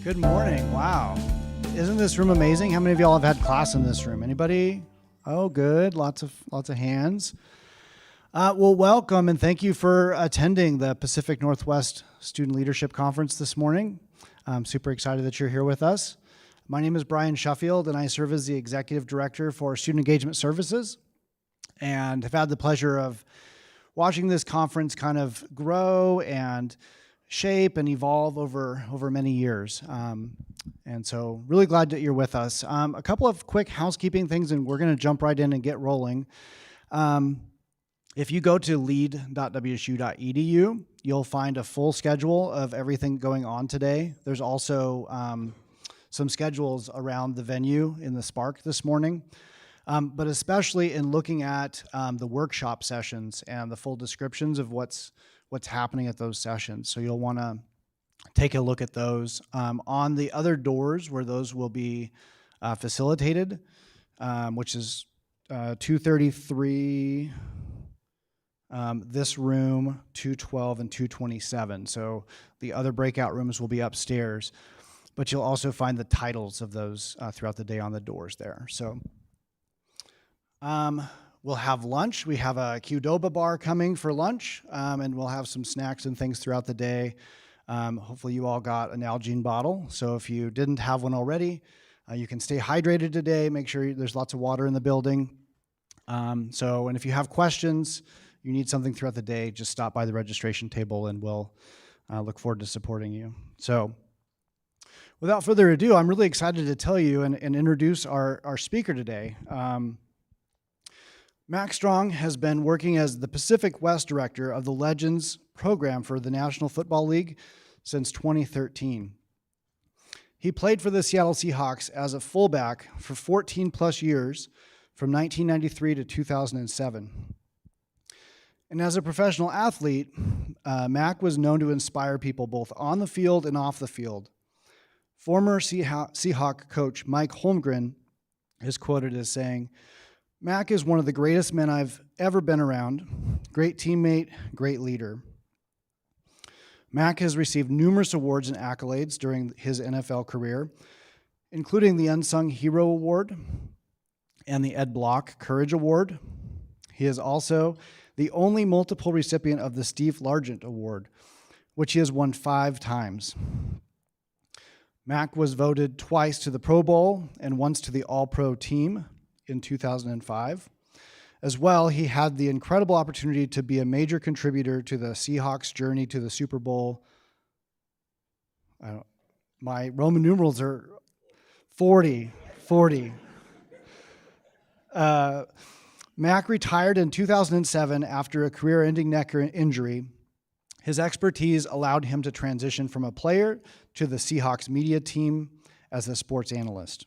Good morning. Wow. Isn't this room amazing? How many of y'all have had class in this room? Anybody? Oh, good. Lots of hands. Well, welcome and thank you for attending the Pacific Northwest Student Leadership Conference this morning. I'm super excited that you're here with us. My name is Brian Sheffield, and I serve as the Executive Director for Student Engagement Services, and have had the pleasure of watching this conference kind of grow and shape and evolve over many years. And so really glad that you're with us. A couple of quick housekeeping things, and we're going to jump right in and get rolling. If you go to lead.wsu.edu, you'll find a full schedule of everything going on today. There's also some schedules around the venue in the Spark this morning, but especially in looking at the workshop sessions and the full descriptions of what's happening at those sessions. So you'll want to take a look at those. On the other doors where those will be facilitated, which is 233, this room, 212, and 227. So the other breakout rooms will be upstairs, but you'll also find the titles of those throughout the day on the doors there. So we'll have lunch. We have a Qdoba bar coming for lunch, and we'll have some snacks and things throughout the day. Hopefully you all got an Nalgene bottle. So if you didn't have one already, you can stay hydrated today. Make sure there's lots of water in the building. And if you have questions, you need something throughout the day, just stop by the registration table and we'll look forward to supporting you. So without further ado, I'm really excited to tell you and introduce our speaker today. Mac Strong has been working as the Pacific West Director of the Legends program for the National Football League since 2013. He played for the Seattle Seahawks as a fullback for 14 plus years from 1993 to 2007. And as a professional athlete, Mac was known to inspire people both on the field and off the field. Former Seahawk coach Mike Holmgren is quoted as saying, "Mac is one of the greatest men I've ever been around. Great teammate, great leader." Mac has received numerous awards and accolades during his NFL career, including the Unsung Hero Award and the Ed Block Courage Award. He is also the only multiple recipient of the Steve Largent Award, which he has won 5 times. Mac was voted twice to the Pro Bowl and once to the All-Pro team in 2005. As well, he had the incredible opportunity to be a major contributor to the Seahawks' journey to the Super Bowl. My Roman numerals are 40. Mac retired in 2007 after a career-ending neck injury. His expertise allowed him to transition from a player to the Seahawks media team as a sports analyst.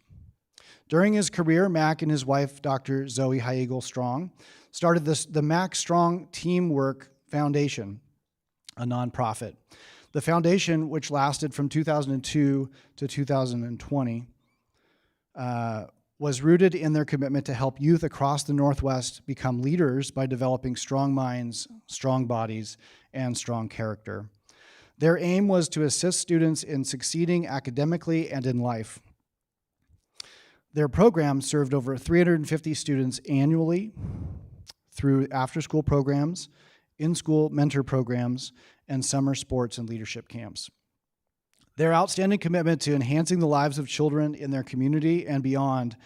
During his career, Mac and his wife, Dr. Zoe Heigl Strong, started the Mac Strong Teamwork Foundation, a nonprofit. The foundation, which lasted from 2002 to 2020, was rooted in their commitment to help youth across the Northwest become leaders by developing strong minds, strong bodies, and strong character. Their aim was to assist students in succeeding academically and in life. Their program served over 350 students annually through after-school programs, in-school mentor programs, and summer sports and leadership camps. Their outstanding commitment to enhancing the lives of children in their community and beyond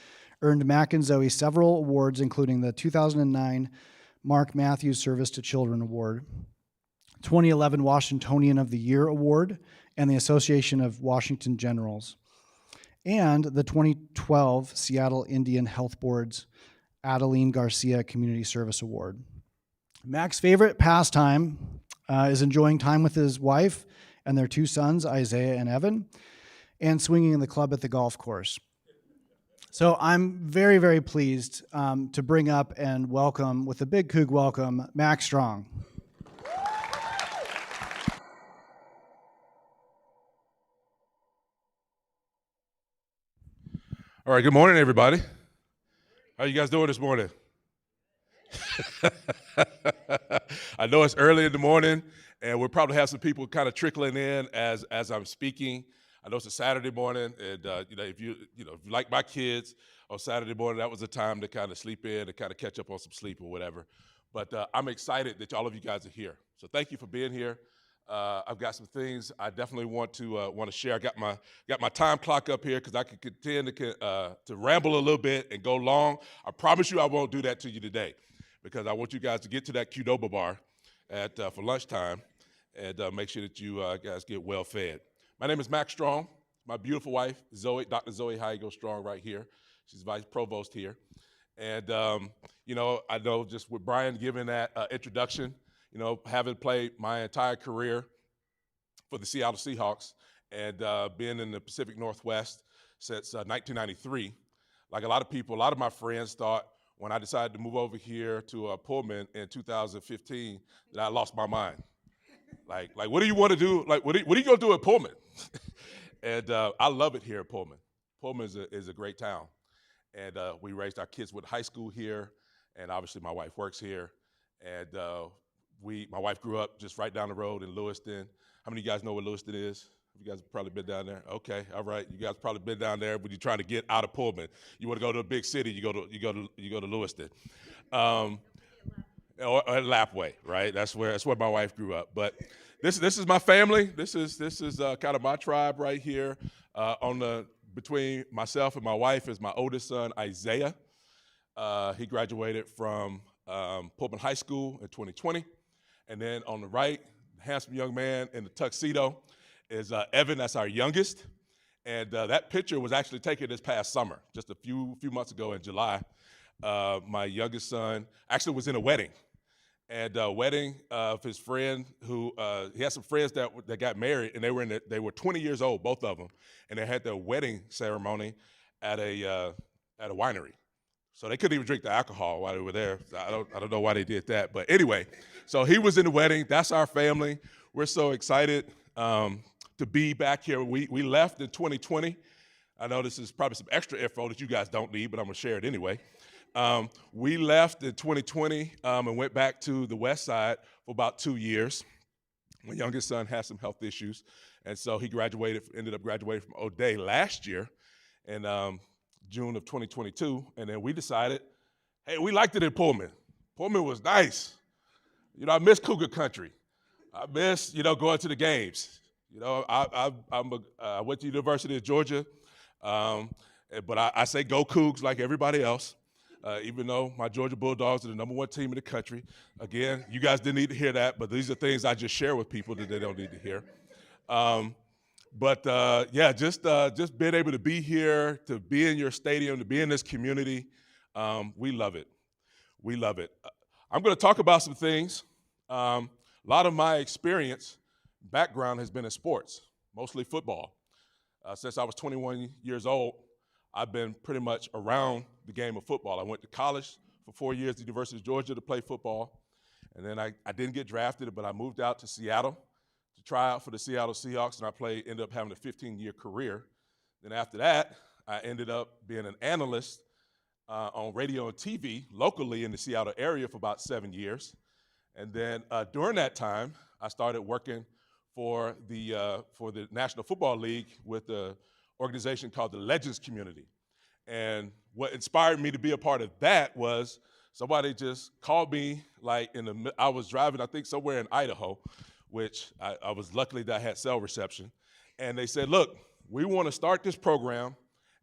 earned Mac and Zoe several awards, including the 2009 Mark Matthews Service to Children Award, 2011 Washingtonian of the Year Award, and the Association of Washington Generals, and the 2012 Seattle Indian Health Board's Adeline Garcia Community Service Award. Mac's favorite pastime is enjoying time with his wife and their two sons, Isaiah and Evan, and swinging in the club at the golf course. So I'm very, very pleased to bring up and welcome, with a big Coug welcome, Mac Strong. All right, good morning, everybody. How you guys doing this morning? I know it's early in the morning, and we'll probably have some people kind of trickling in as I'm speaking. I know it's a Saturday morning, and if you like my kids on Saturday morning, that was the time to kind of sleep in and kind of catch up on some sleep or whatever. But I'm excited that all of you guys are here. So thank you for being here. I've got some things I definitely want to share. I got my time clock up here because I can tend to ramble a little bit and go long. I promise you I won't do that to you today because I want you guys to get to that Qdoba bar for lunchtime and make sure that you guys get well fed. My name is Mac Strong. My beautiful wife, Zoe, Dr. Zoe Hygo Strong, right here. She's vice provost here. And I know just with Brian giving that introduction, having played my entire career for the Seattle Seahawks and been in the Pacific Northwest since 1993, like a lot of people, a lot of my friends thought when I decided to move over here to Pullman in 2015 that I lost my mind. Like, what do you want to do? Like, what are you going to do at Pullman? And I love it here at Pullman. Pullman is a great town. And we raised our kids with high school here, and obviously my wife works here. And my wife grew up just right down the road in Lewiston. How many of you guys know where Lewiston is? You guys have probably been down there. Okay, all right. You guys probably been down there, but you're trying to get out of Pullman. You want to go to a big city, you go to Lewiston, or Lapway, right? That's where my wife grew up. But this is my family. This is kind of my tribe right here. Between myself and my wife is my oldest son, Isaiah. He graduated from Pullman High School in 2020. And then on the right, handsome young man in the tuxedo is Evan. That's our youngest. And that picture was actually taken this past summer, just a few months ago in July. My youngest son actually was in a wedding. And a wedding of his friend who he had some friends that got married, and they were 20 years old, both of them, and they had their wedding ceremony at a winery. So they couldn't even drink the alcohol while they were there. I don't know why they did that, but anyway, so he was in the wedding. That's our family. We're so excited to be back here. We left in 2020. I know this is probably some extra info that you guys don't need, but I'm gonna share it anyway. We left in 2020 and went back to the West Side for about 2 years. My youngest son had some health issues, and so he ended up graduating from O'Day last year in June of 2022, and then we decided, hey, we liked it in Pullman. Pullman was nice. I miss Cougar Country. I miss, going to the games. I went to the University of Georgia, but I say go Cougs like everybody else. Even though my Georgia Bulldogs are the #1 team in the country. Again, you guys didn't need to hear that, but these are things I just share with people that they don't need to hear. Just being able to be here, to be in your stadium, to be in this community, we love it. We love it. I'm going to talk about some things. A lot of my background has been in sports, mostly football. Since I was 21 years old, I've been pretty much around the game of football. I went to college for 4 years at the University of Georgia to play football. And then I didn't get drafted, but I moved out to Seattle to try out for the Seattle Seahawks, and ended up having a 15-year career. Then after that, I ended up being an analyst on radio and TV locally in the Seattle area for about 7 years. And then during that time, I started working for the National Football League with an organization called the Legends Community. And what inspired me to be a part of that was somebody just called me, like I was driving, I think somewhere in Idaho, which I was luckily that I had cell reception. And they said, look, we want to start this program,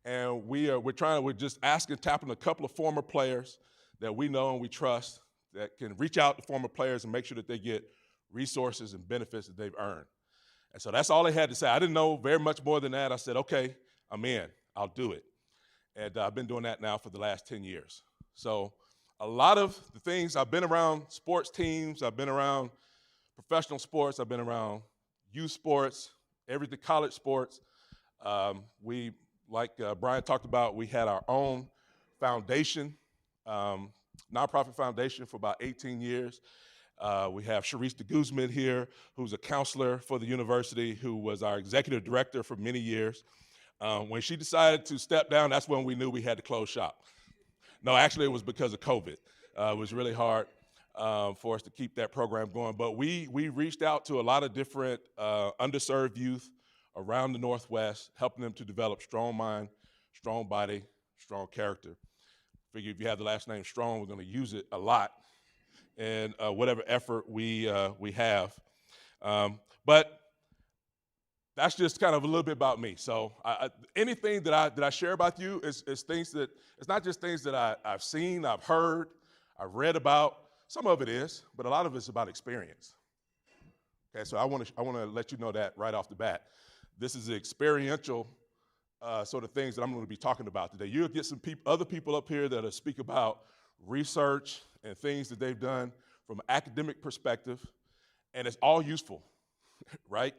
and we're just tapping a couple of former players that we know and we trust that can reach out to former players and make sure that they get resources and benefits that they've earned. And so that's all they had to say. I didn't know very much more than that. I said, okay, I'm in, I'll do it. And I've been doing that now for the last 10 years. So a lot of the things, I've been around sports teams, I've been around professional sports, I've been around youth sports, everything, college sports. Like Brian talked about, we had our own foundation, nonprofit foundation for about 18 years. We have Sharice de Guzman here, who's a counselor for the university, who was our executive director for many years. When she decided to step down, that's when we knew we had to close shop. No, actually, it was because of COVID. It was really hard for us to keep that program going. But we reached out to a lot of different underserved youth around the Northwest, helping them to develop strong mind, strong body, strong character. Figure if you have the last name Strong, we're going to use it a lot in whatever effort we have. But that's just kind of a little bit about me. So anything that I share about you is things that, it's not just things that I've seen, I've heard, I've read about. Some of it is, but a lot of it's about experience. Okay, so I want to let you know that right off the bat. This is experiential sort of things that I'm going to be talking about today. You'll get some other people up here that'll speak about research and things that they've done from an academic perspective, and it's all useful, right?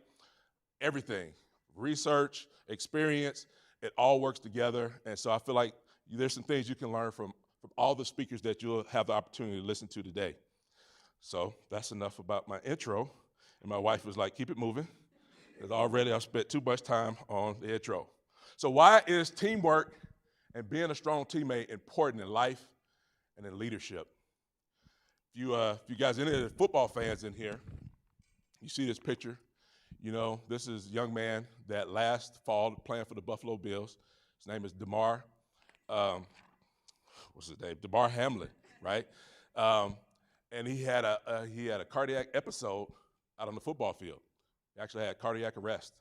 Everything, research, experience, it all works together. And so I feel like there's some things you can learn from all the speakers that you'll have the opportunity to listen to today. So that's enough about my intro. And my wife was like, keep it moving, because already I've spent too much time on the intro. So why is teamwork and being a strong teammate important in life and in leadership? If you guys, any of the football fans in here, you see this picture. You know, this is a young man that last fall playing for the Buffalo Bills. His name is Damar, what's his name? Damar Hamlin, right? And he had a cardiac episode out on the football field. He actually had cardiac arrest.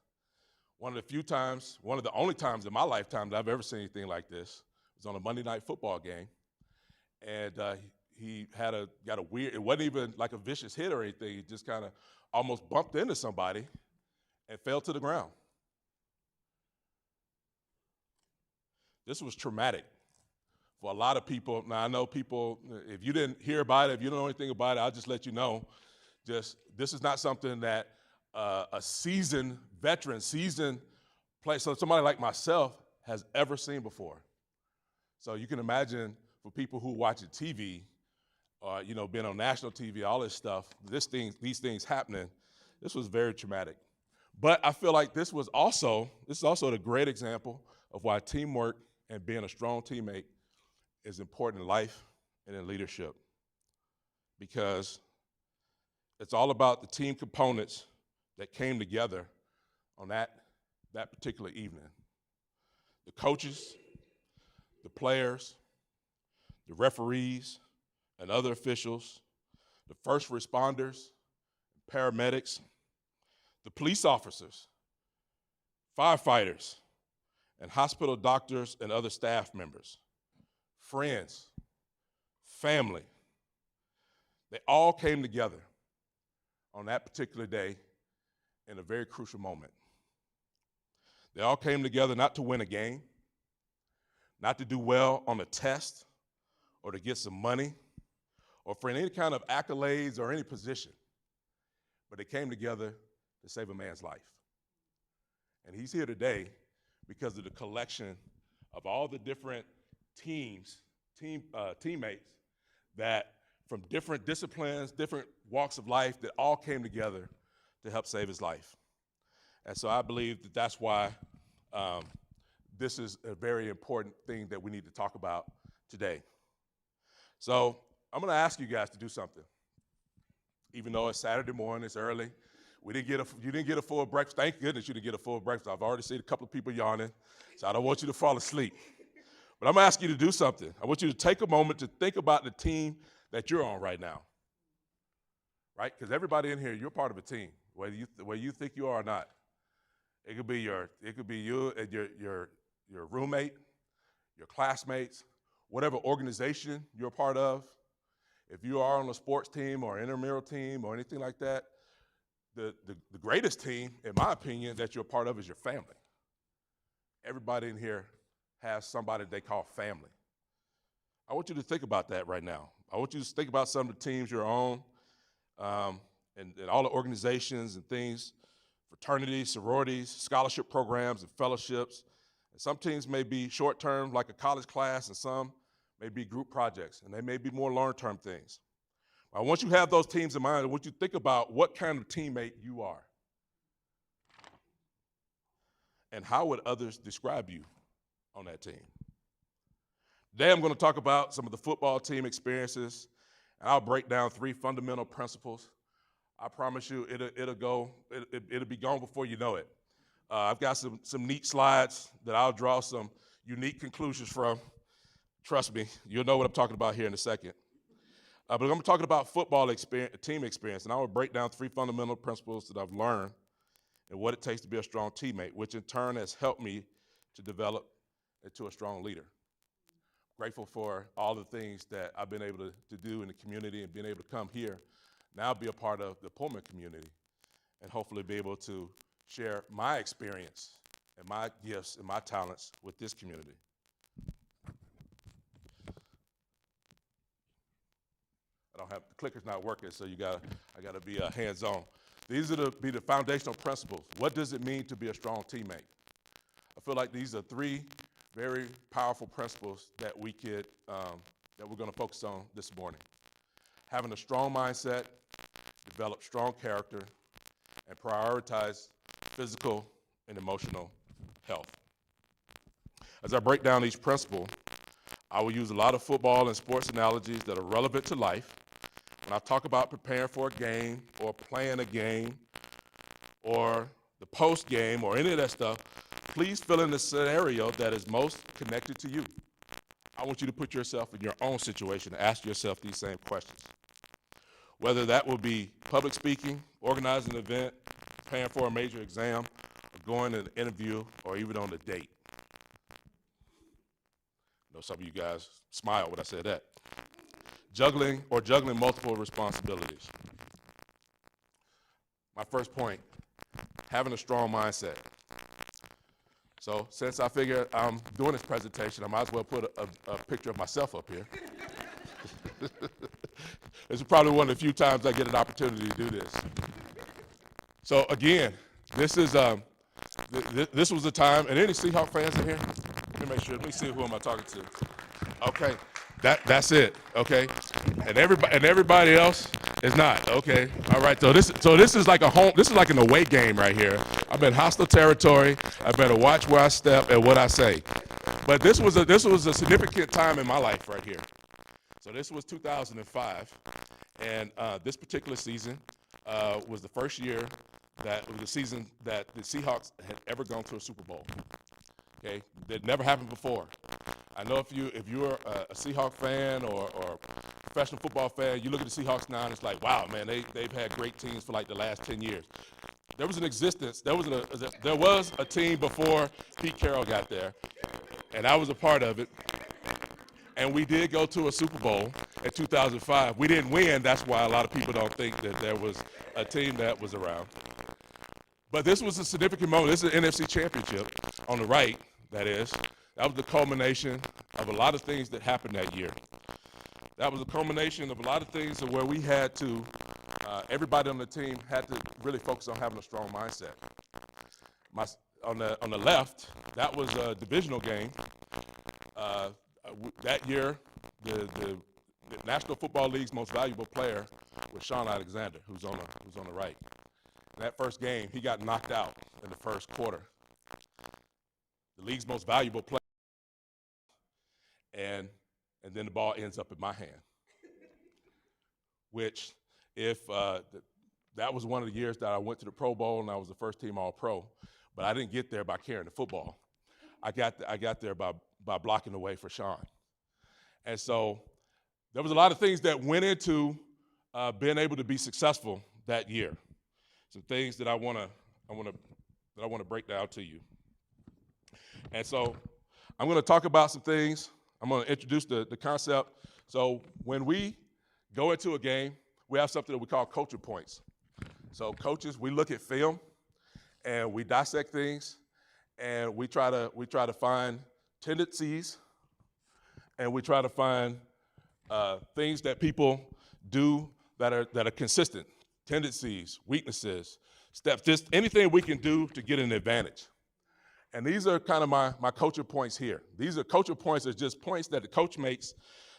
One of the only times in my lifetime that I've ever seen anything like this was on a Monday Night Football game. And he got a weird, it wasn't even like a vicious hit or anything. He just kind of almost bumped into somebody and fell to the ground. This was traumatic for a lot of people. Now, I know people, if you didn't hear about it, if you don't know anything about it, I'll just let you know. This is not something that a seasoned veteran, player, so somebody like myself has ever seen before. So you can imagine for people who watch TV, being on national TV, all this stuff, these things happening, this was very traumatic. But I feel like this is also a great example of why teamwork and being a strong teammate is important in life and in leadership. Because it's all about the team components that came together on that particular evening. The coaches, the players, the referees, and other officials, the first responders, paramedics, the police officers, firefighters, and hospital doctors and other staff members, friends, family. They all came together on that particular day in a very crucial moment. They all came together not to win a game, not to do well on a test, or to get some money, or for any kind of accolades or any position, but they came together to save a man's life. And he's here today because of the collection of all the different teammates that from different disciplines, different walks of life, that all came together to help save his life. And so I believe that that's why this is a very important thing that we need to talk about today. So I'm going to ask you guys to do something. Even though it's Saturday morning, it's early. You didn't get a full breakfast. Thank goodness you didn't get a full breakfast. I've already seen a couple of people yawning, so I don't want you to fall asleep. But I'm going to ask you to do something. I want you to take a moment to think about the team that you're on right now, right? Because everybody in here, you're part of a team, whether you think you are or not. It could be you and your roommate, your classmates, whatever organization you're a part of. If you are on a sports team or intramural team or anything like that, the greatest team, in my opinion, that you're a part of is your family. Everybody in here has somebody they call family. I want you to think about that right now. I want you to think about some of the teams you're on, and all the organizations and things, fraternities, sororities, scholarship programs, and fellowships. And some teams may be short-term, like a college class, and some may be group projects, and they may be more long-term things. Once you have those teams in mind, I want you to think about what kind of teammate you are. And how would others describe you on that team? Today I'm going to talk about some of the football team experiences, and I'll break down 3 fundamental principles. I promise you it'll be gone before you know it. I've got some neat slides that I'll draw some unique conclusions from. Trust me, you'll know what I'm talking about here in a second. But I'm talking about football team experience, and I will break down 3 fundamental principles that I've learned and what it takes to be a strong teammate, which in turn has helped me to develop into a strong leader. Grateful for all the things that I've been able to do in the community and being able to come here, now be a part of the Pullman community, and hopefully be able to share my experience and my gifts and my talents with this community. The clicker's not working, so I gotta be hands-on. These are the foundational principles. What does it mean to be a strong teammate? I feel like these are 3 very powerful principles that we're gonna focus on this morning. Having a strong mindset, develop strong character, and prioritize physical and emotional health. As I break down each principle, I will use a lot of football and sports analogies that are relevant to life. When I talk about preparing for a game or playing a game or the post game or any of that stuff, please fill in the scenario that is most connected to you. I want you to put yourself in your own situation and ask yourself these same questions. Whether that will be public speaking, organizing an event, preparing for a major exam, or going to an interview, or even on a date. I know some of you guys smiled when I said that. Juggling multiple responsibilities. My first point, having a strong mindset. So since I figured I'm doing this presentation, I might as well put a picture of myself up here. This is probably one of the few times I get an opportunity to do this. So again, this was the time, and any Seahawk fans in here? Let me see who am I talking to. Okay. That's it, okay? And everybody else is not, okay? All right, so this is like an away game right here. I'm in hostile territory. I better watch where I step and what I say. But this was a significant time in my life right here. So this was 2005, and this particular season was the first year that was the season that the Seahawks had ever gone to a Super Bowl. Okay, that never happened before. I know if you're a Seahawks fan or professional football fan, you look at the Seahawks now and it's like, wow, man, they've had great teams for like the last 10 years. There was a team before Pete Carroll got there, and I was a part of it. And we did go to a Super Bowl in 2005. We didn't win. That's why a lot of people don't think that there was a team that was around. But this was a significant moment. This is an NFC championship on the right, that is. That was the culmination of a lot of things that happened that year. That was a culmination of a lot of things where we had to, everybody on the team had to really focus on having a strong mindset. On the left, that was a divisional game. That year, the National Football League's most valuable player was Shaun Alexander, who's on the right. In that first game, he got knocked out in the first quarter. The league's most valuable player. And and then the ball ends up in my hand. Which, if that was one of the years that I went to the Pro Bowl and I was the first team All-Pro, but I didn't get there by carrying the football. I got there by blocking away for Sean. And so there was a lot of things that went into being able to be successful that year. Some things that I want to break down to you. And so I'm going to talk about some things. I'm going to introduce the concept. So when we go into a game, we have something that we call culture points. So coaches, we look at film and we dissect things, and we try to find tendencies, and we try to find things that people do that are consistent, tendencies, weaknesses, steps, just anything we can do to get an advantage. And these are kind of my culture points here. These are culture points are just points that the coach makes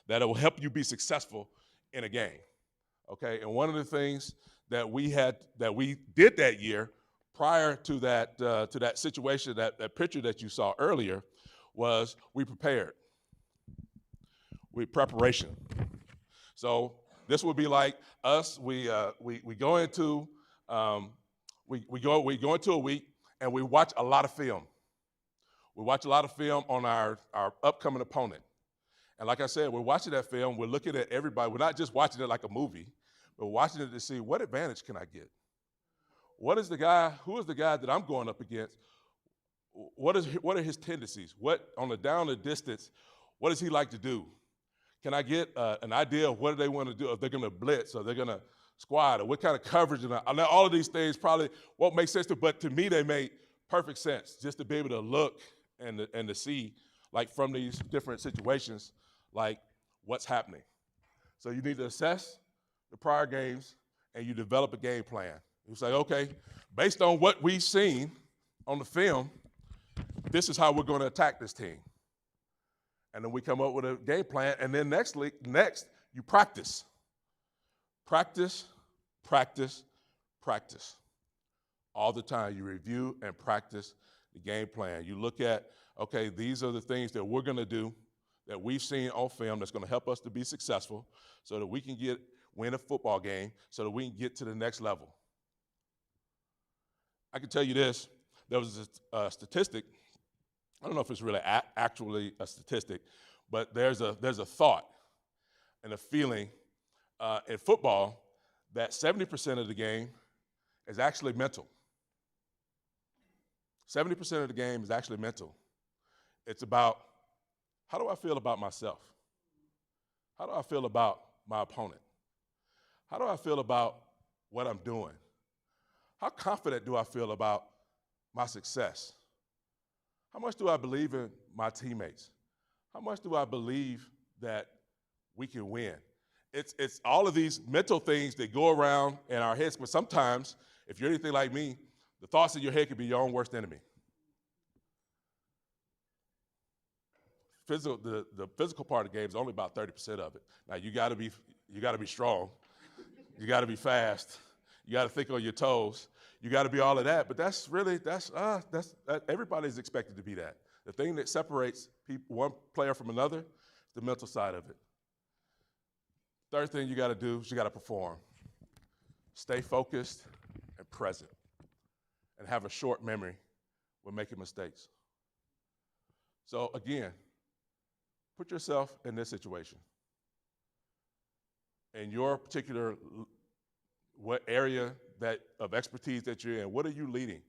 that will help you be successful in a game, okay? And one of the things that we did that year prior to that situation, that picture that you saw earlier, was we prepared. Preparation. So this would be like us. We go into we go into a week and we watch a lot of film. We watch a lot of film on our upcoming opponent. And like I said, we're watching that film. We're looking at everybody. We're not just watching it like a movie. We're watching it to see what advantage can I get. Who is the guy that I'm going up against? What are his tendencies? What, on the down the distance, what does he like to do? Can I get an idea of what do they want to do? If they're going to blitz or they're going to squad, or what kind of coverage? And all of these things probably won't make sense but to me they make perfect sense, just to be able to look and to see, like, from these different situations, like, what's happening. So you need to assess the prior games and you develop a game plan. You say, okay, based on what we've seen on the film, this is how we're going to attack this team. And then we come up with a game plan, and then next you practice. Practice, practice, practice. All the time, you review and practice the game plan. You look at, okay, these are the things that we're going to do that we've seen on film that's going to help us to be successful so that we can win a football game, so that we can get to the next level. I can tell you this. There was a statistic. I don't know if it's really actually a statistic, but there's a thought and a feeling in football that 70% of the game is actually mental. 70% of the game is actually mental. It's about, how do I feel about myself? How do I feel about my opponent? How do I feel about what I'm doing? How confident do I feel about my success? How much do I believe in my teammates? How much do I believe that we can win? It's all of these mental things that go around in our heads, but sometimes, if you're anything like me, the thoughts in your head can be your own worst enemy. The physical part of the game is only about 30% of it. Now you got to be strong, you got to be fast, you got to think on your toes, you got to be all of that. But that's everybody's expected to be that. The thing that separates one player from another is the mental side of it. Third thing you got to do is you got to perform. Stay focused and present, and have a short memory when making mistakes. So again, put yourself in this situation. In your particular what area of expertise that you're in, what are you leading?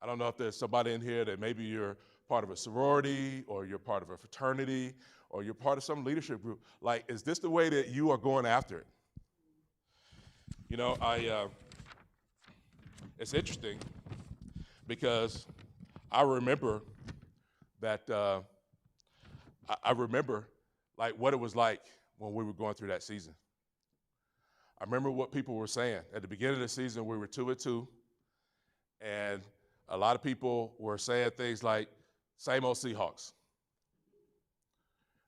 I don't know if there's somebody in here that maybe you're part of a sorority, or you're part of a fraternity, or you're part of some leadership group. Like, is this the way that you are going after it? You know, it's interesting because I remember that, I remember like what it was like when we were going through that season. I remember what people were saying. At the beginning of the season, we were 2-2, and a lot of people were saying things like, same old Seahawks.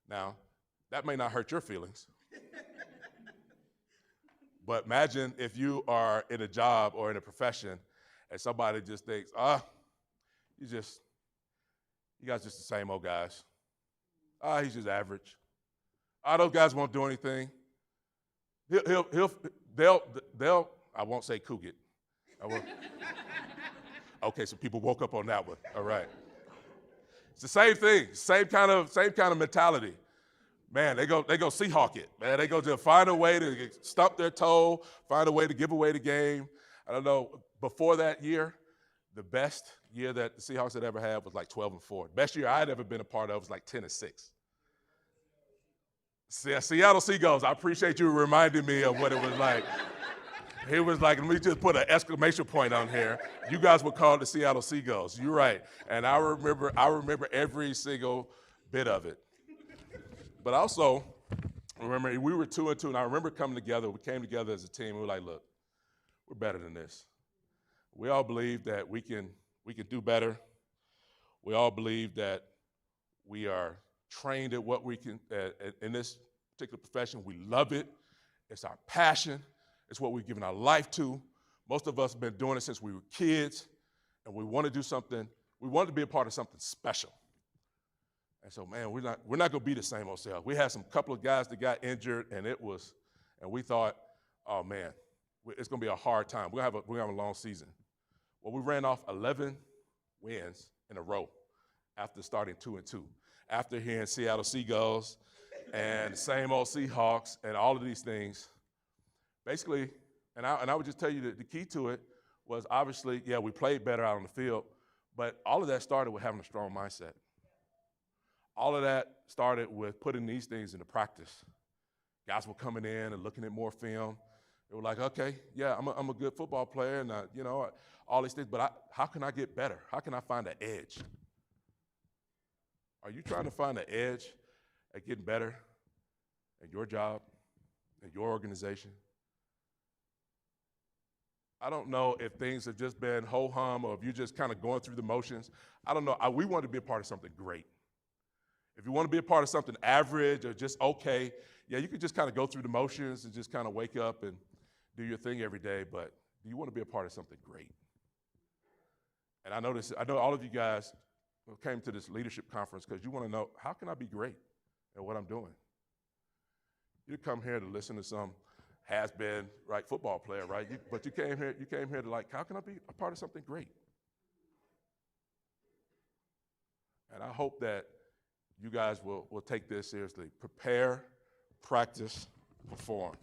Now, that may not hurt your feelings, but imagine if you are in a job or in a profession and somebody just thinks, you guys just the same old guys. He's just average. Those guys won't do anything. They'll, I won't say coug it. I won't. Okay, so people woke up on that one. All right. It's the same thing, same kind of mentality. Man, they go Seahawk it. Man, they go to find a way to stump their toe, find a way to give away the game. I don't know. Before that year, the best year that the Seahawks had ever had was like 12-4. Best year I'd ever been a part of was like 10-6. Seattle Seagulls. I appreciate you reminding me of what it was like. It was like, let me just put an exclamation point on here. You guys were called the Seattle Seagulls. You're right. And I remember every single bit of it. But also, remember, we were 2-2, and I remember coming together. We came together as a team. We were like, look, we're better than this. We all believe that we can do better. We all believe that we are trained at what we can, in this particular profession. We love it. It's our passion. It's what we've given our life to. Most of us have been doing it since we were kids, and we want to do something. We want to be a part of something special. And so, man, we're not going to be the same old selves. We had some couple of guys that got injured, and we thought, oh man, it's going to be a hard time. We're going to have a long season. Well, we ran off 11 wins in a row after starting 2-2. After hearing Seattle Seagulls and the same old Seahawks and all of these things, basically, and I would just tell you that the key to it was obviously, yeah, we played better out on the field, but all of that started with having a strong mindset. All of that started with putting these things into practice. Guys were coming in and looking at more film. They were like, okay, yeah, I'm a good football player, and all these things, but how can I get better? How can I find an edge? Are you trying to find an edge at getting better at your job, at your organization? I don't know if things have just been ho-hum or if you're just kind of going through the motions. I don't know. We want to be a part of something great. If you want to be a part of something average or just okay, yeah, you can just kind of go through the motions and just kind of wake up and do your thing every day, but do you want to be a part of something great? And I know all of you guys came to this leadership conference because you want to know, how can I be great at what I'm doing? You come here to listen to some has-been, right, football player, right? But you came here to like, how can I be a part of something great? And I hope that you guys will take this seriously. Prepare, practice, perform.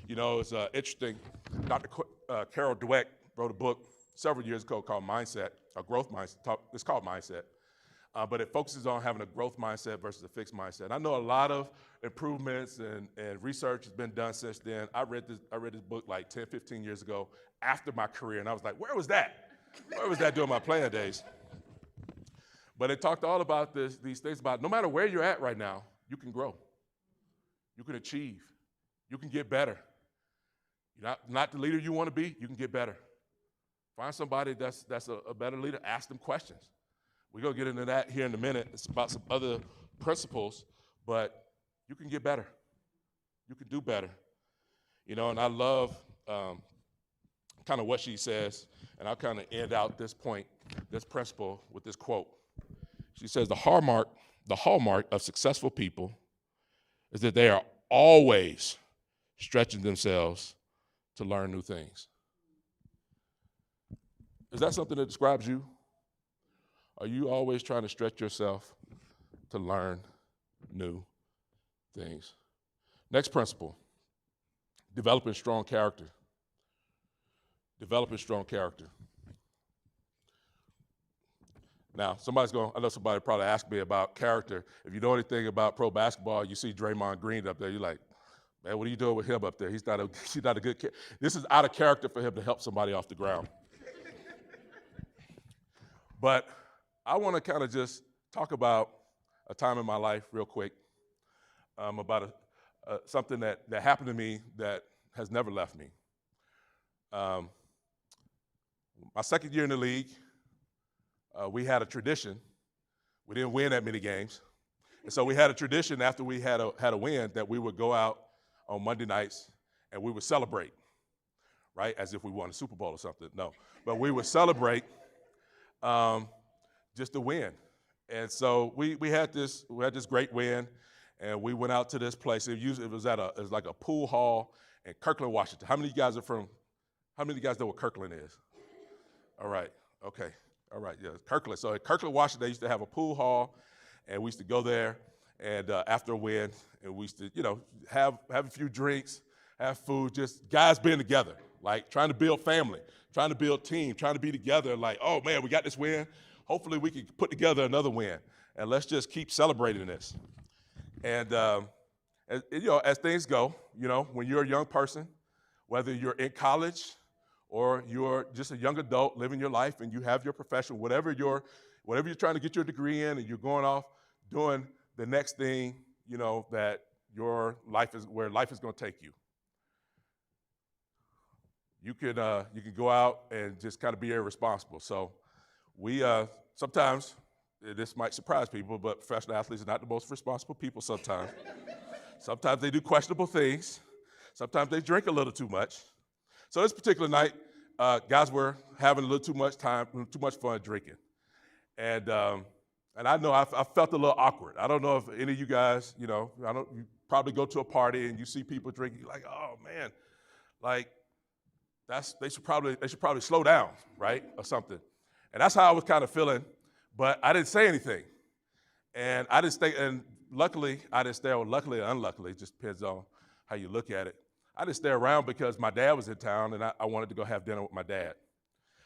It's interesting. Dr. Carol Dweck wrote a book several years ago called Mindset, a growth mindset. It's called Mindset. But it focuses on having a growth mindset versus a fixed mindset. I know a lot of improvements and research has been done since then. I read this book like 10, 15 years ago after my career, and I was like, where was that? Where was that during my playing days? But it talked all about these things about no matter where you're at right now, you can grow. You can achieve. You can get better. You're not the leader you want to be, you can get better. Find somebody that's a better leader, ask them questions. We're going to get into that here in a minute. It's about some other principles, but you can get better. You can do better. And I love kind of what she says, and I'll kind of end out this principle with this quote. She says, the hallmark of successful people is that they are always stretching themselves to learn new things. Is that something that describes you? Are you always trying to stretch yourself to learn new things? Next principle, developing strong character. Developing strong character. Now, I know somebody probably asked me about character. If you know anything about pro basketball, you see Draymond Green up there, you're like, man, what are you doing with him up there? He's not a good kid. This is out of character for him to help somebody off the ground. But I want to kind of just talk about a time in my life real quick, about something that happened to me that has never left me. My second year in the league, we had a tradition. We didn't win that many games. And so we had a tradition after we had a win that we would go out on Monday nights and we would celebrate, right? As if we won a Super Bowl or something. No, but we would celebrate just the win. And so we had this great win, and we went out to this place. It was like a pool hall in Kirkland, Washington. How many of you guys are from? How many of you guys know what Kirkland is? All right, okay, all right, yeah, Kirkland. So at Kirkland, Washington, they used to have a pool hall, and we used to go there, and after a win, and we used to have a few drinks, have food, just guys being together, like trying to build family, trying to build team, trying to be together. Like, oh man, we got this win. Hopefully we can put together another win, and let's just keep celebrating this. And as things go, when you're a young person, whether you're in college or you're just a young adult living your life and you have your profession, whatever you're trying to get your degree in, and you're going off doing the next thing, that where life is going to take you. You can go out and just kind of be irresponsible. So we sometimes, this might surprise people, but professional athletes are not the most responsible people sometimes. Sometimes they do questionable things. Sometimes they drink a little too much. So this particular night, guys were having a little too much fun drinking. And I know I felt a little awkward. I don't know if any of you guys, you probably go to a party and you see people drinking, you're like, oh man, like they should probably slow down, right? Or something. And that's how I was kind of feeling, but I didn't say anything. And I didn't stay, and luckily I didn't stay, or luckily or unluckily, it just depends on how you look at it. I didn't stay around because my dad was in town and I wanted to go have dinner with my dad.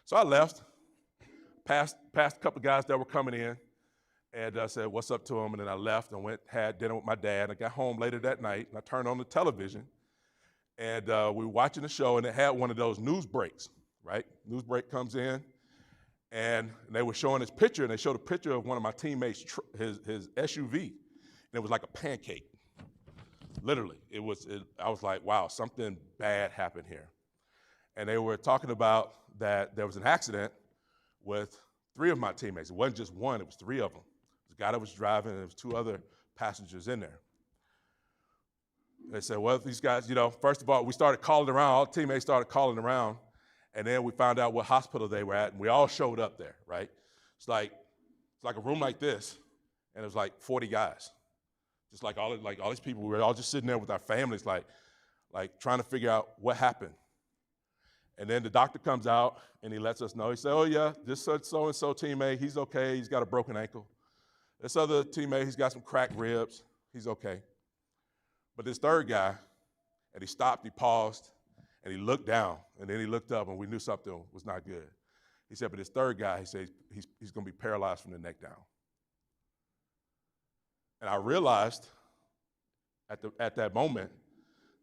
So I left, passed a couple of guys that were coming in, and I said, what's up to them? And then I left and went, had dinner with my dad. I got home later that night, and I turned on the television, and we were watching the show, and it had one of those news breaks, right? News break comes in, and they were showing this picture, and they showed a picture of one of my teammates' his SUV, and it was like a pancake. Literally, I was like, wow, something bad happened here. And they were talking about that there was an accident with 3 of my teammates. It wasn't just one, it was 3 of them. The guy that was driving, and there was 2 other passengers in there. They said, well, these guys, first of all, we started calling around, all the teammates started calling around, and then we found out what hospital they were at, and we all showed up there, right? It's like a room like this, and it was like 40 guys. Just like all these people, we were all just sitting there with our families, like trying to figure out what happened. And then the doctor comes out and he lets us know. He said, oh yeah, this so-and-so teammate, he's okay, he's got a broken ankle. This other teammate, he's got some cracked ribs, he's okay. But this third guy, and he stopped, he paused, and he looked down, and then he looked up, and we knew something was not good. He said, but this third guy, he said, he's gonna be paralyzed from the neck down. And I realized at that moment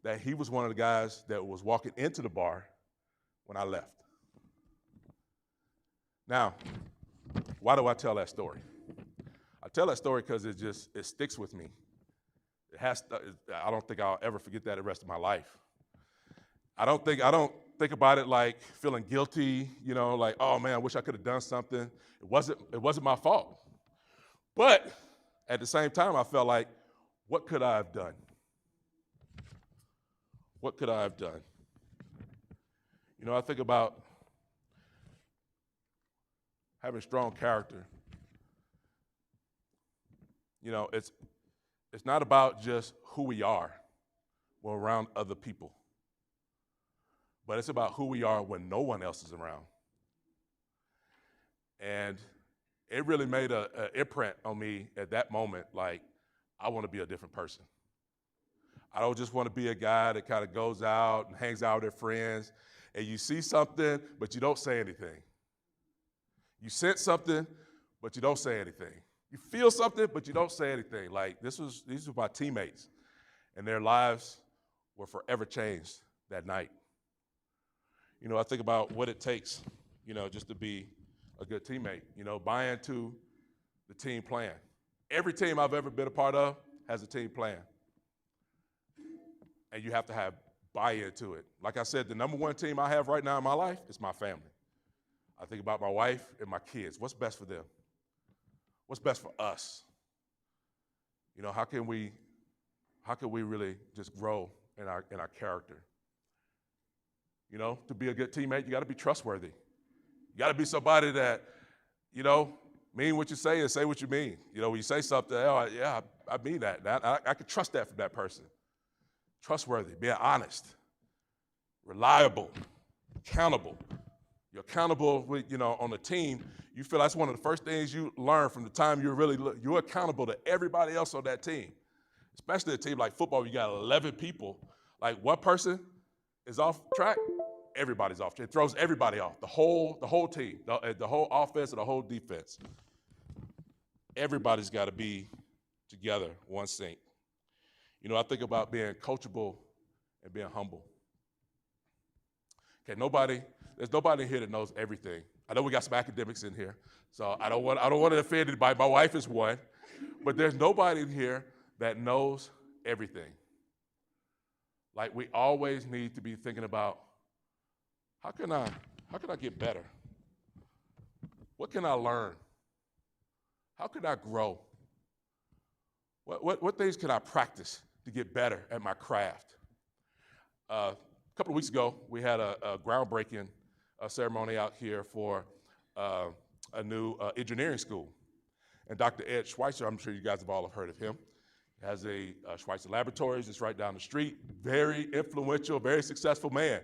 that he was one of the guys that was walking into the bar when I left. Now, why do I tell that story? I tell that story because it sticks with me. I don't think I'll ever forget that the rest of my life. I don't think about it like feeling guilty, like, oh man, I wish I could have done something. It wasn't my fault. But at the same time, I felt like, what could I have done? What could I have done? I think about having strong character. It's not about just who we are when we're around other people, but it's about who we are when no one else is around. And it really made an imprint on me at that moment, like, I want to be a different person. I don't just want to be a guy that kind of goes out and hangs out with their friends, and you see something, but you don't say anything. You sense something, but you don't say anything. You feel something, but you don't say anything. Like, these were my teammates, and their lives were forever changed that night. I think about what it takes, just to be a good teammate, buy into the team plan. Every team I've ever been a part of has a team plan. And you have to have buy-in to it. Like I said, the number one team I have right now in my life is my family. I think about my wife and my kids. What's best for them? What's best for us? How can we really just grow in our character? To be a good teammate, you got to be trustworthy. You got to be somebody that, Mean what you say and say what you mean. You know, when you say something, oh, yeah, I mean that. I can trust that from that person. Trustworthy, being honest, reliable, accountable. You're accountable with, on the team. You feel that's one of the first things you learn from the time you're accountable to everybody else on that team. Especially a team like football, you got 11 people. Like one person is off track, everybody's off track. It throws everybody off, the whole team, the whole offense and the whole defense. Everybody's got to be together, one sync. I think about being coachable and being humble. Okay, there's nobody here that knows everything. I know we got some academics in here, so I don't want to offend anybody. My wife is one, but there's nobody in here that knows everything. Like, we always need to be thinking about, how can I get better? What can I learn? How can I grow? What things can I practice to get better at my craft? A couple of weeks ago, we had a groundbreaking ceremony out here for a new engineering school. And Dr. Ed Schweitzer, I'm sure you guys have all heard of him, has a Schweitzer Laboratories. It's right down the street. Very influential, very successful man.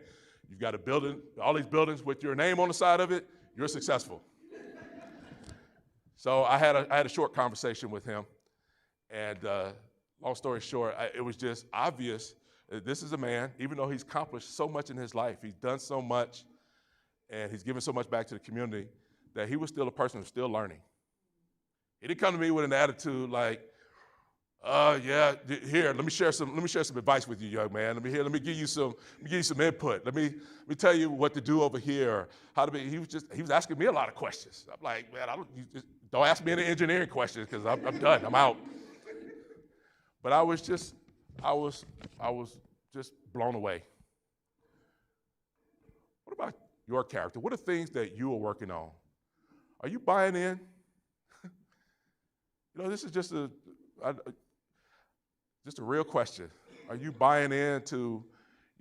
You've got a building, all these buildings with your name on the side of it, you're successful. So I had a short conversation with him, and long story short, it was just obvious that this is a man, even though he's accomplished so much in his life, he's done so much, and he's given so much back to the community, that he was still a person who's still learning. He didn't come to me with an attitude like, yeah, here, let me share some advice with you, young man. Let me give you some input. Let me tell you what to do over here, or how to be. He was asking me a lot of questions. I'm like, man, don't ask me any engineering questions, because I'm done. I'm out. But I was just blown away. What about your character? What are things that you are working on? Are you buying in? This is just a real question. Are you buying into,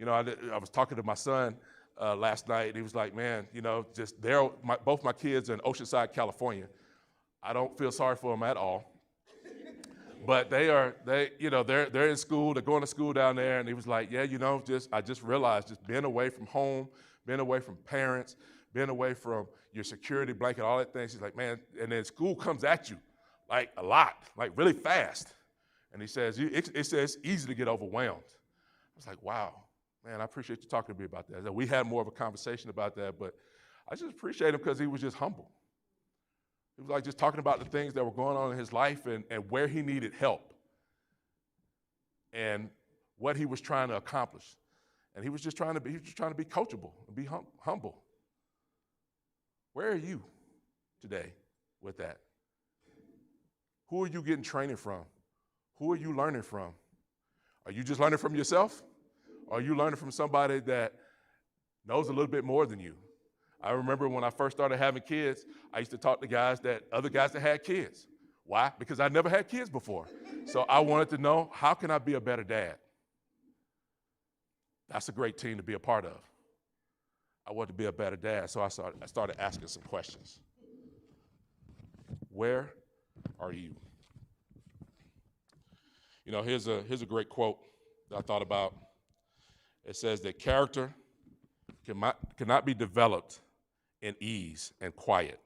I was talking to my son last night, and he was like, man, both my kids are in Oceanside, California. I don't feel sorry for them at all. But they're in school, they're going to school down there, and he was like, yeah, I just realized just being away from home, being away from parents, being away from your security blanket, all that things. He's like, man, and then school comes at you, like a lot, like really fast. And he says, it's easy to get overwhelmed. I was like, wow, man, I appreciate you talking to me about that. We had more of a conversation about that, but I just appreciate him because he was just humble. He was like just talking about the things that were going on in his life and where he needed help and what he was trying to accomplish. And he was just trying to be coachable and be humble. Where are you today with that? Who are you getting training from? Who are you learning from? Are you just learning from yourself? Or are you learning from somebody that knows a little bit more than you? I remember when I first started having kids, I used to talk to other guys that had kids. Why? Because I never had kids before. So I wanted to know, how can I be a better dad? That's a great team to be a part of. I wanted to be a better dad, so I started asking some questions. Where are you? Here's a great quote that I thought about. It says that character cannot be developed in ease and quiet,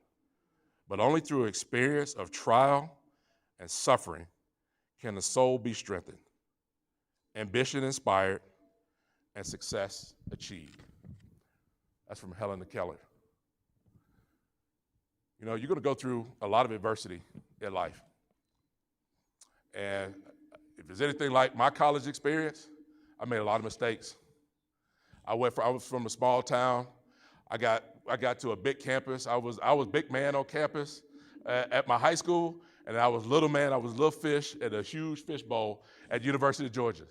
but only through experience of trial and suffering can the soul be strengthened, ambition inspired, and success achieved. That's from Helen Keller. You're going to go through a lot of adversity in life. And if it's anything like my college experience, I made a lot of mistakes. I was from a small town. I got to a big campus. I was big man on campus at my high school, and I was little man. I was little fish at a huge fish bowl at University of Georgia.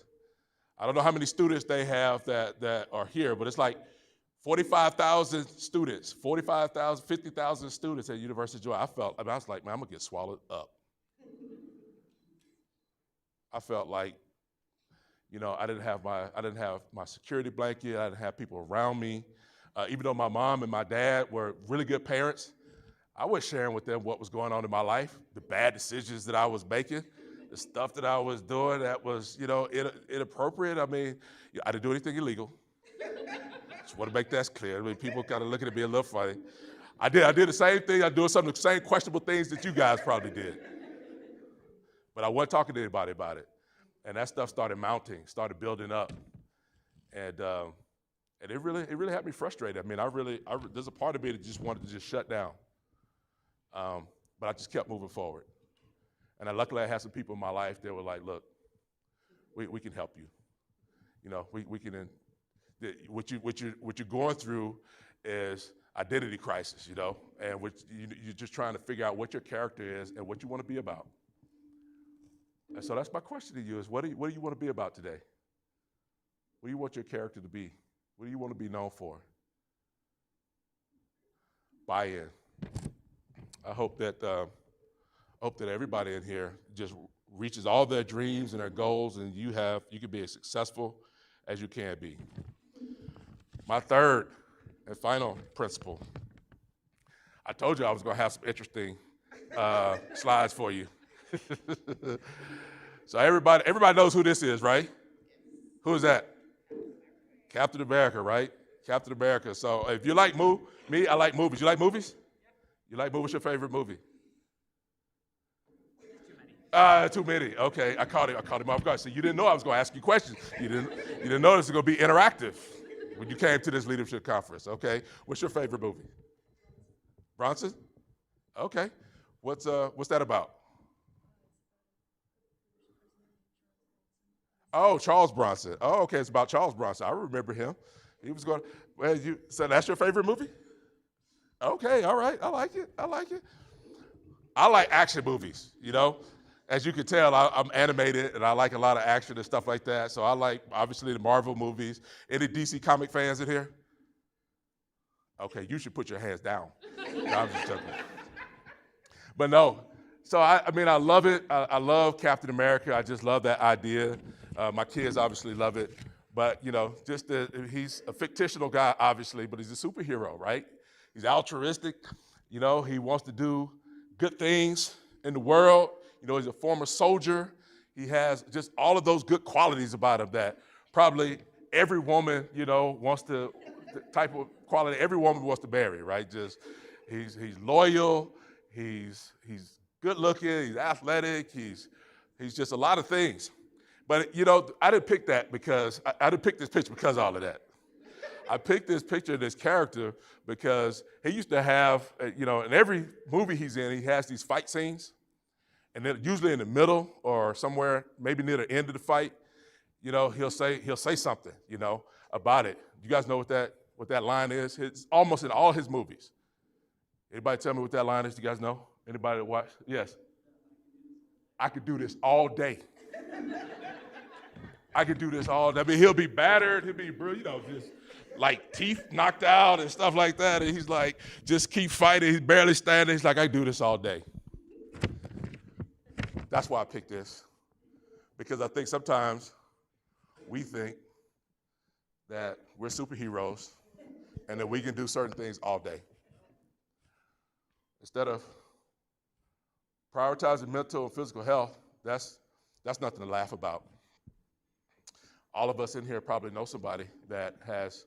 I don't know how many students they have that are here, but it's like 45,000 students, 45,000, 50,000 students at University of Georgia. I was like, man, I'm gonna get swallowed up. I felt like, I didn't have my security blanket. I didn't have people around me. Even though my mom and my dad were really good parents, I was sharing with them what was going on in my life, the bad decisions that I was making, the stuff that I was doing that was, inappropriate. I mean, I didn't do anything illegal. Just want to make that clear. I mean, people kind of looking at me a little funny. I did the same thing. I doing some of the same questionable things that you guys probably did. But I wasn't talking to anybody about it. And that stuff started mounting, started building up. And it really had me frustrated. I mean, there's a part of me that just wanted to just shut down. But I just kept moving forward. And luckily I had some people in my life that were like, look, we can help you. We can, what you're going through is identity crisis, and you're just trying to figure out what your character is and what you want to be about. And so that's my question to you is, what do you want to be about today? What do you want your character to be? What do you want to be known for? Buy-in. I hope that everybody in here just reaches all their dreams and their goals, and you can be as successful as you can be. My third and final principle. I told you I was going to have some interesting slides for you. So everybody knows who this is, right? Who is that? Captain America, right? Captain America. So if you like me, I like movies. You like movies? You like movies? What's your favorite movie? Too many. Okay, I caught him off guard. So you didn't know I was going to ask you questions. You didn't know this was going to be interactive when you came to this leadership conference. Okay, what's your favorite movie? Bronson? Okay, what's that about? Oh, Charles Bronson. Oh, okay, it's about Charles Bronson. I remember him. He was going. Well, so that's your favorite movie? Okay, all right. I like it. I like action movies. As you can tell, I'm animated and I like a lot of action and stuff like that. So I like obviously the Marvel movies. Any DC comic fans in here? Okay, you should put your hands down. No, I'm just joking. But no. So I mean, I love it. I love Captain America. I just love that idea. My kids obviously love it. But, he's a fictional guy, obviously, but he's a superhero, right? He's altruistic. He wants to do good things in the world. He's a former soldier. He has just all of those good qualities about him that probably every woman, wants to, the type of quality every woman wants to marry, right? Just he's loyal. He's good looking. He's athletic. He's just a lot of things. But, I didn't pick that because, I didn't pick this picture because of all of that. I picked this picture of this character because he used to have, in every movie he's in, he has these fight scenes. And then usually in the middle or somewhere, maybe near the end of the fight, he'll say something, about it. You guys know what that line is? It's almost in all his movies. Anybody tell me what that line is? Do you guys know? Anybody that watch? Yes. I could do this all day. I could do this all day. I mean, he'll be battered. He'll be, just like teeth knocked out and stuff like that. And he's like, just keep fighting. He's barely standing. He's like, I do this all day. That's why I picked this. Because I think sometimes we think that we're superheroes and that we can do certain things all day. Instead of prioritizing mental and physical health, that's nothing to laugh about. All of us in here probably know somebody that has,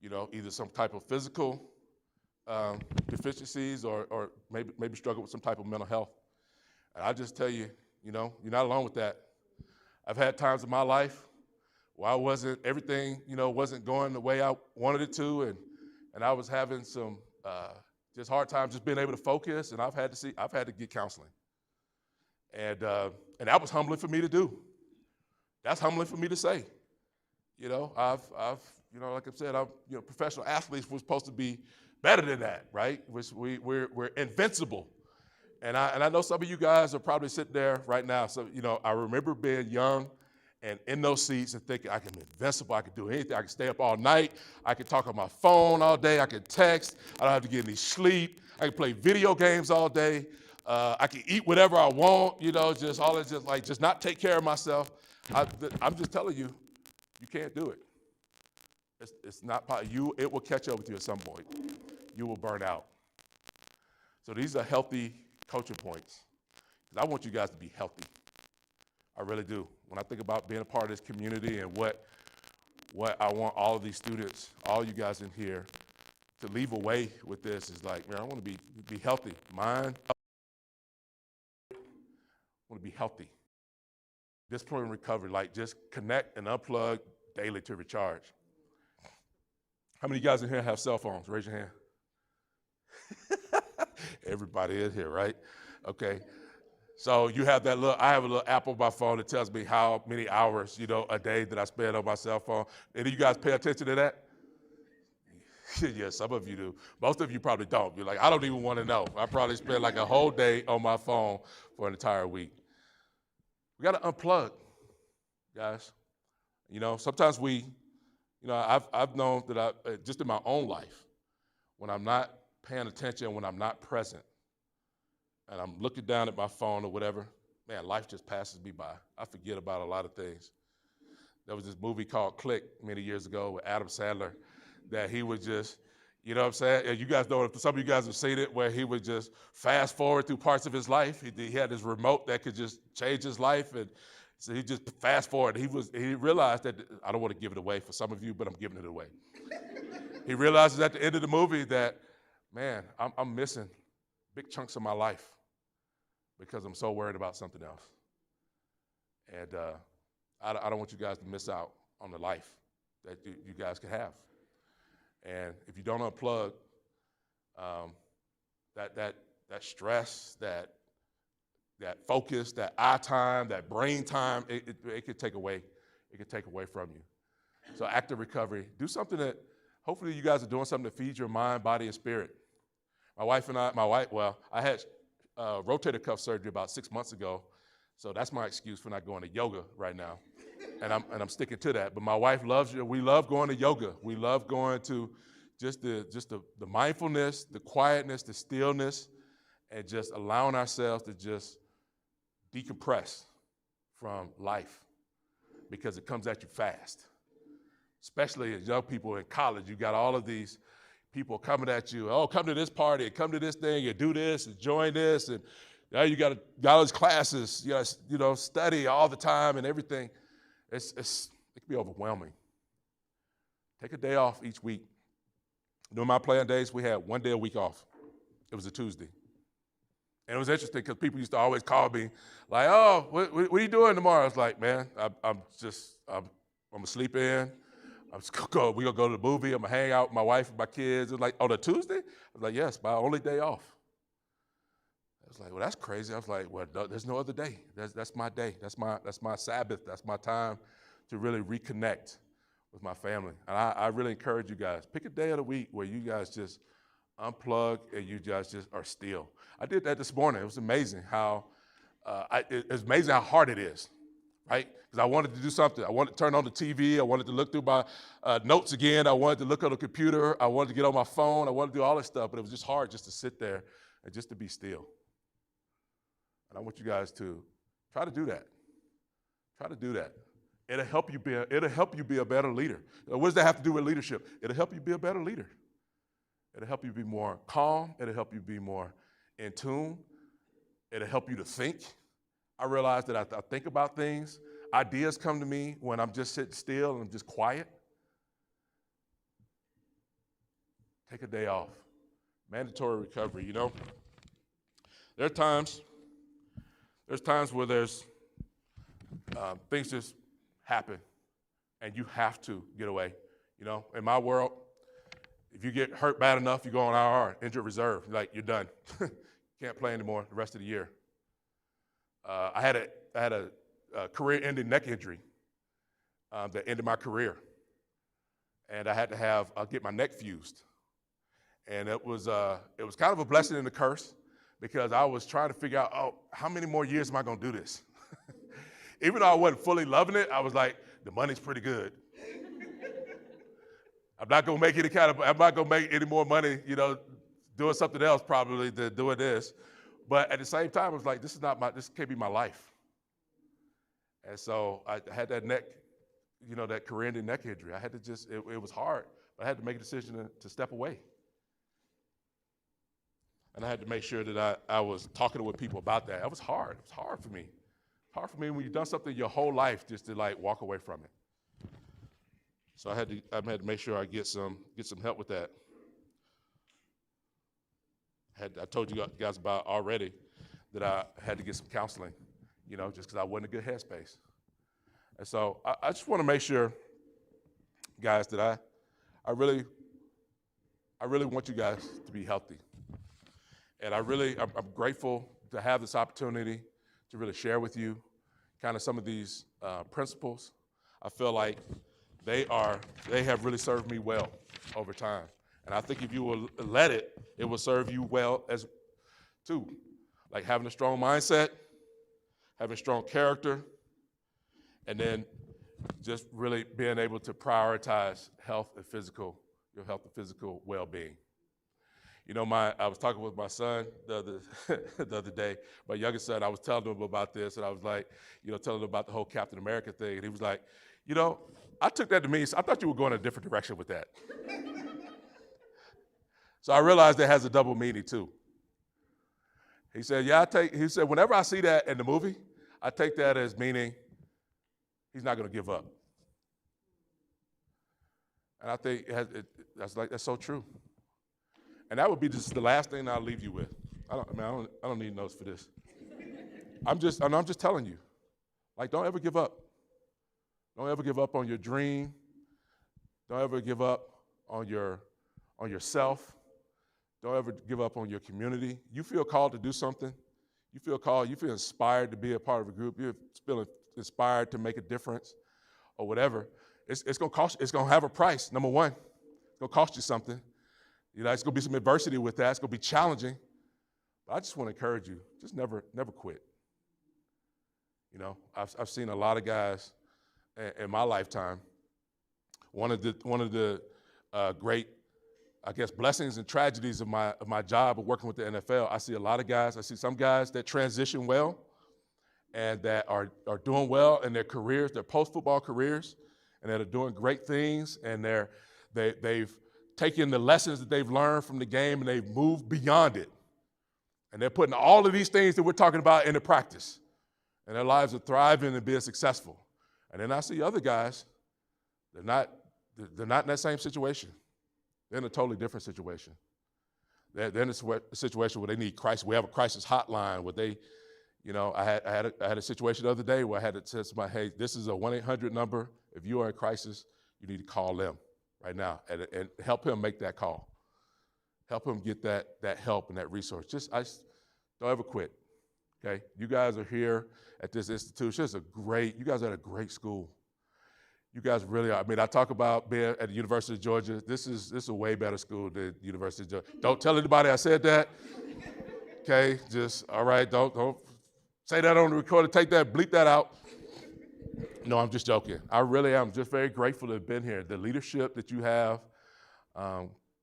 either some type of physical deficiencies or maybe struggle with some type of mental health. And I just tell you, you're not alone with that. I've had times in my life where everything wasn't going the way I wanted it to, and I was having some just hard times just being able to focus, and I've had to get counseling. And that was humbling for me to do. That's humbling for me to say. I've like I said, professional athletes were supposed to be better than that, right? We're invincible. And I know some of you guys are probably sitting there right now. So, I remember being young and in those seats and thinking I can be invincible, I can do anything. I can stay up all night. I can talk on my phone all day. I can text. I don't have to get any sleep. I can play video games all day. I can eat whatever I want, just not take care of myself. I'm just telling you, you can't do it. It's not possible. It will catch up with you at some point. You will burn out. So these are healthy coaching points. Because I want you guys to be healthy. I really do. When I think about being a part of this community and what I want all of these students, all you guys in here, to leave away with this is like, man, I want to be healthy. Mind, I want to be healthy. Discipline and recovery, like just connect and unplug daily to recharge. How many of you guys in here have cell phones? Raise your hand. Everybody in here, right? Okay. So you have that I have a little app on my phone that tells me how many hours, a day that I spend on my cell phone. Any of you guys pay attention to that? Yeah, some of you do. Most of you probably don't. You're like, I don't even want to know. I probably spend like a whole day on my phone for an entire week. We got to unplug, guys. Sometimes I've known that just in my own life, when I'm not paying attention, when I'm not present, and I'm looking down at my phone or whatever, man, life just passes me by. I forget about a lot of things. There was this movie called Click many years ago with Adam Sandler that he would just, you know what I'm saying? And you guys know, some of you guys have seen it, where he would just fast forward through parts of his life. He had this remote that could just change his life, and so he just fast forward. He realized that, I don't want to give it away for some of you, but I'm giving it away. He realizes at the end of the movie that, man, I'm missing big chunks of my life because I'm so worried about something else. And I don't want you guys to miss out on the life that you guys can have. And if you don't unplug, that stress, that focus, that eye time, that brain time, it could take away. It could take away from you. So active recovery. Do something that, hopefully you guys are doing something that feeds your mind, body, and spirit. I had rotator cuff surgery about 6 months ago, so that's my excuse for not going to yoga right now. And I'm sticking to that. But my wife loves it. We love going to yoga. We love going to just the mindfulness, the quietness, the stillness, and just allowing ourselves to just decompress from life, because it comes at you fast. Especially as young people in college, you got all of these people coming at you. Oh, come to this party, come to this thing, you do this, and join this, and now you got all these classes, study all the time and everything. It can be overwhelming. Take a day off each week. During my playing days, we had 1 day a week off. It was a Tuesday. And it was interesting because people used to always call me like, oh, what are you doing tomorrow? I was like, man, I'm gonna sleep in. We're gonna go to the movie. I'm gonna hang out with my wife and my kids. It was like, on a Tuesday? I was like, yes, my only day off. I was like, well, that's crazy. I was like, well, no, there's no other day. That's my day. That's my Sabbath. That's my time to really reconnect with my family. And I really encourage you guys, pick a day of the week where you guys just unplug and you guys just are still. I did that this morning. It was amazing how hard it is, right? Because I wanted to do something. I wanted to turn on the TV. I wanted to look through my notes again. I wanted to look on the computer. I wanted to get on my phone. I wanted to do all this stuff, but it was just hard just to sit there and just to be still. And I want you guys to try to do that. Try to do that. It'll help you be a better leader. What does that have to do with leadership? It'll help you be a better leader. It'll help you be more calm. It'll help you be more in tune. It'll help you to think. I realize that I think about things. Ideas come to me when I'm just sitting still and I'm just quiet. Take a day off. Mandatory recovery, There are times where there's things just happen and you have to get away. In my world, if you get hurt bad enough, you go on IR, injured reserve. You're done. Can't play anymore the rest of the year. I had a career-ending neck injury that ended my career, and I had to get my neck fused. And it was kind of a blessing and a curse, because I was trying to figure out, how many more years am I going to do this? Even though I wasn't fully loving it, I was like, the money's pretty good. I'm not going to make any more money, doing something else probably than doing this. But at the same time, I was like, this can't be my life. And so I had that neck, that career-ending neck injury. I had to it was hard, but I had to make a decision to step away. And I had to make sure that I was talking with people about that. It was hard. It was hard for me. It's hard for me when you've done something your whole life just to like walk away from it. So I had to make sure I get some help with that. I told you guys about already that I had to get some counseling, just because I wasn't in a good headspace. And so I just want to make sure, guys, that I really want you guys to be healthy. And I'm grateful to have this opportunity to really share with you kind of some of these principles. I feel like they have really served me well over time. And I think if you will let it will serve you well as too. Like having a strong mindset, having strong character, and then just really being able to prioritize your health and physical well-being. I was talking with my son the other day, my youngest son. I was telling him about this, and I was like, telling him about the whole Captain America thing, and he was like, I took that to mean, I thought you were going a different direction with that. So I realized that has a double meaning too. He said, whenever I see that in the movie, I take that as meaning he's not going to give up. And I think that's so true. And that would be just the last thing I'll leave you with. I don't need notes for this. I'm just telling you, like, don't ever give up. Don't ever give up on your dream. Don't ever give up on yourself. Don't ever give up on your community. You feel called to do something. You feel inspired to be a part of a group. You feel inspired to make a difference or whatever. It's going to cost you. It's going to have a price, number one. It's going to cost you something. It's going to be some adversity with that. It's going to be challenging. But I just want to encourage you, just never quit. I've seen a lot of guys in my lifetime. One of the great, I guess, blessings and tragedies of my job of working with the NFL, I see a lot of guys. I see some guys that transition well and that are doing well in their careers, their post-football careers, and that are doing great things, and they've taken the lessons that they've learned from the game and they've moved beyond it. And they're putting all of these things that we're talking about into practice. And their lives are thriving and being successful. And then I see other guys, they're not in that same situation. They're in a totally different situation. They're in a situation where they need crisis. We have a crisis hotline where they, I had a situation the other day where I had to tell somebody, hey, this is a 1-800 number. If you are in crisis, you need to call them right now and help him make that call. Help him get that help and that resource. Don't ever quit, okay? You guys are here at this institution. You guys are at a great school. You guys really are. I talk about being at the University of Georgia. This is a way better school than the University of Georgia. Don't tell anybody I said that, okay? Just, all right, don't say that on the recorder. Take that, bleep that out. No, I'm just joking. I really am just very grateful to have been here. The leadership that you have,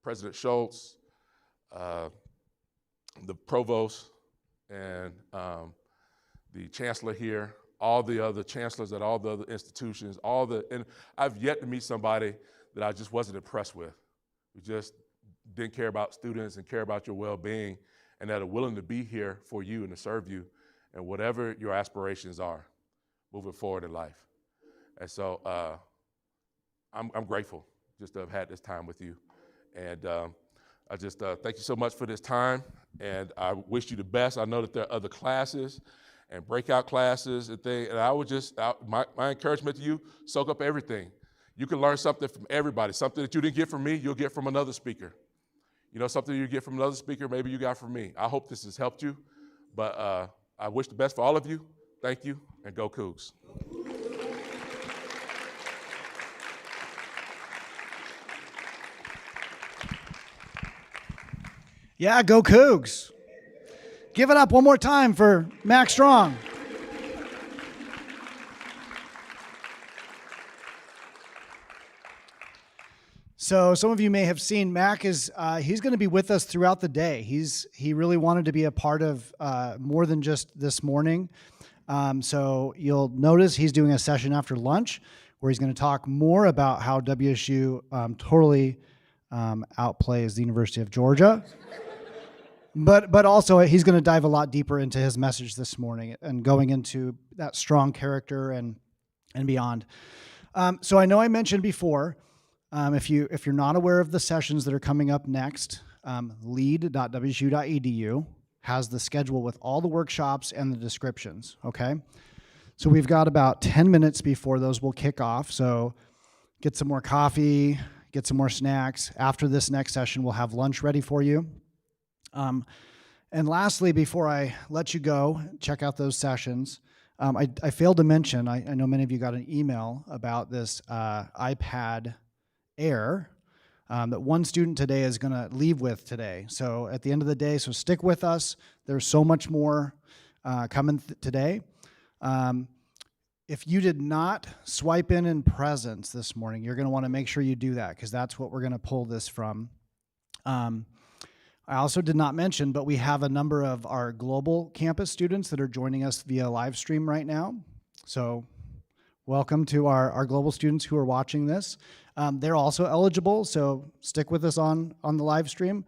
President Schultz, the provost, and the chancellor here, all the other chancellors at all the other institutions, and I've yet to meet somebody that I just wasn't impressed with. We just didn't care about students and care about your well-being, and that are willing to be here for you and to serve you and whatever your aspirations are moving forward in life. And so I'm grateful just to have had this time with you. And I just thank you so much for this time, and I wish you the best. I know that there are other classes and breakout classes and things, and I would my encouragement to you, soak up everything. You can learn something from everybody. Something that you didn't get from me, you'll get from another speaker. Something you get from another speaker, maybe you got from me. I hope this has helped you, but I wish the best for all of you. Thank you, and go Cougs. Yeah, go Cougs. Give it up one more time for Mac Strong. So some of you may have seen Mac he's going to be with us throughout the day. He really wanted to be a part of more than just this morning. So you'll notice he's doing a session after lunch where he's going to talk more about how WSU totally outplays the University of Georgia. But also he's going to dive a lot deeper into his message this morning and going into that strong character and beyond. So I know I mentioned before, if you're not aware of the sessions that are coming up next, lead.wsu.edu has the schedule with all the workshops and the descriptions. Okay, so we've got about 10 minutes before those will kick off. So get some more coffee, get some more snacks. After this next session, we'll have lunch ready for you. And lastly, before I let you go, check out those sessions. I failed to mention, I know many of you got an email about this iPad Air that one student today is going to leave with today. So at the end of the day, so stick with us. There's so much more coming today. If you did not swipe in presents this morning, you're going to want to make sure you do that because that's what we're going to pull this from. I also did not mention, but we have a number of our global campus students that are joining us via live stream right now. So welcome to our global students who are watching this. They're also eligible, so stick with us on the live stream.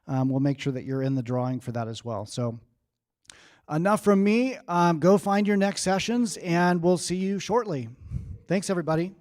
We'll make sure that you're in the drawing for that as well. So enough from me. Go find your next sessions, and we'll see you shortly. Thanks, everybody.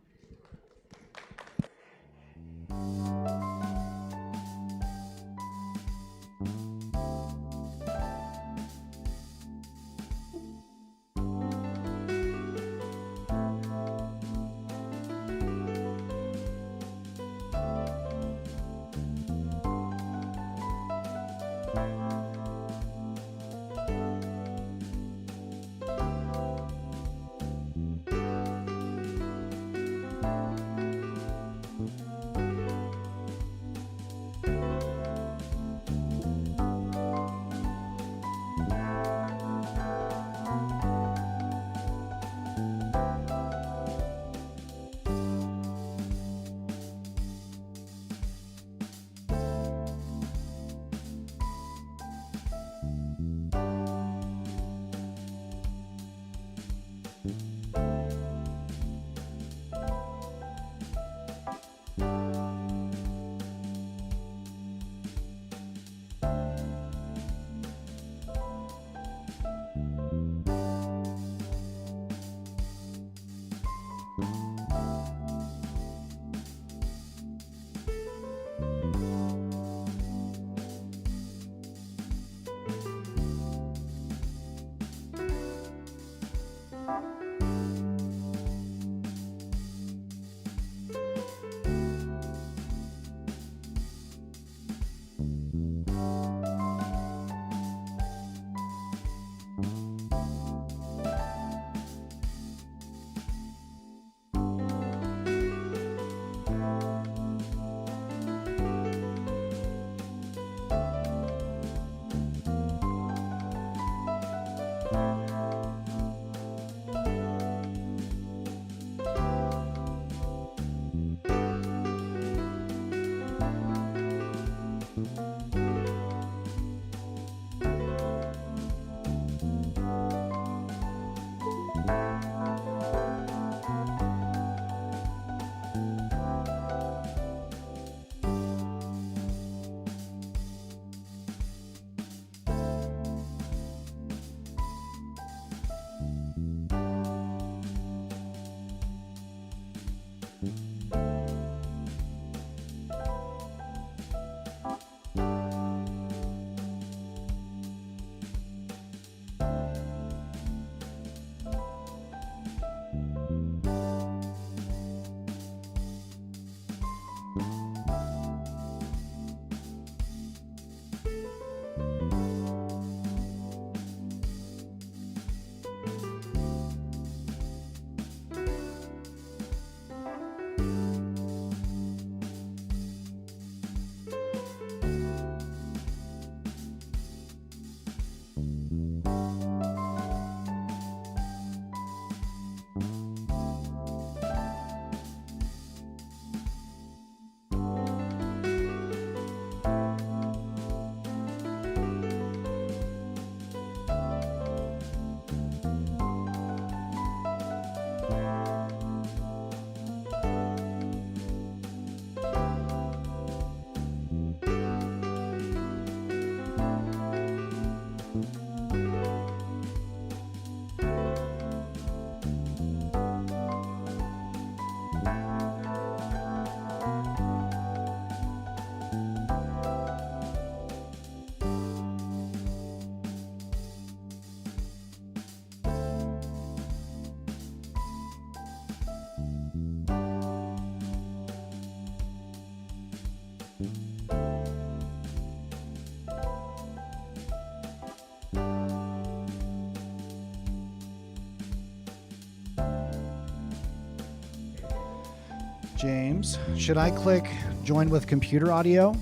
James, should I click join with computer audio?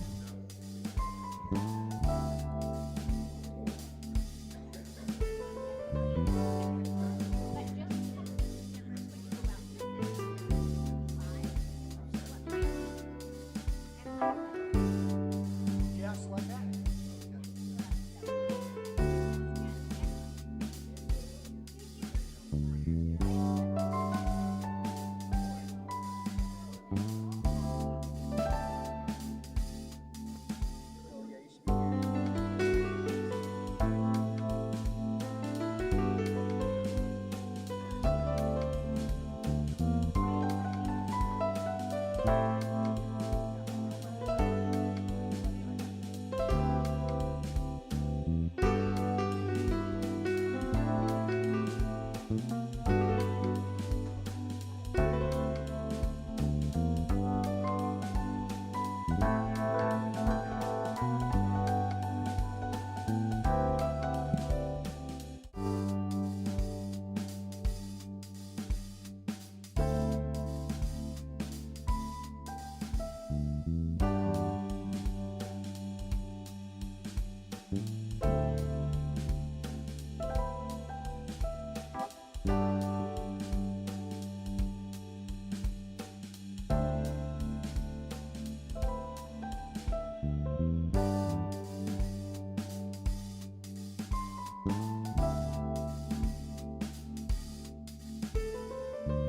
Yes, like that.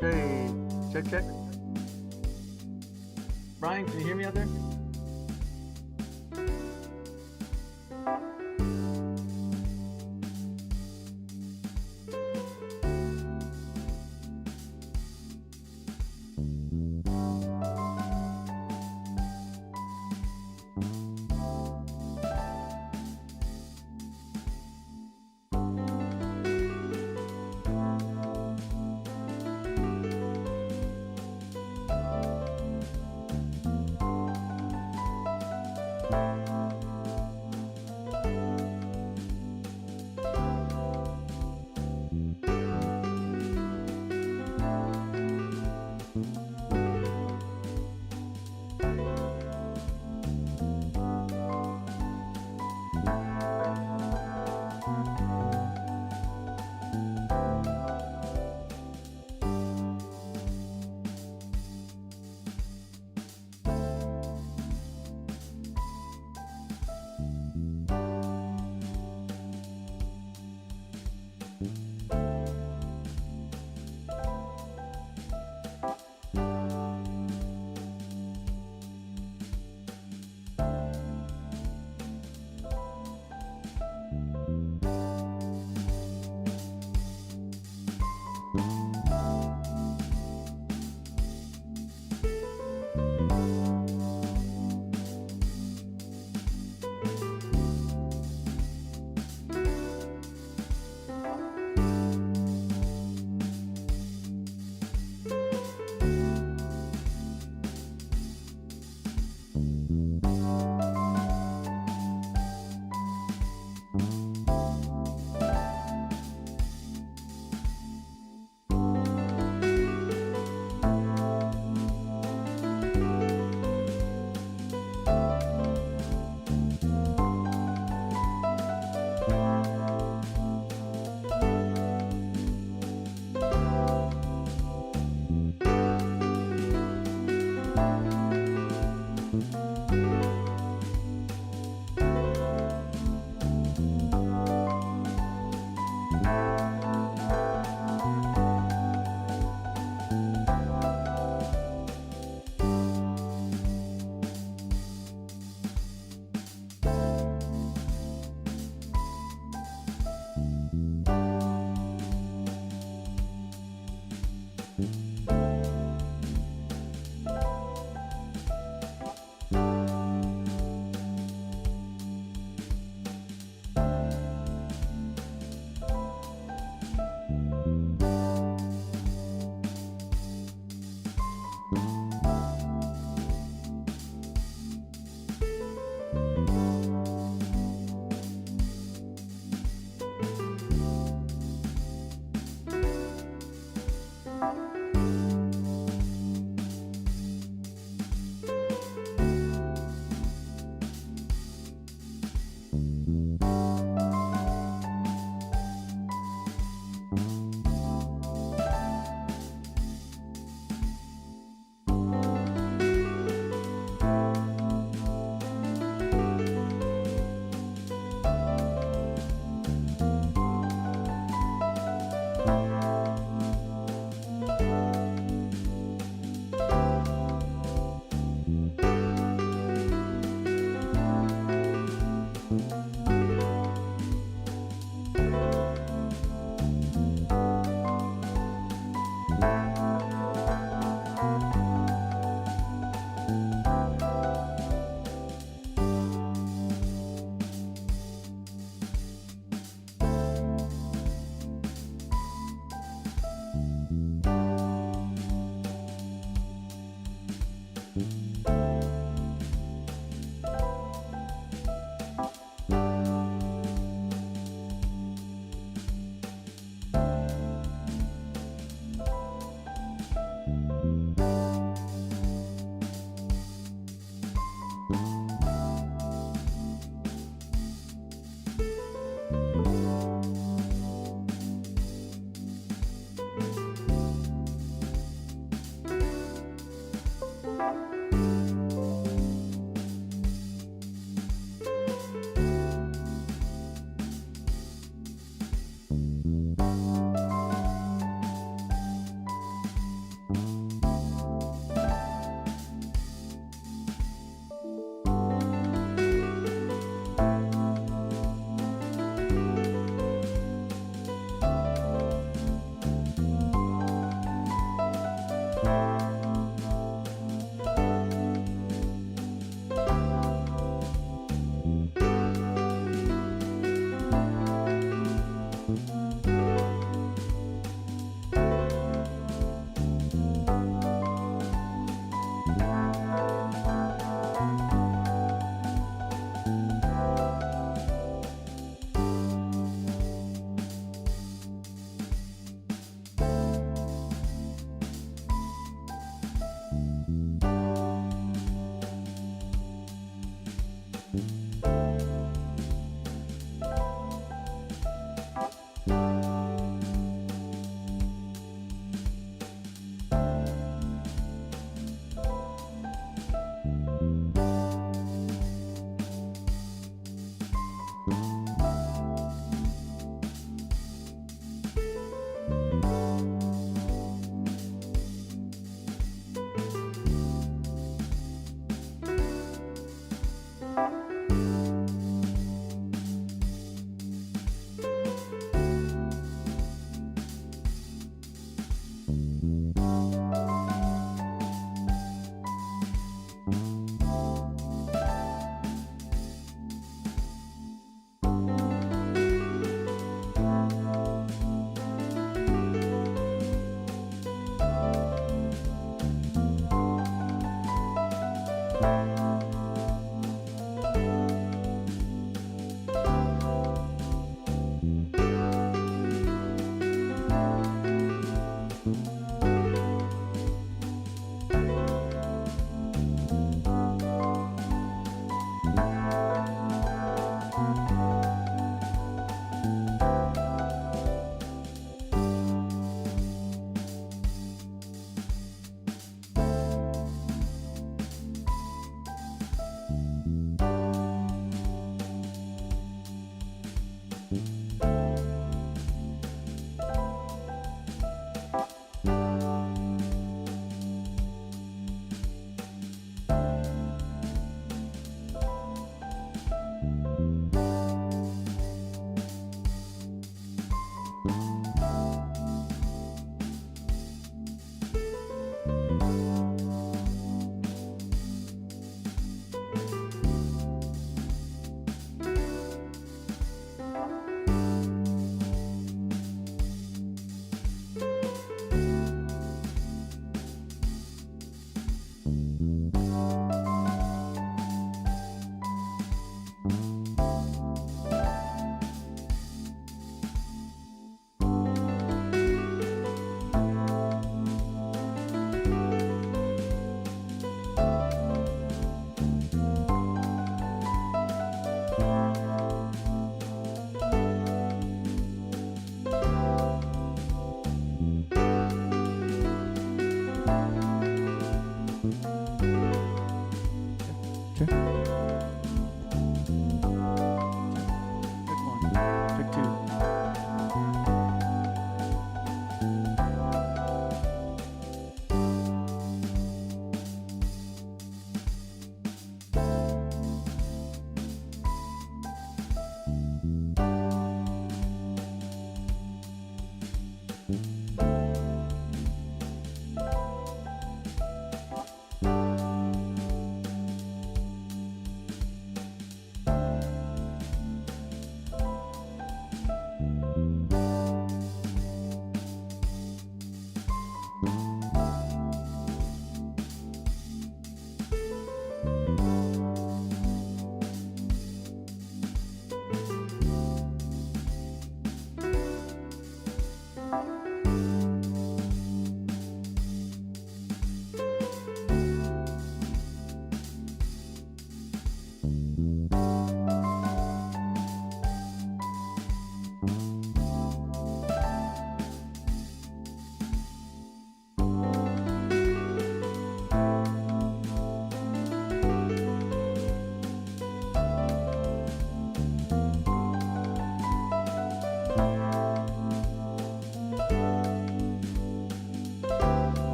Hey, check, check. Brian, can you hear me out there?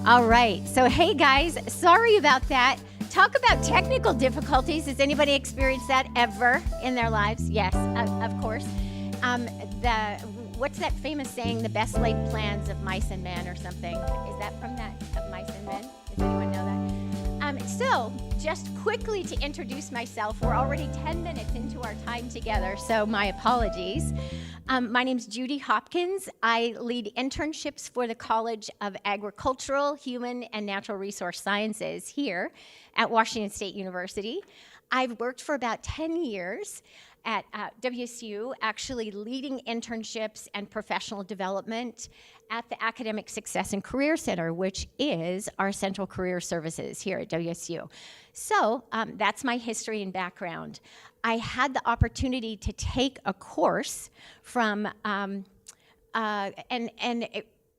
All right. So, hey guys, sorry about that. Talk about technical difficulties. Has anybody experienced that ever in their lives? Yes, of course. What's that famous saying? The best laid plans of mice and men, or something. Is that from that of mice and men? Does anyone know that? So, just quickly to introduce myself, we're already 10 minutes into our time together, so my apologies. My name's Judy Hopkins. I lead internships for the College of Agricultural, Human, and Natural Resource Sciences here at Washington State University. I've worked for about 10 years at WSU, actually leading internships and professional development at the Academic Success and Career Center, which is our central career services here at WSU. So that's my history and background. I had the opportunity to take a course from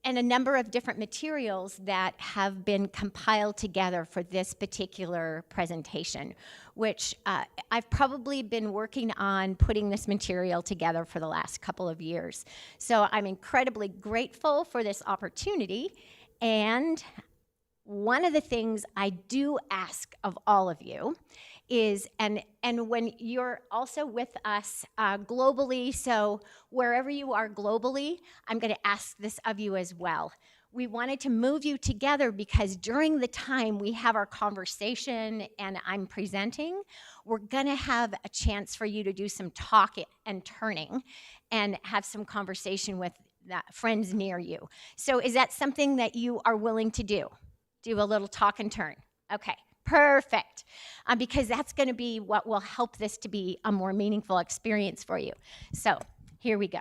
and a number of different materials that have been compiled together for this particular presentation, which I've probably been working on putting this material together for the last couple of years. So I'm incredibly grateful for this opportunity. And one of the things I do ask of all of you is, and when you're also with us globally, so wherever you are globally, I'm going to ask this of you as well. We wanted to move you together because during the time we have our conversation and I'm presenting, we're going to have a chance for you to do some talk and turning and have some conversation with friends near you. So is that something that you are willing to do? Do a little talk and turn. Okay, perfect. Because that's going to be what will help this to be a more meaningful experience for you. So here we go.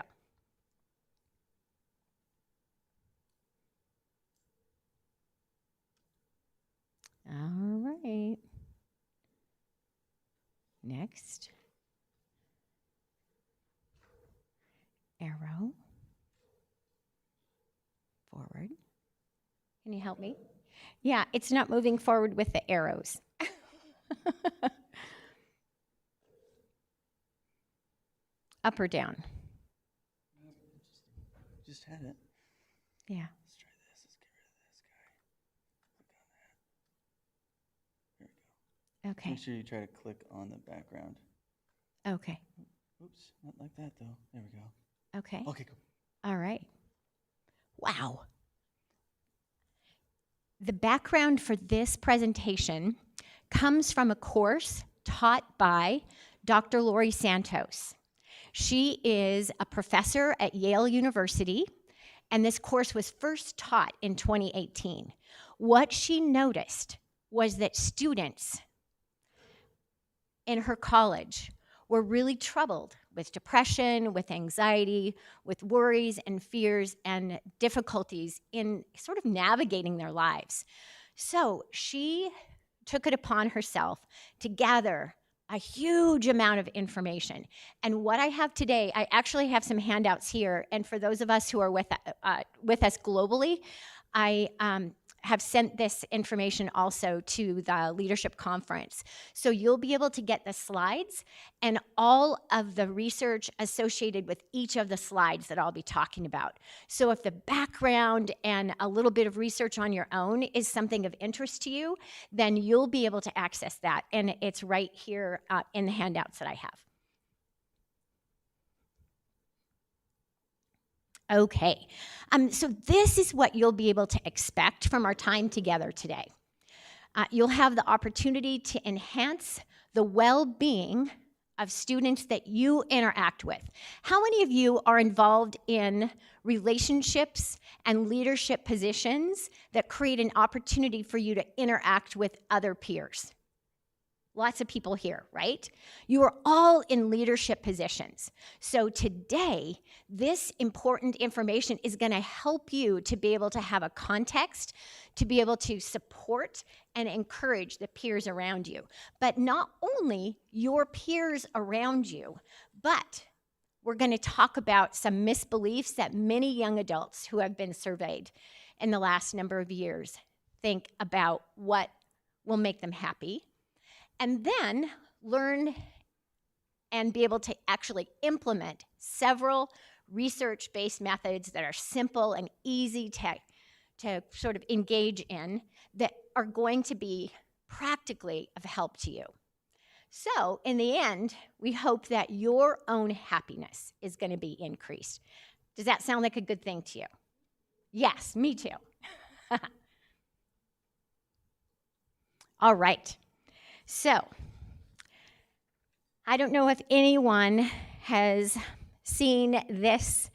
All right. Next. Arrow. Forward. Can you help me? Yeah, it's not moving forward with the arrows. Up or down? Just had it. Yeah. Let's try this. Let's get rid of this guy. Click on that. There we go. Okay. Make sure you try to click on the background. Okay. Oops, not like that though. There we go. Okay. Okay, cool. All right. Wow. The background for this presentation comes from a course taught by Dr. Lori Santos. She is a professor at Yale University, and this course was first taught in 2018. What she noticed was that students in her college were really troubled with depression, with anxiety, with worries and fears and difficulties in sort of navigating their lives. So she took it upon herself to gather a huge amount of information. And what I have today, I actually have some handouts here. And for those of us who are with us globally, I have sent this information also to the leadership conference. So you'll be able to get the slides and all of the research associated with each of the slides that I'll be talking about. So if the background and a little bit of research on your own is something of interest to you, then you'll be able to access that. And it's right here in the handouts that I have. Okay, so this is what you'll be able to expect from our time together today. You'll have the opportunity to enhance the well-being of students that you interact with. How many of you are involved in relationships and leadership positions that create an opportunity for you to interact with other peers? Lots of people here, right? You are all in leadership positions. So today, this important information is going to help you to be able to have a context, to be able to support and encourage the peers around you. But not only your peers around you, but we're going to talk about some misbeliefs that many young adults who have been surveyed in the last number of years think about what will make them happy. And then learn and be able to actually implement several research-based methods that are simple and easy to sort of engage in that are going to be practically of help to you. So in the end, we hope that your own happiness is going to be increased. Does that sound like a good thing to you? Yes, me too. All right. So, I don't know if anyone has seen this,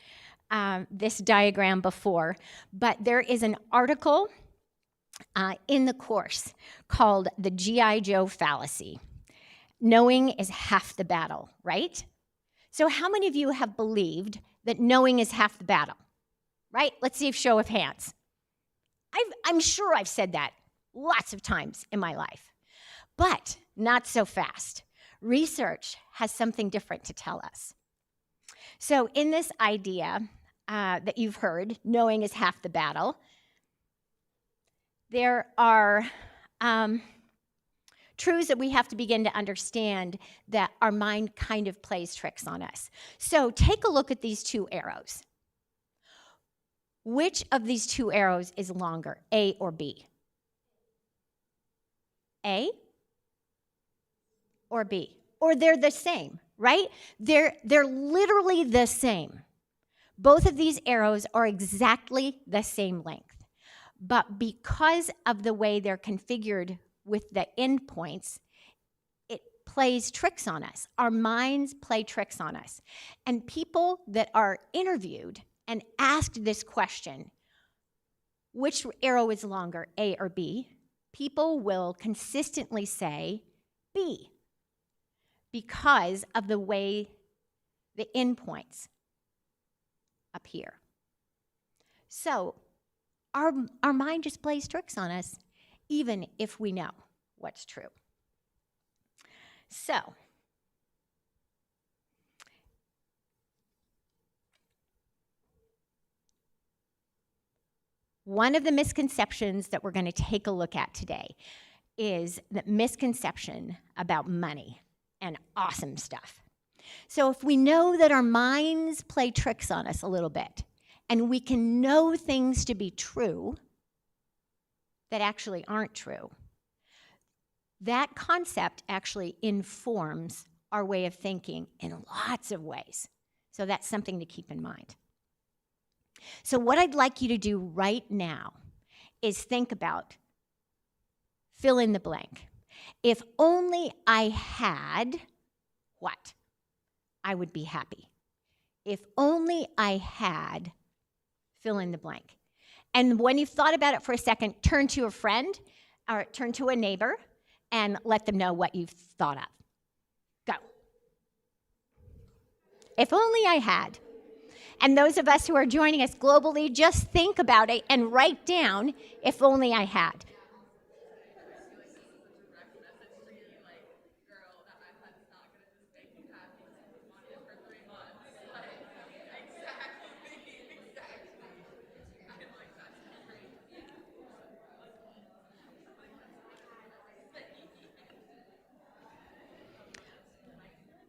this diagram before, but there is an article in the course called the G.I. Joe fallacy. Knowing is half the battle, right? So how many of you have believed that knowing is half the battle, right? Let's see a show of hands. I'm sure I've said that lots of times in my life. But not so fast. Research has something different to tell us. So in this idea that you've heard, knowing is half the battle, there are truths that we have to begin to understand that our mind kind of plays tricks on us. So take a look at these two arrows. Which of these two arrows is longer, A or B? A or B? Or they're the same, right? They're literally the same. Both of these arrows are exactly the same length. But because of the way they're configured with the endpoints, it plays tricks on us. Our minds play tricks on us. And people that are interviewed and asked this question, which arrow is longer, A or B? People will consistently say B because of the way the endpoints appear. So our mind just plays tricks on us, even if we know what's true. So, one of the misconceptions that we're going to take a look at today is the misconception about money and awesome stuff. So if we know that our minds play tricks on us a little bit, and we can know things to be true that actually aren't true, That concept actually informs our way of thinking in lots of ways. So that's something to keep in mind. So what I'd like you to do right now is think about fill in the blank. If only I had what? I would be happy. If only I had fill in the blank. And when you've thought about it for a second, turn to a friend or turn to a neighbor and let them know what you've thought of. Go. If only I had. And those of us who are joining us globally, just think about it and write down, if only I had.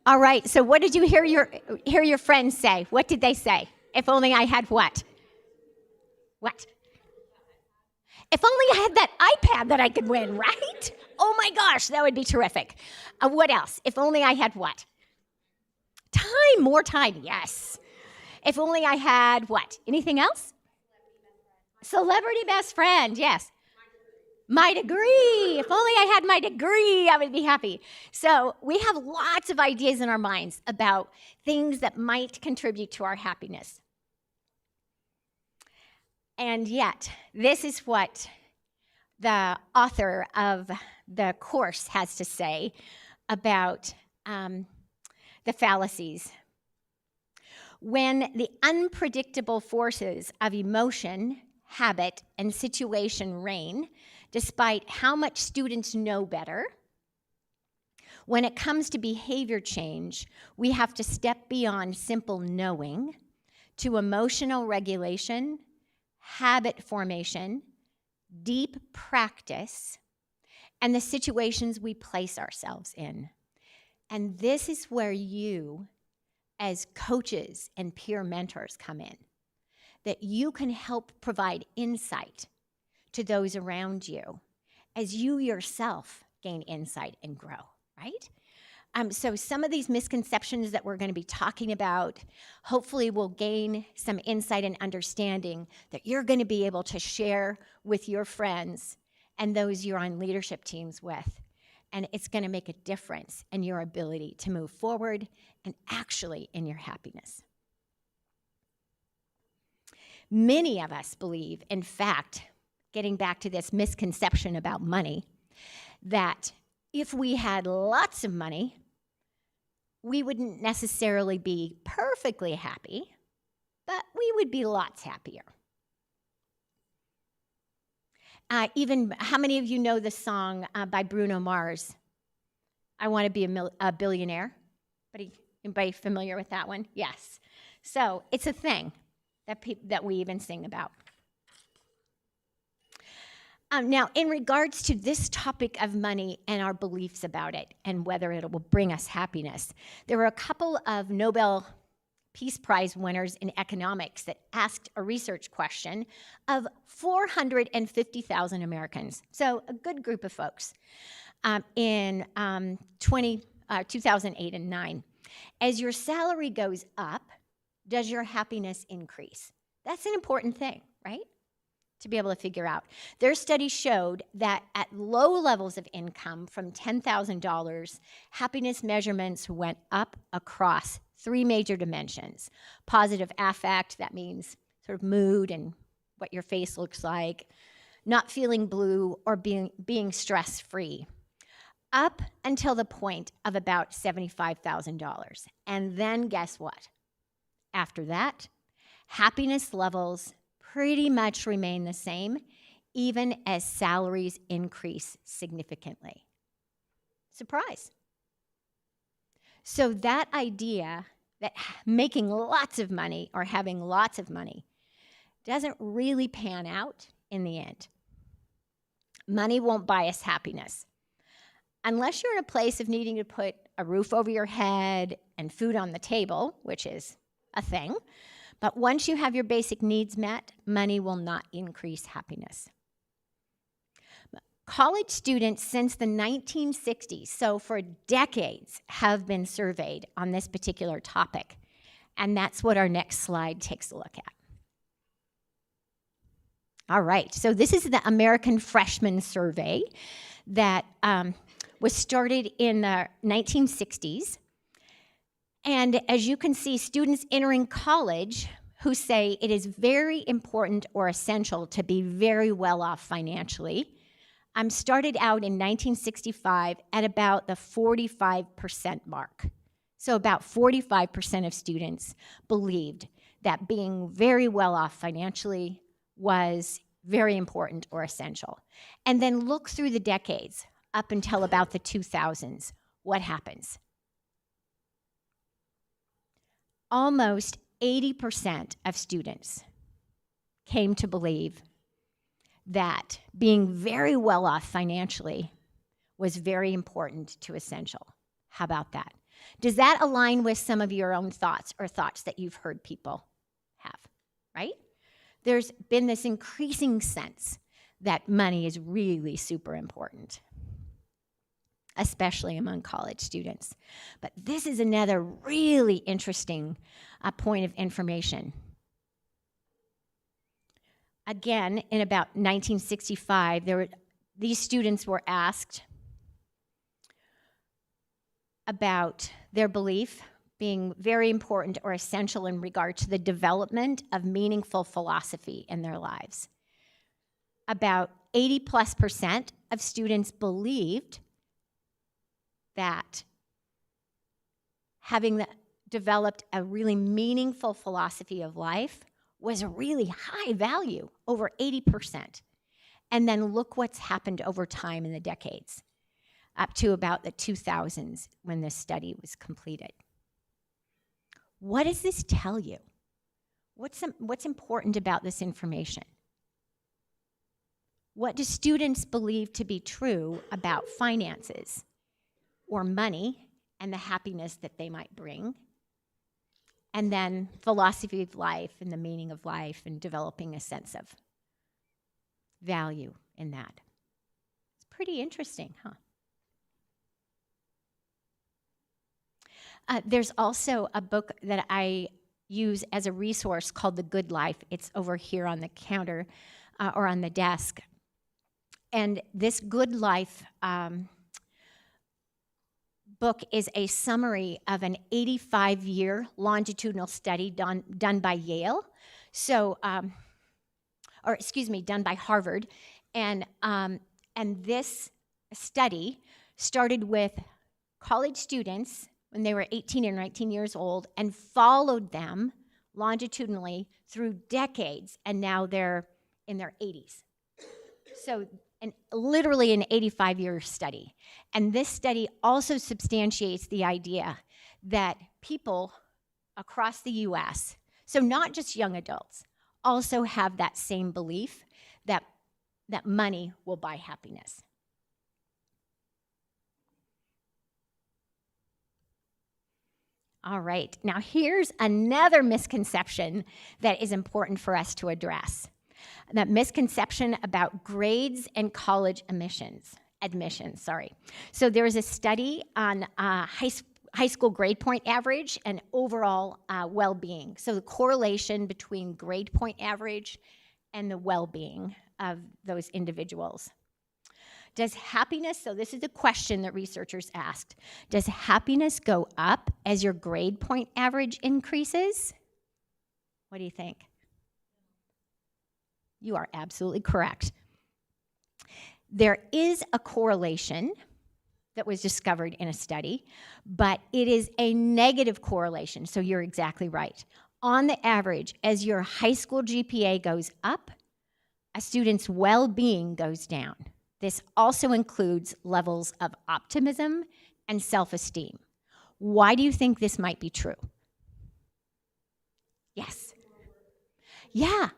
All right, so what did you hear your friends say? What did they say? If only I had what? What? If only I had that iPad that I could win, right? Oh my gosh, that would be terrific. What else? If only I had what? Time, more time, yes. If only I had what? Anything else? Celebrity best friend, yes. My degree. If only I had my degree, I would be happy. So we have lots of ideas in our minds about things that might contribute to our happiness. And yet, this is what the author of the course has to say about the fallacies. When the unpredictable forces of emotion, habit, and situation reign, despite how much students know better, when it comes to behavior change, we have to step beyond simple knowing to emotional regulation, habit formation, deep practice, and the situations we place ourselves in. And this is where you, as coaches and peer mentors, come in, that you can help provide insight to those around you as you yourself gain insight and grow, right? So some of these misconceptions that we're going to be talking about hopefully will gain some insight and understanding that you're going to be able to share with your friends and those you're on leadership teams with. And it's going to make a difference in your ability to move forward and actually in your happiness. Many of us believe, in fact, getting back to this misconception about money, that if we had lots of money, we wouldn't necessarily be perfectly happy, but we would be lots happier. Even, how many of you know the song by Bruno Mars, I Want to Be a Billionaire? Anybody familiar with that one? Yes. So it's a thing that we even sing about. Now, in regards to this topic of money and our beliefs about it and whether it will bring us happiness, there were a couple of Nobel Peace Prize winners in economics that asked a research question of 450,000 Americans. So a good group of folks in 2008 and 9. As your salary goes up, does your happiness increase? That's an important thing, right? To be able to figure out. Their study showed that at low levels of income from $10,000, happiness measurements went up across 3 major dimensions. Positive affect, that means sort of mood and what your face looks like, not feeling blue, or being stress-free, up until the point of about $75,000. And then guess what? After that, happiness levels pretty much remain the same, even as salaries increase significantly. Surprise. So that idea that making lots of money or having lots of money doesn't really pan out in the end. Money won't buy us happiness. Unless you're in a place of needing to put a roof over your head and food on the table, which is a thing. But once you have your basic needs met, money will not increase happiness. College students since the 1960s, so for decades, have been surveyed on this particular topic. And that's what our next slide takes a look at. All right, so this is the American Freshman Survey that was started in the 1960s. And as you can see, students entering college who say it is very important or essential to be very well off financially started out in 1965 at about the 45% mark. So about 45% of students believed that being very well off financially was very important or essential. And then look through the decades up until about the 2000s. What happens? Almost 80% of students came to believe that being very well off financially was very important to essential. How about that? Does that align with some of your own thoughts or thoughts that you've heard people have, right? There's been this increasing sense that money is really super important, especially among college students. But this is another really interesting point of information. Again, in about 1965, these students were asked about their belief being very important or essential in regard to the development of meaningful philosophy in their lives. About 80+% of students believed that having developed a really meaningful philosophy of life was a really high value, over 80%. And then look what's happened over time in the decades, up to about the 2000s when this study was completed. What does this tell you? What's important about this information? What do students believe to be true about finances or money and the happiness that they might bring? And then philosophy of life and the meaning of life and developing a sense of value in that. It's pretty interesting, huh? There's also a book that I use as a resource called The Good Life. It's over here on the counter or on the desk. And this Good Life book is a summary of an 85-year longitudinal study done by Yale. So, done by Harvard. And this study started with college students when they were 18 or 19 years old and followed them longitudinally through decades, and now they're in their 80s. So literally an 85-year study. And this study also substantiates the idea that people across the US, so not just young adults, also have that same belief that money will buy happiness. All right, now here's another misconception that is important for us to address. That misconception about grades and college admissions. So there is a study on high school grade point average and overall well-being. So the correlation between grade point average and the well-being of those individuals. Does happiness, so this is a question that researchers asked, does happiness go up as your grade point average increases? What do you think? You are absolutely correct. There is a correlation that was discovered in a study, but it is a negative correlation, so you're exactly right. On the average, as your high school GPA goes up, a student's well-being goes down. This also includes levels of optimism and self-esteem. Why do you think this might be true? Yes. Yeah.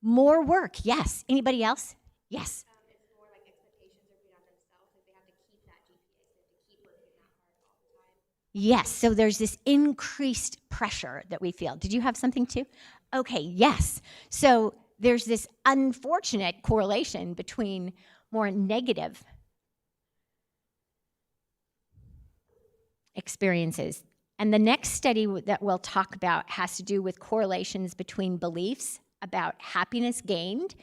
More work, yes. Anybody else? Yes. It's more like expectations are put on themselves, like they have to keep that GPA, so they have to keep working that hard all the time. Yes, so there's this increased pressure that we feel. Did you have something too? Okay, yes. So there's this unfortunate correlation between more negative experiences. And the next study that we'll talk about has to do with correlations between beliefs about happiness gained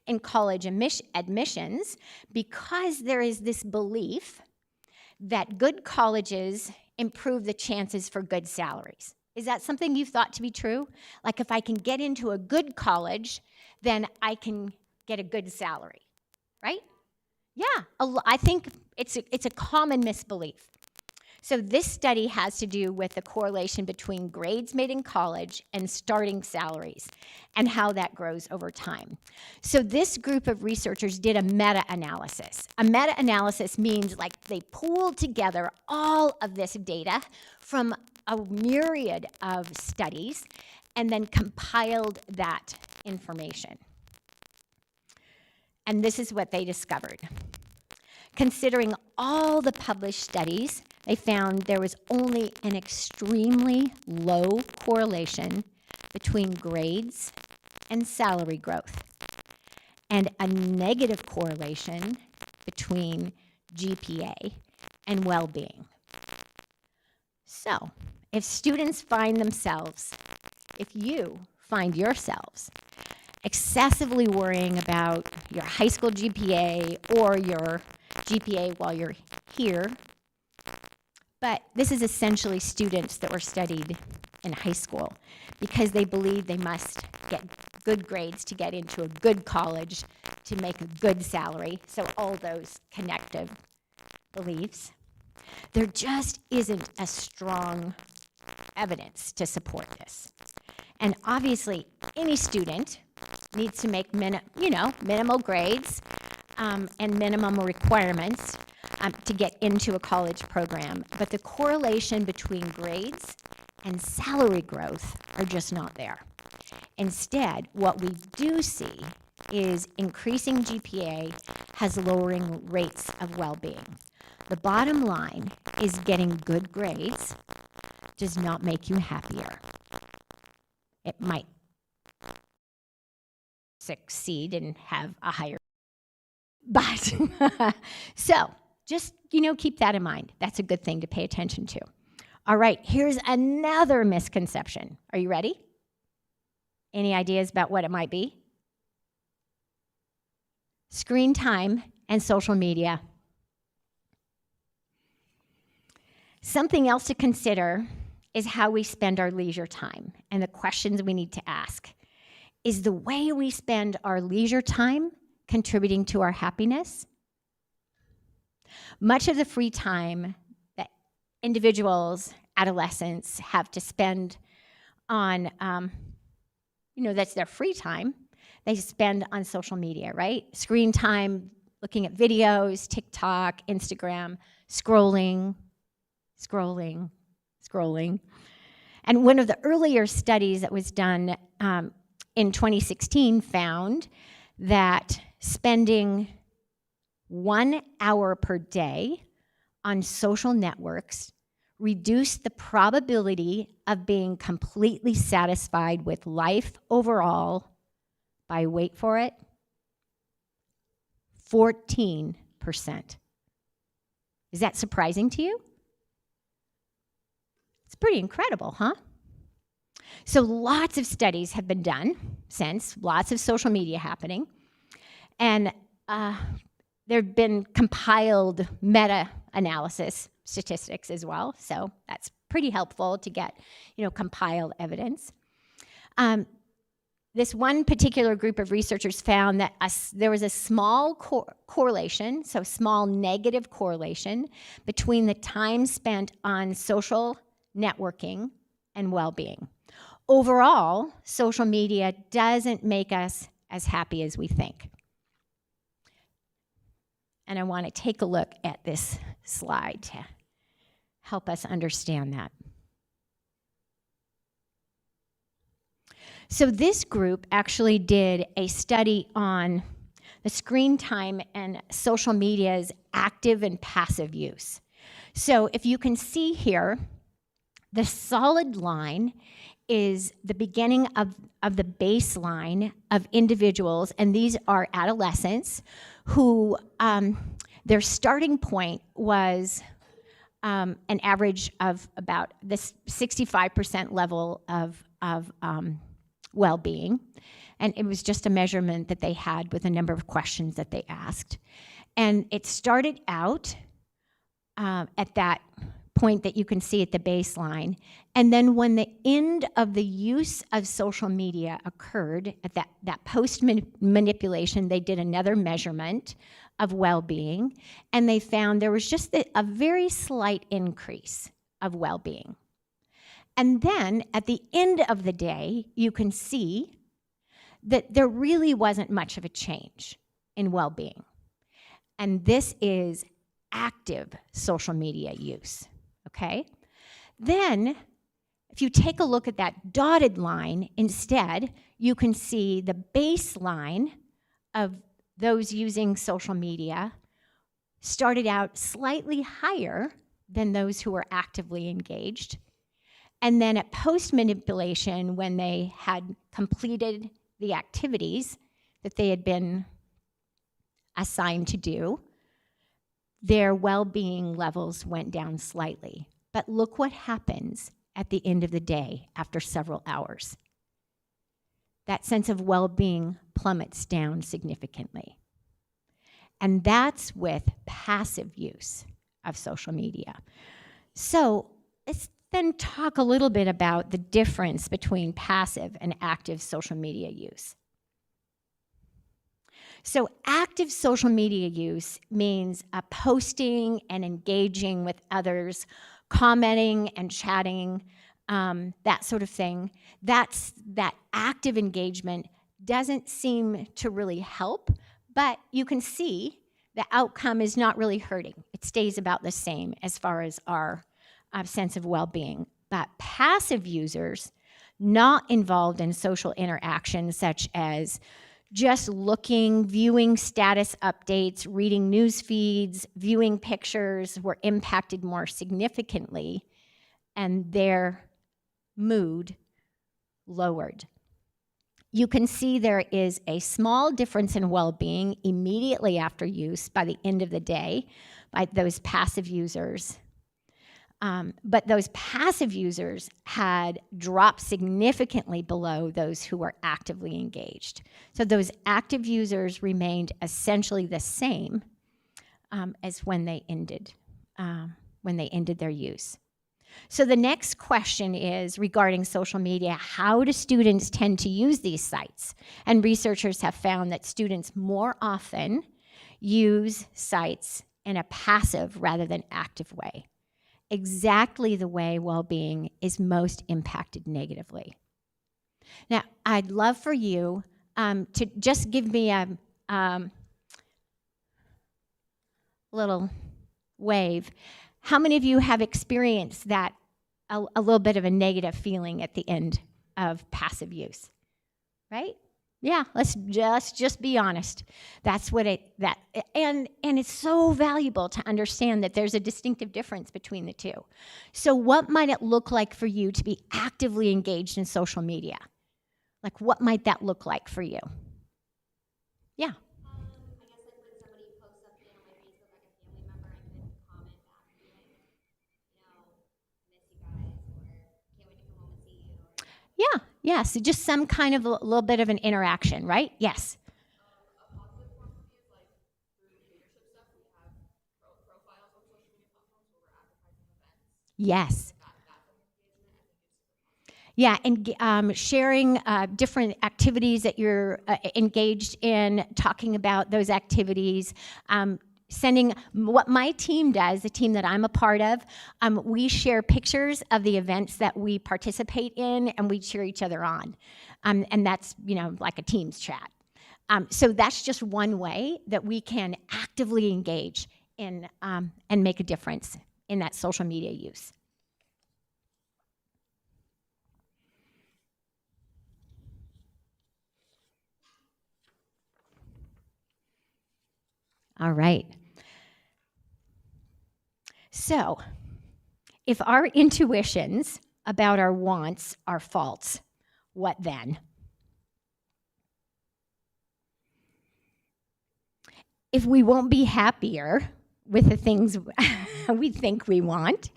in college admissions, because there is this belief that good colleges improve the chances for good salaries. Is that something you've thought to be true? Like, if I can get into a good college, then I can get a good salary, right? Yeah, I think it's a common misbelief. So this study has to do with the correlation between grades made in college and starting salaries and how that grows over time. So this group of researchers did a meta-analysis. A meta-analysis means like they pooled together all of this data from a myriad of studies and then compiled that information. And this is what they discovered. Considering all the published studies, they found there was only an extremely low correlation between grades and salary growth, and a negative correlation between GPA and well-being. So, if students find themselves, if you find yourselves excessively worrying about your high school GPA or your GPA while you're here, but this is essentially students that were studied in high school because they believe they must get good grades to get into a good college to make a good salary. So all those connective beliefs. There just isn't a strong evidence to support this. And obviously, any student needs to make minimal grades and minimum requirements to get into a college program. But the correlation between grades and salary growth are just not there. Instead, what we do see is increasing GPA has lowering rates of well-being. The bottom line is getting good grades does not make you happier. It might succeed and have a higher, but so just, keep that in mind. That's a good thing to pay attention to. All right, here's another misconception. Are you ready? Any ideas about what it might be? Screen time and social media. Something else to consider is how we spend our leisure time and the questions we need to ask. Is the way we spend our leisure time contributing to our happiness? Much of the free time that individuals, adolescents have to spend on, that's their free time, they spend on social media, right? Screen time, looking at videos, TikTok, Instagram, scrolling. And one of the earlier studies that was done in 2016 found that spending 1 hour per day on social networks reduced the probability of being completely satisfied with life overall by, wait for it, 14%. Is that surprising to you? It's pretty incredible, huh? So lots of studies have been done since, lots of social media happening, and there have been compiled meta-analysis statistics as well, so that's pretty helpful to get, compiled evidence. This one particular group of researchers found that there was a small correlation, so small negative correlation, between the time spent on social networking and well-being. Overall, social media doesn't make us as happy as we think. And I want to take a look at this slide to help us understand that. So this group actually did a study on the screen time and social media's active and passive use. So if you can see here, the solid line is the beginning of the baseline of individuals, and these are adolescents who their starting point was an average of about this 65% level of well-being. And it was just a measurement that they had with a number of questions that they asked. And it started out at that point that you can see at the baseline. And then when the end of the use of social media occurred, at that post-manipulation, they did another measurement of well-being, and they found there was just a very slight increase of well-being. And then at the end of the day, you can see that there really wasn't much of a change in well-being. And this is active social media use, okay? Then, if you take a look at that dotted line instead, you can see the baseline of those using social media started out slightly higher than those who were actively engaged. And then at post-manipulation, when they had completed the activities that they had been assigned to do, their well-being levels went down slightly. But look what happens at the end of the day after several hours. That sense of well-being plummets down significantly. And that's with passive use of social media. So let's then talk a little bit about the difference between passive and active social media use. So active social media use means posting and engaging with others, commenting and chatting, that sort of thing. That active engagement doesn't seem to really help, but you can see the outcome is not really hurting. It stays about the same as far as our sense of well-being. But passive users not involved in social interactions such as just looking, viewing status updates, reading news feeds, viewing pictures were impacted more significantly, and their mood lowered. You can see there is a small difference in well-being immediately after use by the end of the day by those passive users. But those passive users had dropped significantly below those who were actively engaged. So those active users remained essentially the same as when they ended their use. So the next question is regarding social media: how do students tend to use these sites? And researchers have found that students more often use sites in a passive rather than active way, exactly the way well-being is most impacted negatively. Now, I'd love for you to just give me a little wave. How many of you have experienced that, a little bit of a negative feeling at the end of passive use, right? Yeah, let's just be honest. That's what and it's so valuable to understand that there's a distinctive difference between the two. So what might it look like for you to be actively engaged in social media? Like, what might that look like for you? Yeah. I guess like when somebody posts something on my Facebook, like a family member, I could comment back and be like, miss you guys, or can't wait to come home and see you. Or, Yeah, so just some kind of a little bit of an interaction, right? Yes. a positive form for me is like through leadership stuff, we have profiles on social media platforms where we're advertising events. Yes. That type of engagement, I think is super positive. Yeah, and sharing different activities that you're engaged in, talking about those activities, sending what my team does, the team that I'm a part of, we share pictures of the events that we participate in, and we cheer each other on. And that's, like a Teams chat. So that's just one way that we can actively engage in and make a difference in that social media use. All right. So, if our intuitions about our wants are false, what then? if we won't be happier with the things we think we want,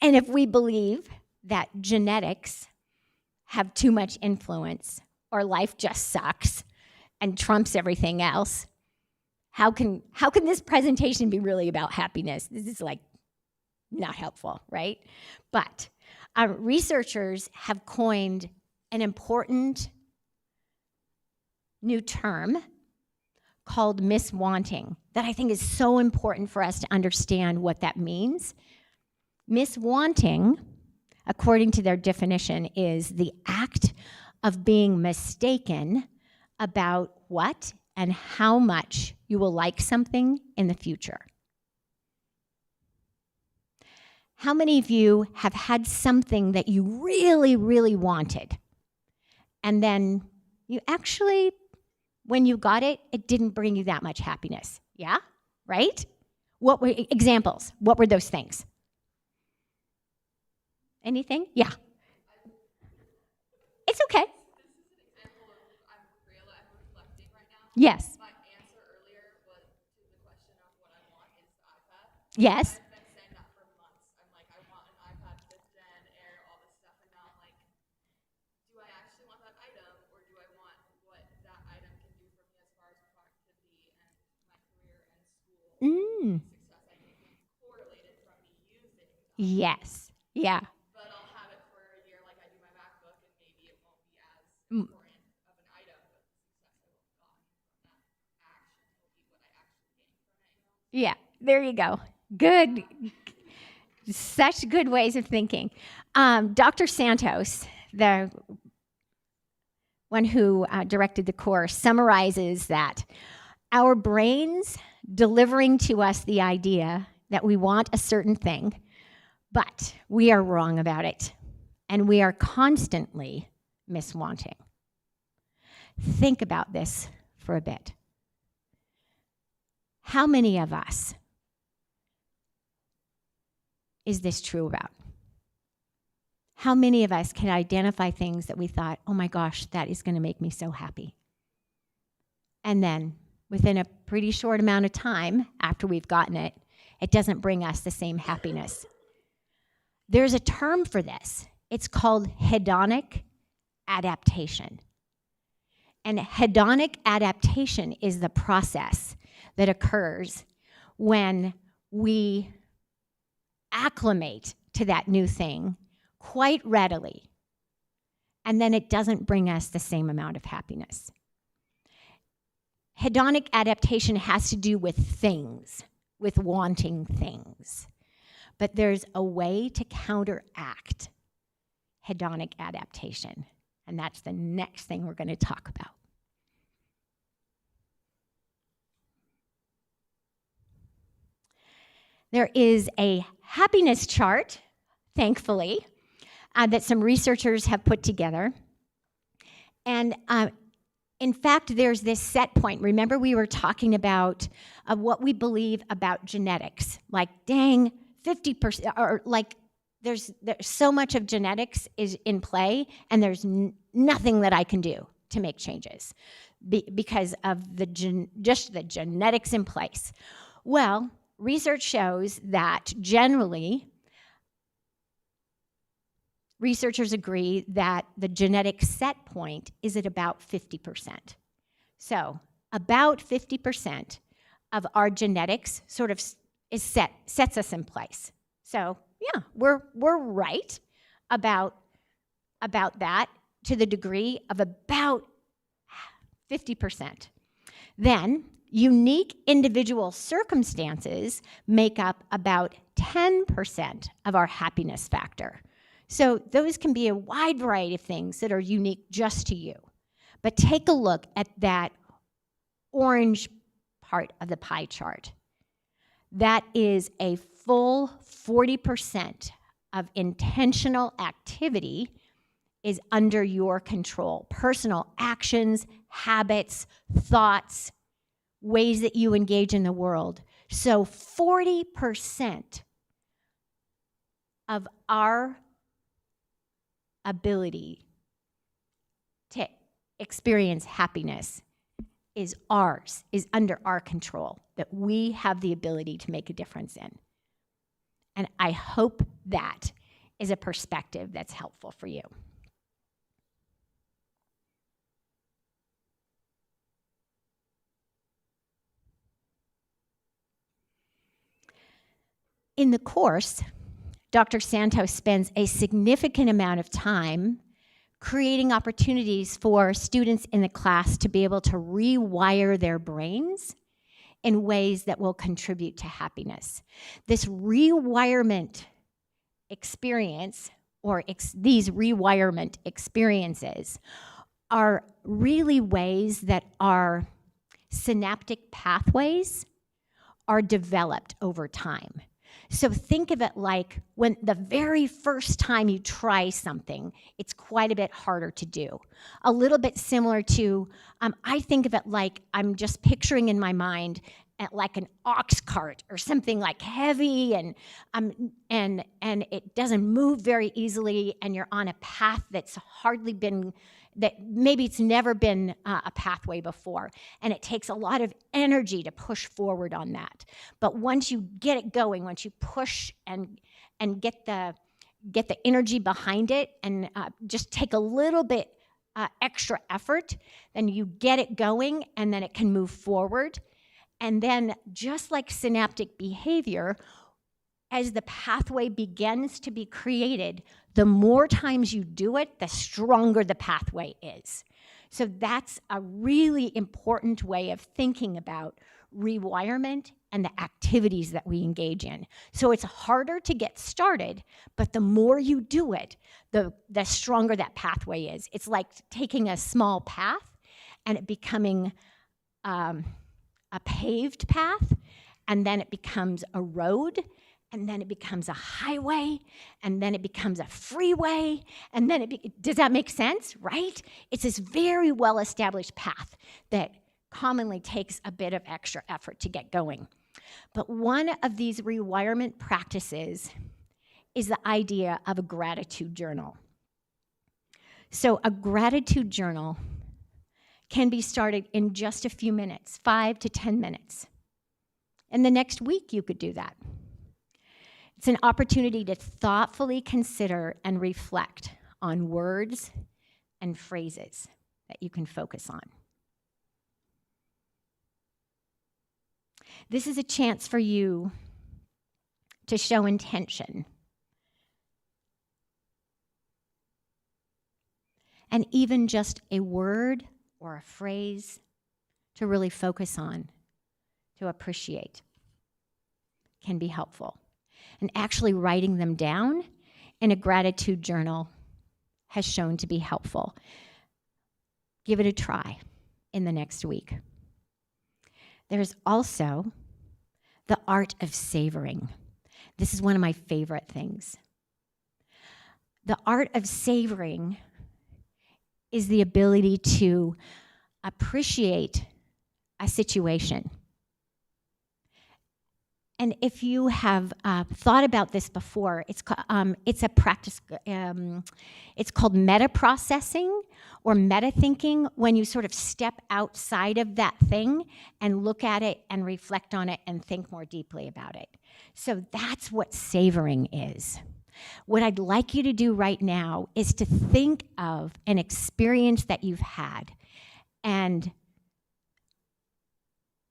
and if we believe that genetics have too much influence or life just sucks and trumps everything else, how can this presentation be really about happiness? This is like not helpful, right? But researchers have coined an important new term called miswanting that I think is so important for us to understand what that means. Miswanting, according to their definition, is the act of being mistaken about what and how much you will like something in the future. How many of you have had something that you really, really wanted, and then you actually, when you got it, it didn't bring you that much happiness? Yeah? Right? What were examples? What were those things? Anything? Yeah. It's okay. Yes. My answer earlier was to the question of what I want is the iPad. Yes. I've been saying that for months. I'm like, I want an iPad 5th gen, Air, all this stuff, and now I'm like, do I actually want that item, or do I want what that item can do for me as far as productivity and my career and school success? I think it's correlated from me using the iPad. Yes. Yeah. But I'll have it for a year like I do my MacBook, and maybe it won't be as important of an item, but the success I will have gotten from that action will be what I actually gain from it. Yeah. There you go. Good. Such good ways of thinking. Dr. Santos, the one who directed the course, summarizes that our brains delivering to us the idea that we want a certain thing, but we are wrong about it, and we are constantly miswanting. Think about this for a bit. How many of us is this true about? How many of us can identify things that we thought, oh my gosh, that is going to make me so happy? And then within a pretty short amount of time after we've gotten it, it doesn't bring us the same happiness. There's a term for this. It's called hedonic adaptation. And hedonic adaptation is the process that occurs when we acclimate to that new thing quite readily, and then it doesn't bring us the same amount of happiness. Hedonic adaptation has to do with things, with wanting things. But there's a way to counteract hedonic adaptation, and that's the next thing we're going to talk about. There is a happiness chart, thankfully, that some researchers have put together. And in fact, there's this set point. Remember, we were talking about what we believe about genetics. Like, dang, 50%, or like there's so much of genetics is in play, and there's nothing that I can do to make changes because of just the genetics in place. Well, research shows that generally, researchers agree that the genetic set point is at about 50%. So about 50% of our genetics sort of is sets us in place. So yeah, we're right about that to the degree of about 50%. Then unique individual circumstances make up about 10% of our happiness factor. So those can be a wide variety of things that are unique just to you. But take a look at that orange part of the pie chart. That is a full 40% of intentional activity is under your control. Personal actions, habits, thoughts, ways that you engage in the world. So 40% of our ability to experience happiness is ours, is under our control, that we have the ability to make a difference in. And I hope that is a perspective that's helpful for you. In the course, Dr. Santos spends a significant amount of time creating opportunities for students in the class to be able to rewire their brains in ways that will contribute to happiness. This rewirement experience, or these rewirement experiences, are really ways that our synaptic pathways are developed over time. So think of it like when the very first time you try something, it's quite a bit harder to do. A little bit similar to, I think of it like I'm just picturing in my mind like an ox cart or something like heavy and it doesn't move very easily, and you're on a path that's hardly been, that maybe it's never been a pathway before, and it takes a lot of energy to push forward on that. But once you get it going, once you push and get the energy behind it, and just take a little bit extra effort, then you get it going, and then it can move forward. And then, just like synaptic behavior, as the pathway begins to be created, the more times you do it, the stronger the pathway is. So that's a really important way of thinking about rewirement and the activities that we engage in. So it's harder to get started, but the more you do it, the stronger that pathway is. It's like taking a small path and it becoming a paved path, and then it becomes a road, and then it becomes a highway, and then it becomes a freeway, and then does that make sense, right? It's this very well-established path that commonly takes a bit of extra effort to get going. But one of these rewirement practices is the idea of a gratitude journal. So a gratitude journal can be started in just a few minutes, 5 to 10 minutes. And the next week you could do that. It's an opportunity to thoughtfully consider and reflect on words and phrases that you can focus on. This is a chance for you to show intention and even just a word or a phrase to really focus on, to appreciate, can be helpful. And actually writing them down in a gratitude journal has shown to be helpful. Give it a try in the next week. There's also the art of savoring. This is one of my favorite things. The art of savoring is the ability to appreciate a situation. And if you have thought about this before, it's a practice, it's called meta-processing or meta-thinking, when you sort of step outside of that thing and look at it and reflect on it and think more deeply about it. So that's what savoring is. What I'd like you to do right now is to think of an experience that you've had and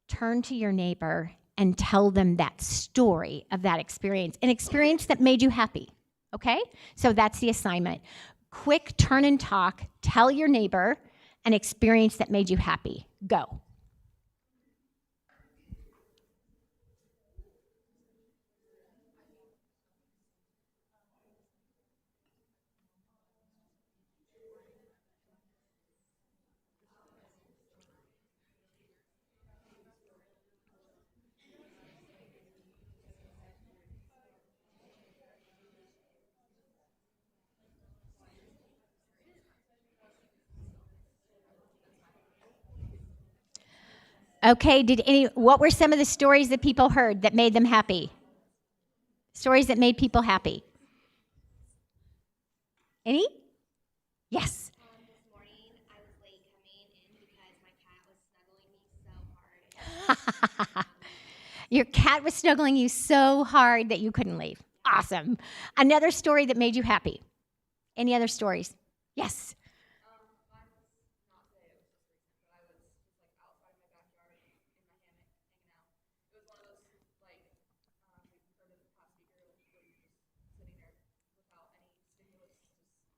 turn to your neighbor and tell them that story of that experience, an experience that made you happy, okay? So that's the assignment. Quick turn and talk, tell your neighbor an experience that made you happy. Go. Okay, what were some of the stories that people heard that made them happy? Stories that made people happy. Any? Yes. This morning I was late coming in because my cat was snuggling me Your cat was snuggling you so hard that you couldn't leave. Awesome. Another story that made you happy. Any other stories? Yes. Mine was not today, it was just recent, but I was just like outside my backyard in my hammock hanging out. It was one of those like we've heard of the past speaker where you're just sitting there without any stimulus,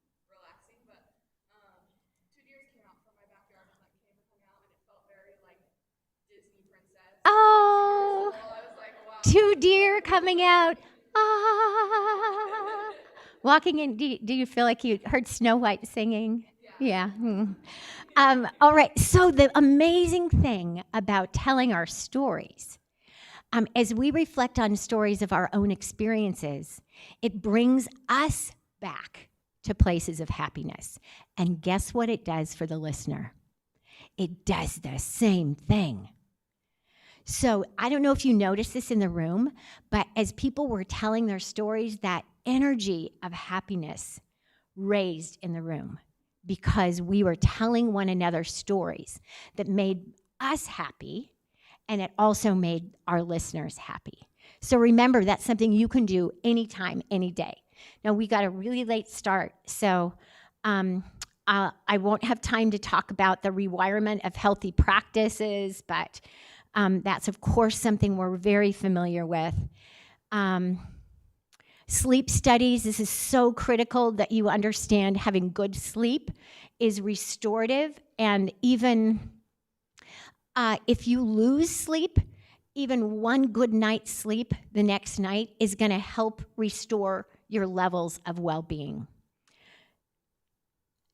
just relaxing. But two deers came out from my backyard and like came and hung out, and it felt very like Disney princess. Oh, So I was like, wow. two deer coming out. Ah. Walking in, do you feel like you heard Snow White singing? Yeah. All right. So the amazing thing about telling our stories, as we reflect on stories of our own experiences, it brings us back to places of happiness. And guess what it does for the listener? It does the same thing. So I don't know if you noticed this in the room, but as people were telling their stories, that energy of happiness raised in the room because we were telling one another stories that made us happy, and it also made our listeners happy. So remember, that's something you can do anytime, any day. Now, we got a really late start, so I won't have time to talk about the rewirement of healthy practices, but that's, of course, something we're very familiar with. Sleep studies, this is so critical that you understand having good sleep is restorative. And even if you lose sleep, even one good night's sleep the next night is going to help restore your levels of well-being.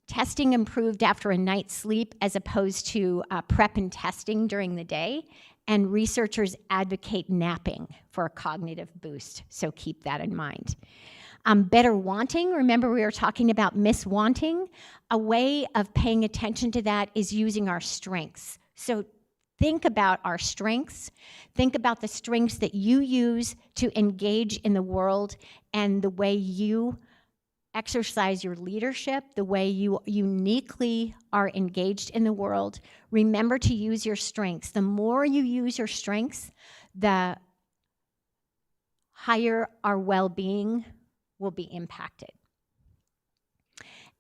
Testing improved after a night's sleep as opposed to prep and testing during the day, and researchers advocate napping for a cognitive boost, so keep that in mind. Better wanting, remember we were talking about miswanting. A way of paying attention to that is using our strengths. So think about our strengths. Think about the strengths that you use to engage in the world and the way you exercise your leadership, the way you uniquely are engaged in the world. Remember to use your strengths. The more you use your strengths, the higher our well-being will be impacted.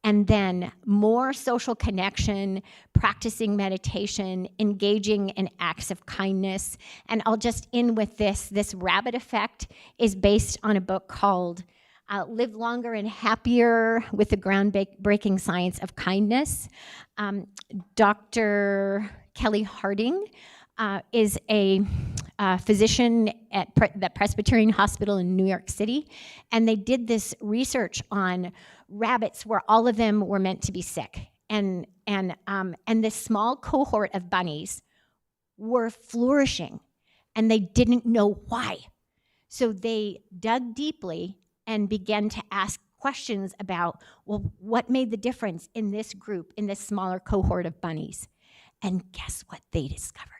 And then more social connection, practicing meditation, engaging in acts of kindness. And I'll just end with this. This rabbit effect is based on a book called Live Longer and Happier with the Groundbreaking Science of Kindness. Dr. Kelly Harding is a physician at the Presbyterian Hospital in New York City, and they did this research on rabbits where all of them were meant to be sick. And this small cohort of bunnies were flourishing, and they didn't know why. So they dug deeply and began to ask questions about, well, what made the difference in this group, in this smaller cohort of bunnies? And guess what they discovered?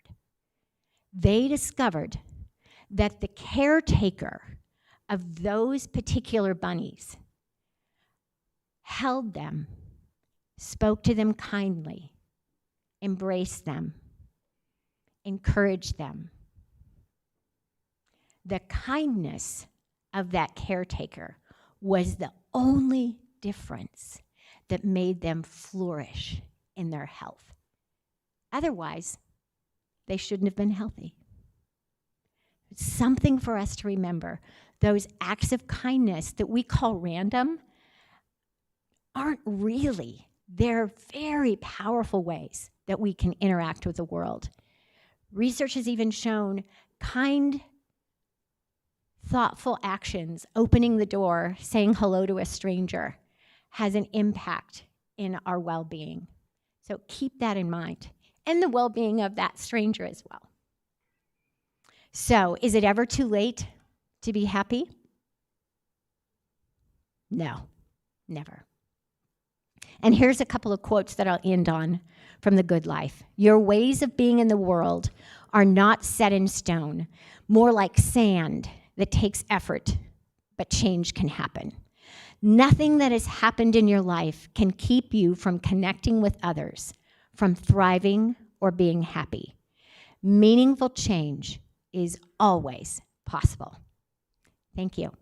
They discovered that the caretaker of those particular bunnies held them, spoke to them kindly, embraced them, encouraged them. The kindness of that caretaker was the only difference that made them flourish in their health. Otherwise, they shouldn't have been healthy. It's something for us to remember. Those acts of kindness that we call random aren't really. They're very powerful ways that we can interact with the world. Research has even shown kind, thoughtful actions, opening the door, saying hello to a stranger, has an impact in our well-being. So keep that in mind, and the well-being of that stranger as well. So, is it ever too late to be happy? No, never. And here's a couple of quotes that I'll end on from The Good Life. Your ways of being in the world are not set in stone, more like sand that takes effort, but change can happen. Nothing that has happened in your life can keep you from connecting with others, from thriving or being happy. Meaningful change is always possible. Thank you.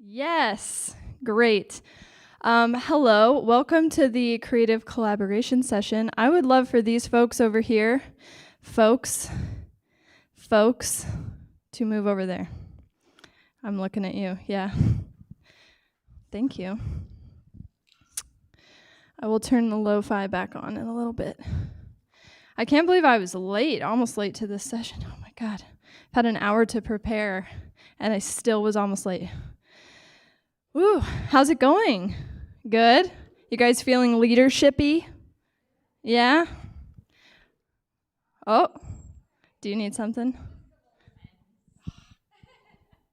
Yes, great. Hello, welcome to the creative collaboration session. I would love for these folks over here, folks, to move over there. I'm looking at you, yeah. Thank you. I will turn the lo-fi back on in a little bit. I can't believe I was late, almost late to this session. Oh my God. I've had an hour to prepare, and I still was almost late. Woo, how's it going? Good? You guys feeling leadershipy? Yeah? Oh, do you need something?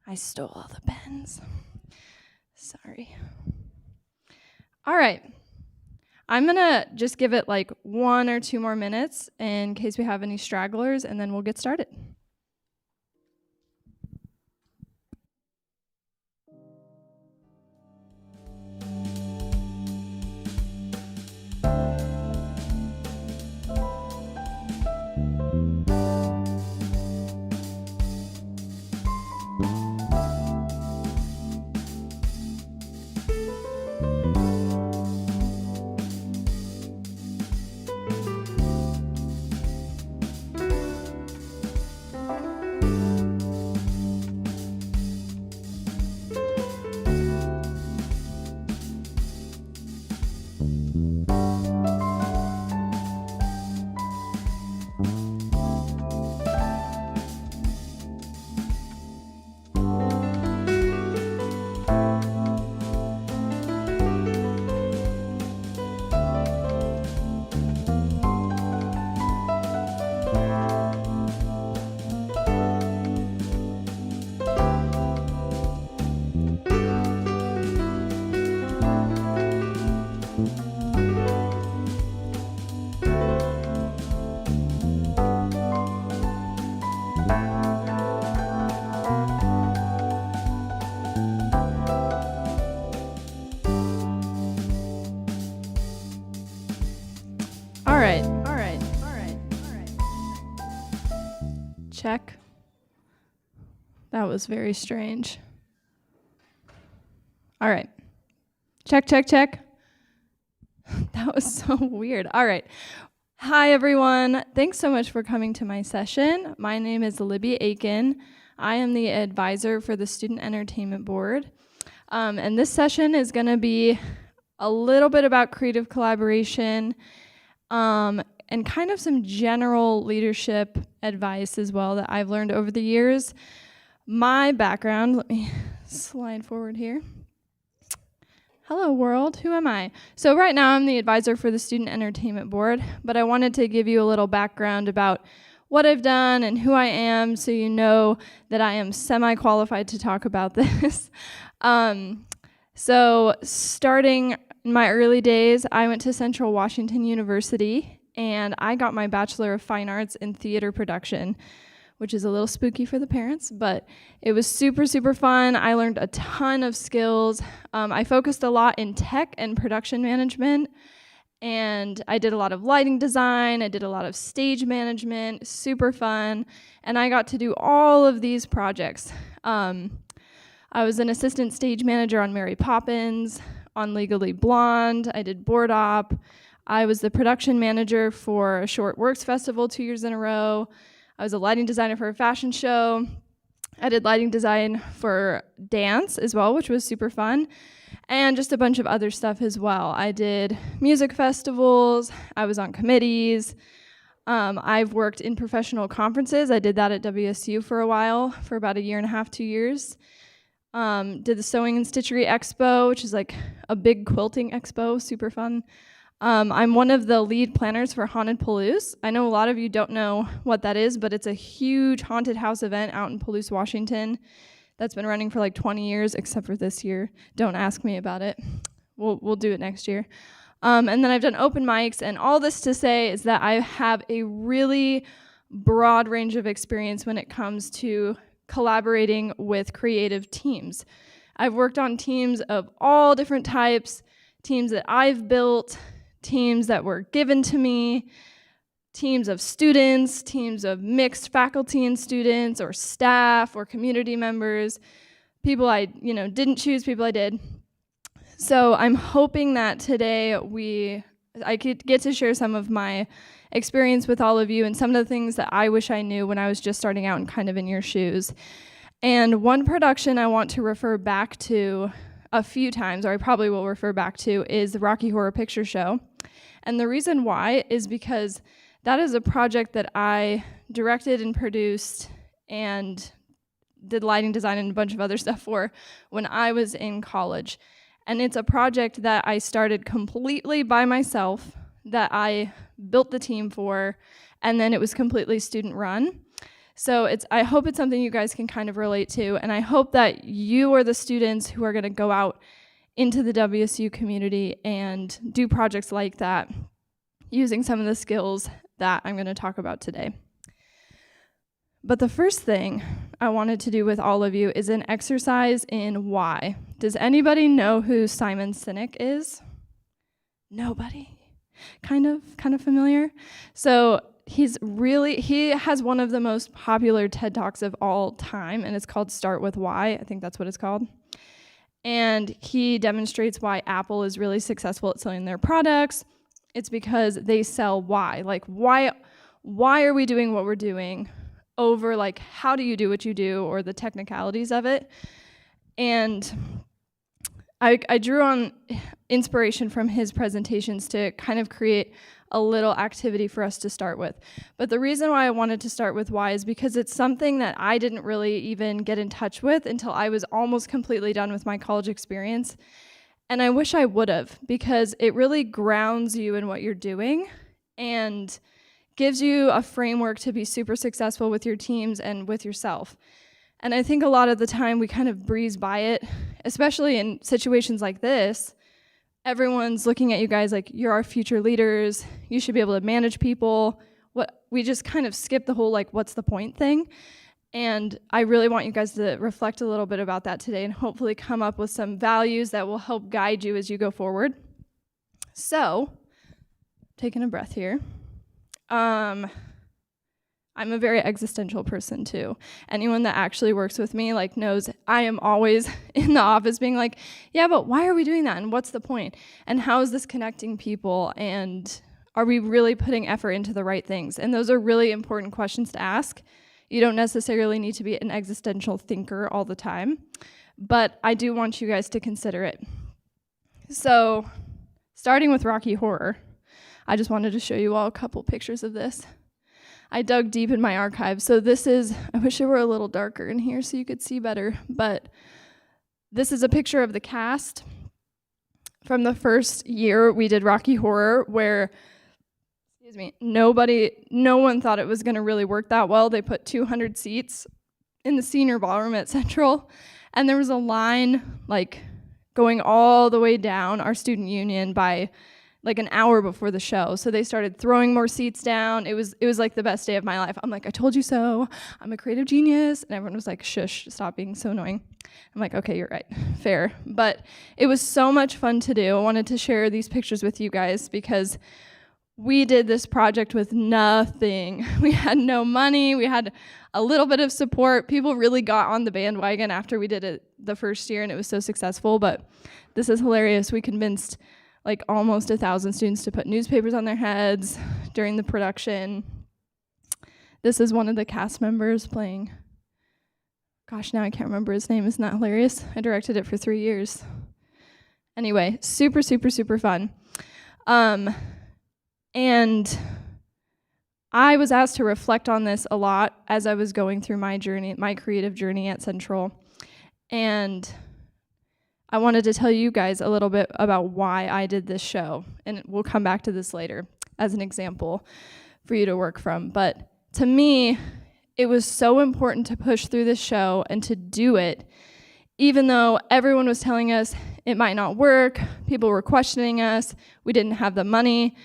I stole all the pens. Sorry. All right. I'm gonna just give it like 1 or 2 more minutes in case we have any stragglers, and then we'll get started. was very strange. All right. Check, check, check. That was so weird. All right. Hi, everyone. Thanks so much for coming to my session. My name is Libby Aiken. I am the advisor for the Student Entertainment Board. And this session is going to be a little bit about creative collaboration and kind of some general leadership advice as well that I've learned over the years. My background, let me slide forward here. Hello, world. Who am I? So right now I'm the advisor for the Student Entertainment Board, but I wanted to give you a little background about what I've done and who I am so you know that I am semi-qualified to talk about this. So starting in my early days, I went to Central Washington University and I got my Bachelor of Fine Arts in Theater Production, which is a little spooky for the parents, but it was super, super fun. I learned a ton of skills. I focused a lot in tech and production management, and I did a lot of lighting design. I did a lot of stage management, super fun, and I got to do all of these projects. I was an assistant stage manager on Mary Poppins, on Legally Blonde. I did board op. I was the production manager for a Short Works Festival 2 years in a row. I was a lighting designer for a fashion show. I did lighting design for dance as well, which was super fun, and just a bunch of other stuff as well. I did music festivals. I was on committees. I've worked in professional conferences. I did that at WSU for a while, for about 1.5 years, 2 years. Did the Sewing and Stitchery Expo, which is like a big quilting expo, super fun. I'm one of the lead planners for Haunted Palouse. I know a lot of you don't know what that is, but it's a huge haunted house event out in Palouse, Washington that's been running for like 20 years, except for this year. Don't ask me about it. We'll do it next year. And then I've done open mics, and all this to say is that I have a really broad range of experience when it comes to collaborating with creative teams. I've worked on teams of all different types, teams that I've built, teams that were given to me, teams of students, teams of mixed faculty and students, or staff, or community members, people I didn't choose, people I did. So I'm hoping that today I could get to share some of my experience with all of you and some of the things that I wish I knew when I was just starting out and kind of in your shoes. And one production I want to refer back to a few times, or I probably will refer back to, is the Rocky Horror Picture Show. And the reason why is because that is a project that I directed and produced and did lighting design and a bunch of other stuff for when I was in college. And it's a project that I started completely by myself, that I built the team for, and then it was completely student run. So I hope it's something you guys can kind of relate to, and I hope that you are the students who are going to go out into the WSU community and do projects like that using some of the skills that I'm going to talk about today. But the first thing I wanted to do with all of you is an exercise in why. Does anybody know who Simon Sinek is? Nobody? Kind of familiar? So he has one of the most popular TED Talks of all time, and it's called Start With Why. I think that's what it's called. And he demonstrates why Apple is really successful at selling their products. It's because they sell why. Like, why are we doing what we're doing over, like, how do you do what you do, or the technicalities of it. And I drew on inspiration from his presentations to kind of create a little activity for us to start with. But the reason why I wanted to start with why is because it's something that I didn't really even get in touch with until I was almost completely done with my college experience. And I wish I would have, because it really grounds you in what you're doing and gives you a framework to be super successful with your teams and with yourself. And I think a lot of the time we kind of breeze by it, especially in situations like this. Everyone's looking at you guys like, you're our future leaders, you should be able to manage people. We just kind of skip the whole, like, what's the point thing? And I really want you guys to reflect a little bit about that today and hopefully come up with some values that will help guide you as you go forward. So, taking a breath here. I'm a very existential person too. Anyone that actually works with me like knows I am always in the office being like, yeah, but why are we doing that? And what's the point? And how is this connecting people? And are we really putting effort into the right things? And those are really important questions to ask. You don't necessarily need to be an existential thinker all the time, but I do want you guys to consider it. So, starting with Rocky Horror, I just wanted to show you all a couple pictures of this. I dug deep in my archives. So this is, I wish it were a little darker in here so you could see better, but this is a picture of the cast from the first year we did Rocky Horror, where, excuse me, no one thought it was gonna really work that well. They put 200 seats in the senior ballroom at Central, and there was a line like going all the way down our student union by like an hour before the show. So they started throwing more seats down. It was like the best day of my life. I'm like, I told you so. I'm a creative genius. And everyone was like, shush, stop being so annoying. I'm like, okay, you're right, fair. But it was so much fun to do. I wanted to share these pictures with you guys because we did this project with nothing. We had no money. We had a little bit of support. People really got on the bandwagon after we did it the first year and it was so successful. But this is hilarious. We convinced like almost 1,000 students to put newspapers on their heads during the production. This is one of the cast members playing, gosh, now I can't remember his name. Isn't that hilarious? I directed it for 3 years. Anyway, super, super, super fun. And I was asked to reflect on this a lot as I was going through my journey, my creative journey at Central. And I wanted to tell you guys a little bit about why I did this show, and we'll come back to this later as an example for you to work from. But to me, it was so important to push through this show and to do it, even though everyone was telling us it might not work, people were questioning us, we didn't have the money.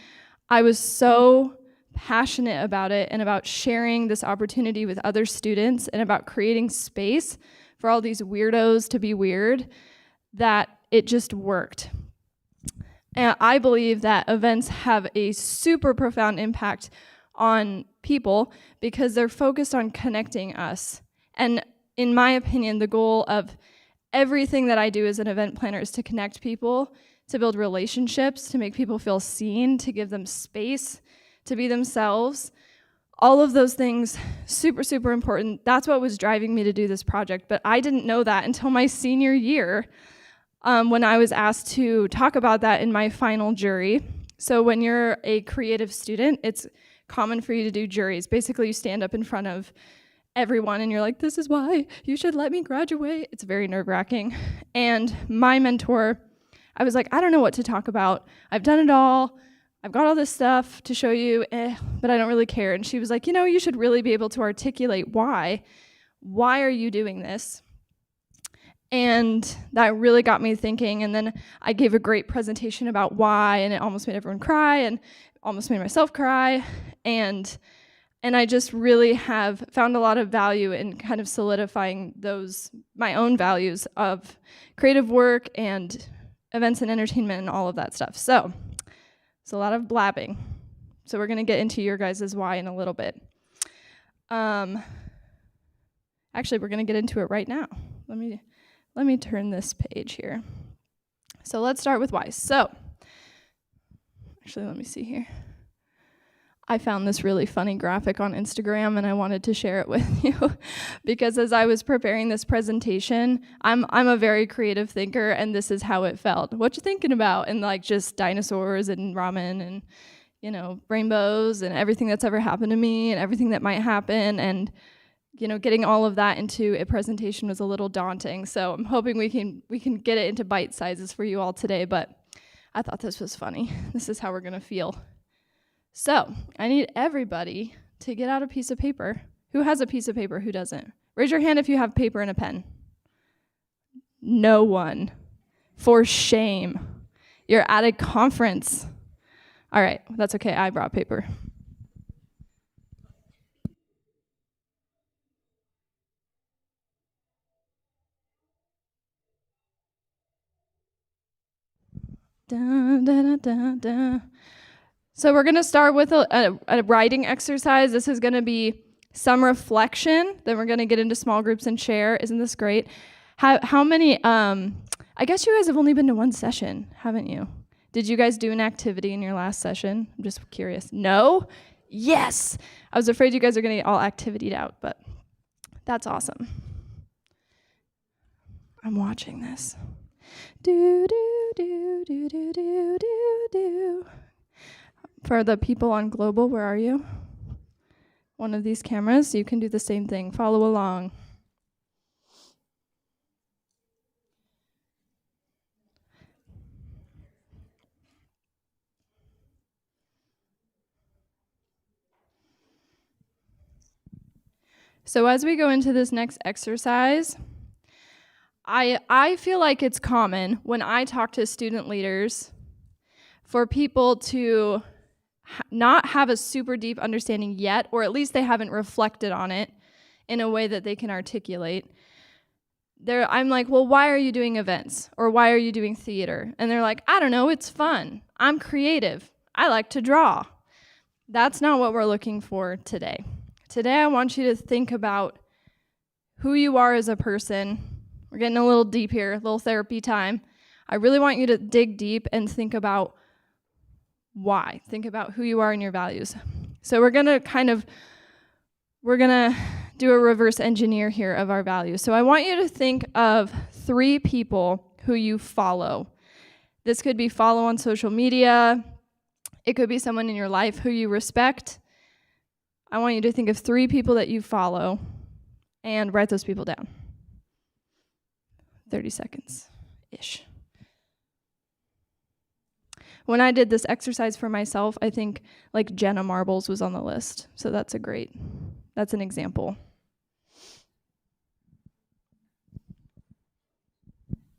I was so passionate about it and about sharing this opportunity with other students and about creating space for all these weirdos to be weird, that it just worked. And I believe that events have a super profound impact on people because they're focused on connecting us. And in my opinion, the goal of everything that I do as an event planner is to connect people, to build relationships, to make people feel seen, to give them space, to be themselves. All of those things, super, super important. That's what was driving me to do this project. But I didn't know that until my senior year, when I was asked to talk about that in my final jury. So when you're a creative student, it's common for you to do juries. Basically, you stand up in front of everyone and you're like, this is why you should let me graduate. It's very nerve-wracking. And my mentor, I was like, I don't know what to talk about. I've done it all. I've got all this stuff to show you, but I don't really care. And she was like, you should really be able to articulate why. Why are you doing this? And that really got me thinking. And then I gave a great presentation about why, and it almost made everyone cry and almost made myself cry. And I just really have found a lot of value in kind of solidifying my own values of creative work and events and entertainment and all of that stuff. So it's a lot of blabbing. So we're going to get into your guys' why in a little bit. Actually, we're going to get into it right now. Let me turn this page here. So let's start with why. So, actually, let me see here. I found this really funny graphic on Instagram and I wanted to share it with you because as I was preparing this presentation, I'm a very creative thinker and this is how it felt. What you thinking about? And like just dinosaurs and ramen and rainbows and everything that's ever happened to me and everything that might happen, and getting all of that into a presentation was a little daunting. So I'm hoping we can get it into bite sizes for you all today, but I thought this was funny. This is how we're gonna feel. So I need everybody to get out a piece of paper. Who has a piece of paper? Who doesn't? Raise your hand if you have paper and a pen. No one. For shame. You're at a conference. All right, that's okay. I brought paper. Dun, dun, dun, dun, dun. So we're going to start with a writing exercise. This is going to be some reflection. Then we're going to get into small groups and share. Isn't this great? How many, I guess you guys have only been to one session, haven't you? Did you guys do an activity in your last session? I'm just curious. No? Yes! I was afraid you guys are going to get all activitied out, but that's awesome. I'm watching this. Do, do, do, do, do, do, do, do. For the people on Global, where are you? One of these cameras, you can do the same thing. Follow along. So as we go into this next exercise, I feel like it's common when I talk to student leaders for people to not have a super deep understanding yet, or at least they haven't reflected on it in a way that they can articulate. I'm like, well, why are you doing events? Or why are you doing theater? And they're like, I don't know, it's fun. I'm creative. I like to draw. That's not what we're looking for today. Today, I want you to think about who you are as a person. We're getting a little deep here, a little therapy time. I really want you to dig deep and think about why. Think about who you are and your values. So we're gonna do a reverse engineer here of our values. So I want you to think of 3 people who you follow. This could be follow on social media. It could be someone in your life who you respect. I want you to think of 3 people that you follow and write those people down. 30 seconds-ish. When I did this exercise for myself, I think like Jenna Marbles was on the list. So that's an example.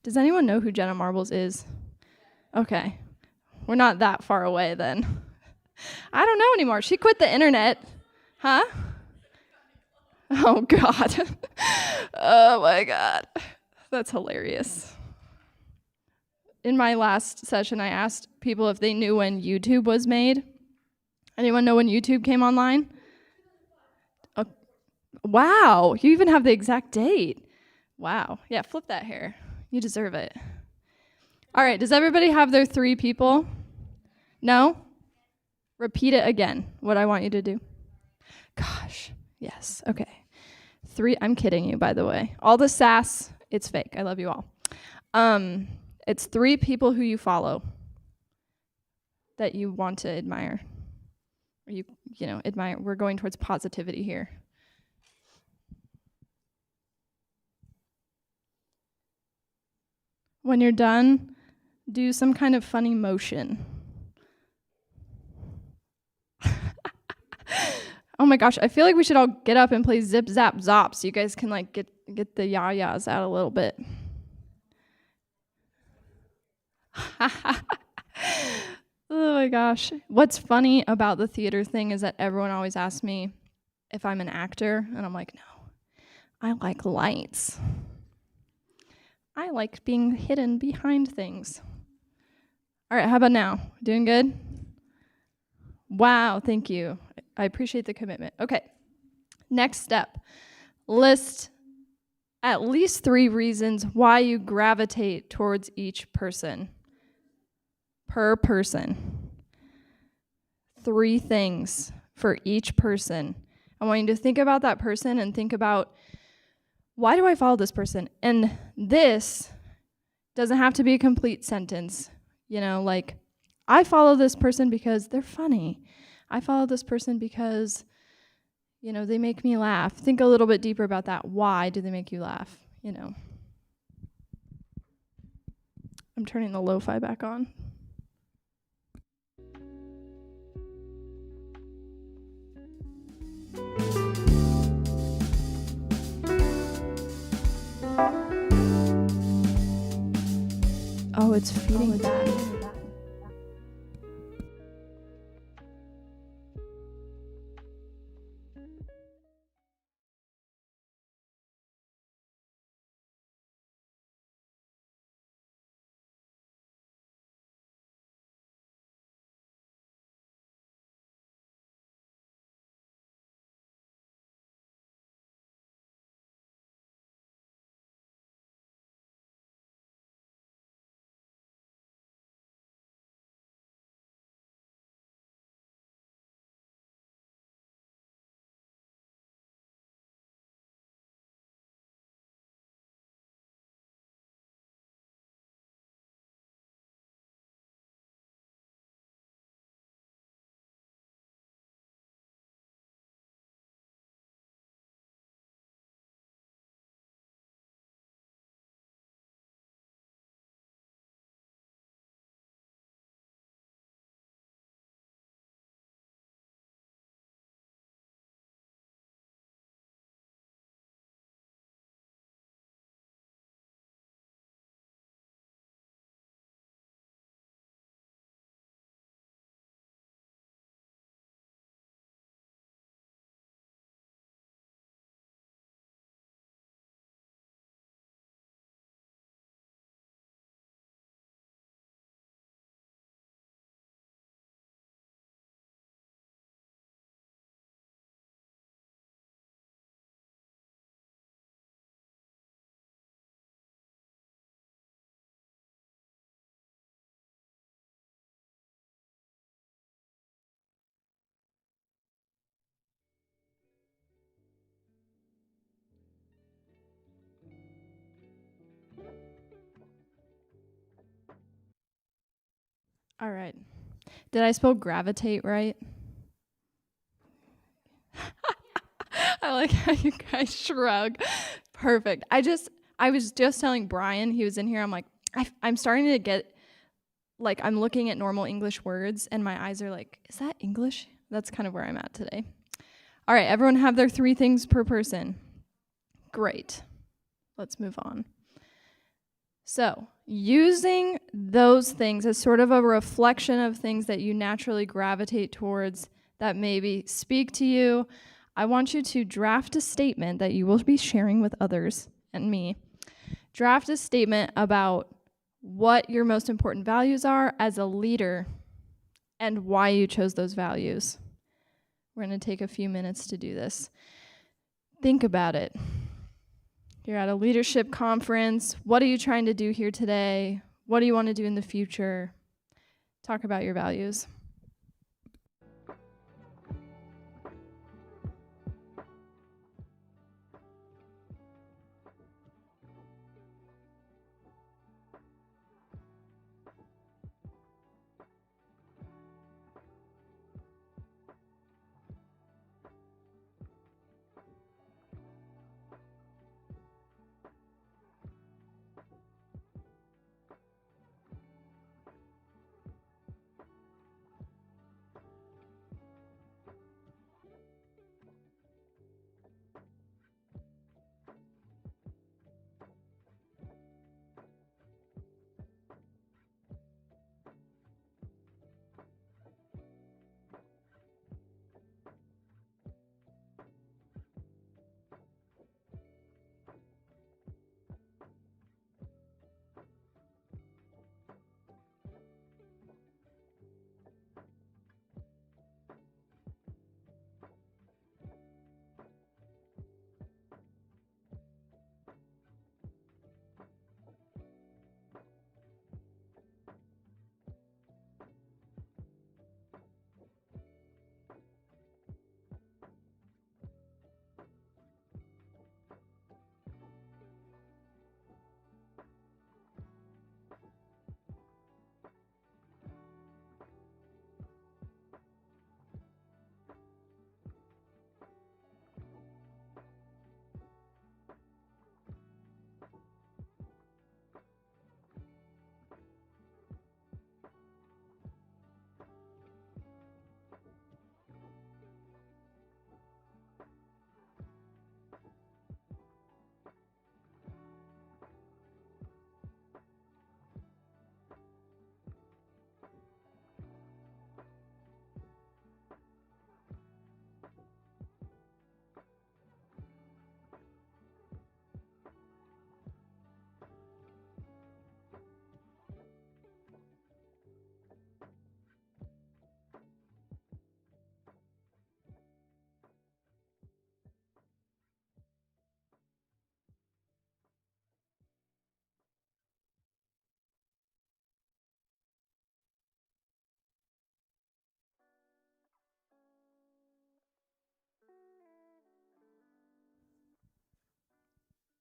Does anyone know who Jenna Marbles is? Okay. We're not that far away then. I don't know anymore. She quit the internet. Huh? Oh, God. Oh, my God. That's hilarious. In my last session, I asked people if they knew when YouTube was made. Anyone know when YouTube came online? Oh, wow. You even have the exact date. Wow. Yeah, flip that hair. You deserve it. All right. Does everybody have their 3 people? No? Repeat it again, what I want you to do. Gosh, yes, okay. 3, I'm kidding you, by the way. All the sass, it's fake. I love you all. It's 3 people who you follow that you want to admire. Or you admire. We're going towards positivity here. When you're done, do some kind of funny motion. Oh my gosh, I feel like we should all get up and play Zip Zap Zop so you guys can like get the yah-yahs out a little bit. Oh my gosh. What's funny about the theater thing is that everyone always asks me if I'm an actor, and I'm like, no, I like lights. I like being hidden behind things. All right, how about now? Doing good? Wow, thank you. I appreciate the commitment. Okay, next step. List at least 3 reasons why you gravitate towards each person. Per person. 3 things for each person. I want you to think about that person and think about, why do I follow this person? And this doesn't have to be a complete sentence. Like, I follow this person because they're funny. I follow this person because, they make me laugh. Think a little bit deeper about that. Why do they make you laugh? I'm turning the lo-fi back on. Oh, it's feeding back. All right. Did I spell gravitate right? I like how you guys shrug. Perfect. I was just telling Brian, he was in here, I'm like, I'm starting to get, like, I'm looking at normal English words and my eyes are like, is that English? That's kind of where I'm at today. All right, everyone have their 3 things per person. Great. Let's move on. So, using those things as sort of a reflection of things that you naturally gravitate towards that maybe speak to you, I want you to draft a statement that you will be sharing with others and me. Draft a statement about what your most important values are as a leader and why you chose those values. We're going to take a few minutes to do this. Think about it. You're at a leadership conference. What are you trying to do here today? What do you want to do in the future? Talk about your values.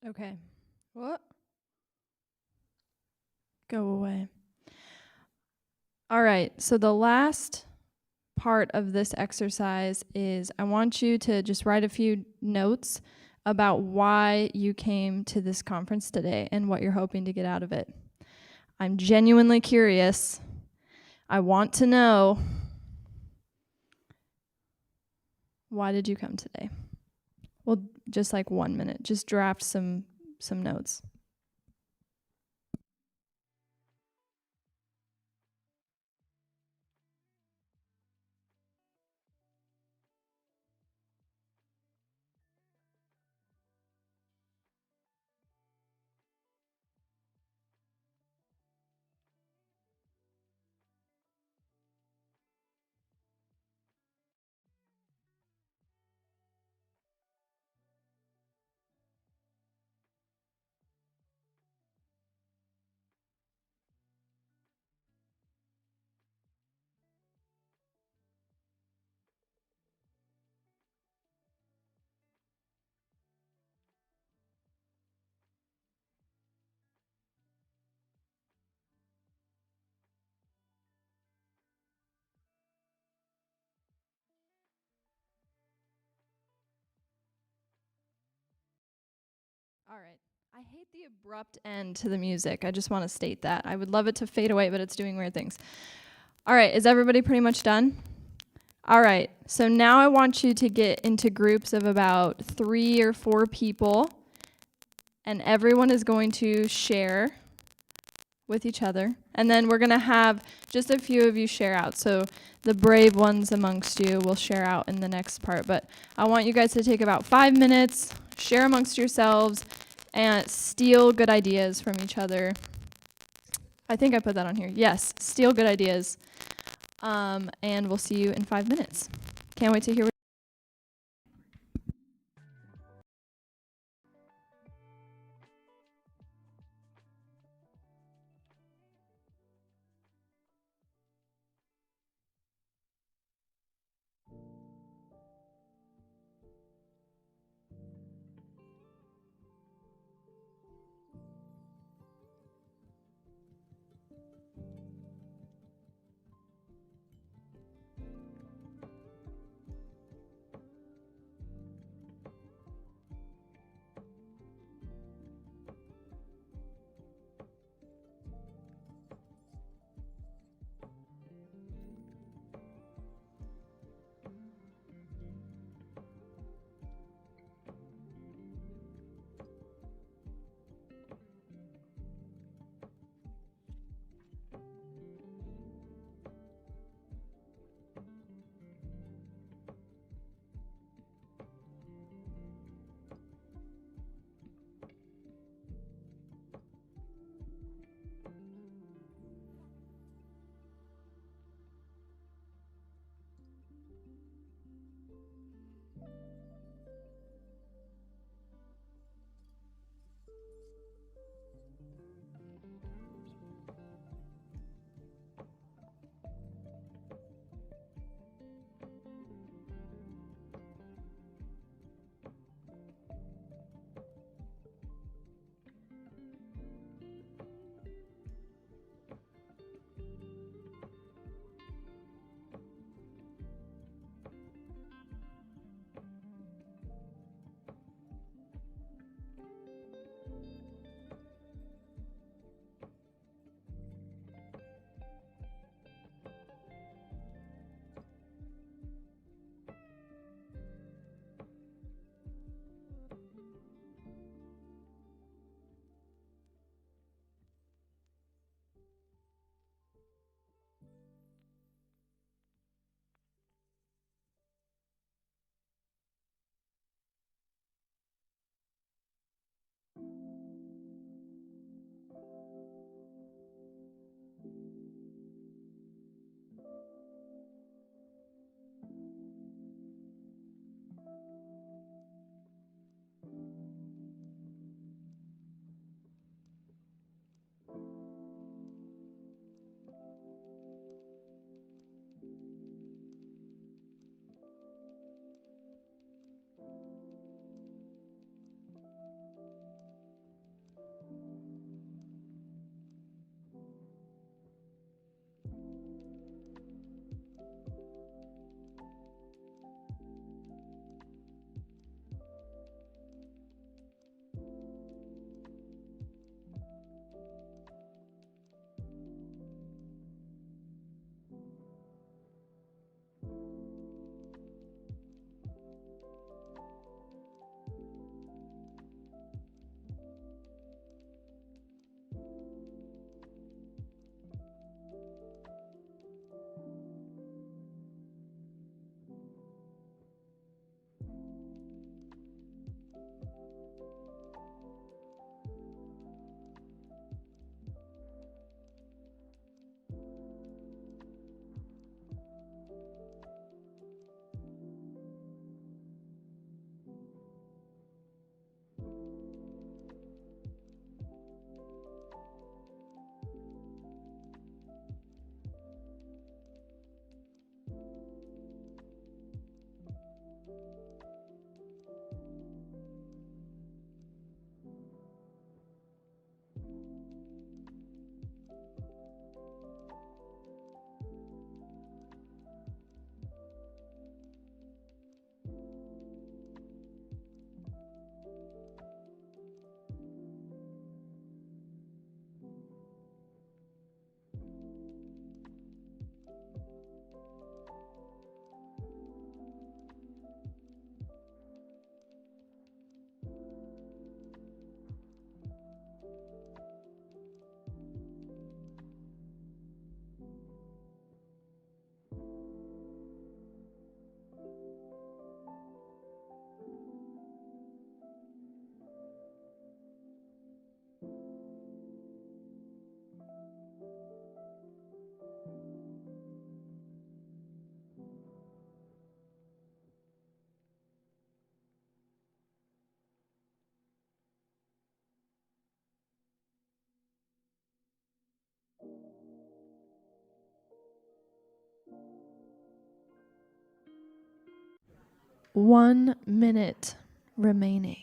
Okay. What? Go away. All right. So the last part of this exercise is I want you to just write a few notes about why you came to this conference today and what you're hoping to get out of it. I'm genuinely curious. I want to know, why did you come today? Well, just like 1 minute. Just draft some notes. All right. I hate the abrupt end to the music. I just want to state that. I would love it to fade away, but it's doing weird things. All right. Is everybody pretty much done? All right. So now I want you to get into groups of about 3 or 4 people, and everyone is going to share with each other. And then we're going to have just a few of you share out. So the brave ones amongst you will share out in the next part. But I want you guys to take about 5 minutes, share amongst yourselves, and steal good ideas from each other. I think I put that on here. Yes, steal good ideas. And we'll see you in 5 minutes. Can't wait to hear what 1 minute remaining.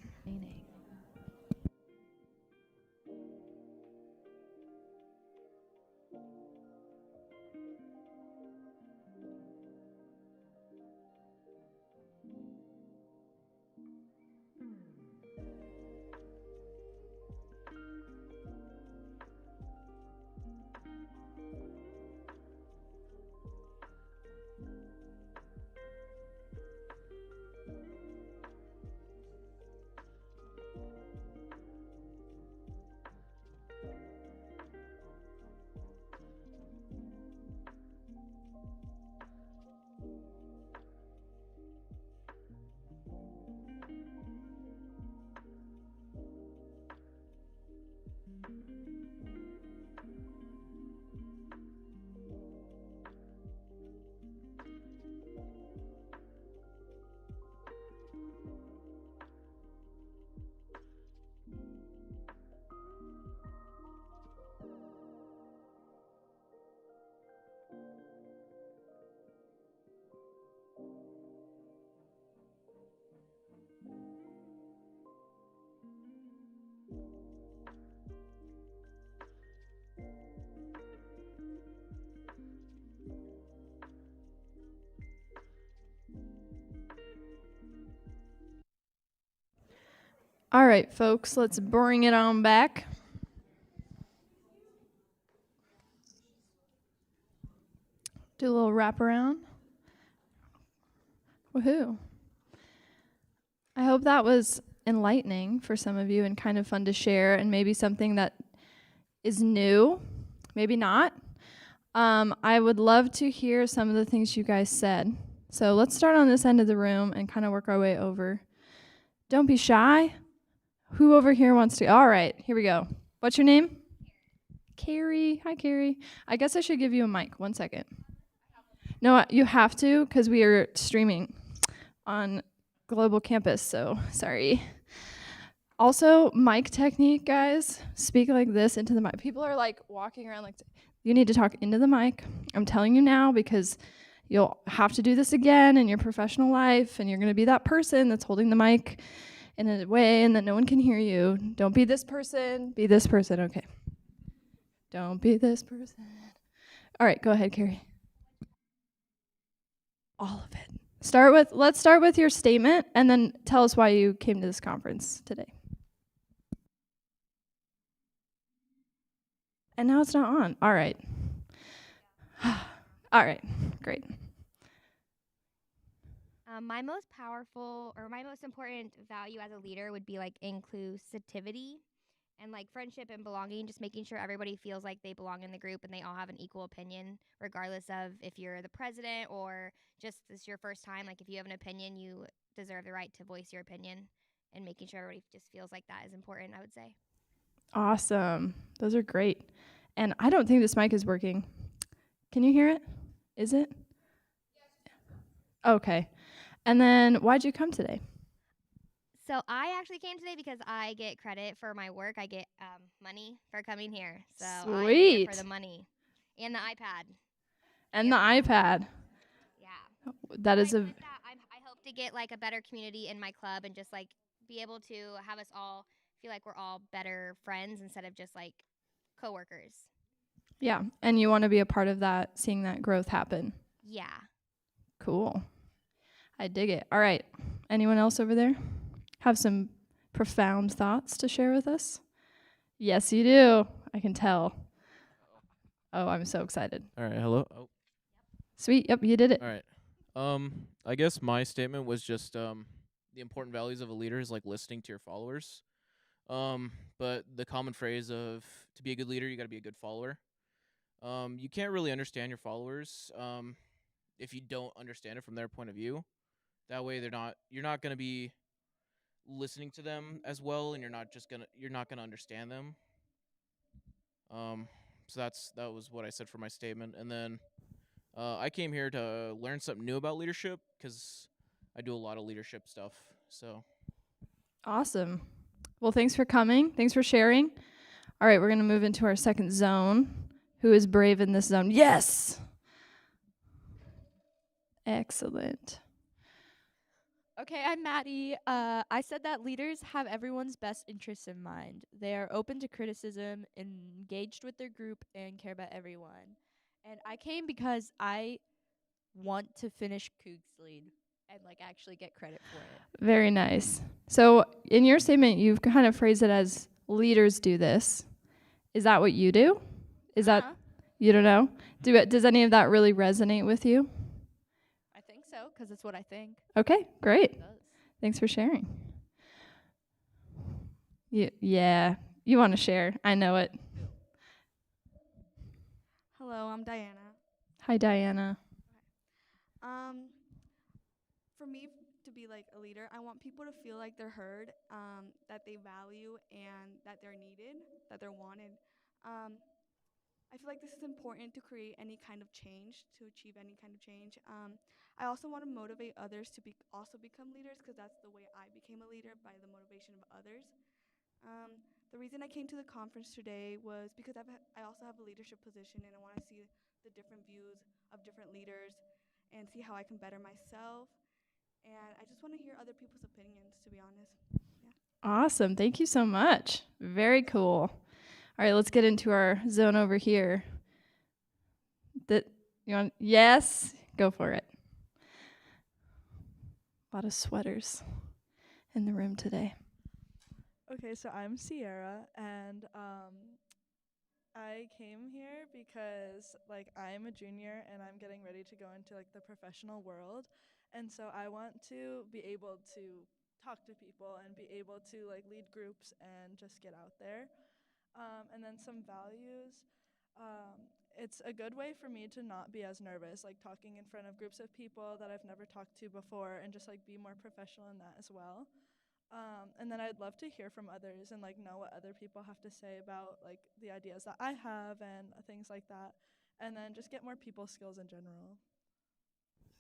All right, folks, let's bring it on back. Do a little wraparound. Woohoo. I hope that was enlightening for some of you and kind of fun to share, and maybe something that is new, maybe not. I would love to hear some of the things you guys said. So let's start on this end of the room and kind of work our way over. Don't be shy. Who over here wants to? All right, here we go. What's your name? Carrie. Hi, Carrie. I guess I should give you a mic. 1 second. No, you have to, because we are streaming on Global Campus, so sorry. Also, mic technique, guys. Speak like this into the mic. People are like walking around like, you need to talk into the mic. I'm telling you now, because you'll have to do this again in your professional life, and you're going to be that person that's holding the mic in a way and that no one can hear you. Don't be this person. Be this person. Okay. Don't be this person. All right, go ahead, Carrie. All of it. Let's start with your statement, and then tell us why you came to this conference today. And now it's not on. All right. All right, great. My most powerful or my most important value as a leader would be like inclusivity and like friendship and belonging, just making sure everybody feels like they belong in the group and they all have an equal opinion, regardless of if you're the president or just this is your first time. Like if you have an opinion, you deserve the right to voice your opinion, and making sure everybody just feels like that is important, I would say. Awesome. Those are great. And I don't think this mic is working. Can you hear it? Is it? Okay. And then why'd you come today? So I actually came today because I get credit for my work. I get money for coming here. So I'm here for Sweet. the money and the iPad. And the iPad. Yeah. That is With that, I hope to get like a better community in my club and just like be able to have us all feel like we're all better friends instead of just like coworkers. yeah. And you want to be a part of that, seeing that growth happen. Yeah. Cool. I dig it. All right. Anyone else over there have some profound thoughts to share with us? Yes, you do. I can tell. Oh, I'm so excited. All right, hello. Oh, Sweet. Yep, you did it. all right. I guess my statement was just the important values of a leader is like listening to your followers. But the common phrase of to be a good leader, you got to be a good follower. You can't really understand your followers if you don't understand it from their point of view. That way, you're not gonna be listening to them as well, and you're not gonna understand them. So that was what I said for my statement, and then I came here to learn something new about leadership because I do a lot of leadership stuff. So Awesome. Well, thanks for coming. Thanks for sharing. All right, we're going to move into our second zone. Who is brave in this zone? Yes! Excellent. Okay, I'm Maddie. I said that leaders have everyone's best interests in mind. They are open to criticism, engaged with their group, and care about everyone. And I came because I want to finish Cougs lead and like actually get credit for it. Very nice. So, in your statement, you've kind of phrased it as leaders do this. Is that what you do? Is that you don't know? Does any of that really resonate with you? I think so because it's what I think. Okay, great. It does. Thanks for sharing. Yeah, you want to share. I know it. Hello, I'm Diana. Hi, Diana. For me to be like a leader, I want people to feel like they're heard, that they value, and that they're needed, that they're wanted. I feel like this is important to create any kind of change, to achieve any kind of change. I also want to motivate others to also become leaders because that's the way I became a leader, by the motivation of others. The reason I came to the conference today was because I also have a leadership position and I want to see the different views of different leaders and see how I can better myself. And I just want to hear other people's opinions, to be honest. Yeah. Awesome. Thank you so much. Very cool. All right, let's get into our zone over here. Yes, go for it. A lot of sweaters in the room today. Okay, so I'm Sierra, and I came here because like I'm a junior and I'm getting ready to go into like the professional world, and so I want to be able to talk to people and be able to like lead groups and just get out there. And then some values. It's a good way for me to not be as nervous, like talking in front of groups of people that I've never talked to before, and just like be more professional in that as well. And then I'd love to hear from others and like know what other people have to say about like the ideas that I have and things like that. And then just get more people skills in general.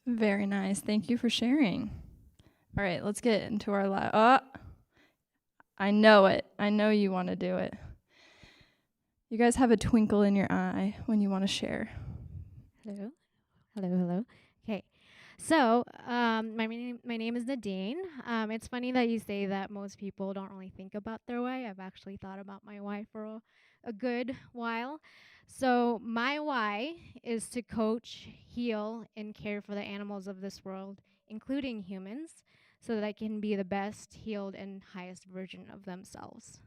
Very nice. Thank you for sharing. All right, let's get into our I know it. I know you want to do it. You guys have a twinkle in your eye when you want to share. Hello, hello. Okay, so my name is Nadine. It's funny that you say that most people don't really think about their why. I've actually thought about my why for a good while. So my why is to coach, heal, and care for the animals of this world, including humans, so that I can be the best, healed, and highest version of themselves.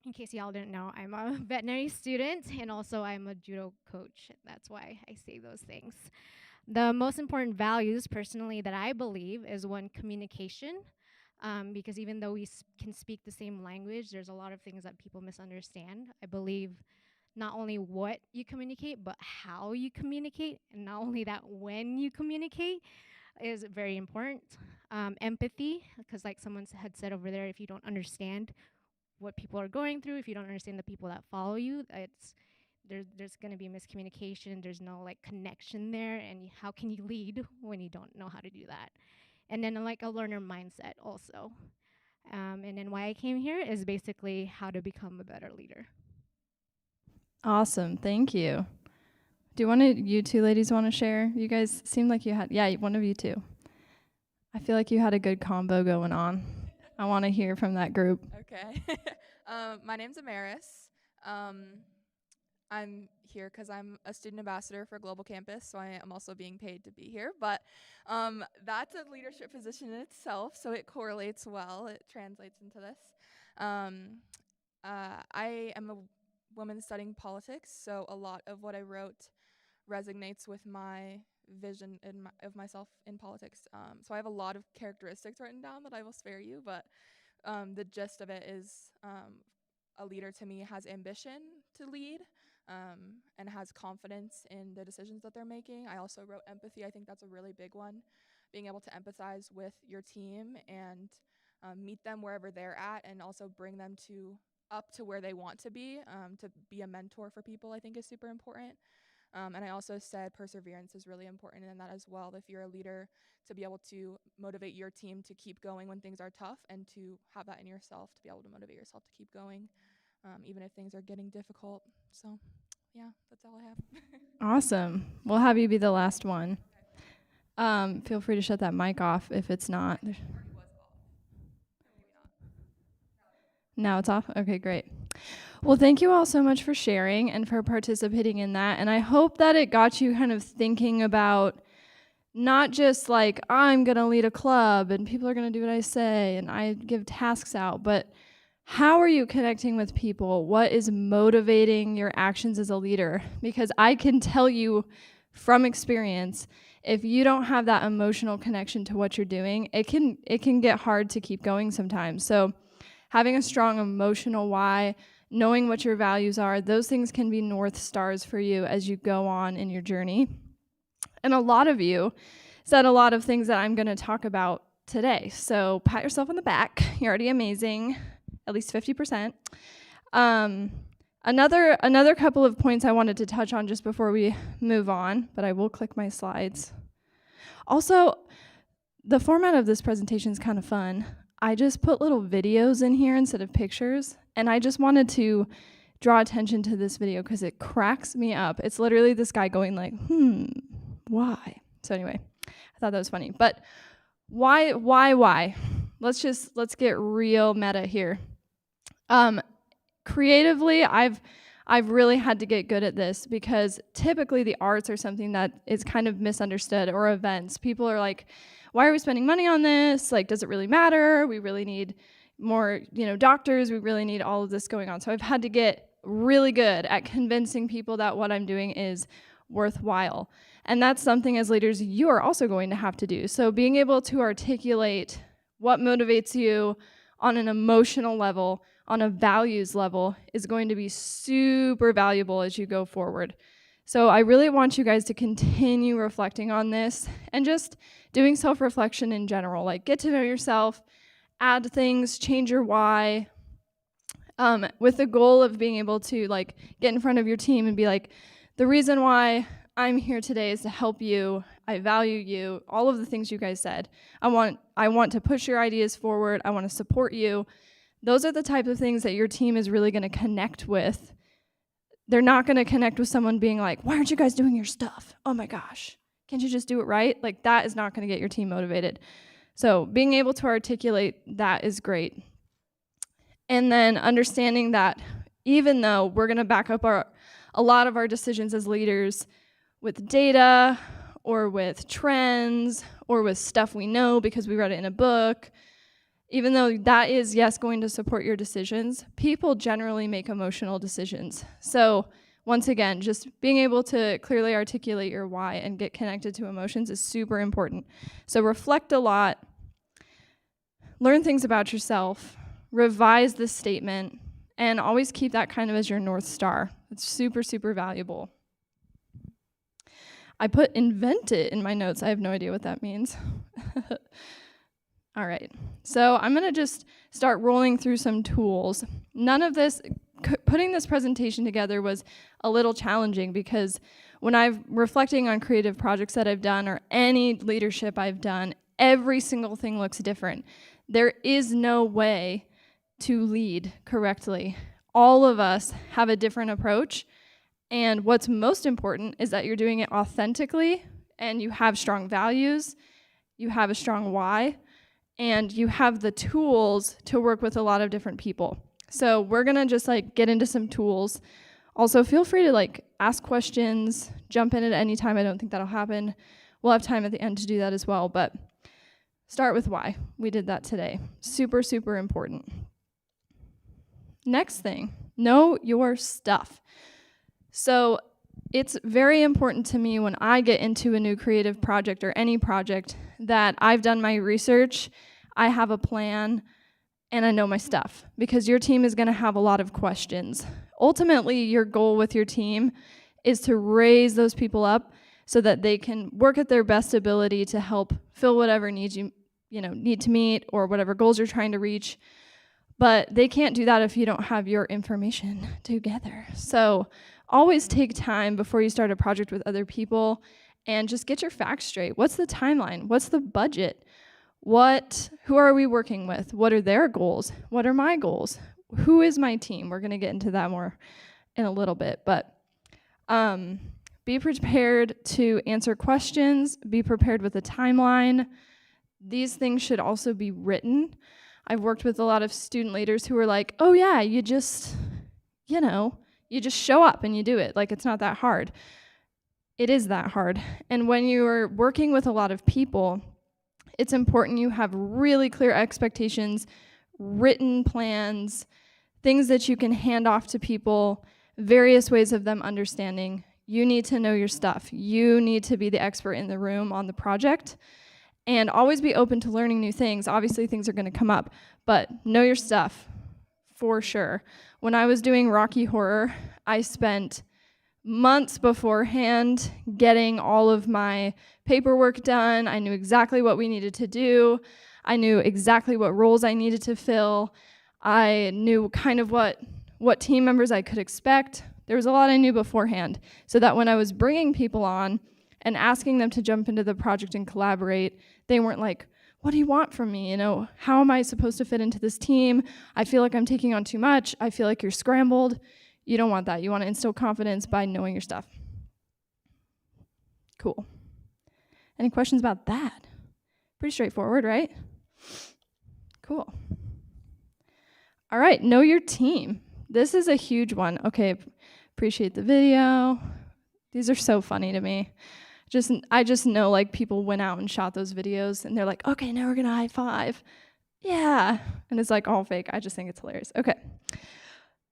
In case y'all didn't know, I'm a veterinary student and also I'm a judo coach. That's why I say those things. The most important values, personally, that I believe is one, communication. Because even though we can speak the same language, there's a lot of things that people misunderstand. I believe not only what you communicate, but how you communicate, and not only that, when you communicate is very important. Empathy, because like someone had said over there, if you don't understand what people are going through, if you don't understand the people that follow you, there's going to be miscommunication. There's no like connection there, and how can you lead when you don't know how to do that? And then like a learner mindset also. And then why I came here is basically how to become a better leader. Awesome. Thank you. Do you two ladies want to share? You guys seemed like you had, one of you two. I feel like you had a good combo going on. I want to hear from that group. Okay. My name's Amaris. I'm here because I'm a student ambassador for Global Campus, so I am also being paid to be here. But that's a leadership position in itself, so it correlates well. It translates into this. I am a woman studying politics, so a lot of what I wrote resonates with my vision of myself in politics. So I have a lot of characteristics written down that I will spare you, but the gist of it is a leader to me has ambition to lead and has confidence in the decisions that they're making. I also wrote empathy. I think that's a really big one. Being able to empathize with your team and meet them wherever they're at, and also bring them up to where they want to be a mentor for people, I think is super important. And I also said perseverance is really important in that as well. If you're a leader, to be able to motivate your team to keep going when things are tough, and to have that in yourself, to be able to motivate yourself to keep going, even if things are getting difficult. So, yeah, that's all I have. Awesome. We'll have you be the last one. Feel free to shut that mic off if it's not. Now it's off? Okay, great. Well, thank you all so much for sharing and for participating in that. And I hope that it got you kind of thinking about not just like, I'm going to lead a club and people are going to do what I say and I give tasks out, but how are you connecting with people? What is motivating your actions as a leader? Because I can tell you from experience, if you don't have that emotional connection to what you're doing, it can get hard to keep going sometimes. So having a strong emotional why, knowing what your values are, those things can be North Stars for you as you go on in your journey. And a lot of you said a lot of things that I'm going to talk about today. So pat yourself on the back. You're already amazing, at least 50%. Another couple of points I wanted to touch on just before we move on, but I will click my slides. Also, the format of this presentation is kind of fun. I just put little videos in here instead of pictures, and I just wanted to draw attention to this video because it cracks me up. It's literally this guy going like, why? So anyway, I thought that was funny. But why? Let's get real meta here. Creatively, I've really had to get good at this because typically the arts are something that is kind of misunderstood, or events. People are like, why are we spending money on this? Like, does it really matter? We really need more, doctors. We really need all of this going on. So I've had to get really good at convincing people that what I'm doing is worthwhile. And that's something as leaders you are also going to have to do. So being able to articulate what motivates you on an emotional level, on a values level, is going to be super valuable as you go forward. So I really want you guys to continue reflecting on this and just doing self-reflection in general. Like, get to know yourself, add things, change your why, with the goal of being able to like get in front of your team and be like, the reason why I'm here today is to help you. I value you. All of the things you guys said. I want to push your ideas forward. I want to support you. Those are the type of things that your team is really going to connect with. They're not going to connect with someone being like, why aren't you guys doing your stuff? Oh my gosh, can't you just do it right? Like, that is not going to get your team motivated. So being able to articulate that is great. And then understanding that even though we're going to back up a lot of our decisions as leaders with data or with trends or with stuff we know because we read it in a book, even though that is, yes, going to support your decisions, people generally make emotional decisions. So once again, just being able to clearly articulate your why and get connected to emotions is super important. So reflect a lot, learn things about yourself, revise this statement, and always keep that kind of as your North Star. It's super, super valuable. I put invent it in my notes. I have no idea what that means. All right, so I'm gonna just start rolling through some tools. None of this, putting this presentation together was a little challenging because when I'm reflecting on creative projects that I've done or any leadership I've done, every single thing looks different. There is no way to lead correctly. All of us have a different approach, and what's most important is that you're doing it authentically and you have strong values, you have a strong why, and you have the tools to work with a lot of different people. So we're gonna just like get into some tools. Also, feel free to like ask questions, jump in at any time. I don't think that'll happen. We'll have time at the end to do that as well, but start with why. We did that today. Super, super important. Next thing, know your stuff. So it's very important to me when I get into a new creative project or any project that I've done my research, I have a plan, and I know my stuff, because your team is going to have a lot of questions. Ultimately, your goal with your team is to raise those people up so that they can work at their best ability to help fill whatever needs you need to meet or whatever goals you're trying to reach. But they can't do that if you don't have your information together. So always take time before you start a project with other people and just get your facts straight. What's the timeline? What's the budget? Who are we working with? What are their goals? What are my goals? Who is my team? We're gonna get into that more in a little bit, but Be prepared to answer questions, be prepared with a timeline. These things should also be written. I've worked with a lot of student leaders who are like, oh yeah, you just show up and you do it. Like, it's not that hard. It is that hard. And when you're working with a lot of people, it's important you have really clear expectations, written plans, things that you can hand off to people, various ways of them understanding. You need to know your stuff. You need to be the expert in the room on the project, and always be open to learning new things. Obviously, things are going to come up, but know your stuff for sure. When I was doing Rocky Horror, I spent months beforehand getting all of my paperwork done. I knew exactly what we needed to do. I knew exactly what roles I needed to fill. I knew kind of what team members I could expect. There was a lot I knew beforehand, so that when I was bringing people on and asking them to jump into the project and collaborate, they weren't like, what do you want from me? You know, how am I supposed to fit into this team? I feel like I'm taking on too much. I feel like you're scrambled. You don't want that. You want to instill confidence by knowing your stuff. Cool. Any questions about that? Pretty straightforward, right? Cool. All right, know your team. This is a huge one. Okay, appreciate the video. These are so funny to me. I just know, like, people went out and shot those videos and they're like, okay, now we're gonna high five. Yeah, and it's like all fake. I just think it's hilarious. Okay,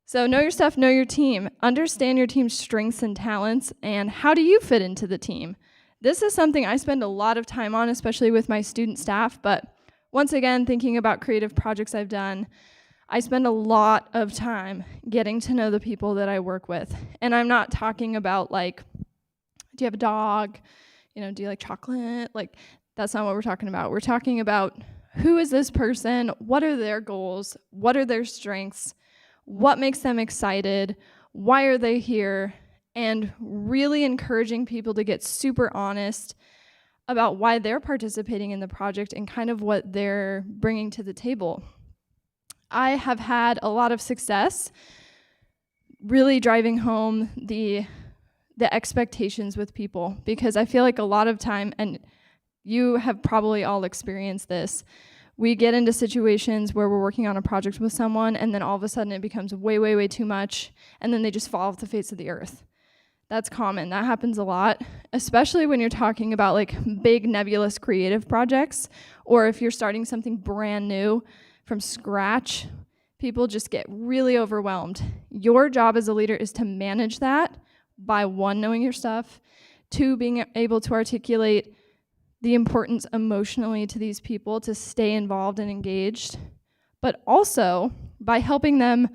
so know your stuff, know your team. Understand your team's strengths and talents, and how do you fit into the team? This is something I spend a lot of time on, especially with my student staff, but once again, thinking about creative projects I've done, I spend a lot of time getting to know the people that I work with. And I'm not talking about, like, do you have a dog? You know, do you like chocolate? Like, that's not what we're talking about. We're talking about, who is this person? What are their goals? What are their strengths? What makes them excited? Why are they here? And really encouraging people to get super honest about why they're participating in the project and kind of what they're bringing to the table. I have had a lot of success really driving home the expectations with people, because I feel like a lot of time, and you have probably all experienced this, we get into situations where we're working on a project with someone and then all of a sudden it becomes way, way, way too much, and then they just fall off the face of the earth. That's common. That happens a lot, especially when you're talking about, like, big nebulous creative projects, or if you're starting something brand new from scratch. People just get really overwhelmed. Your job as a leader is to manage that by, 1, knowing your stuff, 2, being able to articulate the importance emotionally to these people to stay involved and engaged, but also by helping them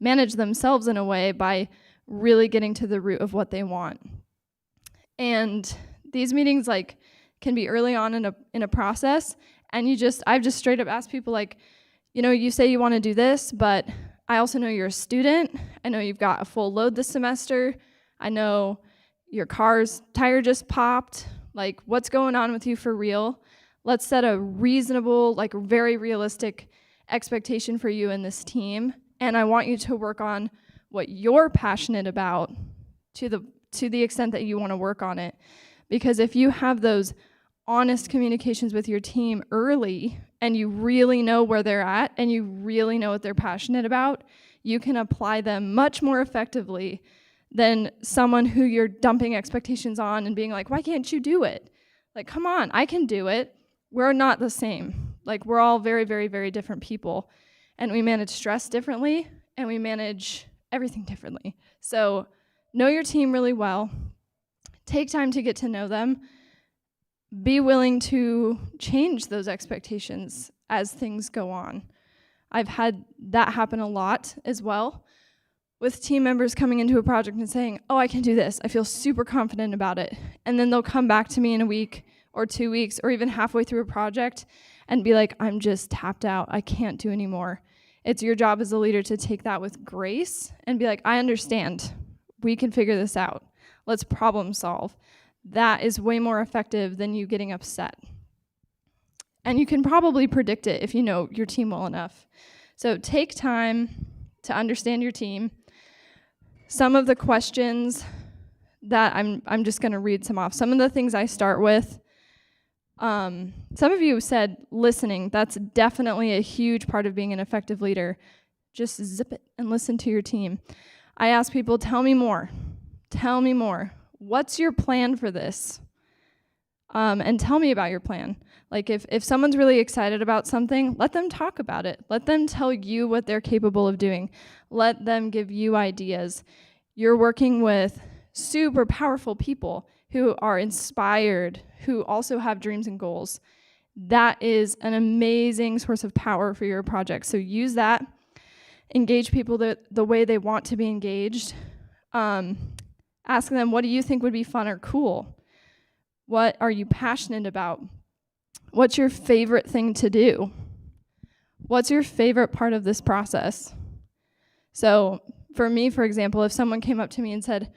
manage themselves in a way by really getting to the root of what they want. And these meetings, like, can be early on in a process, and I've just straight up asked people, like, you know, you say you want to do this, but I also know you're a student. I know you've got a full load this semester. I know your car's tire just popped. Like, what's going on with you for real? Let's set a reasonable, like, very realistic expectation for you and this team. And I want you to work on what you're passionate about to the extent that you want to work on it. Because if you have those honest communications with your team early, and you really know where they're at, and you really know what they're passionate about, you can apply them much more effectively than someone who you're dumping expectations on and being like, why can't you do it? Like, come on, I can do it. We're not the same. Like, we're all very, very, very different people, and we manage stress differently, and we manage everything differently. So know your team really well. Take time to get to know them. Be willing to change those expectations as things go on. I've had that happen a lot as well, with team members coming into a project and saying, oh, I can do this. I feel super confident about it. And then they'll come back to me in a week or 2 weeks or even halfway through a project and be like, I'm just tapped out. I can't do anymore. It's your job as a leader to take that with grace and be like, I understand. We can figure this out. Let's problem solve. That is way more effective than you getting upset. And you can probably predict it if you know your team well enough. So take time to understand your team. Some of the questions that I'm just going to read some off. Some of the things I start with, some of you said listening. That's definitely a huge part of being an effective leader. Just zip it and listen to your team. I ask people, tell me more. Tell me more. What's your plan for this? And tell me about your plan. Like if someone's really excited about something, let them talk about it. Let them tell you what they're capable of doing. Let them give you ideas. You're working with super powerful people who are inspired, who also have dreams and goals. That is an amazing source of power for your project. So use that. Engage people the way they want to be engaged. Ask them, what do you think would be fun or cool? What are you passionate about? What's your favorite thing to do? What's your favorite part of this process? So for me, for example, if someone came up to me and said,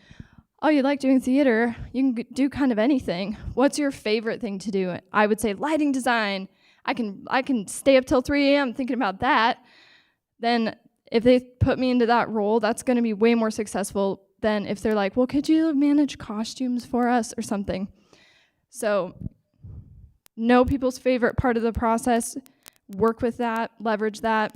oh, you like doing theater, you can do kind of anything. What's your favorite thing to do? I would say lighting design. I can stay up till 3 a.m. thinking about that. Then if they put me into that role, that's going to be way more successful than if they're like, well, could you manage costumes for us or something? So know people's favorite part of the process, work with that, leverage that.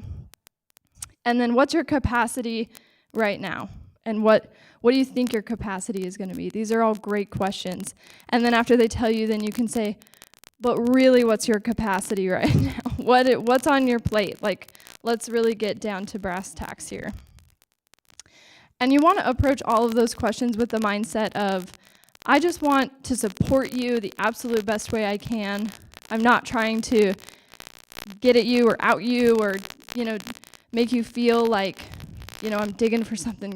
And then what's your capacity right now? And what do you think your capacity is going to be? These are all great questions. And then after they tell you, then you can say, but really, what's your capacity right now? What's on your plate? Like, let's really get down to brass tacks here. And you want to approach all of those questions with the mindset of, I just want to support you the absolute best way I can. I'm not trying to get at you or out you or, make you feel like, I'm digging for something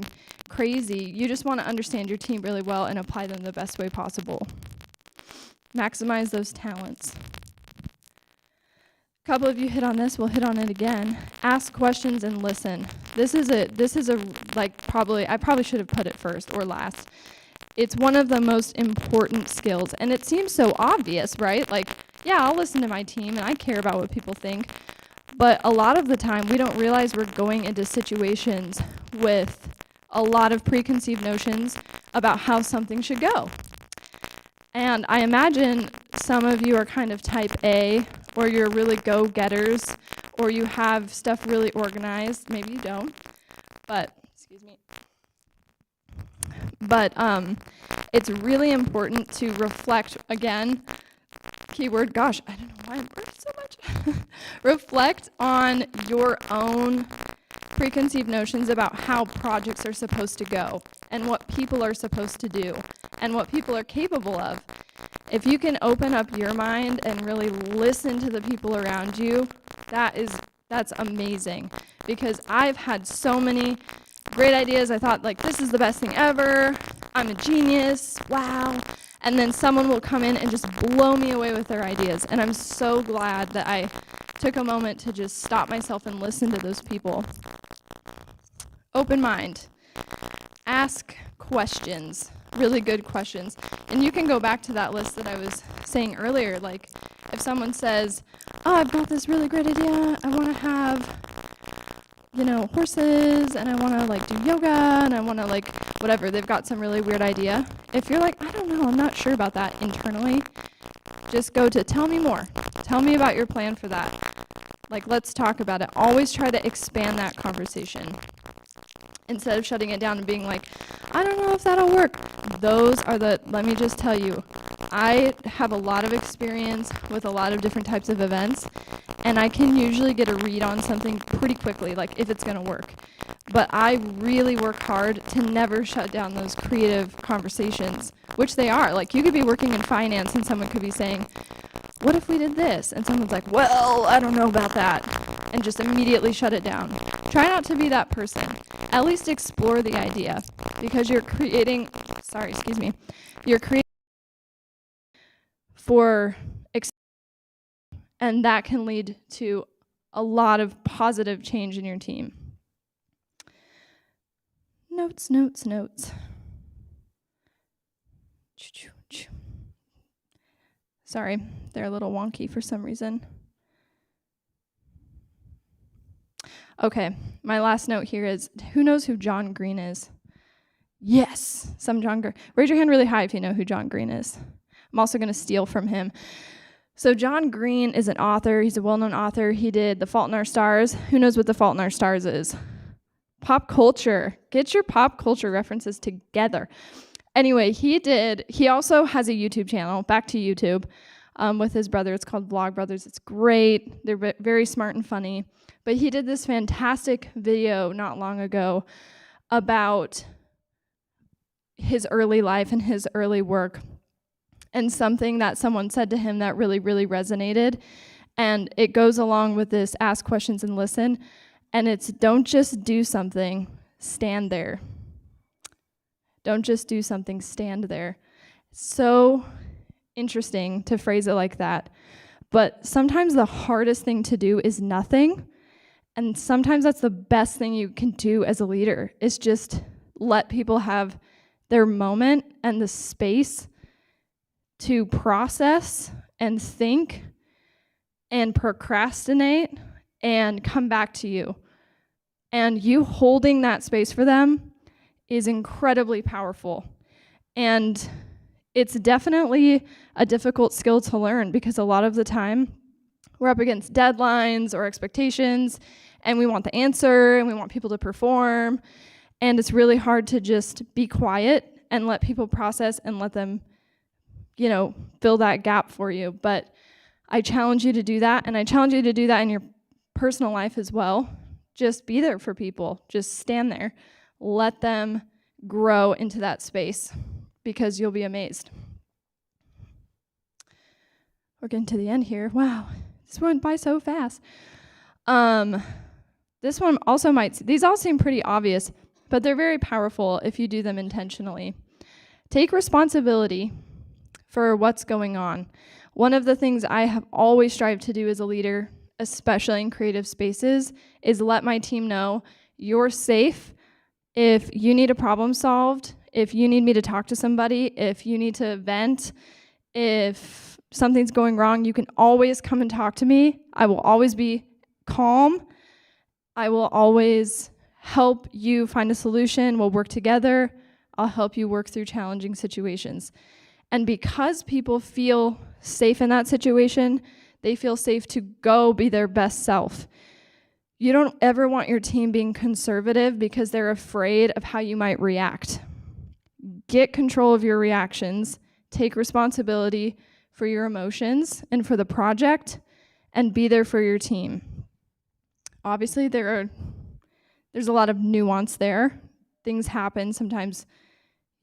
crazy. You just want to understand your team really well and apply them the best way possible. Maximize those talents. A couple of you hit on this, we'll hit on it again. Ask questions and listen. This is I probably should have put it first or last. It's one of the most important skills, and it seems so obvious, right? Like, yeah, I'll listen to my team and I care about what people think, but a lot of the time we don't realize we're going into situations with a lot of preconceived notions about how something should go. And I imagine some of you are kind of type A, or you're really go-getters, or you have stuff really organized. Maybe you don't, but, excuse me. But it's really important to reflect, again, keyword, gosh, I don't know why I'm working so much. Reflect on your own preconceived notions about how projects are supposed to go and what people are supposed to do and what people are capable of. If you can open up your mind and really listen to the people around you, that's amazing, because I've had so many great ideas. I thought, like, this is the best thing ever. I'm a genius. Wow. And then someone will come in and just blow me away with their ideas. And I'm so glad that I took a moment to just stop myself and listen to those people. Open mind. Ask questions, really good questions. And you can go back to that list that I was saying earlier. Like, if someone says, oh, I've got this really great idea. I want to have, horses, and I want to, do yoga, and I want to, whatever. They've got some really weird idea. If you're like, I don't know, I'm not sure about that internally, just go to tell me more. Tell me about your plan for that. Let's talk about it. Always try to expand that conversation instead of shutting it down and being like, I don't know if that'll work. Let me just tell you, I have a lot of experience with a lot of different types of events, and I can usually get a read on something pretty quickly, if it's going to work. But I really work hard to never shut down those creative conversations, which they are. You could be working in finance and someone could be saying, what if we did this? And someone's like, well, I don't know about that, and just immediately shut it down. Try not to be that person. At least explore the idea, because you're creating for and that can lead to a lot of positive change in your team. Notes. Sorry, they're a little wonky for some reason. Okay, my last note here is, who knows who John Green is? Yes, some John Green. Raise your hand really high if you know who John Green is. I'm also going to steal from him. So John Green is an author. He's a well-known author. He did The Fault in Our Stars. Who knows what The Fault in Our Stars is? Pop culture. Get your pop culture references together. Anyway, he also has a YouTube channel, back to YouTube, with his brother. It's called Vlog Brothers. It's great. They're very smart and funny. But he did this fantastic video not long ago about his early life and his early work, and something that someone said to him that really, really resonated. And it goes along with this ask questions and listen. And it's don't just do something, stand there. Don't just do something, stand there. So interesting to phrase it like that. But sometimes the hardest thing to do is nothing. And sometimes that's the best thing you can do as a leader, is just let people have their moment and the space to process and think and procrastinate and come back to you. And you holding that space for them is incredibly powerful. And it's definitely a difficult skill to learn, because a lot of the time we're up against deadlines or expectations, and we want the answer and we want people to perform. And it's really hard to just be quiet and let people process and let them, fill that gap for you. But I challenge you to do that, and I challenge you to do that in your personal life as well. Just be there for people. Just stand there. Let them grow into that space, because you'll be amazed. We're getting to the end here. Wow, this went by so fast. This one also these all seem pretty obvious, but they're very powerful if you do them intentionally. Take responsibility for what's going on. One of the things I have always strived to do as a leader, especially in creative spaces, is let my team know you're safe. If you need a problem solved, if you need me to talk to somebody, if you need to vent, if something's going wrong, you can always come and talk to me. I will always be calm. I will always help you find a solution. We'll work together. I'll help you work through challenging situations. And because people feel safe in that situation, they feel safe to go be their best self. You don't ever want your team being conservative because they're afraid of how you might react. Get control of your reactions, take responsibility for your emotions and for the project, and be there for your team. Obviously, there's a lot of nuance there. Things happen sometimes,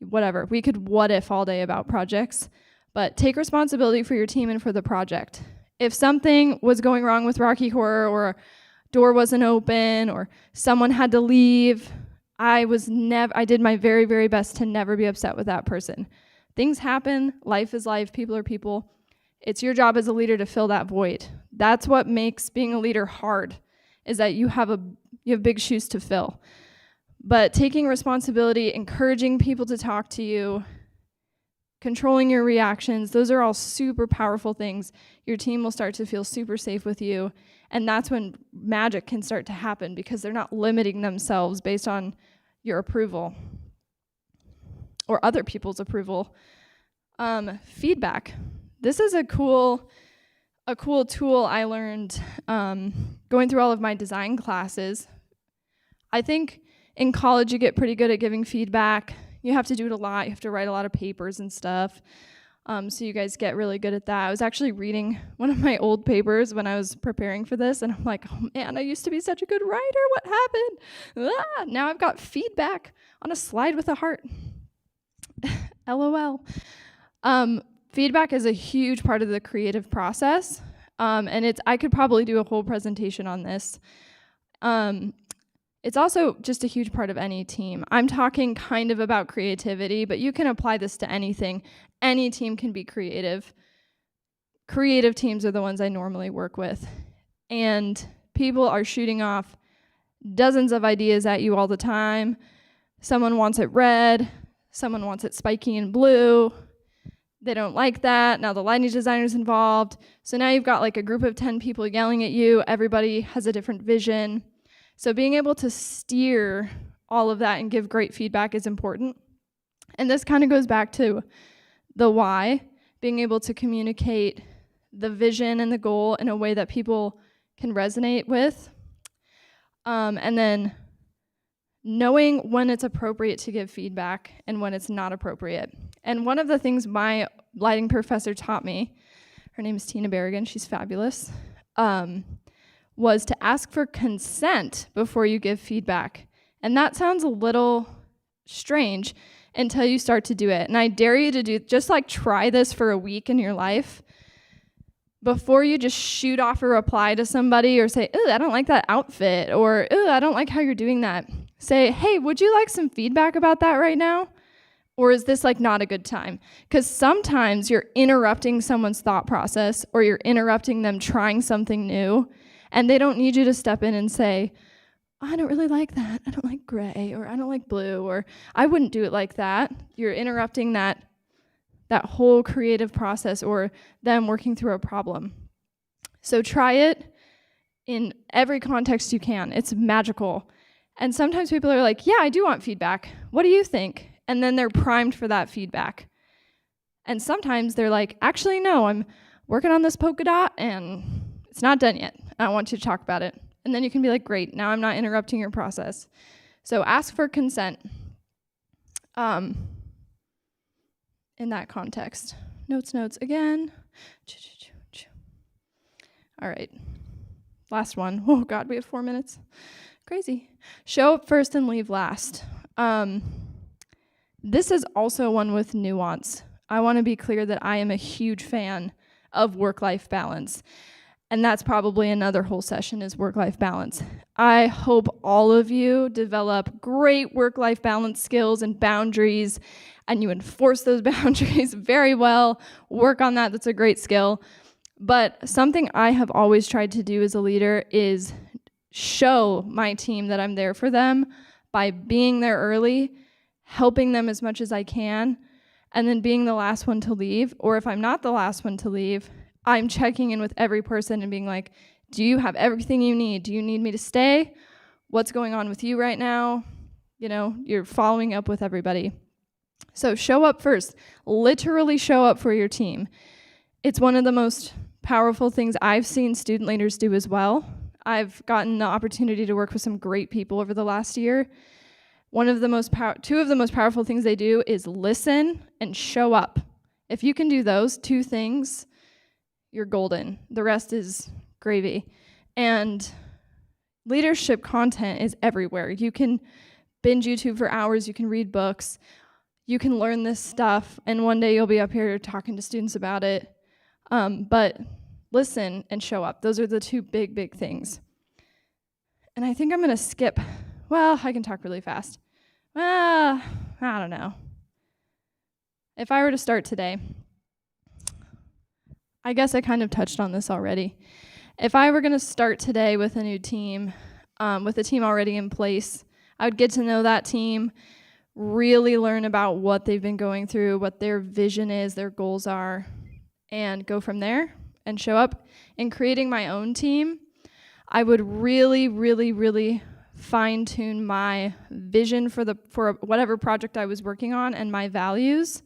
whatever. We could what if all day about projects, but take responsibility for your team and for the project. If something was going wrong with Rocky Horror, or a door wasn't open, or someone had to leave, I did my very, very best to never be upset with that person. Things happen, life is life, people are people. It's your job as a leader to fill that void. That's what makes being a leader hard, is that you have big shoes to fill. But taking responsibility, encouraging people to talk to you, controlling your reactions, those are all super powerful things. Your team will start to feel super safe with you, and that's when magic can start to happen, because they're not limiting themselves based on your approval or other people's approval. Feedback. This is a cool tool I learned going through all of my design classes. I think in college you get pretty good at giving feedback. You have to do it a lot. You have to write a lot of papers and stuff. So you guys get really good at that. I was actually reading one of my old papers when I was preparing for this, and I'm like, oh man, I used to be such a good writer. What happened? Now I've got feedback on a slide with a heart. LOL. Feedback is a huge part of the creative process, and I could probably do a whole presentation on this. It's also just a huge part of any team. I'm talking kind of about creativity, but you can apply this to anything. Any team can be creative. Creative teams are the ones I normally work with. And people are shooting off dozens of ideas at you all the time. Someone wants it red. Someone wants it spiky and blue. They don't like that. Now the lighting designer's involved. So now you've got like a group of 10 people yelling at you. Everybody has a different vision. So being able to steer all of that and give great feedback is important. And this kind of goes back to the why, being able to communicate the vision and the goal in a way that people can resonate with. And then knowing when it's appropriate to give feedback and when it's not appropriate. And one of the things my lighting professor taught me, her name is Tina Berrigan, she's fabulous, was to ask for consent before you give feedback. And that sounds a little strange until you start to do it. And I dare you to just like try this for a week in your life before you just shoot off a reply to somebody or say, "Ooh, I don't like that outfit," or "Ooh, I don't like how you're doing that." Say, "Hey, would you like some feedback about that right now? Or is this like not a good time?" Because sometimes you're interrupting someone's thought process or you're interrupting them trying something new, and they don't need you to step in and say, "I don't really like that. I don't like gray," or "I don't like blue," or "I wouldn't do it like that." You're interrupting that whole creative process or them working through a problem. So try it in every context you can. It's magical. And sometimes people are like, "Yeah, I do want feedback. What do you think?" And then they're primed for that feedback. And sometimes they're like, "Actually, no, I'm working on this polka dot and it's not done yet. I want you to talk about it." And then you can be like, "Great, now I'm not interrupting your process." So ask for consent in that context. Notes again. All right, last one. Oh God, we have 4 minutes. Crazy. Show up first and leave last. This is also one with nuance. I want to be clear that I am a huge fan of work-life balance. And that's probably another whole session is work-life balance. I hope all of you develop great work-life balance skills and boundaries, and you enforce those boundaries very well. Work on that, that's a great skill. But something I have always tried to do as a leader is show my team that I'm there for them by being there early, helping them as much as I can, and then being the last one to leave. Or if I'm not the last one to leave, I'm checking in with every person and being like, "Do you have everything you need? Do you need me to stay? What's going on with you right now?" You know, you're following up with everybody. So show up first. Literally show up for your team. It's one of the most powerful things I've seen student leaders do as well. I've gotten the opportunity to work with some great people over the last year. Two of the most powerful things they do is listen and show up. If you can do those two things, you're golden. The rest is gravy. And leadership content is everywhere. You can binge YouTube for hours, you can read books, you can learn this stuff, and one day you'll be up here talking to students about it. But listen and show up. Those are the two big things. And I think I'm gonna skip, well, I can talk really fast. I don't know. If I were to start today, I guess I kind of touched on this already. If I were gonna start today with a new team, with a team already in place, I would get to know that team, really learn about what they've been going through, what their vision is, their goals are, and go from there and show up. In creating my own team, I would really fine-tune my vision for whatever project I was working on and my values,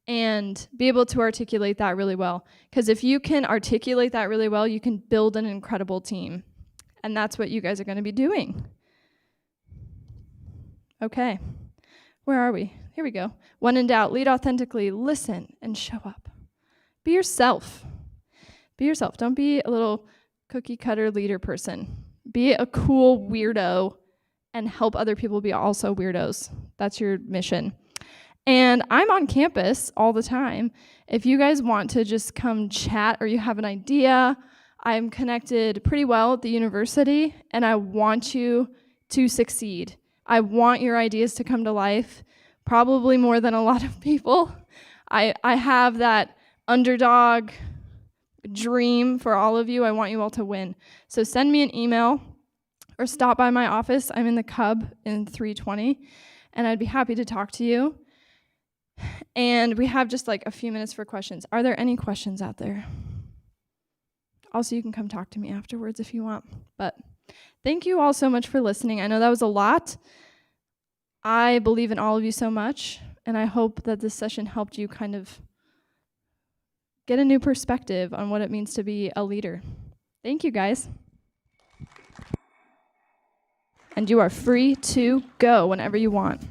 and be able to articulate that really well. Because if you can articulate that really well, you can build an incredible team. And that's what you guys are going to be doing. Okay, where are we? Here we go. When in doubt, lead authentically, listen, and show up. Be yourself. Be yourself. Don't be a little cookie-cutter leader person. Be a cool weirdo and help other people be also weirdos. That's your mission. And I'm on campus all the time. If you guys want to just come chat or you have an idea, I'm connected pretty well at the university, and I want you to succeed. I want your ideas to come to life, probably more than a lot of people. I have that underdog dream for all of you. I want you all to win. So send me an email or stop by my office. I'm in the Cub in 320, and I'd be happy to talk to you. And we have just like a few minutes for questions. Are there any questions out there? Also, you can come talk to me afterwards if you want. But thank you all so much for listening. I know that was a lot. I believe in all of you so much, and And I hope that this session helped you kind of get a new perspective on what it means to be a leader. Thank you, guys. And you are free to go whenever you want.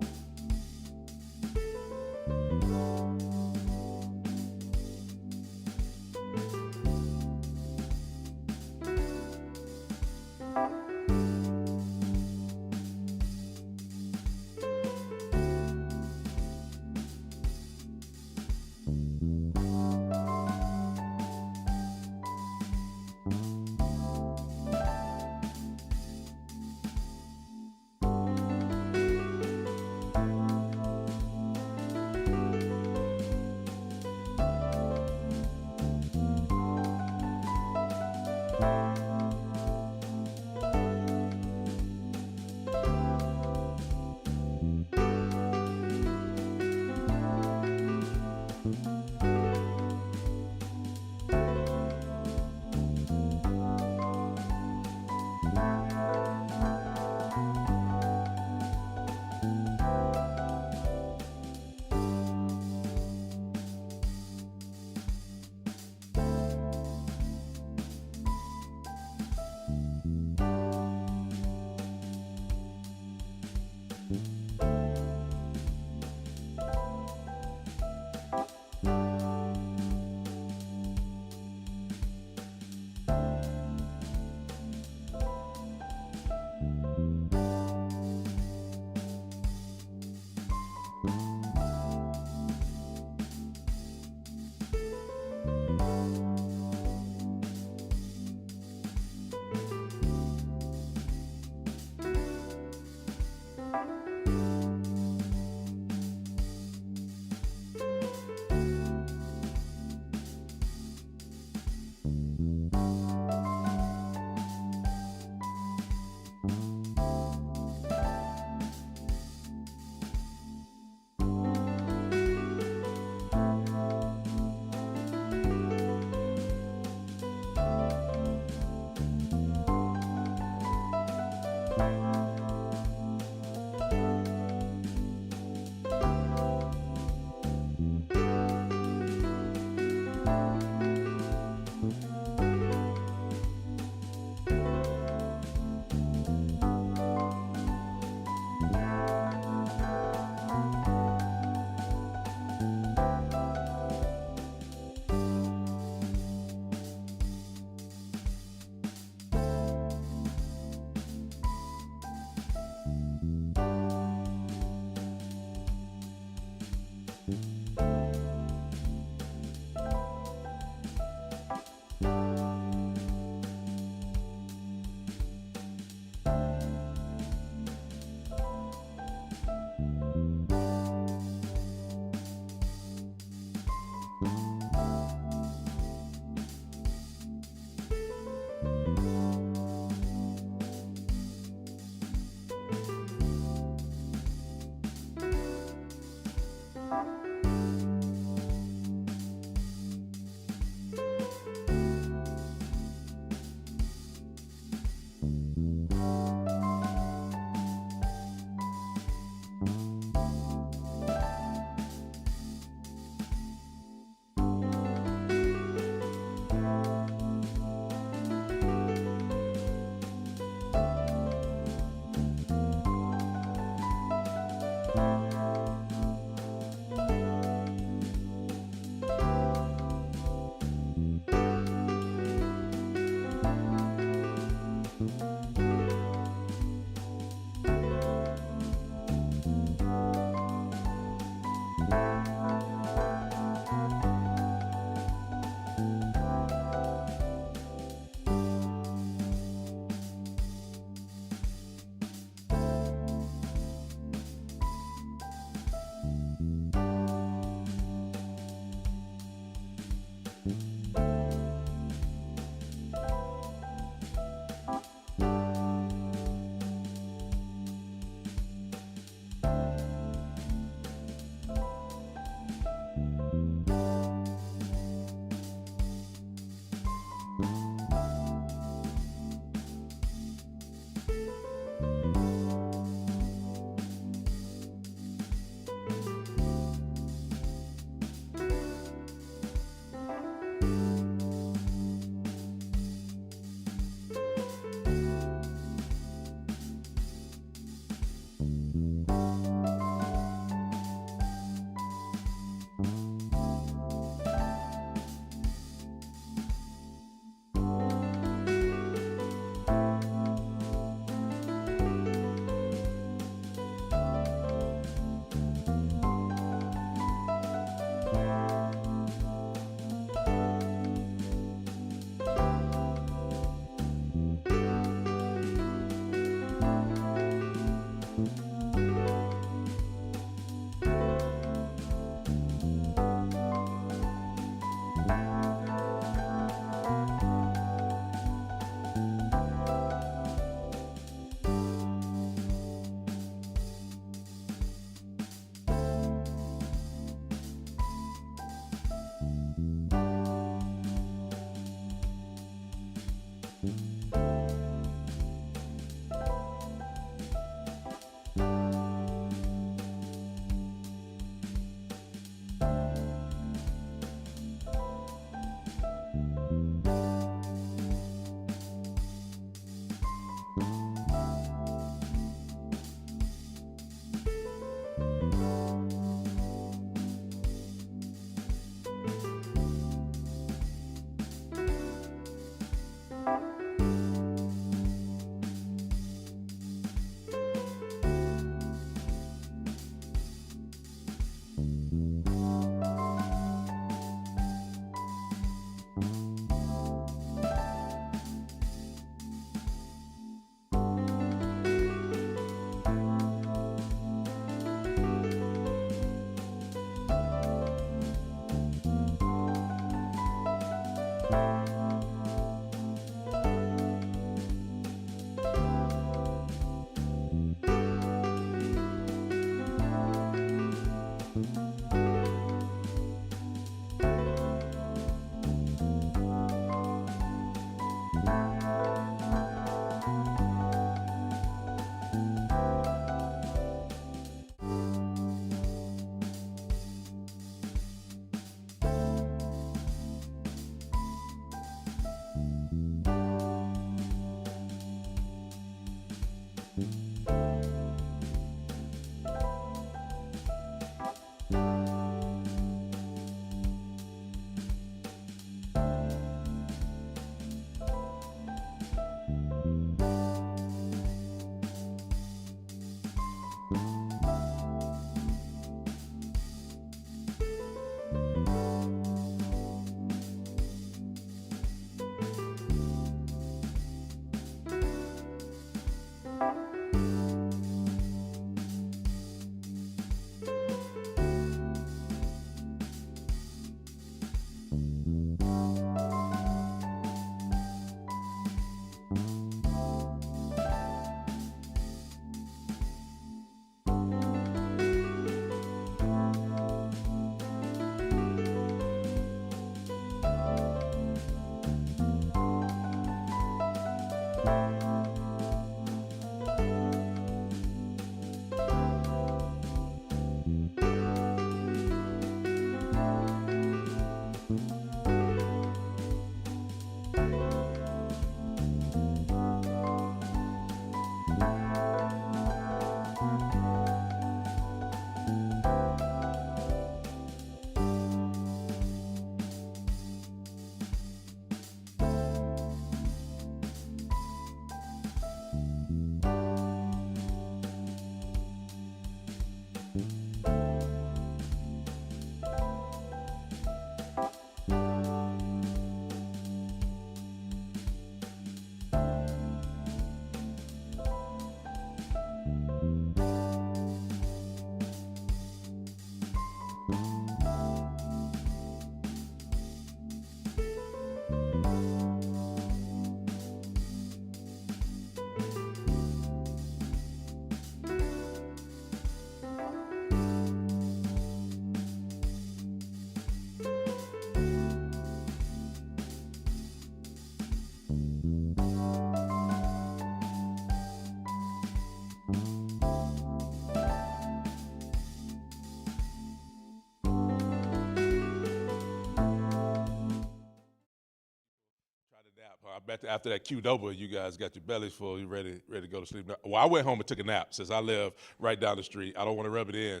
I bet after that Qdoba, you guys got your bellies full. You ready to go to sleep now? Well, I went home and took a nap since I live right down the street. I don't want to rub it in,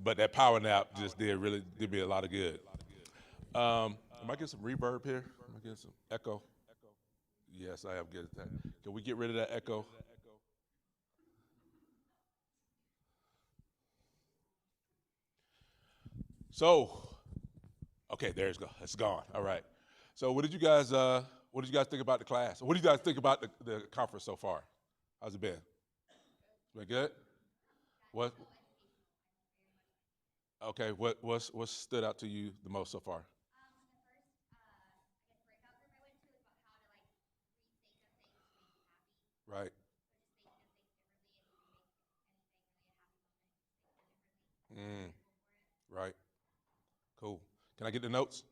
but that power nap just did me a lot of good. Am I getting some reverb here? Am I getting some echo? Yes, I am getting that. Can we get rid of that echo? So, okay, there it's go. It's gone. All right. So, what did you guys think about the class? What do you guys think about the conference so far? How's it been? Been good? What? Okay. What stood out to you the most so far? Right. Mm, right. Cool. Can I get the notes?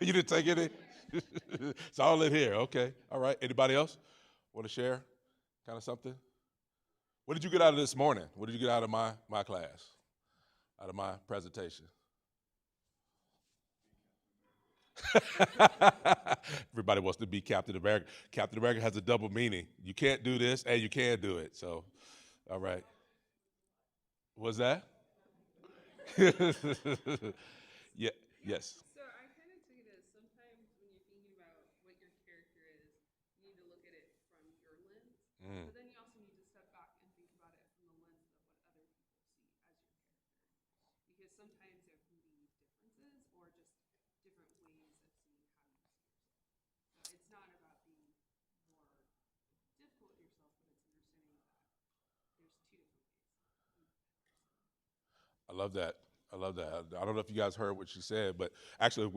You didn't take any? It's all in here. Okay. All right. Anybody else want to share kind of something? What did you get out of this morning? What did you get out of my class? Out of my presentation? Everybody wants to be Captain America. Captain America has a double meaning. You can't do this and you can do it. So, all right. Was that? Yeah. Yes. So I kind of took it as sometimes when you're thinking about what your character is, you need to look at it from your lens, but then you also need to step back and think about it from the lens of what other people see as your character. Because sometimes there can be differences or just different ways of seeing how you see yourself. So it's not about being more difficult with yourself, but it's understanding that there's two different ways. I love that. I love that. I don't know if you guys heard what she said, but actually,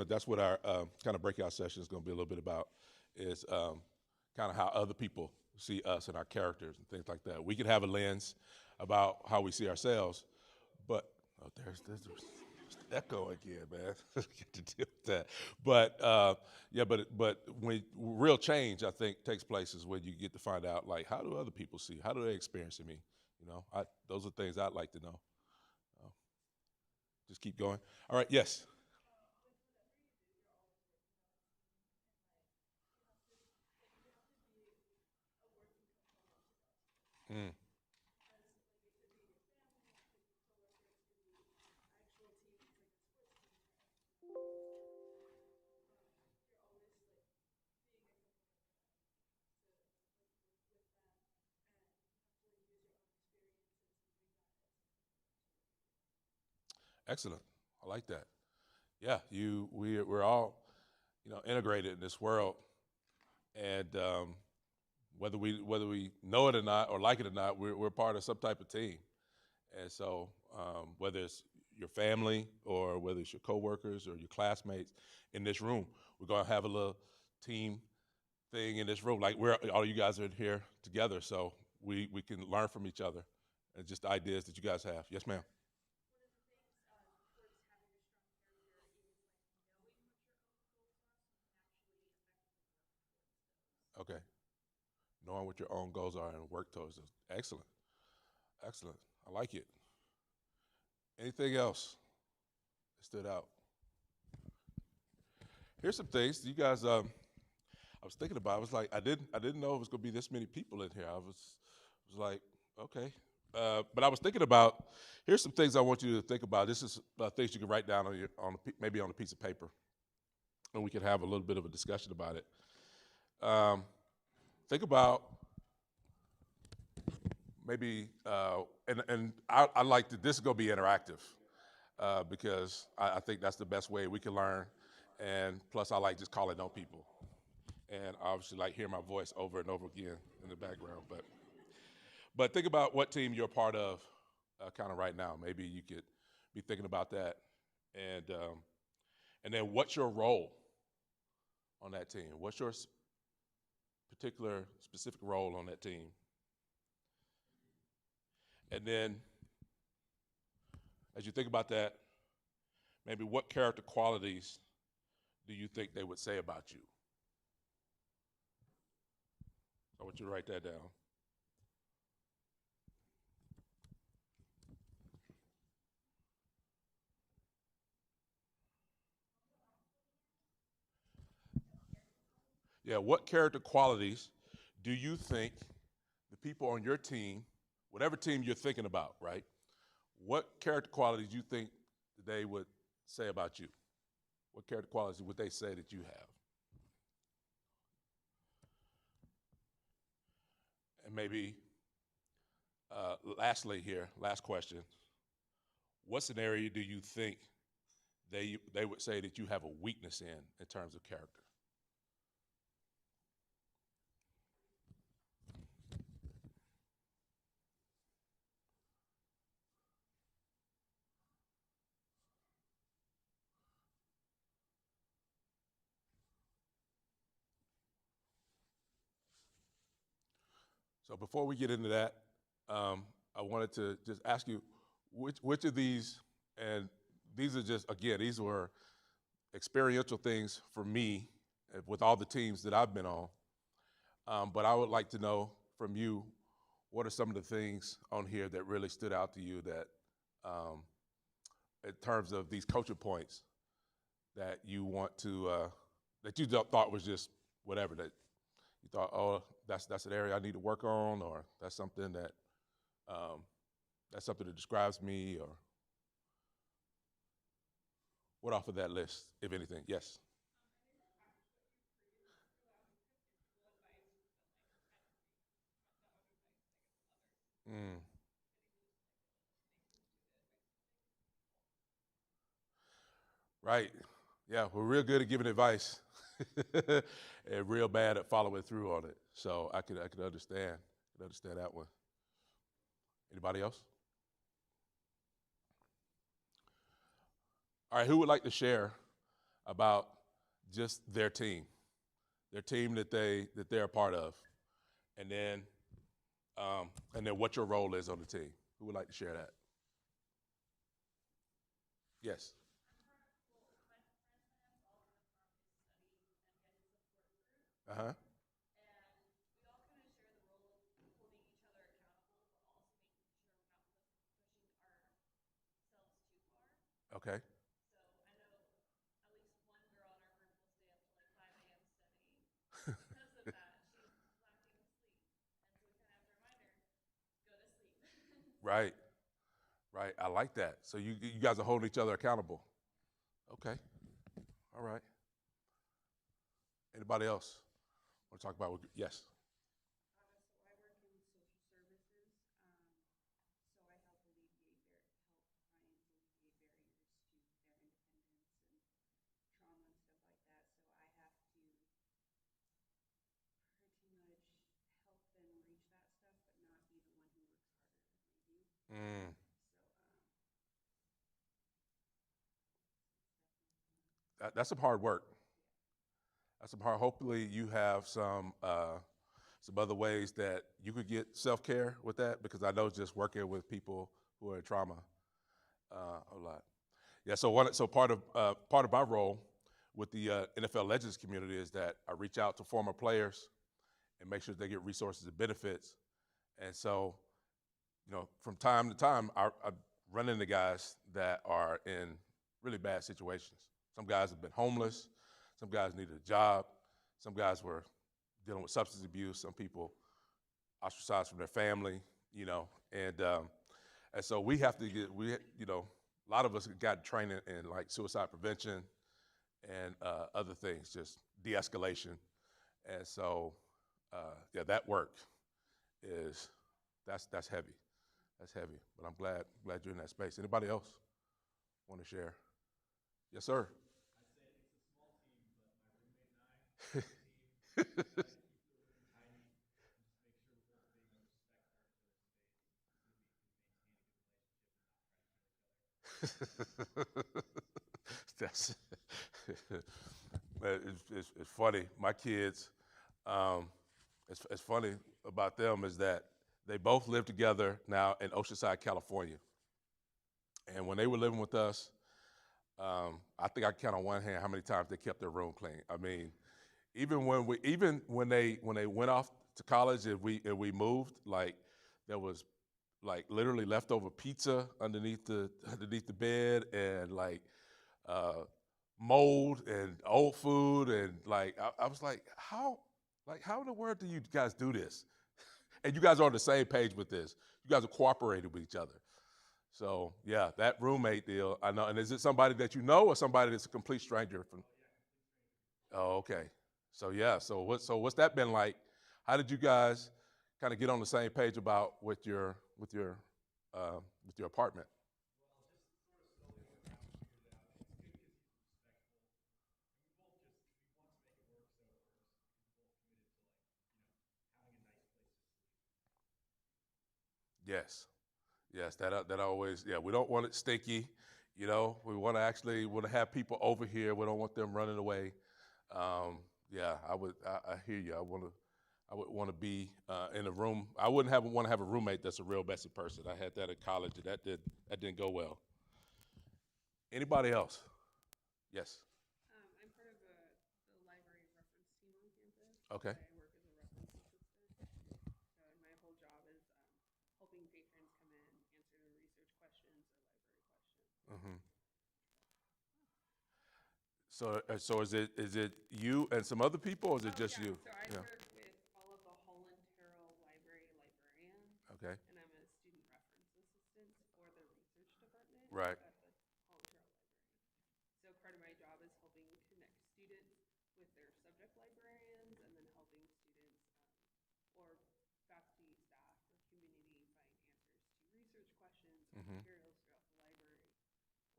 that's what our kind of breakout session is going to be a little bit about, is kind of how other people see us and our characters and things like that. We can have a lens about how we see ourselves, but there's Echo again, man. Get to deal with that. But yeah, but when real change, I think, takes place is when you get to find out, like, how do other people see? How do they experience me? You know, those are things I'd like to know. Just keep going. All right. Yes. Mm. Excellent. I like that. Yeah, we're all, integrated in this world, and whether we know it or not, or like it or not, we're part of some type of team. And so, whether it's your family or whether it's your coworkers or your classmates in this room, we're gonna have a little team thing in this room. Like all you guys are in here together, so we can learn from each other and just the ideas that you guys have. Yes, ma'am. Okay. Knowing what your own goals are and work towards them. Excellent. Excellent. I like it. Anything else that stood out? Here's some things you guys. I was thinking about. I was like, I didn't know it was gonna be this many people in here. I was like, okay. But I was thinking about. Here's some things I want you to think about. This is things you can write down maybe on a piece of paper, and we can have a little bit of a discussion about it. Think about maybe, and I like that this is gonna be interactive because I think that's the best way we can learn. And plus, I like just calling on people, and I obviously like hearing my voice over and over again in the background. But think about what team you're a part of, kind of right now. Maybe you could be thinking about that, and then what's your role on that team? What's your particular specific role on that team? And then, as you think about that, maybe what character qualities do you think they would say about you? I want you to write that down. Yeah, what character qualities do you think the people on your team, whatever team you're thinking about, right? What character qualities do you think they would say about you? What character qualities would they say that you have? And maybe, lastly here, last question, what scenario do you think they would say that you have a weakness in terms of character? So before we get into that, I wanted to just ask you, which of these, and these are just, again, these were experiential things for me with all the teams that I've been on. But I would like to know from you, what are some of the things on here that really stood out to you that, in terms of these coaching points, that you want to, that you thought was just whatever, that you thought, oh, that's an area I need to work on, or that's something that describes me, or what off of that list, if anything? Yes. Mm. Right. Yeah, we're real good at giving advice, and real bad at following through on it. So I could understand that one. Anybody else? All right, who would like to share about just their team that they're a part of, and then what your role is on the team? Who would like to share that? Yes. Okay. Right. Right. I like that. So you guys are holding each other accountable. Okay. All right. Anybody else want to talk about? Yes. Mm. That's some hard work. That's some hard. Hopefully, you have some other ways that you could get self care with that, because I know just working with people who are in trauma a lot. Yeah. So part of my role with the NFL Legends community is that I reach out to former players and make sure they get resources and benefits. And so, from time to time, I run into guys that are in really bad situations. Some guys have been homeless. Some guys needed a job. Some guys were dealing with substance abuse. Some people ostracized from their family, and so we have to a lot of us got training in like suicide prevention and other things, just de-escalation. And so, that work that's heavy. That's heavy. But I'm glad you're in that space. Anybody else want to share? Yes, sir. That's it's funny. My kids, it's funny about them is that they both live together now in Oceanside, California. And when they were living with us, I think I count on one hand how many times they kept their room clean. I mean, even when they went off to college and we moved, like there was like literally leftover pizza underneath the bed, and like mold and old food, and like I was like, how in the world do you guys do this? And you guys are on the same page with this. You guys are cooperating with each other. So yeah, that roommate deal, I know. And is it somebody that you know or somebody that's a complete stranger from? Oh, okay. So yeah, what's that been like? How did you guys kind of get on the same page about with your apartment? Yes. Yes, that always, yeah, we don't want it stinky, we want to have people over here. We don't want them running away. Yeah, I hear you. I would want to be in a room. I wouldn't want to have a roommate that's a real messy person. I had that in college, and that didn't go well. Anybody else? Yes. I'm part of the library reference team on campus. Okay. I work as a reference assistant. So my whole job is helping patrons come in, answer the research questions or library questions. Mm-hmm. So is it you and some other people, or is it just Yeah. you? So I Yeah. work with all of the Holland Terrell Library librarians. Okay. And I'm a student reference assistant for the research department Right. at the Holland Terrell Library. So part of my job is helping connect students with their subject librarians, and then helping students or faculty, staff, or community find answers to research questions or Mm-hmm. materials throughout the library,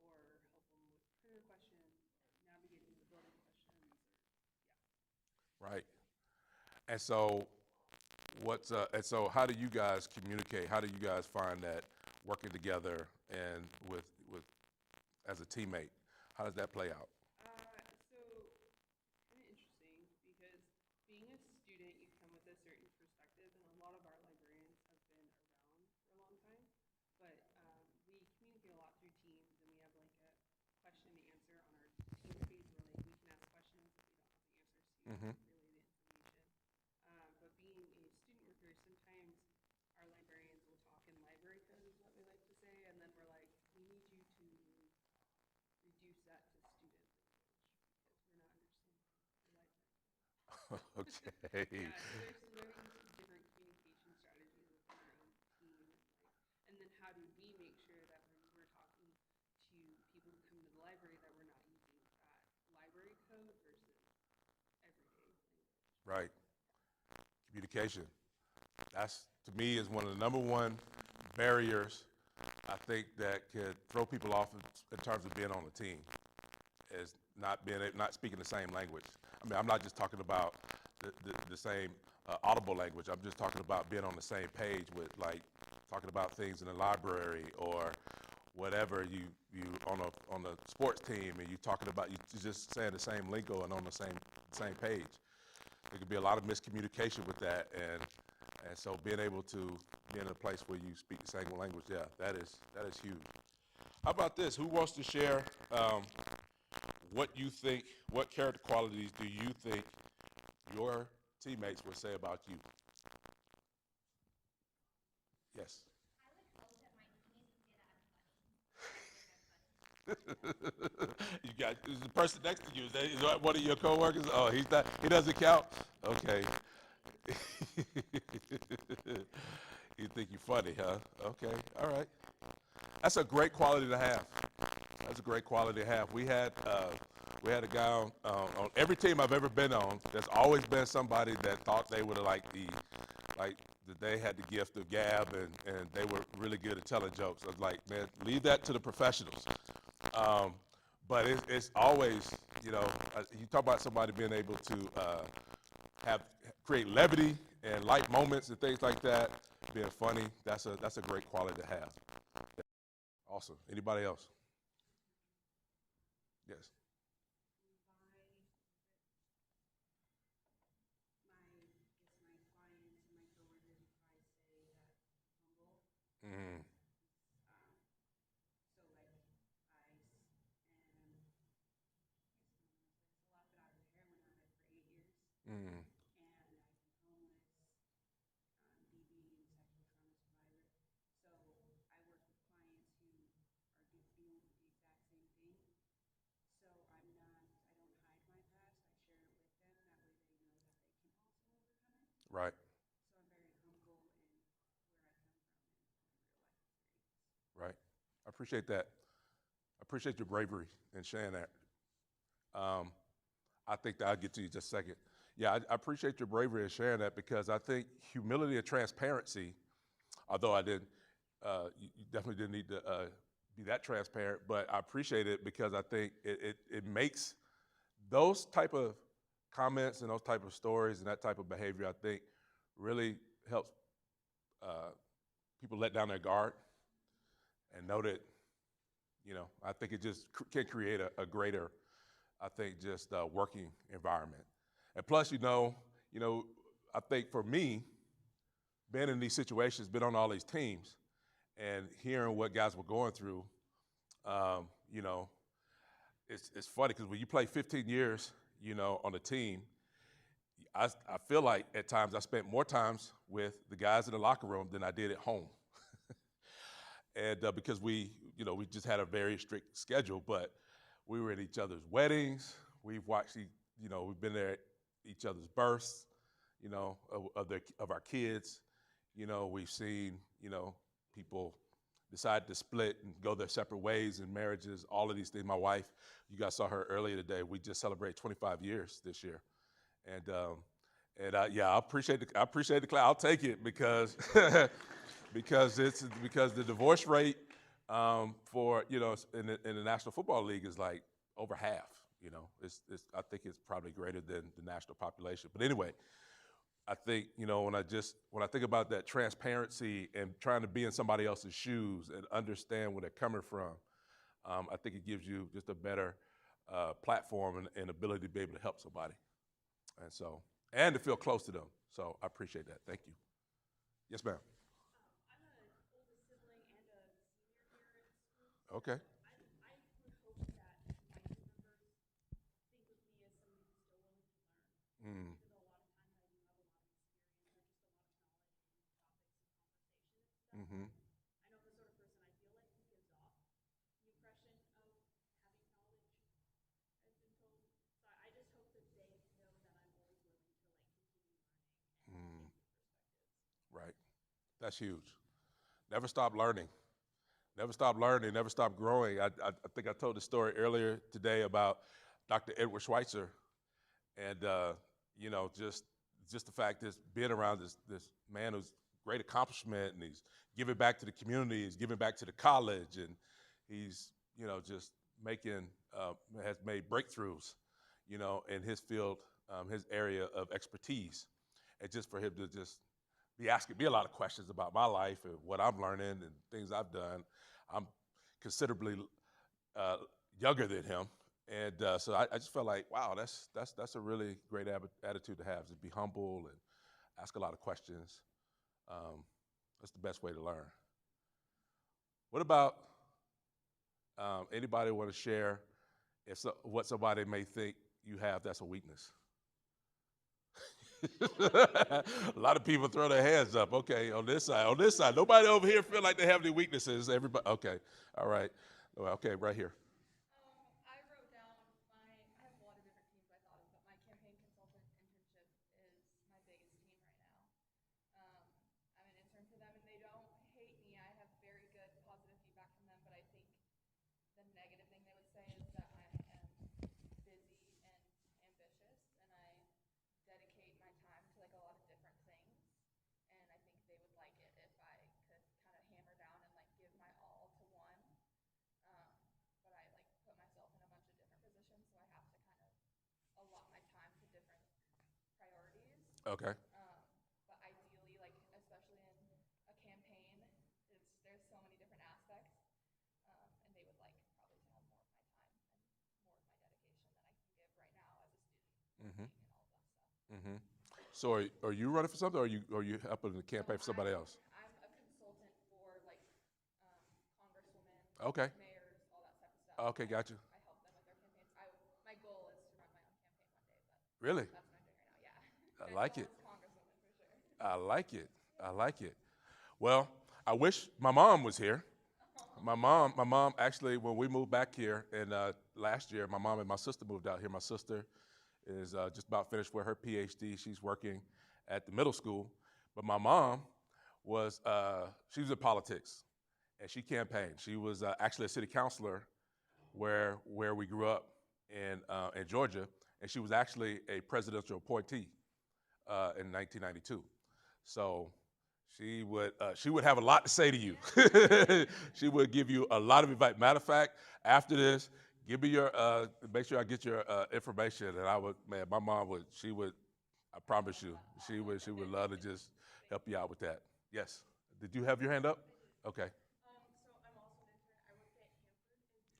or help them with printer questions, or navigating the building questions, Right. And so how do you guys communicate? How do you guys find that working together and with as a teammate? How does that play out? So kind of interesting, because being a student, you come with a certain perspective, and a lot of our librarians have been around for a long time. But we communicate a lot through teams, and we have like a question and answer on our team page where like we can ask questions that we don't have the answers to, Mm-hmm. relay the information. But being a student worker, sometimes our librarians will talk in library code, is what we like to say, and then we're like, we need you to Okay. Yeah, so there's learning different communication strategies within our own team, and then how do we make sure that when we're talking to people who come into the library that we're not using that library code versus everyday language. Right. Communication. That's, to me, is one of the number one barriers I think that could throw people off in terms of being on the team, is not speaking the same language. I mean, I'm not just talking about the same audible language. I'm just talking about being on the same page with, like, talking about things in the library or whatever, you on a sports team, and you talking about, you just saying the same lingo and on the same page. There could be a lot of miscommunication with that, and so being able to be in a place where you speak the same language, yeah, that is huge. How about this? Who wants to share what character qualities do you think your teammates would say about you? Yes. You got is the person next to you. Is that one of your coworkers? Oh, he's not. He doesn't count. Okay. You think you're funny, huh? Okay. All right. That's a great quality to have. That's a great quality to have. We had a guy on every team I've ever been on. There's always been somebody that thought they would like that they had the gift of gab, and they were really good at telling jokes. I was like, man, leave that to the professionals. But it's always, you talk about somebody being able to create levity and light moments and things like that, being funny. That's a great quality to have. Awesome. Anybody else? Yes. Mm. Mm. Right. Right. I appreciate that. I appreciate your bravery in sharing that. I think that I'll get to you in just a second. Yeah, I appreciate your bravery in sharing that, because I think humility and transparency, although you definitely didn't need to be that transparent, but I appreciate it because I think it makes those type of comments and those type of stories and that type of behavior, I think, really helps people let down their guard and know that, I think it just can create a greater, I think, just working environment. And plus, I think for me, being in these situations, been on all these teams, and hearing what guys were going through, it's funny because when you play 15 years, on a team, I feel like at times I spent more times with the guys in the locker room than I did at home. And because we just had a very strict schedule, but we were at each other's weddings. We've watched, we've been there at each other's births, of our kids. We've seen, people decide to split and go their separate ways in marriages, all of these things. My wife, you guys saw her earlier today. We just celebrated 25 years this year. And I appreciate the clap. I'll take it because because the divorce rate for in the National Football League is like over half. I think it's probably greater than the national population. But anyway, I think when I think about that transparency and trying to be in somebody else's shoes and understand where they're coming from, I think it gives you just a better platform and ability to be able to help somebody, and to feel close to them. So I appreciate that. Thank you. Yes, ma'am. I'm an oldest sibling and a senior here at school. Okay. I would hope that my team members think of me as somebody who's still willing to learn. Mm. Even though a lot of times I do have a lot of experience or just a lot of knowledge in topics of conversation. Mm-hmm. I know the sort of person I feel like who gives off the impression of having knowledge, I've been told. So I just hope that they know that I'm always willing to That's huge. Never stop learning. Never stop learning, never stop growing. I think I told the story earlier today about Dr. Edward Schweitzer, and just the fact that being around this man who's great accomplishment, and he's giving back to the community, he's giving back to the college, and he's just making has made breakthroughs, in his field, his area of expertise, and just for him to just be asking me a lot of questions about my life and what I'm learning and things I've done. I'm considerably younger than him, and so I just felt like, wow, that's a really great attitude to have, to be humble and ask a lot of questions. That's the best way to learn. What about anybody want to share what somebody may think you have that's a weakness? A lot of people throw their hands up. Okay, on this side. Nobody over here feel like they have any weaknesses. Everybody, okay, all right. Okay, right here. I wrote down I have a lot of different teams I thought of, but my campaign consultant internship is my biggest team right now. I'm an intern for them, and they don't hate me. I have very good positive feedback from them, but I think the negative thing they would say is that I am busy and ambitious, and I dedicate my time to like a lot of different things. And I think they would like it if I could kind of hammer down and like give my all to one. But I like put myself in a bunch of different positions, so I have to kind of allot my time to different priorities. Okay. But ideally, like especially in a campaign, there's so many different aspects, and they would like probably to have more of my time and more of my dedication than I can give right now as a student Mm-hmm. and all of that stuff. Mm-hmm. So are you running for something, or are you helping the campaign for somebody else? I'm a consultant for like congresswomen, Okay. mayors, all that type of stuff. Okay, gotcha. I help them with their campaigns. My goal is to run my own campaign one day, but Really? that's what I'm doing right now. Yeah. I My like goal it. is congresswoman for sure. I like it. I like it. Well, I wish my mom was here. My mom actually, when we moved back here in last year, my mom and my sister moved out here. My sister is just about finished with her PhD. She's working at the middle school. But my mom she was in politics, and she campaigned. She was actually a city councilor where we grew up in Georgia, and she was actually a presidential appointee in 1992. So she would have a lot to say to you. She would give you a lot of advice. Matter of fact, after this, give me make sure I get your information, and my mom would, I promise you, she would love to just help you out with that. Yes. Did you have your hand up? Okay. So I'm also an intern. I work at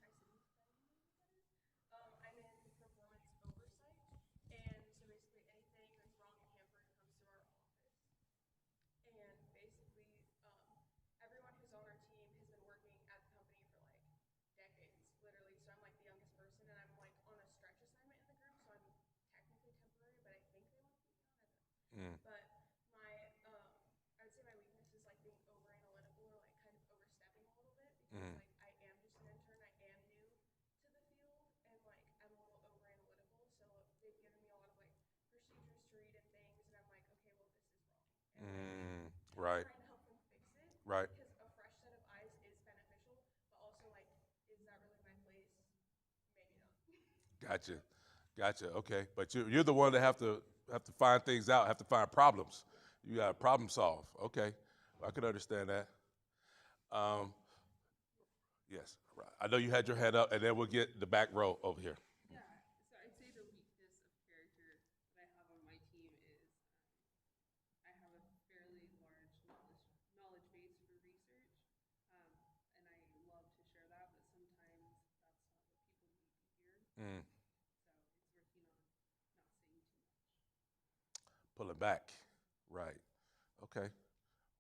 Hanford in Tri-Cities, I'm in performance oversight, and so basically anything that's wrong in Hanford comes to our office. And basically, everyone who's on our team has been working at the company for like decades, literally. So I'm like the youngest person, and I'm like on a stretch assignment in the group, so I'm technically temporary, but I think they want to keep me on. I don't know. But I would say my weakness is like being over analytical or like kind of overstepping a little bit because like I am just an intern, I am new to the field, and like I'm a little over analytical. So they've given me a lot of like procedures to read and things, and I'm like, okay, well this is wrong. And Right. trying to help them fix it. Right. Because a fresh set of eyes is beneficial, but also like, is that really my place? Maybe not. Gotcha. Okay, but you're the one that have to find things out, have to find problems. You got to problem solve. Okay, I can understand that. Yes, right. I know you had your hand up, and then we'll get the back row over here. Yeah, so I'd say the weakness of character that I have on my team is I have a fairly large knowledge base for research, and I love to share that, but sometimes that's not what people need to hear. Mm. So it's working on not saying too much. Pull it back. Right. Okay.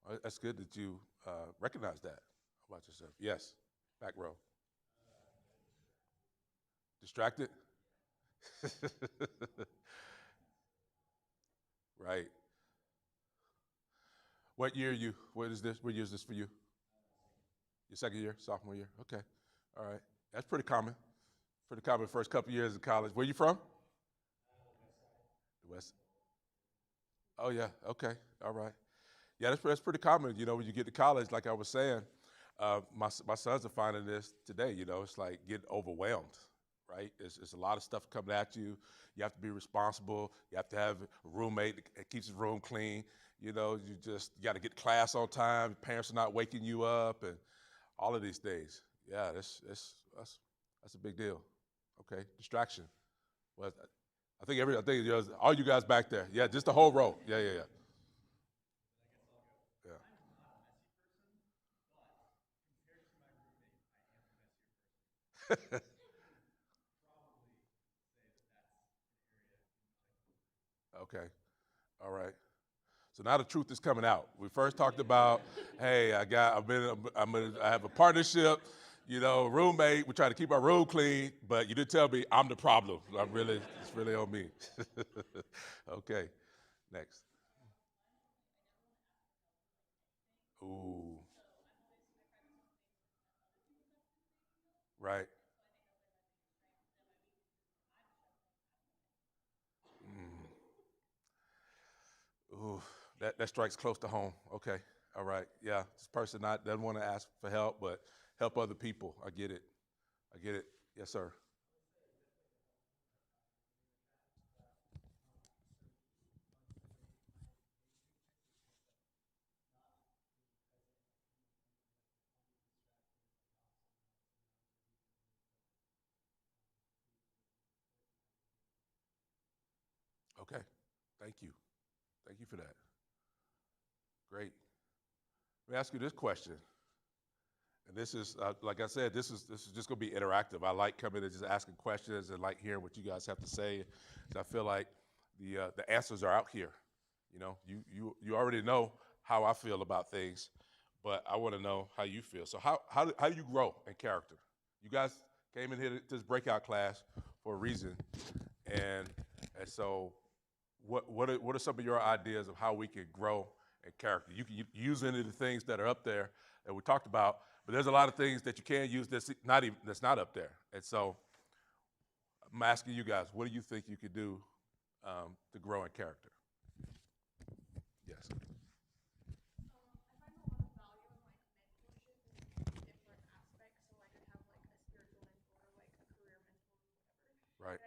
Well, that's good that you recognize that about yourself. Yes. Back row. Distracted? Right. What year what is this? What year is this for you? Your second year? Sophomore year? Okay. All right. That's pretty common. Pretty common first couple years of college. Where you from? The West. Oh, yeah. Okay. All right. Yeah, that's pretty common. You know, when you get to college, like I was saying, my sons are finding this today. You know, it's like getting overwhelmed, right? It's a lot of stuff coming at you. You have to be responsible. You have to have a roommate that keeps the room clean. You know, you got to get to class on time. Parents are not waking you up, and all of these things. Yeah, that's a big deal. Okay, distraction. Well, I think all you guys back there. Yeah, just the whole row. Yeah. Yeah. Okay. All right. So now the truth is coming out. We first talked about, hey, I have a partnership, you know, roommate. We try to keep our room clean, but you did tell me I'm the problem. It's really on me. Okay. Next. Ooh. Right. Ooh, that strikes close to home. Okay, all right, yeah. This person doesn't want to ask for help, but help other people. I get it. I get it. Yes, sir. Okay, thank you. Thank you for that. Great. Let me ask you this question, and this is like I said, this is just going to be interactive. I like coming and just asking questions and like hearing what you guys have to say. 'Cause I feel like the answers are out here. You know, you already know how I feel about things, but I want to know how you feel. So how do you grow in character? You guys came in here to this breakout class for a reason, and so what are some of your ideas of how we can grow in character? You can use any of the things that are up there that we talked about, but there's a lot of things that you can use that's not up there. And so I'm asking you guys, what do you think you could do to grow in character? Yes. Right.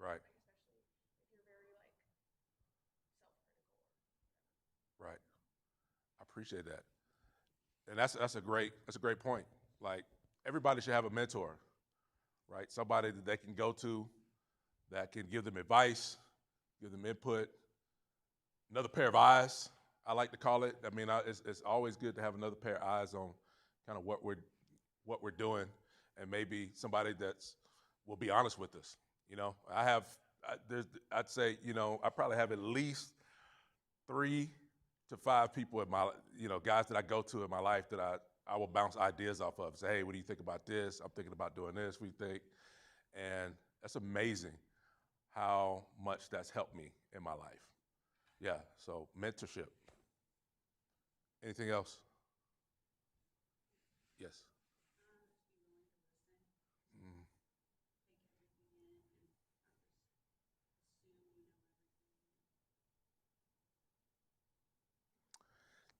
Right. Right. I appreciate that. And that's a great point. Like everybody should have a mentor, right? Somebody that they can go to that can give them advice, give them input, another pair of eyes. I like to call it. I mean, it's always good to have another pair of eyes on kind of what we're doing, and maybe somebody that's will be honest with us. You know, I'd say, you know, I probably have at least 3 to 5 people in my, you know, guys that I go to in my life that I will bounce ideas off of. Say, hey, what do you think about this? I'm thinking about doing this. What do you think? And that's amazing how much that's helped me in my life. Yeah, so mentorship. Anything else? Yes. Mm.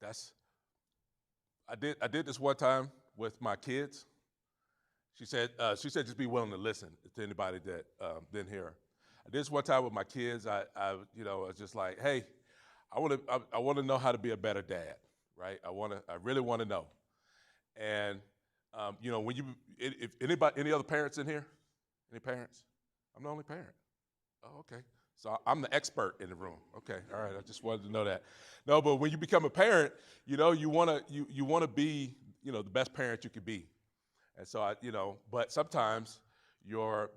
That's I did this one time with my kids. She said just be willing to listen to anybody that didn't hear her. I did this one time with my kids. I was just like, hey, I want to know how to be a better dad, right? I really want to know. And when if any other parents in here, any parents? I'm the only parent. Oh, okay. So I'm the expert in the room. Okay, all right. I just wanted to know that. No, but when you become a parent, you wanna be the best parent you could be. And so but sometimes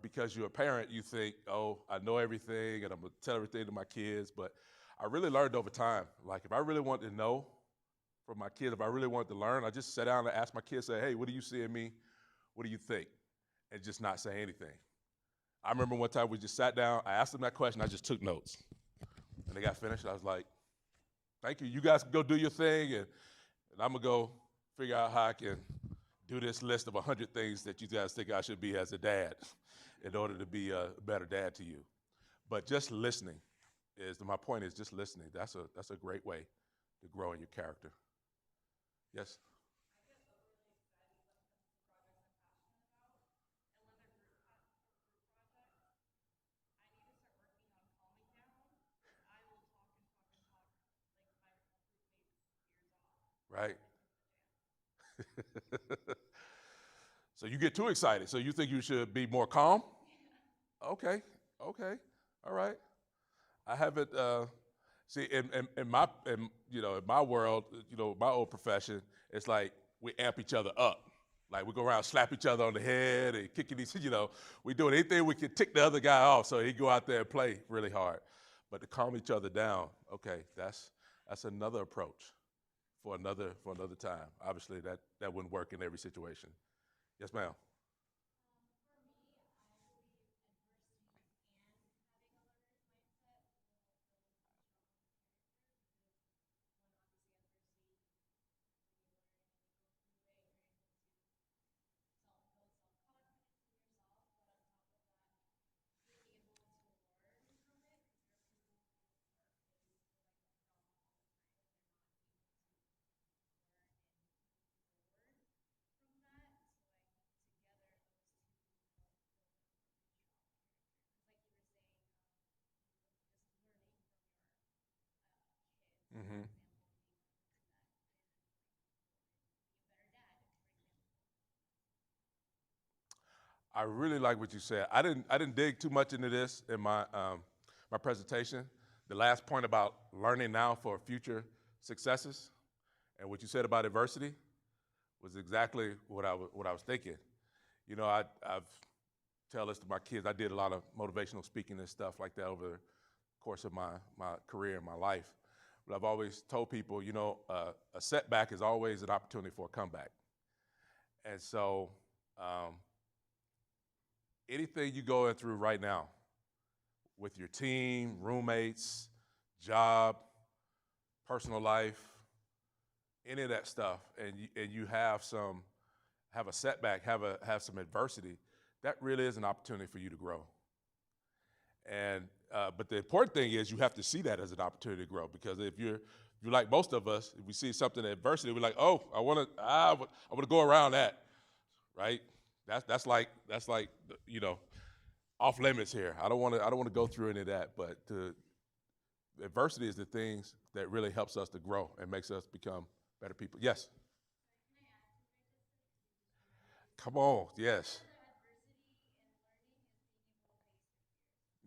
because you're a parent, you think, oh, I know everything and I'm gonna tell everything to my kids. But I really learned over time. Like if I really wanted to know from my kids, if I really wanted to learn, I just sat down and asked my kids, say, hey, what do you see in me? What do you think? And just not say anything. I remember one time we just sat down, I asked them that question, I just took notes. And they got finished, I was like, thank you. You guys can go do your thing, and I'm gonna go figure out how I can do this list of 100 things that you guys think I should be as a dad. in order to be a better dad to you. But just listening is my point is just listening. That's a great way to grow in your character. Yes. Right. So you get too excited. So you think you should be more calm? Okay. Okay. All right. I haven't. See, in my in my world, my old profession, it's like we amp each other up. Like we go around, slap each other on the head, and kicking each. We doing anything we can tick the other guy off, so he go out there and play really hard. But to calm each other down, okay, that's another approach for another time. Obviously, that wouldn't work in every situation. Yes, ma'am. Mm-hmm. I really like what you said. I didn't dig too much into this in my presentation. The last point about learning now for future successes, and what you said about adversity was exactly what I was thinking. I've tell this to my kids. I did a lot of motivational speaking and stuff like that over the course of my career and my life. But I've always told people, a setback is always an opportunity for a comeback. And so, um, anything you're going through right now with your team, roommates, job, personal life, any of that stuff, and you have a setback, have some adversity, that really is an opportunity for you to grow. And but the important thing is you have to see that as an opportunity to grow, because if you're like most of us, if we see something in adversity, we're like, oh, I want to go around that, right? That's like off limits here. I don't want to go through any of that. But adversity is the things that really helps us to grow and makes us become better people. Yes. Come on. Yes.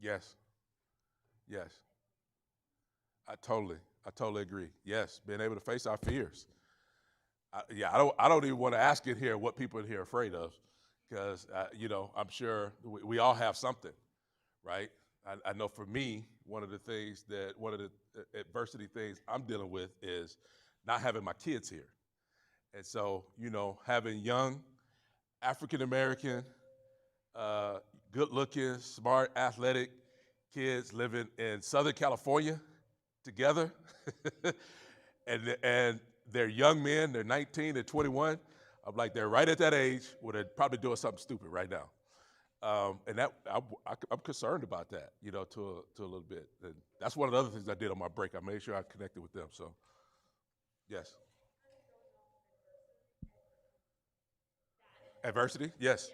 Yes. Yes. I totally agree. Yes, being able to face our fears. Yeah, I don't even want to ask in here what people in here are afraid of, because I'm sure we all have something, right? I know for me, one of the adversity things I'm dealing with is not having my kids here. And so, having young African American, uh, good looking, smart, athletic kids living in Southern California together, and they're young men, they're 19, they're 21. I'm like, they're right at that age where they're probably doing something stupid right now. And I'm concerned about that, to a little bit. And that's one of the other things I did on my break. I made sure I connected with them. So, yes. Adversity? Yes.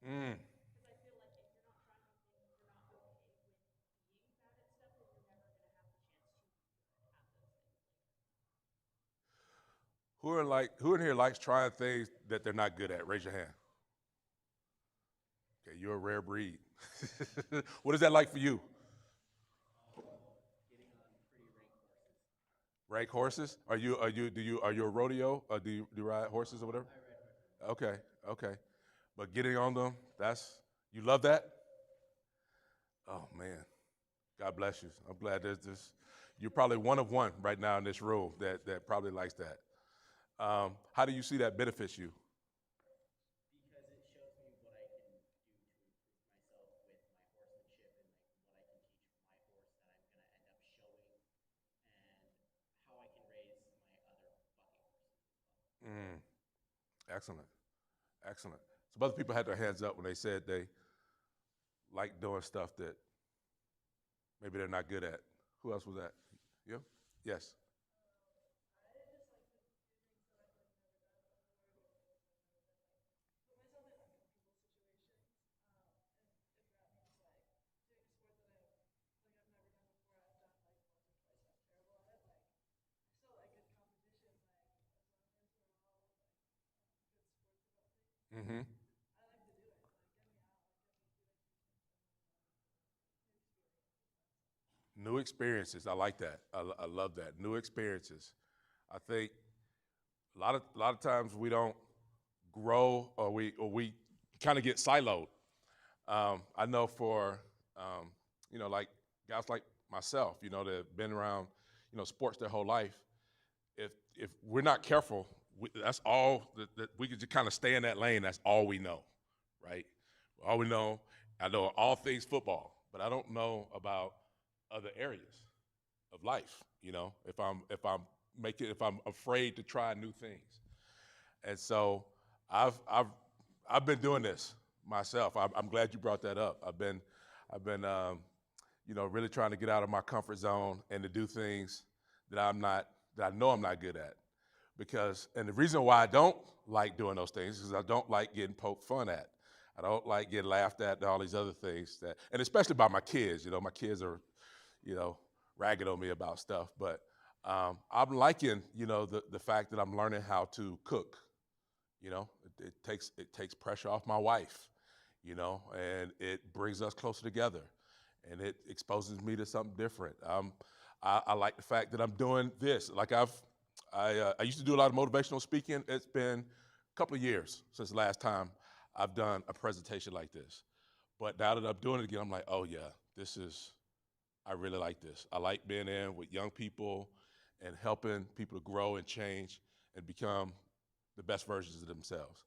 Mm. Who in here likes trying things that they're not good at? Raise your hand. Okay, you're a rare breed. What is that like for you? Rank horses? Are you a rodeo? Do you ride horses or whatever? Okay, okay. But getting on them, you love that? Oh man, God bless you. I'm glad there's this. You're probably one of one right now in this room that probably likes that. How do you see that benefits you? Excellent. Excellent. Some other people had their hands up when they said they like doing stuff that maybe they're not good at. Who else was that? You? Yes. Mm-hmm. New experiences. I like that. I love that. New experiences. I think a lot of times we don't grow or we kind of get siloed. I know for like guys like myself, that have been around sports their whole life. If we're not careful, that's all that we could just kind of stay in that lane. That's all we know, right? All we know. I know all things football, but I don't know about other areas of life. If I'm afraid to try new things, and so I've been doing this myself. I'm glad you brought that up. I've been really trying to get out of my comfort zone and to do things that I know I'm not good at. And the reason why I don't like doing those things is I don't like getting poked fun at. I don't like getting laughed at and all these other things and especially by my kids. My kids are, ragging on me about stuff. But I'm liking, the fact that I'm learning how to cook. It takes pressure off my wife, and it brings us closer together, and it exposes me to something different. I like the fact that I'm doing this. Like I used to do a lot of motivational speaking. It's been a couple of years since the last time I've done a presentation like this. But now that I'm doing it again, I'm like, oh yeah, I really like this. I like being in with young people and helping people to grow and change and become the best versions of themselves.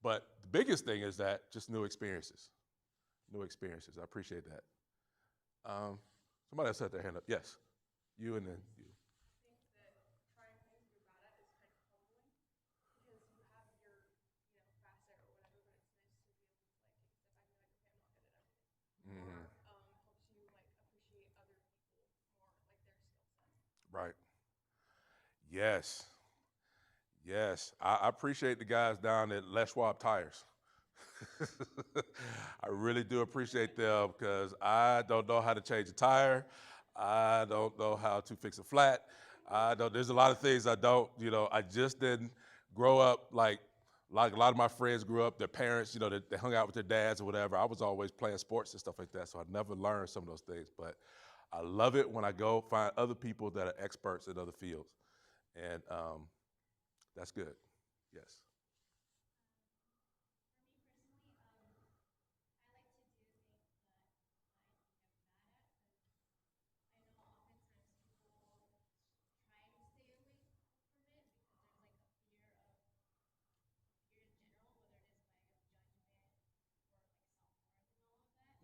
But the biggest thing is that just new experiences. New experiences. I appreciate that. Somebody else had their hand up. Yes. You and then you. Mhm. Right. Yes. Yes. I appreciate the guys down at Les Schwab Tires. I really do appreciate them because I don't know how to change a tire. I don't know how to fix a flat. There's a lot of things I don't, I just didn't grow up like a lot of my friends grew up, their parents, they hung out with their dads or whatever. I was always playing sports and stuff like that, so I never learned some of those things. But I love it when I go find other people that are experts in other fields. And that's good. Yes.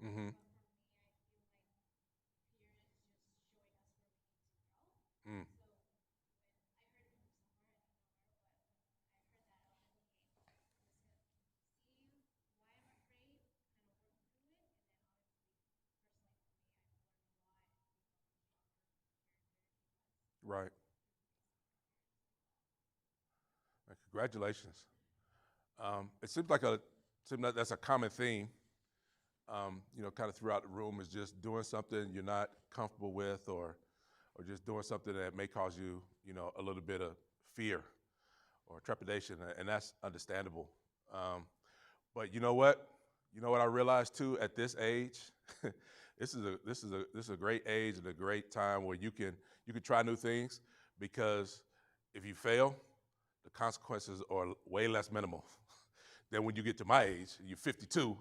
Mm-hmm. Mm. Right. Congratulations. It seems like that's a common theme. Kind of throughout the room is just doing something you're not comfortable with, or just doing something that may cause you, a little bit of fear or trepidation, and that's understandable. Um, but you know what? You know what I realized too at this age, this is a great age and a great time where you can try new things because if you fail, the consequences are way less minimal than when you get to my age. You're 52,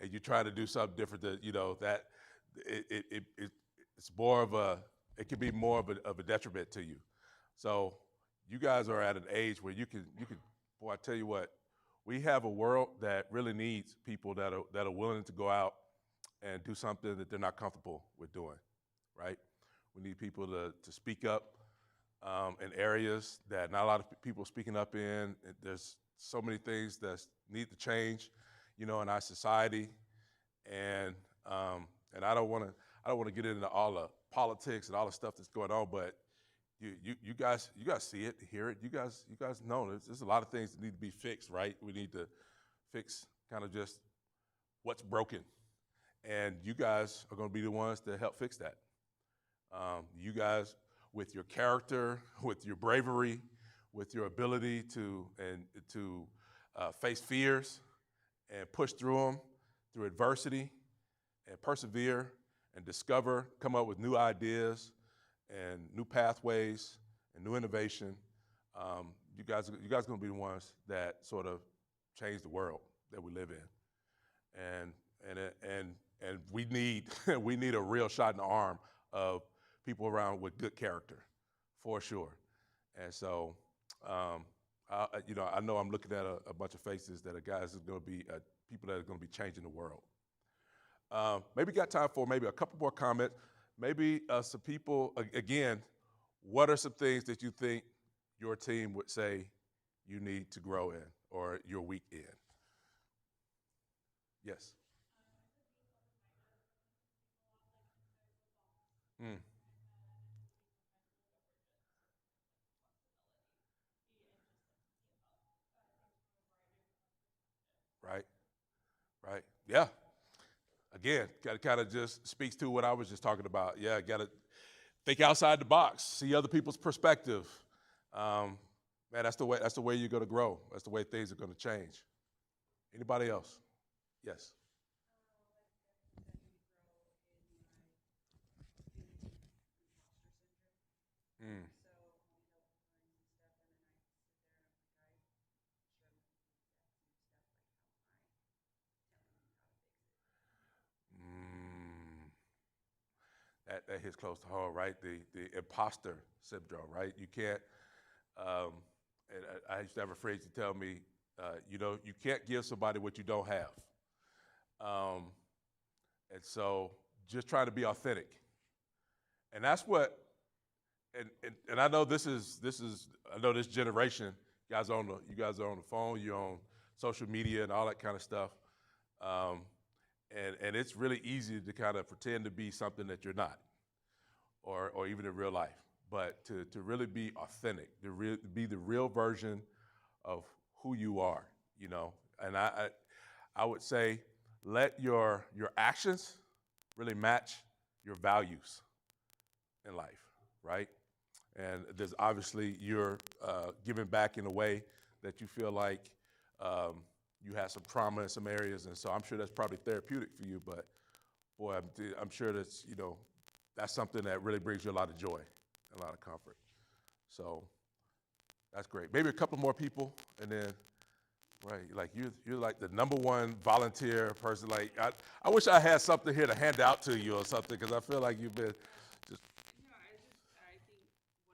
and you try to do something different. That it, it, it, it it's more of a it can be more of a detriment to you. So you guys are at an age where you can. Boy, I tell you what, we have a world that really needs people that are willing to go out and do something that they're not comfortable with doing, right? We need people to speak up in areas that not a lot of people are speaking up in. There's so many things that need to change, in our society, and I don't want to get into all the politics and all the stuff that's going on, but you guys see it, hear it. You guys know there's a lot of things that need to be fixed, right? We need to fix kind of just what's broken, and you guys are going to be the ones to help fix that. You guys, with your character, with your bravery, with your ability to face fears and push through them, through adversity, and persevere and discover, come up with new ideas and new pathways and new innovation. You guys are going to be the ones that sort of change the world that we live in, and we need we need a real shot in the arm of people around with good character, for sure. And so, I know I'm looking at a bunch of faces that are guys that are going to be people that are going to be changing the world. Maybe got time for maybe a couple more comments. Maybe some people, again, what are some things that you think your team would say you need to grow in or you're weak in? Yes. Mm. Right, right. Yeah. Again, got to kind of just speaks to what I was just talking about. Yeah, got to think outside the box, see other people's perspective. Man, that's the way you're going to grow. That's the way things are going to change. Anybody else? Yes. Mm. Mm. That hits close to home, right? The imposter syndrome, right? You can't. And I used to have a phrase to tell me, you can't give somebody what you don't have. And so, just try to be authentic, and that's what. And I know this is I know this generation. You guys are on the phone. You're on social media and all that kind of stuff. And it's really easy to kind of pretend to be something that you're not, or even in real life. But to really be authentic, to be the real version of who you are, And I would say, let your actions really match your values in life, right? And there's obviously you're giving back in a way that you feel like you had some trauma in some areas, and so I'm sure that's probably therapeutic for you. But boy, I'm sure that's something that really brings you a lot of joy, and a lot of comfort. So that's great. Maybe a couple more people, and then right, like you're like the number one volunteer person. Like I wish I had something here to hand out to you or something, because I feel like you've been just. I think one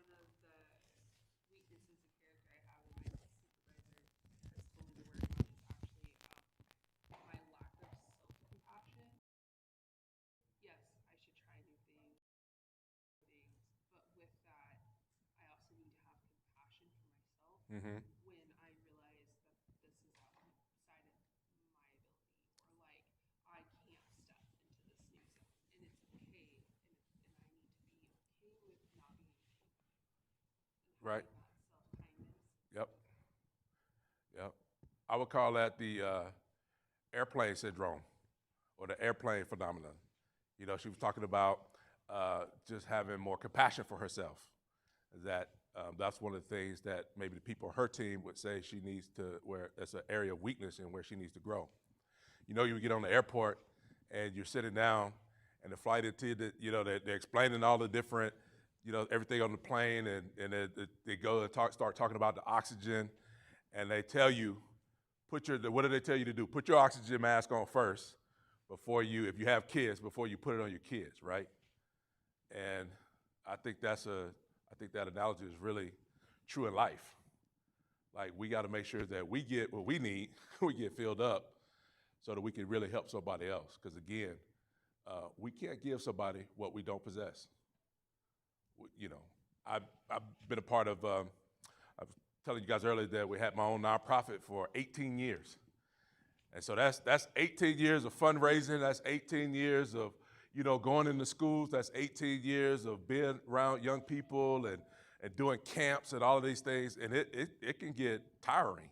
of the weaknesses of character I have, and my supervisor has told me to work on, is actually my lack of self-compassion. Yes, I should try new things, but with that, I also need to have compassion for myself Mm-hmm. when I realize that this is outside of my ability, or like I can't step into this new zone, and it's okay, and I need to be okay with not being okay, and Right. having that self-kindness. Yep. Yep. I would call that the airplane syndrome or the airplane phenomenon. She was talking about just having more compassion for herself. That's one of the things that maybe the people on her team would say she needs to, where it's an area of weakness and where she needs to grow. You get on the airport and you're sitting down, and the flight attendant, they're explaining all the different, everything on the plane, and they go and start talking about the oxygen, and they tell you, what do they tell you to do? Put your oxygen mask on first before if you have kids, before you put it on your kids, right? And I think that analogy is really true in life. Like, we got to make sure that we get what we need, we get filled up, so that we can really help somebody else. Because again, we can't give somebody what we don't possess. I've been a part of, I've telling you guys earlier that we had my own nonprofit for 18 years. And so that's 18 years of fundraising. That's 18 years of, going into schools. That's 18 years of being around young people and doing camps and all of these things. And it can get tiring.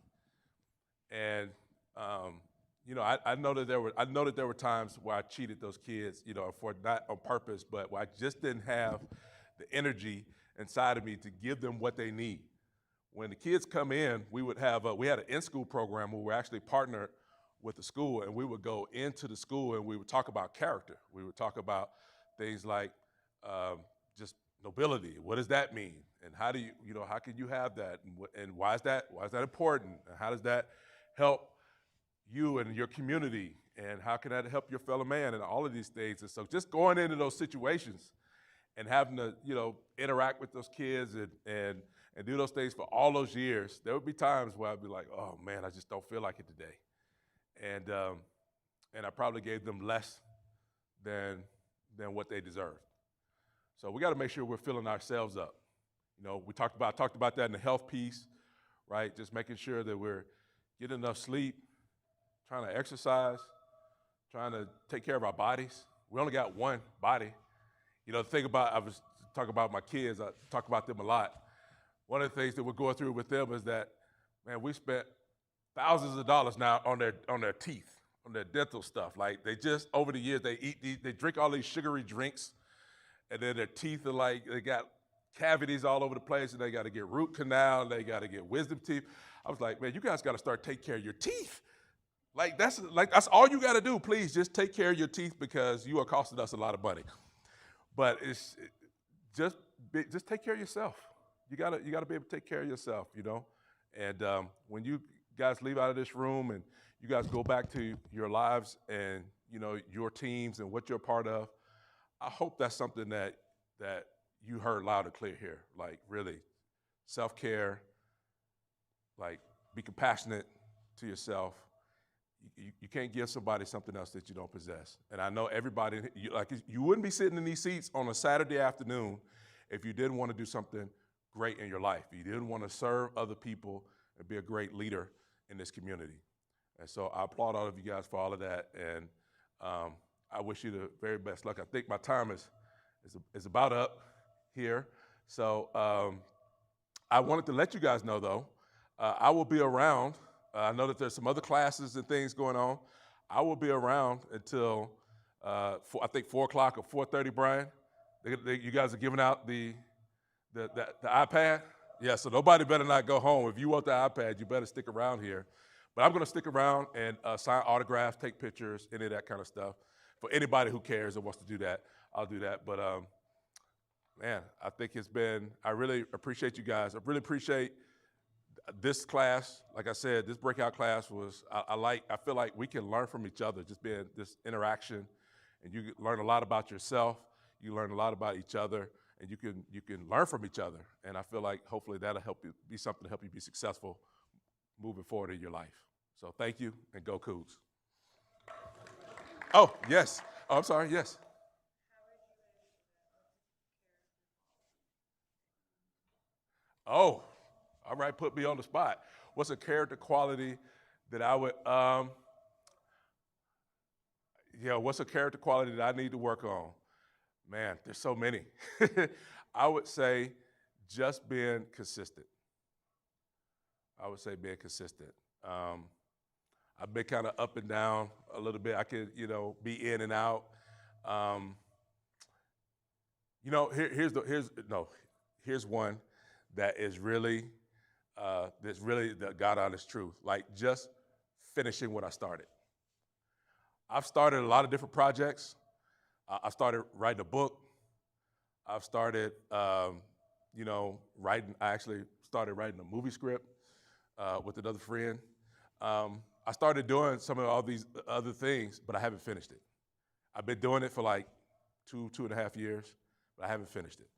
And, I know that there were times where I cheated those kids, for not on purpose, but where I just didn't have the energy inside of me to give them what they need. When the kids come in, we had an in-school program where we actually partnered with the school, and we would go into the school and we would talk about character. We would talk about things like just nobility. What does that mean? And how do how can you have that? And why is that important? And how does that help you and your community? And how can that help your fellow man? And all of these things. And so just going into those situations and having to, interact with those kids and do those things for all those years, there would be times where I'd be like, oh man, I just don't feel like it today. And I probably gave them less than what they deserved. So we got to make sure we're filling ourselves up. We talked about that in the health piece, right? Just making sure that we're getting enough sleep, trying to exercise, trying to take care of our bodies. We only got one body. The thing about, I was talking about my kids, I talk about them a lot. One of the things that we're going through with them is that, man, we spent thousands of dollars now on their teeth, on their dental stuff. Like they just, over the years, they drink all these sugary drinks, and then their teeth are they got cavities all over the place, and they got to get root canal, and they got to get wisdom teeth. I was like, man, you guys got to start taking care of your teeth. That's all you got to do. Please just take care of your teeth because you are costing us a lot of money. But just take care of yourself. You gotta be able to take care of yourself, And when you guys leave out of this room and you guys go back to your lives and your teams and what you're a part of, I hope that's something that you heard loud and clear here. Like really, self-care. Like be compassionate to yourself. You can't give somebody something else that you don't possess. And I know everybody, you wouldn't be sitting in these seats on a Saturday afternoon if you didn't want to do something great in your life. You didn't want to serve other people and be a great leader in this community. And so I applaud all of you guys for all of that. And I wish you the very best luck. I think my time is about up here. So I wanted to let you guys know, though, I will be around. I know that there's some other classes and things going on. I will be around until, I think, 4 o'clock or 4:30, Brian. You guys are giving out the iPad? Yeah, so nobody better not go home. If you want the iPad, you better stick around here. But I'm going to stick around and sign autographs, take pictures, any of that kind of stuff. For anybody who cares or wants to do that, I'll do that. But, man, I think I really appreciate you guys. I really appreciate this class. Like I said, this breakout class was, I feel like we can learn from each other, just being this interaction. And you learn a lot about yourself. You learn a lot about each other. And you can learn from each other. And I feel like hopefully that'll help you be something to help you be successful moving forward in your life. So thank you, and go Cougs. Oh, yes. Oh, I'm sorry, yes. Oh, all right, put me on the spot. What's a character quality that I would, what's a character quality that I need to work on? Man, there's so many. I would say just being consistent. I would say being consistent. I've been kind of up and down a little bit. I could, be in and out. Here's one that is really, that's really the God honest truth. Like just finishing what I started. I've started a lot of different projects. I started writing a book. I've started, writing. I actually started writing a movie script with another friend. I started doing some of all these other things, but I haven't finished it. I've been doing it for like 2.5 years, but I haven't finished it.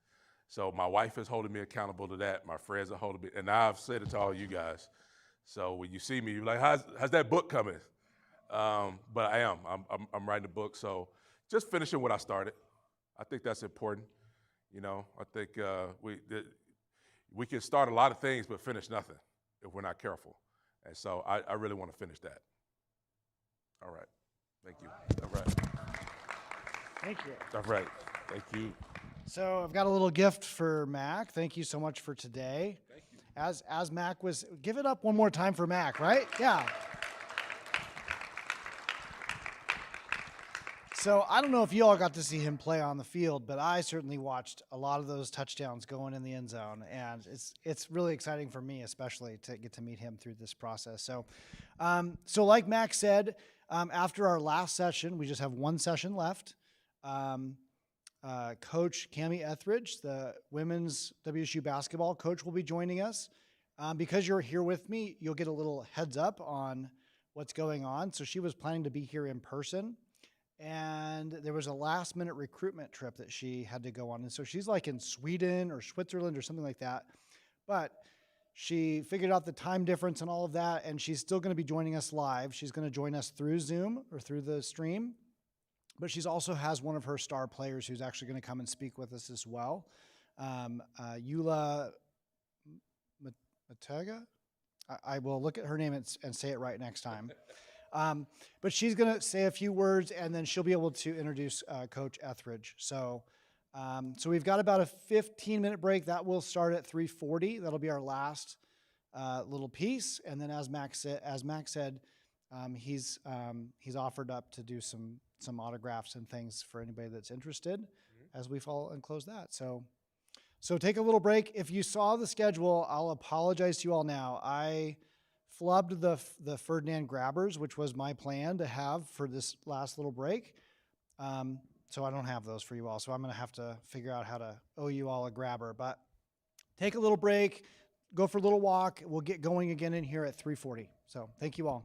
So my wife is holding me accountable to that. My friends are holding me, and now I've said it to all you guys. So when you see me, you're like, how's that book coming? But I am. I'm writing a book, so just finishing what I started. I think that's important. I think we can start a lot of things but finish nothing if we're not careful. And so I really want to finish that. All right. Thank you. All right. Thank you. All right. Thank you. So I've got a little gift for Mac. Thank you so much for today. Thank you. As Mac was, give it up one more time for Mac, right? Yeah. So I don't know if you all got to see him play on the field, but I certainly watched a lot of those touchdowns going in the end zone, and it's really exciting for me, especially to get to meet him through this process. So, so like Mac said, after our last session, we just have one session left. Coach Cami Etheridge, the women's WSU basketball coach, will be joining us. Because you're here with me, you'll get a little heads up on what's going on. So she was planning to be here in person, and there was a last minute recruitment trip that she had to go on. And so she's like in Sweden or Switzerland or something like that. But she figured out the time difference and all of that, and she's still going to be joining us live. She's going to join us through Zoom or through the stream. But she's also has one of her star players who's actually going to come and speak with us as well. Eula Matega? I will look at her name and say it right next time. But she's going to say a few words, and then she'll be able to introduce Coach Etheridge. So we've got about a 15-minute break. That will start at 3:40. That'll be our last little piece. And then as Mac said, he's offered up to do some autographs and things for anybody that's interested as we follow and close that. So take a little break. If you saw the schedule, I'll apologize to you all now. I flubbed the Ferdinand Grabbers, which was my plan to have for this last little break. So I don't have those for you all. So I'm going to have to figure out how to owe you all a grabber. But take a little break, go for a little walk. We'll get going again in here at 3:40. So thank you all.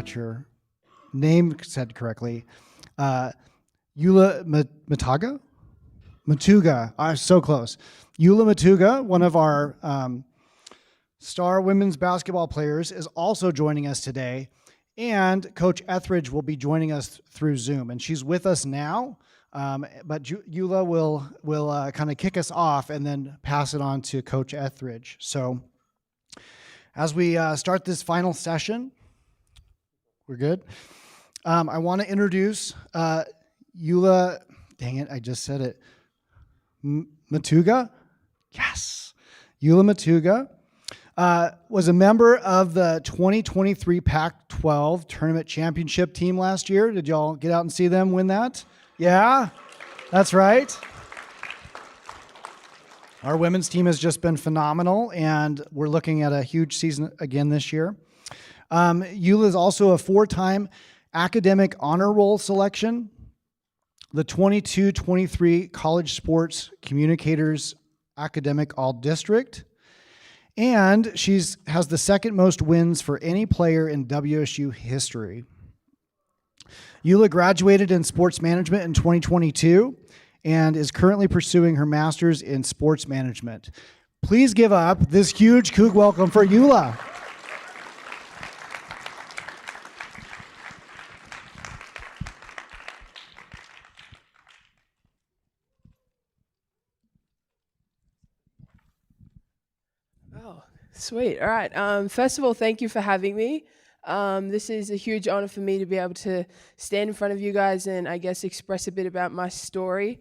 got your name said correctly. Eula Matuga? Matuga. So close. Eula Matuga, one of our star women's basketball players, is also joining us today. And Coach Etheridge will be joining us through Zoom. And she's with us now. But Eula will kind of kick us off and then pass it on to Coach Etheridge. So as we start this final session, we're good. I want to introduce Eula, dang it, I just said it. Matuga? Yes. Eula Matuga was a member of the 2023 Pac-12 Tournament Championship team last year. Did y'all get out and see them win that? Yeah, that's right. Our women's team has just been phenomenal, and we're looking at a huge season again this year. Eula is also a 4-time academic honor roll selection, the 22-23 College Sports Communicators Academic All District, and has the second most wins for any player in WSU history. Eula graduated in sports management in 2022 and is currently pursuing her master's in sports management. Please give up this huge Coug welcome for Eula. Oh, sweet. All right. First of all, thank you for having me. This is a huge honor for me to be able to stand in front of you guys and I guess express a bit about my story.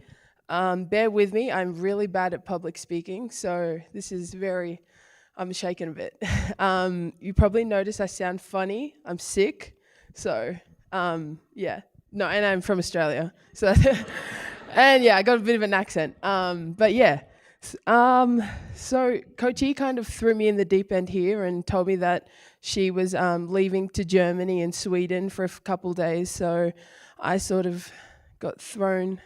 Bear with me. I'm really bad at public speaking, so this is I'm shaking a bit. You probably notice I sound funny. I'm sick. So, yeah. No, and I'm from Australia. So, and yeah, I got a bit of an accent. But yeah. So Coach E kind of threw me in the deep end here and told me that she was leaving to Germany and Sweden for a couple days. So I sort of got thrown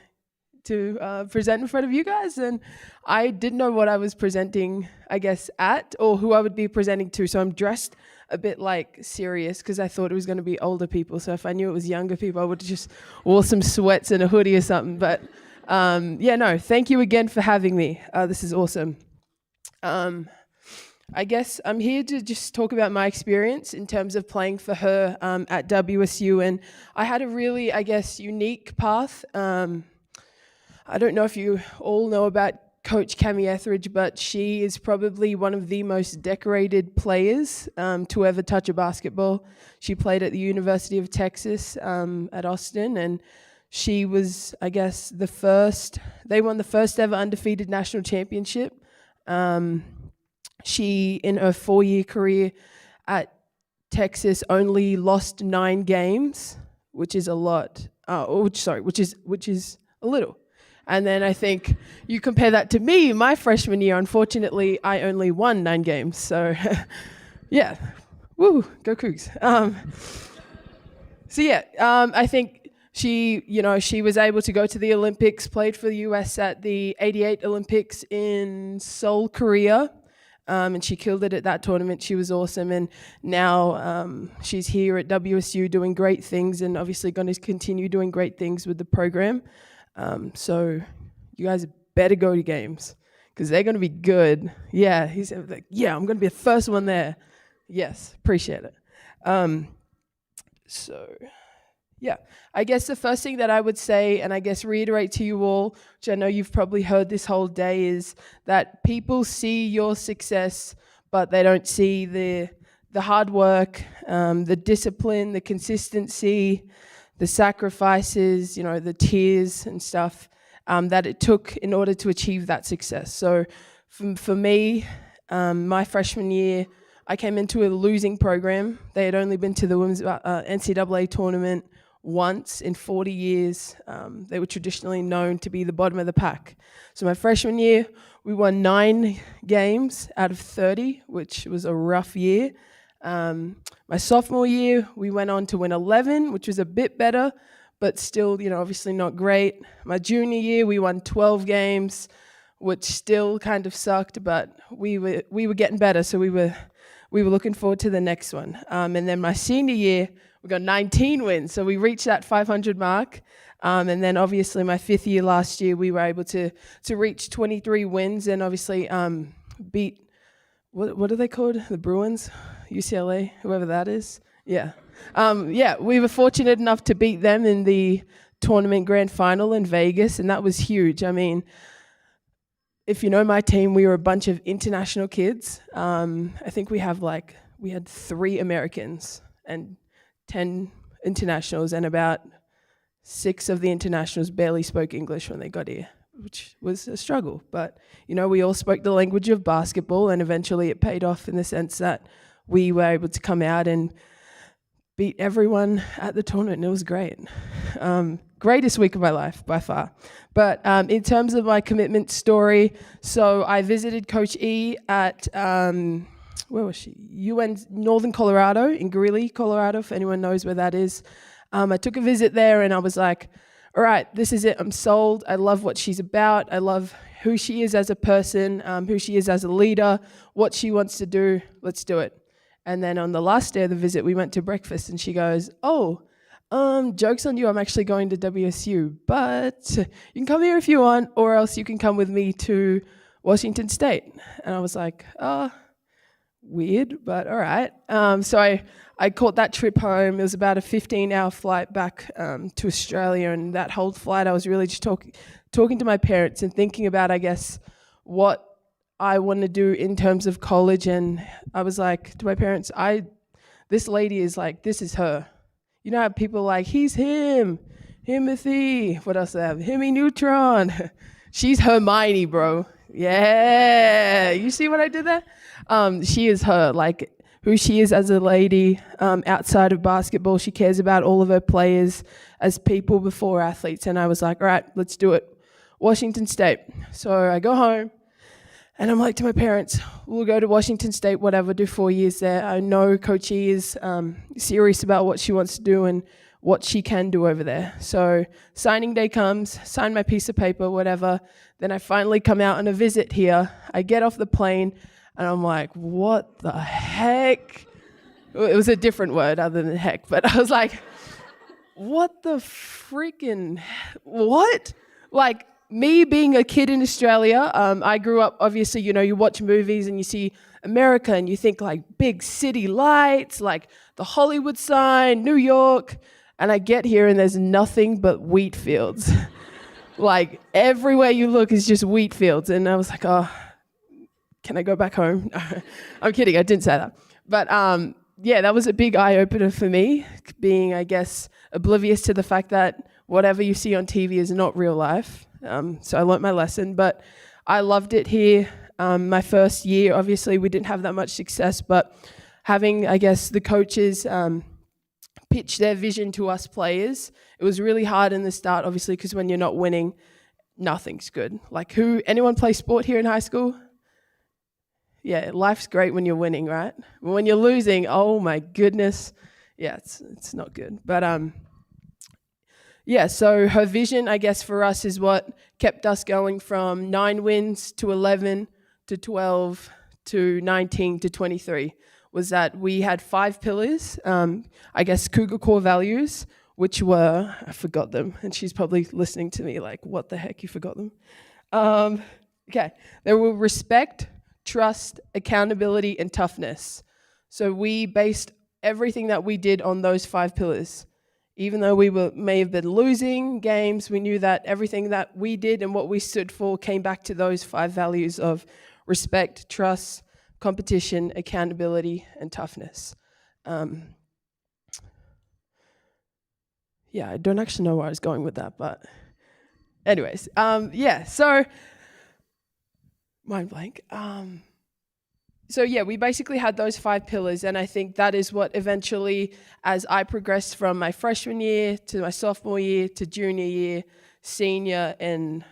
to present in front of you guys, and I didn't know what I was presenting, I guess, at or who I would be presenting to. So I'm dressed a bit like serious because I thought it was going to be older people. So if I knew it was younger people, I would have just wore some sweats and a hoodie or something. But yeah, no, thank you again for having me. This is awesome. I guess I'm here to just talk about my experience in terms of playing for her at WSU. And I had a really, I guess, unique path. I don't know if you all know about Coach Cami Etheridge, but she is probably one of the most decorated players to ever touch a basketball. She played at the University of Texas at Austin, and she was, I guess, they won the first ever undefeated national championship. She, in her 4-year career at Texas, only lost 9 games, which is a lot. Which is a little. And then I think you compare that to me, my freshman year, unfortunately, I only won 9 games. So yeah, woo, go Cougs. I think she was able to go to the Olympics, played for the US at the 88 Olympics in Seoul, Korea. And she killed it at that tournament. She was awesome. And now she's here at WSU doing great things and obviously going to continue doing great things with the program. So you guys better go to games because they're going to be good. Yeah, he's like, yeah, I'm going to be the first one there. Yes, appreciate it. Yeah, I guess the first thing that I would say, and I guess reiterate to you all, which I know you've probably heard this whole day, is that people see your success, but they don't see the hard work, the discipline, the consistency, the sacrifices, the tears and stuff that it took in order to achieve that success. So for me, my freshman year, I came into a losing program. They had only been to the women's NCAA tournament once in 40 years. They were traditionally known to be the bottom of the pack. So my freshman year, we won 9 games out of 30, which was a rough year. My sophomore year, we went on to win 11, which was a bit better, but still, obviously not great. My junior year, we won 12 games, which still kind of sucked, but we were getting better, so we were looking forward to the next one. And then my senior year, we got 19 wins, so we reached that 500 mark. And then obviously my 5th year last year, we were able to reach 23 wins and obviously beat, what are they called? The Bruins? UCLA, whoever that is. Yeah. We were fortunate enough to beat them in the tournament grand final in Vegas, and that was huge. I mean, if you know my team, we were a bunch of international kids. I think we had 3 Americans and 10 internationals, and about 6 of the internationals barely spoke English when they got here, which was a struggle. But, we all spoke the language of basketball, and eventually it paid off in the sense that we were able to come out and beat everyone at the tournament, and it was great. greatest week of my life by far. But in terms of my commitment story, so I visited Coach E at, where was she? Northern Colorado, in Greeley, Colorado, if anyone knows where that is. I took a visit there and I was like, all right, this is it. I'm sold. I love what she's about. I love who she is as a person, who she is as a leader, what she wants to do. Let's do it. And then on the last day of the visit, we went to breakfast and she goes, oh, joke's on you, I'm actually going to WSU, but you can come here if you want, or else you can come with me to Washington State. And I was like, oh, weird, but all right. So I caught that trip home. It was about a 15-hour flight back to Australia, and that whole flight I was really just talking to my parents and thinking about, I guess, what I want to do in terms of college. And I was like to my parents, this lady is like, this is her. You know how people are like, he's him, Timothy, what else do they have? Himmy Neutron. She's Hermione, bro. Yeah, you see what I did there? She is her, like who she is as a lady outside of basketball. She cares about all of her players as people before athletes. And I was like, all right, let's do it. Washington State. So I go home and I'm like to my parents, we'll go to Washington State, whatever, do 4 years there. I know Coach E is serious about what she wants to do and what she can do over there. So signing day comes, sign my piece of paper, whatever. Then I finally come out on a visit here. I get off the plane and I'm like, what the heck? It was a different word other than heck, but I was like, what the freaking, what? Like, me being a kid in Australia, I grew up, obviously, you know, you watch movies and you see America and you think like big city lights, like the Hollywood sign, New York, and I get here and there's nothing but wheat fields. Like everywhere you look is just wheat fields. And I was like, oh, can I go back home? I'm kidding, I didn't say that. But yeah, that was a big eye-opener for me, being, I guess, oblivious to the fact that whatever you see on TV is not real life. So I learnt my lesson, but I loved it here. My first year, obviously, we didn't have that much success, but having, I guess, the coaches pitch their vision to us players, it was really hard in the start, obviously, because when you're not winning, nothing's good. Like anyone play sport here in high school? Yeah, life's great when you're winning, right? When you're losing, oh my goodness. Yeah, it's not good. But yeah, so her vision, I guess, for us is what kept us going from 9 wins to 11 to 12 to 19 to 23, was that we had 5 pillars, I guess Cougar core values, which were, I forgot them, and she's probably listening to me like, what the heck, you forgot them? Okay, they were respect, trust, accountability, and toughness. So we based everything that we did on those 5 pillars. Even though we may have been losing games, we knew that everything that we did and what we stood for came back to those 5 values of respect, trust, competition, accountability, and toughness. Yeah, I don't actually know where I was going with that, but anyways, yeah, so mind blank. So yeah, we basically had those 5 pillars, and I think that is what eventually, as I progressed from my freshman year to my sophomore year to junior year, senior, and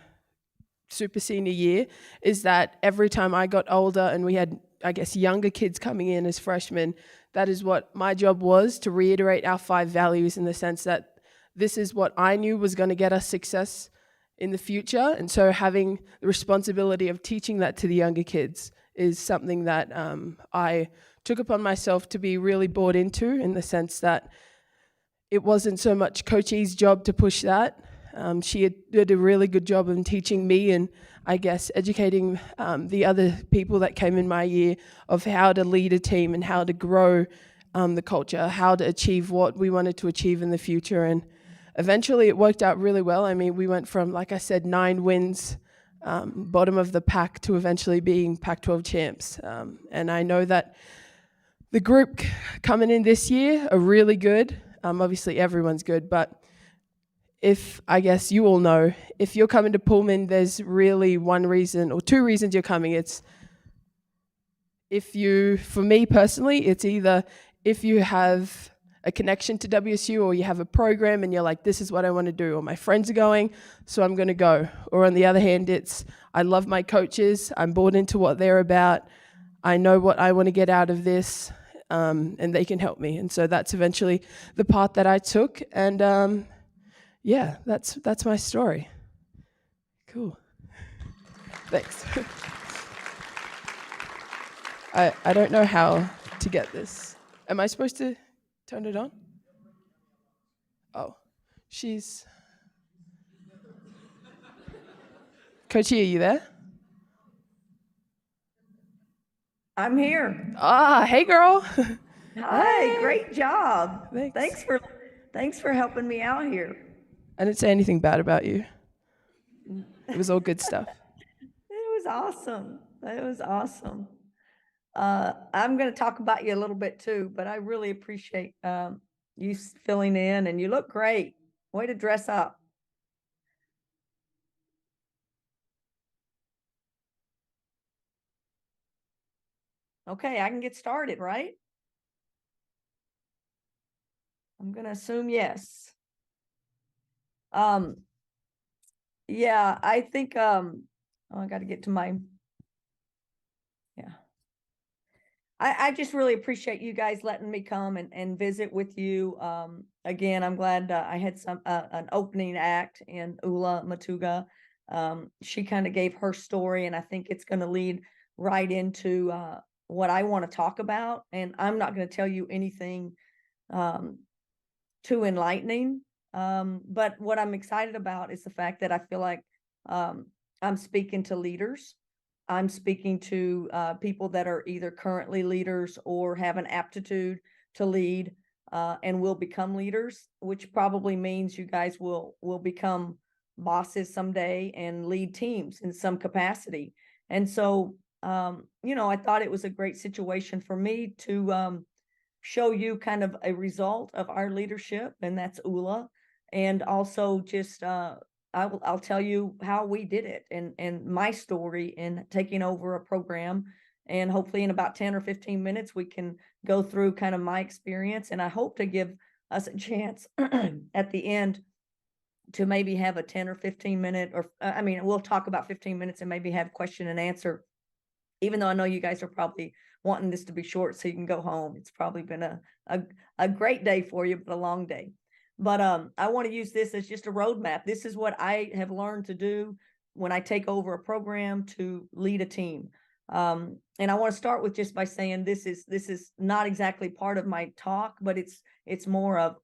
super senior year, is that every time I got older and we had, I guess, younger kids coming in as freshmen, that is what my job was, to reiterate our 5 values in the sense that this is what I knew was going to get us success in the future. And so having the responsibility of teaching that to the younger kids is something that I took upon myself to be really bought into, in the sense that it wasn't so much Coach E's job to push that. She did a really good job of teaching me and, I guess, educating the other people that came in my year of how to lead a team and how to grow the culture, how to achieve what we wanted to achieve in the future. And eventually it worked out really well. I mean, we went from, like I said, 9 wins, bottom of the pack, to eventually being Pac-12 champs. And I know that the group coming in this year are really good. Obviously everyone's good, but if, I guess you all know, if you're coming to Pullman, there's really one reason or 2 reasons you're coming. It's for me personally, it's either if you have a connection to WSU, or you have a program and you're like, this is what I want to do, or my friends are going, so I'm going to go. Or on the other hand, it's, I love my coaches, I'm bought into what they're about, I know what I want to get out of this, and they can help me. And so that's eventually the path that I took. And yeah, that's my story. Cool. Thanks. I don't know how to get this. Am I supposed to turn it on? Oh, she's... Coachy, are you there? I'm here. Ah, hey girl. Hi, great job. Thanks. Thanks for helping me out here. I didn't say anything bad about you. It was all good stuff. It was awesome. It was awesome. I'm going to talk about you a little bit too, but I really appreciate you filling in, and you look great. Way to dress up. Okay, I can get started, right? I'm going to assume yes. Yeah, I think, oh, I got to get to my, yeah. I just really appreciate you guys letting me come and visit with you. Again, I'm glad I had an opening act in Ula Matuga. She kind of gave her story, and I think it's going to lead right into what I want to talk about. And I'm not going to tell you anything too enlightening. But what I'm excited about is the fact that I feel like I'm speaking to leaders. I'm speaking to people that are either currently leaders or have an aptitude to lead and will become leaders, which probably means you guys will become bosses someday and lead teams in some capacity. And so, I thought it was a great situation for me to show you kind of a result of our leadership, and that's ULA. And also just I'll tell you how we did it and my story in taking over a program. And hopefully in about 10 or 15 minutes, we can go through kind of my experience. And I hope to give us a chance at the end to maybe have a 10 or 15 minute, or we'll talk about 15 minutes and maybe have question and answer, even though I know you guys are probably wanting this to be short so you can go home. It's probably been a great day for you, but a long day. But I want to use this as just a roadmap. This is what I have learned to do when I take over a program to lead a team. And I want to start with just by saying this is not exactly part of my talk, but it's more of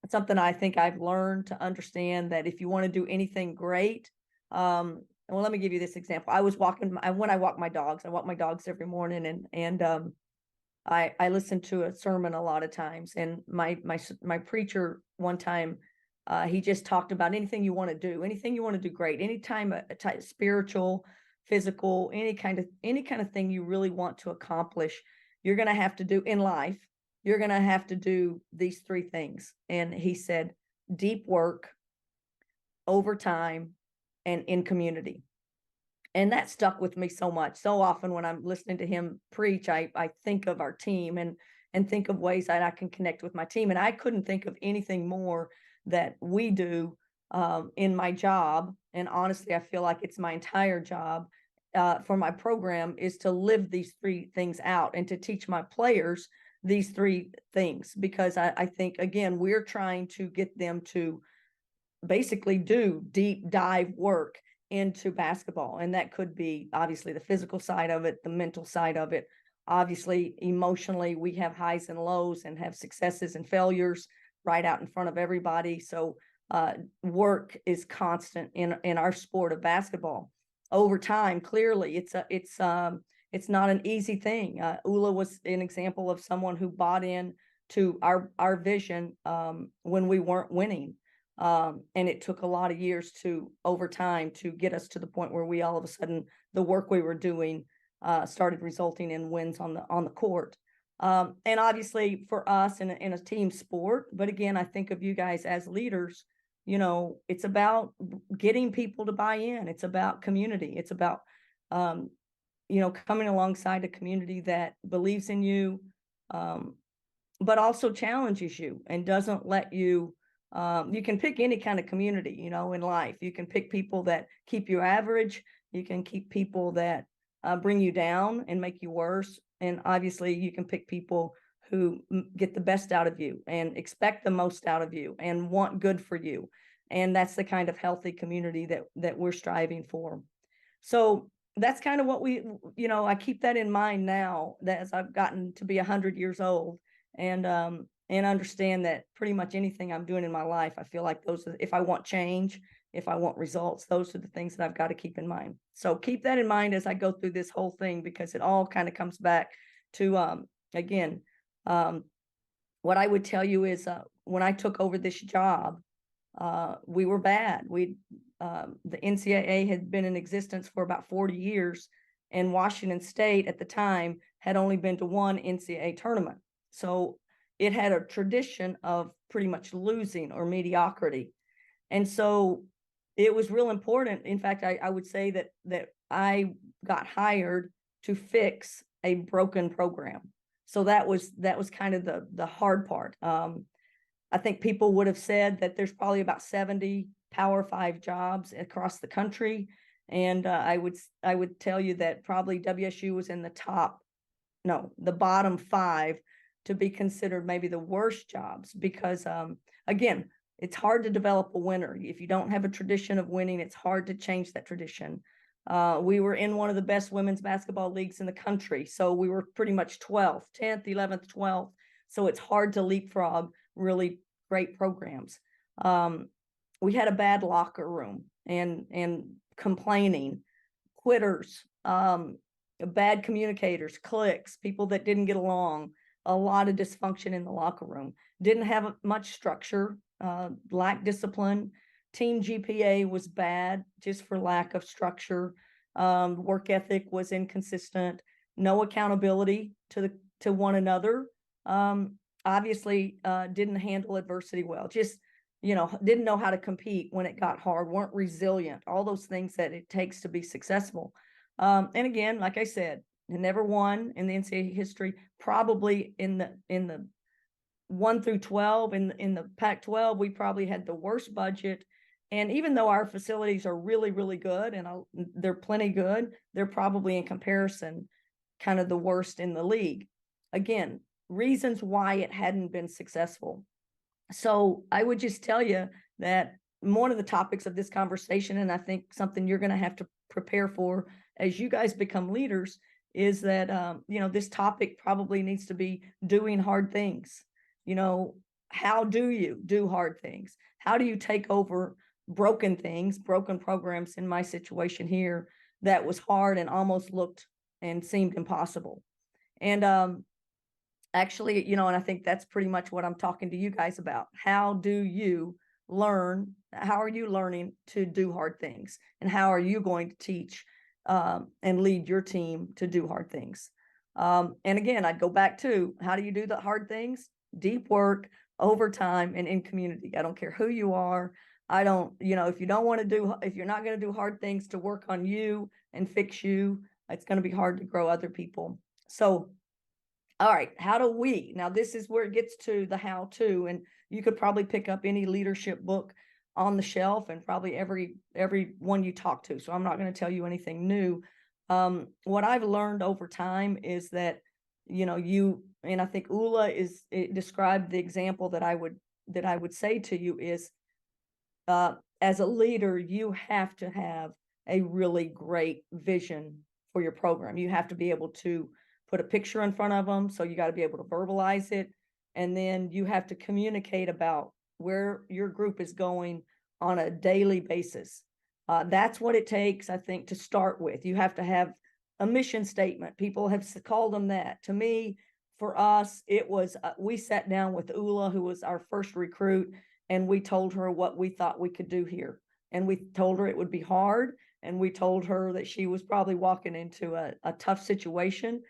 something I think I've learned to understand, that if you want to do anything great, well, let me give you this example. When I walk my dogs, I walk my dogs every morning, and I listen to a sermon a lot of times. And my preacher one time, he just talked about anything you want to do great, anytime spiritual, physical, any kind of thing you really want to accomplish, you're going to have to do in life. You're going to have to do these three things. And he said, deep work, overtime, and in community. And that stuck with me so much. So often when I'm listening to him preach, I think of our team and think of ways that I can connect with my team. And I couldn't think of anything more that we do in my job. And honestly, I feel like it's my entire job for my program is to live these three things out and to teach my players these three things, because I think, again, we're trying to get them to basically do deep dive work into basketball. And that could be obviously the physical side of it, the mental side of it. Obviously, emotionally, we have highs and lows and have successes and failures right out in front of everybody. So work is constant in our sport of basketball. Over time, clearly, it's not an easy thing. Ula was an example of someone who bought in to our vision when we weren't winning. And it took a lot of years over time to get us to the point where we all of a sudden, the work we were doing started resulting in wins on the court. And obviously for us in a team sport, but again, I think of you guys as leaders, it's about getting people to buy in. It's about community. It's about, coming alongside a community that believes in you, but also challenges you and doesn't let you. You can pick any kind of community, you know, in life. You can pick people that keep you average. You can keep people that bring you down and make you worse. And obviously, you can pick people who get the best out of you and expect the most out of you and want good for you. And that's the kind of healthy community that we're striving for. So that's kind of what we, you know, I keep that in mind now that as I've gotten to be 100 years old, and understand that pretty much anything I'm doing in my life, I feel like those are, if I want change, if I want results, those are the things that I've got to keep in mind. So keep that in mind as I go through this whole thing, because it all kind of comes back to, again, what I would tell you is when I took over this job, we were bad. The NCAA had been in existence for about 40 years, and Washington State at the time had only been to one NCAA tournament. So it had a tradition of pretty much losing or mediocrity. And so it was real important. In fact, I would say that I got hired to fix a broken program. So that was kind of the hard part. I think people would have said that there's probably about 70 Power 5 jobs across the country. And I would tell you that probably WSU was in the bottom 5 to be considered maybe the worst jobs, because again, it's hard to develop a winner. If you don't have a tradition of winning, it's hard to change that tradition. We were in one of the best women's basketball leagues in the country. So we were pretty much 12th, 10th, 11th, 12th. So it's hard to leapfrog really great programs. We had a bad locker room and complaining, quitters, bad communicators, cliques, people that didn't get along, a lot of dysfunction in the locker room, didn't have much structure, lacked discipline. Team GPA was bad just for lack of structure. Work ethic was inconsistent, no accountability to one another. Obviously didn't handle adversity well, just, you know, didn't know how to compete when it got hard, weren't resilient, all those things that it takes to be successful. And again, like I said, never won in the NCAA history, probably in the 1 through 12 in the Pac-12, we probably had the worst budget. And even though our facilities are really, really good and they're plenty good, they're probably in comparison kind of the worst in the league. Again, reasons why it hadn't been successful. So I would just tell you that one of the topics of this conversation, and I think something you're going to have to prepare for as you guys become leaders, is that, you know, this topic probably needs to be doing hard things. You know, how do you do hard things? How do you take over broken things, broken programs in my situation here that was hard and almost looked and seemed impossible? And actually, you know, and I think that's pretty much what I'm talking to you guys about. How do you learn? How are you learning to do hard things? And how are you going to teach and lead your team to do hard things? And again, I'd go back to, how do you do the hard things? Deep work, overtime, and in community. I don't care who you are. I don't, you know, if you're not going to do hard things to work on you and fix you, it's going to be hard to grow other people. So, all right, how do we? Now, this is where it gets to the how to, and you could probably pick up any leadership book on the shelf and probably every one you talk to. So I'm not going to tell you anything new. What I've learned over time is that, you know, and I think Ula described the example that I would say to you is, as a leader, you have to have a really great vision for your program. You have to be able to put a picture in front of them. So you got to be able to verbalize it. And then you have to communicate about where your group is going on a daily basis. That's what it takes, I think, to start with. You have to have a mission statement. People have called them that. To me, for us, it was, we sat down with Ula, who was our first recruit, and we told her what we thought we could do here. And we told her it would be hard. And we told her that she was probably walking into a tough situation.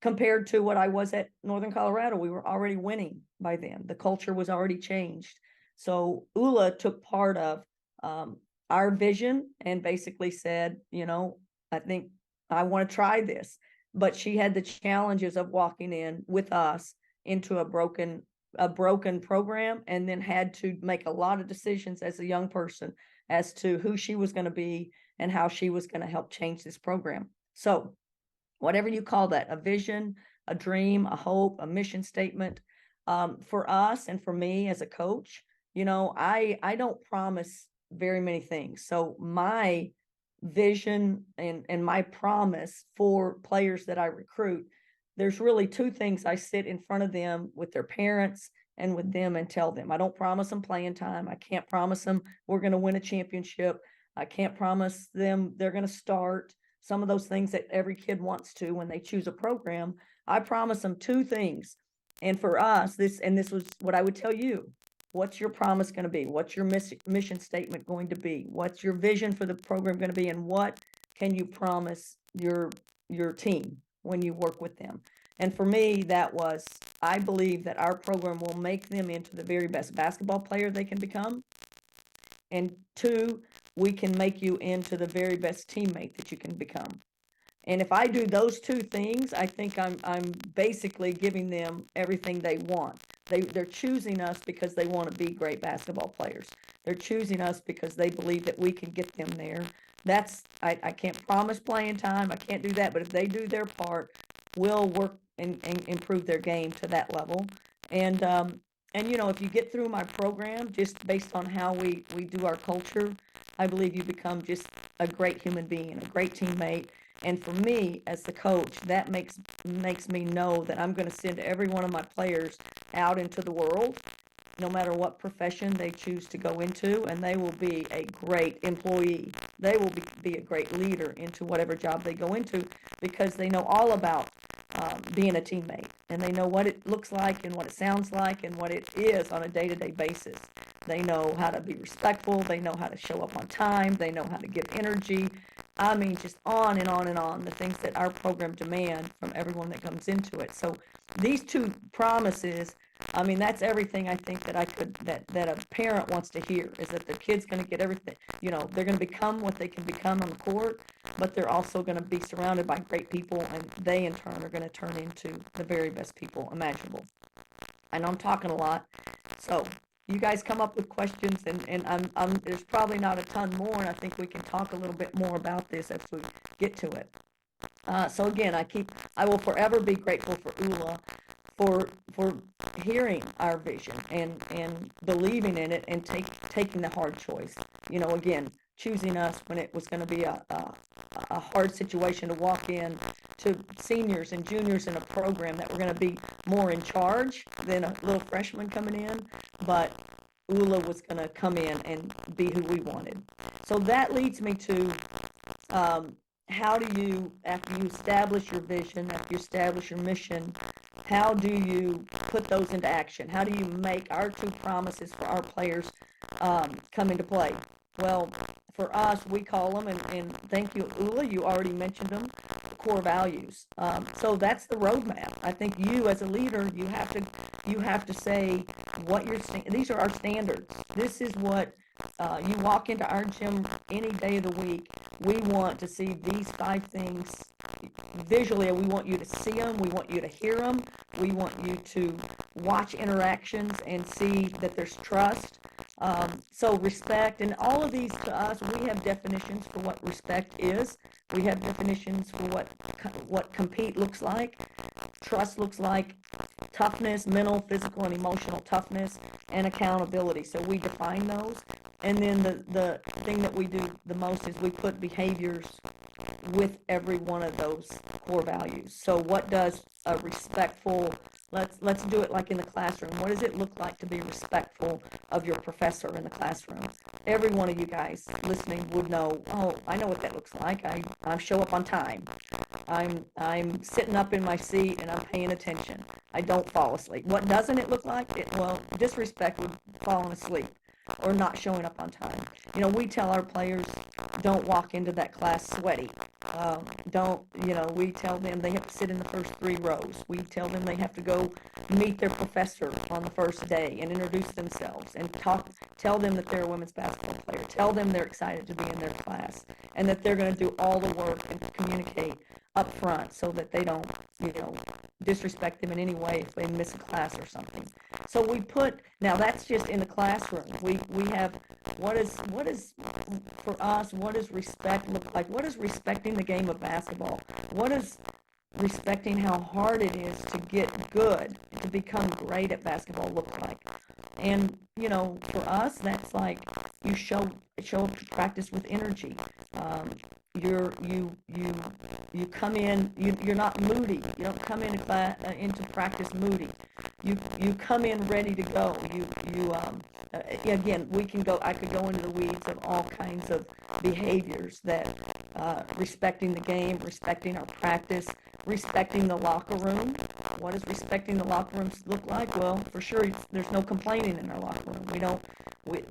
Compared to what I was at Northern Colorado, we were already winning by then. The culture was already changed. So Ula took part of our vision and basically said, you know, I think I want to try this. But she had the challenges of walking in with us into a broken program, and then had to make a lot of decisions as a young person as to who she was going to be and how she was going to help change this program. So whatever you call that, a vision, a dream, a hope, a mission statement, for us and for me as a coach, I don't promise very many things. So my vision and my promise for players that I recruit, there's really two things. I sit in front of them with their parents and with them and tell them. I don't promise them playing time. I can't promise them we're going to win a championship. I can't promise them they're going to start. Some of those things that every kid wants to when they choose a program. I promise them two things. And for us, this was what I would tell you. What's your promise going to be? What's your mission statement going to be? What's your vision for the program going to be? And what can you promise your team when you work with them? And for me, that was, I believe that our program will make them into the very best basketball player they can become. And two, we can make you into the very best teammate that you can become. And if I do those two things, I think I'm basically giving them everything they want. They're choosing us because they want to be great basketball players. They're choosing us because they believe that we can get them there. I can't promise playing time. I can't do that. But if they do their part, we'll work and improve their game to that level. And if you get through my program, just based on how we do our culture, I believe you become just a great human being, a great teammate. And for me, as the coach, that makes me know that I'm going to send every one of my players out into the world, no matter what profession they choose to go into, and they will be a great employee. They will be a great leader into whatever job they go into, because they know all about being a teammate, and they know what it looks like and what it sounds like and what it is on a day-to-day basis. They know how to be respectful. They know how to show up on time. They know how to give energy. I mean, just on and on and on, the things that our program demand from everyone that comes into it. So these two promises, I mean, that's everything I think that that a parent wants to hear, is that the kid's going to get everything. They're going to become what they can become on the court, but they're also going to be surrounded by great people, and they in turn are going to turn into the very best people imaginable. I know I'm talking a lot, so you guys come up with questions, and I'm there's probably not a ton more, and I think we can talk a little bit more about this as we get to it. So again, I will forever be grateful for ULA for hearing our vision and believing in it and taking the hard choice. Again, choosing us when it was going to be a hard situation to walk in to seniors and juniors in a program that were going to be more in charge than a little freshman coming in, but ULA was going to come in and be who we wanted. So that leads me to how do you, after you establish your vision, after you establish your mission, how do you put those into action? How do you make our two promises for our players come into play? Well, for us, we call them, and thank you, ULA, you already mentioned them, the core values. So that's the roadmap. I think you, as a leader, you have to say what these are our standards. This is what you walk into our gym any day of the week. We want to see these 5 things visually. We want you to see them. We want you to hear them. We want you to watch interactions and see that there's trust. So respect, and all of these, to us, we have definitions for what respect is. We have definitions for what compete looks like, trust looks like, toughness, mental, physical, and emotional toughness, and accountability. So we define those. And then the thing that we do the most is we put behaviors with every one of those core values. So what does a respectful, let's do it like in the classroom. What does it look like to be respectful of your professor in the classroom? Every one of you guys listening would know, oh, I know what that looks like. I show up on time. I'm sitting up in my seat and I'm paying attention. I don't fall asleep. What doesn't it look like? Disrespect would falling asleep or not showing up on time. We tell our players, don't walk into that class sweaty. We tell them they have to sit in the first 3 rows. We tell them they have to go meet their professor on the first day and introduce themselves and tell them that they're a women's basketball player. Tell them they're excited to be in their class and that they're going to do all the work and communicate up front so that they don't, disrespect them in any way if they miss a class or something. So we put, now that's just in the classroom. We have, what is for us, what does respect look like? What is respecting the game of basketball? What is respecting how hard it is to get good, to become great at basketball look like? And, for us, that's like you show up to practice with energy. You come in, you're not moody. You don't come into practice moody. You come in ready to go. Again, I could go into the weeds of all kinds of behaviors that, respecting the game, respecting our practice, respecting the locker room. What does respecting the locker room look like? Well, for sure, there's no complaining in our locker room.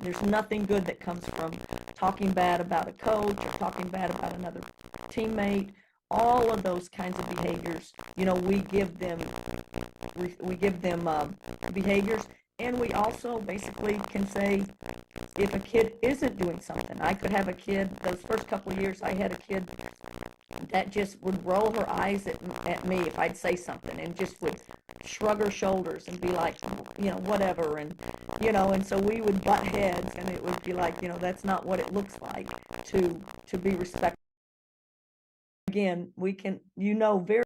There's nothing good that comes from talking bad about a coach or talking bad about another teammate. All of those kinds of behaviors, we give them behaviors, and we also basically can say if a kid isn't doing something. I could have a kid, those first couple of years, I had a kid that just would roll her eyes at me if I'd say something, and just would shrug her shoulders and be like, whatever, and so we would butt heads, and it would be like, that's not what it looks like to be respectful. Again, we can, very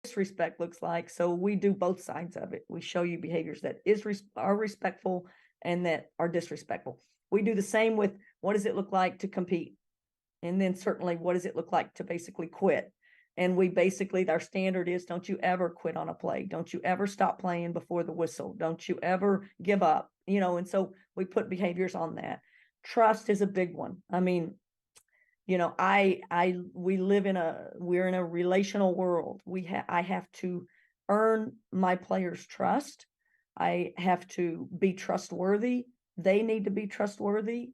disrespect looks like, so we do both sides of it. We show you behaviors that are respectful and that are disrespectful. We do the same with what does it look like to compete, and then certainly what does it look like to basically quit. And we basically, our standard is, don't you ever quit on a play. Don't you ever stop playing before the whistle. Don't you ever give up, and so we put behaviors on that. Trust is a big one. I mean, we're in a relational world. I have to earn my players' trust. I have to be trustworthy. They need to be trustworthy.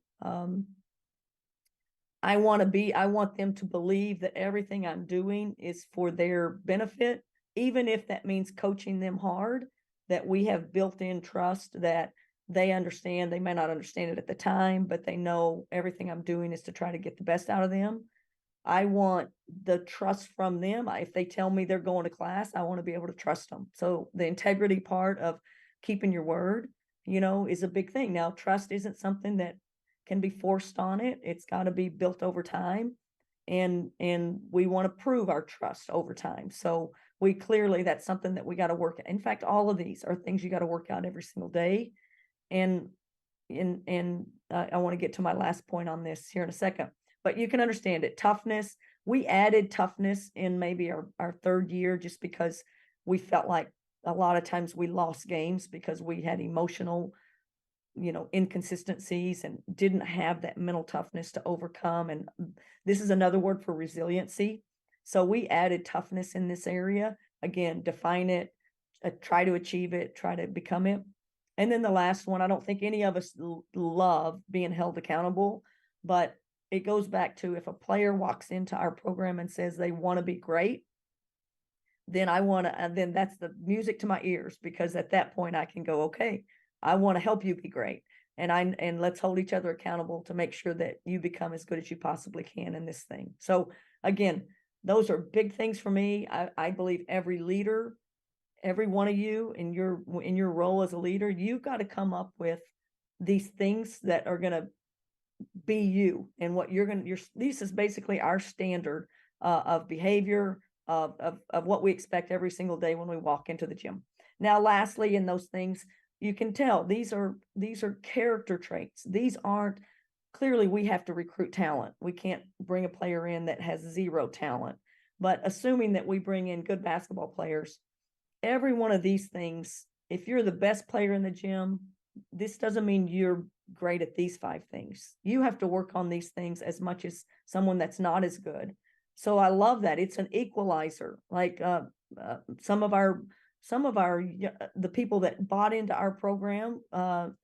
I want them to believe that everything I'm doing is for their benefit, even if that means coaching them hard, that we have built-in trust that they understand. They may not understand it at the time, but they know everything I'm doing is to try to get the best out of them. I want the trust from them. If they tell me they're going to class, I want to be able to trust them. So the integrity part of keeping your word, is a big thing. Now, trust isn't something that can be forced on it. It's got to be built over time. And we want to prove our trust over time. So that's something that we got to work at. In fact, all of these are things you got to work out every single day. And I want to get to my last point on this here in a second, but you can understand it. Toughness, we added toughness in maybe our third year, just because we felt like a lot of times we lost games because we had emotional, inconsistencies and didn't have that mental toughness to overcome. And this is another word for resiliency. So we added toughness in this area. Again, define it, try to achieve it, try to become it. And then the last one, I don't think any of us love being held accountable, but it goes back to, if a player walks into our program and says they want to be great, then then that's the music to my ears, because at that point I can go, okay, I want to help you be great. And let's hold each other accountable to make sure that you become as good as you possibly can in this thing. So again, those are big things for me. I believe every leader, every one of you in your role as a leader, you've got to come up with these things that are going to be you, and what this is basically our standard of behavior, of what we expect every single day when we walk into the gym. Now, lastly, in those things, you can tell these are character traits. These aren't, clearly we have to recruit talent. We can't bring a player in that has zero talent, but assuming that we bring in good basketball players, every one of these things, if you're the best player in the gym, this doesn't mean you're great at these 5 things. You have to work on these things as much as someone that's not as good. So I love that. It's an equalizer. Like some of the people that bought into our program,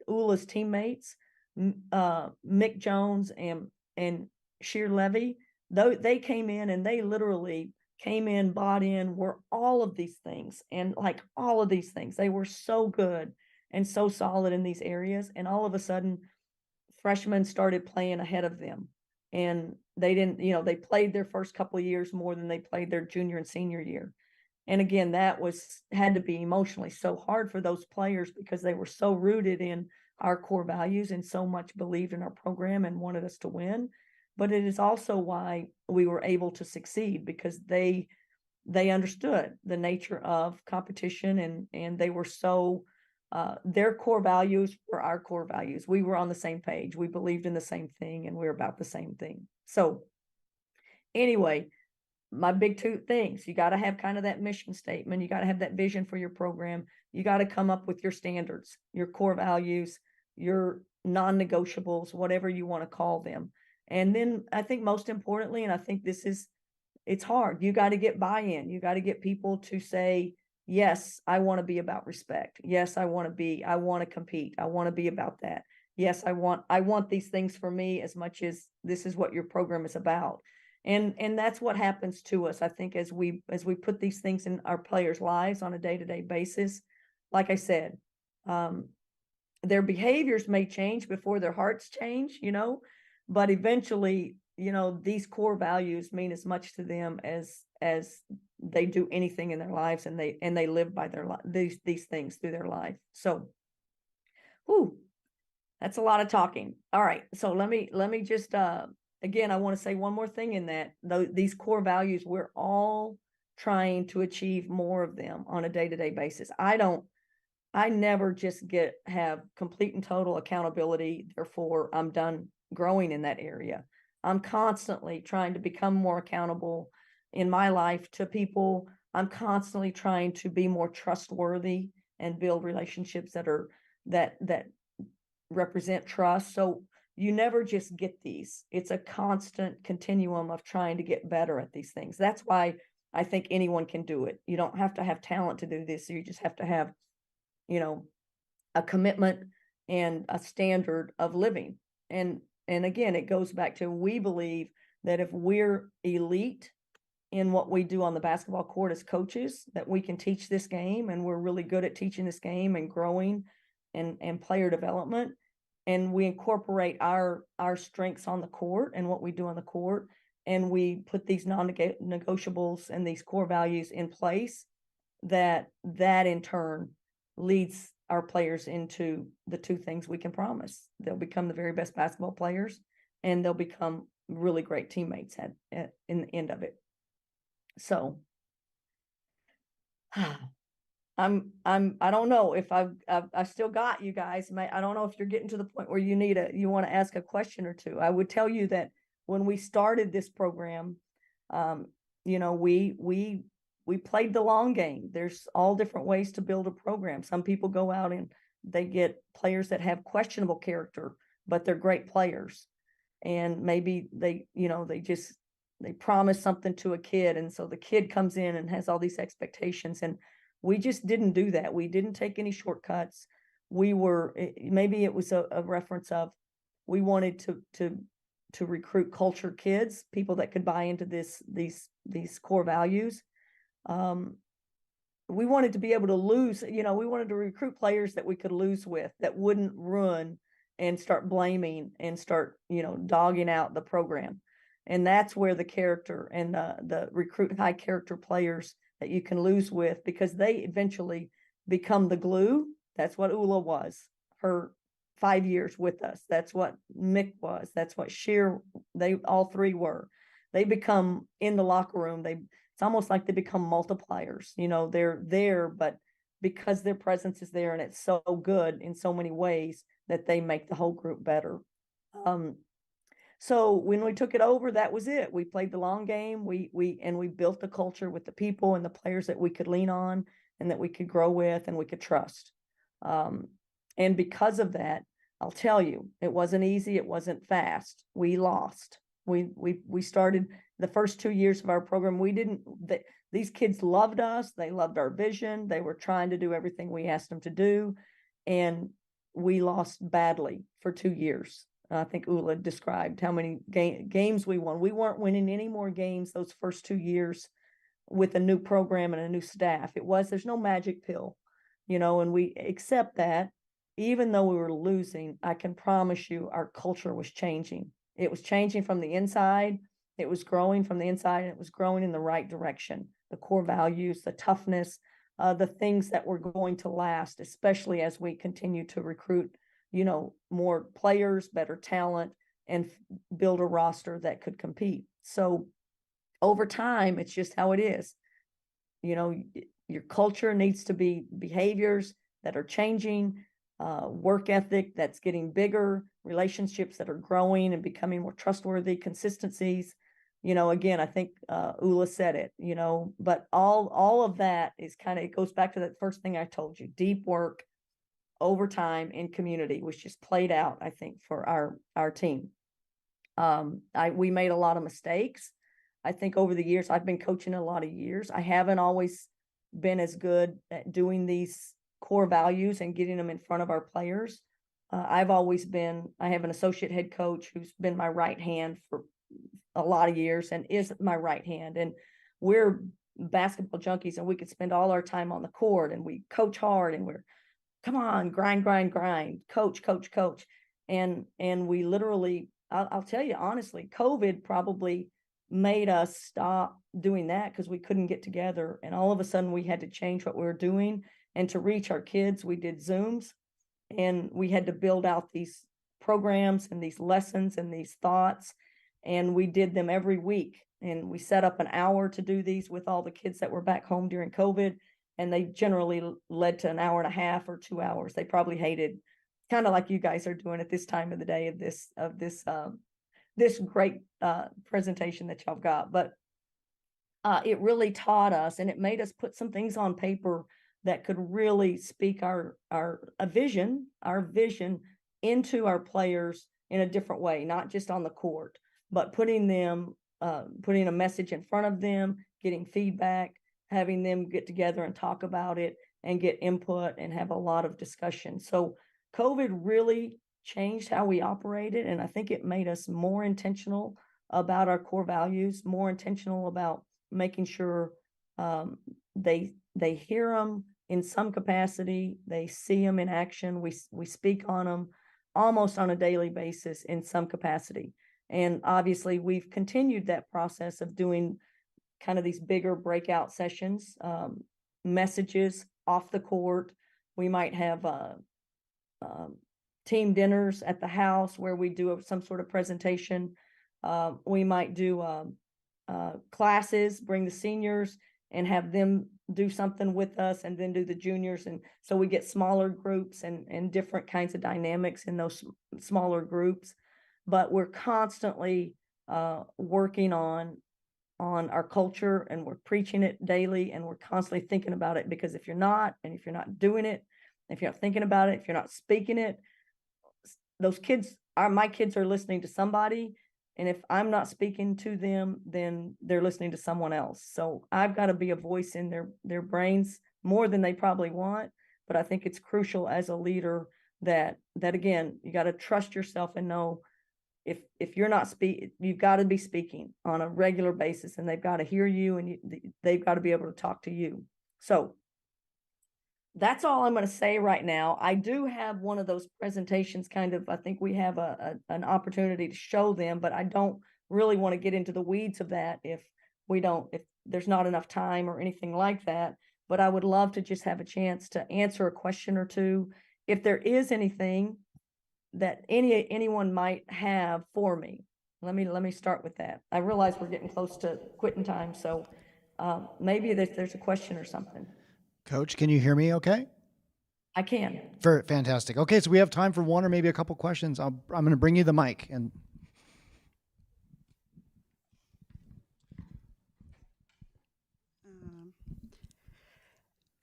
Ula's teammates, Mick Jones and Sheer Levy, they came in and they literally came in, bought in, were all of these things. And like all of these things, they were so good and so solid in these areas. And all of a sudden, freshmen started playing ahead of them. and they didn't, they played their first couple of years more than they played their junior and senior year. And again, that had to be emotionally so hard for those players because they were so rooted in our core values and so much believed in our program and wanted us to win. But it is also why we were able to succeed, because they understood the nature of competition, and they were so their core values were our core values. We were on the same page. We believed in the same thing, and we were about the same thing. So anyway, my big two things: you got to have kind of that mission statement. You got to have that vision for your program. You got to come up with your standards, your core values, your non-negotiables, whatever you want to call them. And then I think most importantly, and I think it's hard, you got to get buy-in. You got to get people to say, yes, I want to be about respect. Yes, I want to compete. I want to be about that. Yes, I want these things for me as much as this is what your program is about. And that's what happens to us, I think, as we put these things in our players' lives on a day-to-day basis. Like I said, their behaviors may change before their hearts change, but eventually, these core values mean as much to them as they do anything in their lives, and they live by these things through their life. So, that's a lot of talking. All right, so let me just again, I want to say one more thing in that these core values, we're all trying to achieve more of them on a day-to-day basis. I never just have complete and total accountability, therefore I'm done growing in that area. I'm constantly trying to become more accountable in my life to people. I'm constantly trying to be more trustworthy and build relationships that represent trust. So you never just get these. It's a constant continuum of trying to get better at these things. That's why I think anyone can do it. You don't have to have talent to do this. You just have to have, a commitment and a standard of living. And again, it goes back to, we believe that if we're elite in what we do on the basketball court as coaches, that we can teach this game, and we're really good at teaching this game and growing and player development. And we incorporate our strengths on the court and what we do on the court, and we put these non-negotiables and these core values in place, that in turn leads our players into the two things we can promise. They'll become the very best basketball players, and they'll become really great teammates in the end of it. So I don't know if I've still got you guys. I don't know if you're getting to the point where you want to ask a question or two. I would tell you that when we started this program, we played the long game. There's all different ways to build a program. Some people go out and they get players that have questionable character, but they're great players. And maybe they promise something to a kid, and so the kid comes in and has all these expectations, and we just didn't do that. We didn't take any shortcuts. Maybe it was a reference of, we wanted to recruit culture kids, people that could buy into these core values. We wanted to be able to lose, we wanted to recruit players that we could lose with, that wouldn't run and start blaming and start, dogging out the program. And that's where the character and the recruit high character players that you can lose with, because they eventually become the glue. That's what Ula was, her 5 years with us. That's what Mick was. That's what Sheer, they all three were. They become, in the locker room, it's almost like they become multipliers. They're there, but because their presence is there, and it's so good in so many ways, that they make the whole group better. So when we took it over, that was it. We played the long game. We built the culture with the people and the players that we could lean on, and that we could grow with, and we could trust. And because of that, I'll tell you, it wasn't easy. It wasn't fast. We lost. We started the first 2 years of our program. These kids loved us. They loved our vision. They were trying to do everything we asked them to do. And we lost badly for 2 years. I think Ula described how many games we won. We weren't winning any more games those first 2 years with a new program and a new staff. There's no magic pill, and we accept that. Even though we were losing, I can promise you our culture was changing. It was changing from the inside. It was growing from the inside, and it was growing in the right direction. The core values, the toughness, the things that were going to last, especially as we continue to recruit, more players, better talent, and build a roster that could compete. So over time, it's just how it is. Your culture needs to be behaviors that are changing, work ethic that's getting bigger, relationships that are growing and becoming more trustworthy, consistencies. Again, I think Ula said it, but all of that is it goes back to that first thing I told you, deep work over time in community, which just played out, I think, for our team. We made a lot of mistakes. I think over the years, I've been coaching a lot of years. I haven't always been as good at doing these core values and getting them in front of our players. I have an associate head coach who's been my right hand for a lot of years and is my right hand. And we're basketball junkies, and we could spend all our time on the court, and we coach hard, and we're, come on, grind, coach. And we literally, I'll tell you honestly, COVID probably made us stop doing that because we couldn't get together. And all of a sudden we had to change what we were doing. And to reach our kids, we did Zooms, and we had to build out these programs and these lessons and these thoughts. And we did them every week. And we set up an hour to do these with all the kids that were back home during COVID. And they generally led to an hour and a half or 2 hours. They probably hated, kind of like you guys are doing at this time of the day of this great presentation that y'all got. But it really taught us, and it made us put some things on paper that could really speak our vision into our players in a different way, not just on the court, but putting a message in front of them, getting feedback, having them get together and talk about it and get input and have a lot of discussion. So COVID really changed how we operated, and I think it made us more intentional about our core values, more intentional about making sure they hear them in some capacity, they see them in action. We speak on them almost on a daily basis in some capacity. And obviously we've continued that process of doing kind of these bigger breakout sessions, messages off the court. We might have team dinners at the house where we do some sort of presentation. We might do classes, bring the seniors and have them do something with us, and then do the juniors. And so we get smaller groups and different kinds of dynamics in those smaller groups. But we're constantly working on our culture, and we're preaching it daily, and we're constantly thinking about it, because if you're not doing it, if you're not thinking about it, if you're not speaking it, my kids are listening to somebody. And if I'm not speaking to them, then they're listening to someone else. So I've got to be a voice in their brains more than they probably want. But I think it's crucial as a leader that again, you got to trust yourself and know if you're not you've got to be speaking on a regular basis, and they've got to hear you, and they've got to be able to talk to you. So that's all I'm going to say right now. I do have one of those presentations I think we have an opportunity to show them, but I don't really want to get into the weeds of that if there's not enough time or anything like that. But I would love to just have a chance to answer a question or two. If there is anything that anyone might have for me, let me start with that. I realize we're getting close to quitting time, so maybe there's a question or something. Coach, can you hear me okay? I can. Fantastic. Okay, so we have time for one or maybe a couple questions. I'm going to bring you the mic. And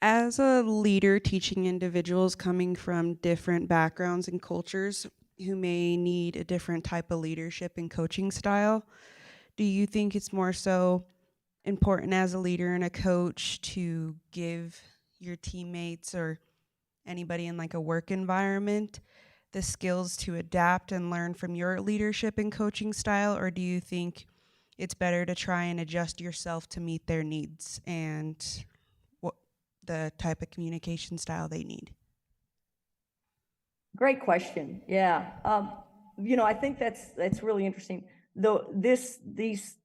as a leader teaching individuals coming from different backgrounds and cultures who may need a different type of leadership and coaching style, do you think it's more so important as a leader and a coach to give your teammates or anybody in like a work environment the skills to adapt and learn from your leadership and coaching style? Or do you think it's better to try and adjust yourself to meet their needs and what the type of communication style they need? Great question. Yeah. I think that's really interesting. Though these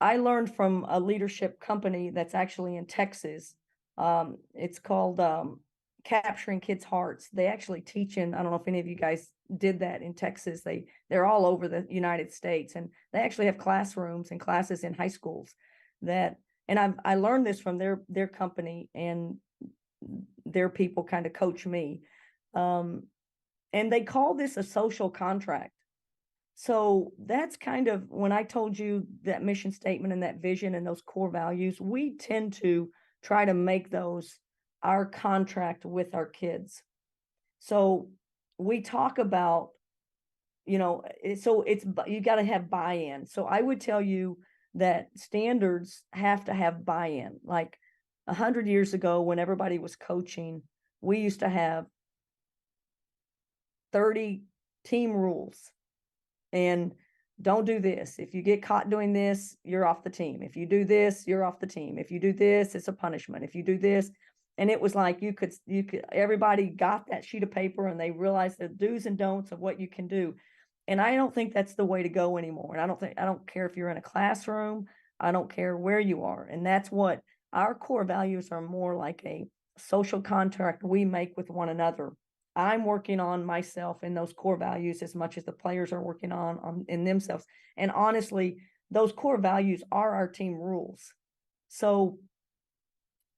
I learned from a leadership company that's actually in Texas. It's called Capturing Kids' Hearts. They actually teach I don't know if any of you guys did that in Texas. They're all over the United States, and they actually have classrooms and classes in high schools and I learned this from their company, and their people kind of coach me. And they call this a social contract. So that's kind of when I told you that mission statement and that vision and those core values, we tend to try to make those our contract with our kids. So we talk about, so you got to have buy-in. So I would tell you that standards have to have buy-in. Like 100 years ago, when everybody was coaching, we used to have 30 team rules. And don't do this. If you get caught doing this, you're off the team. If you do this, you're off the team. If you do this, it's a punishment. If you do this, and it was like you could everybody got that sheet of paper and they realized the do's and don'ts of what you can do. And I don't think that's the way to go anymore. And I don't care if you're in a classroom, I don't care where you are. And that's what our core values are, more like a social contract we make with one another. I'm working on myself in those core values as much as the players are working on in themselves. And honestly, those core values are our team rules. So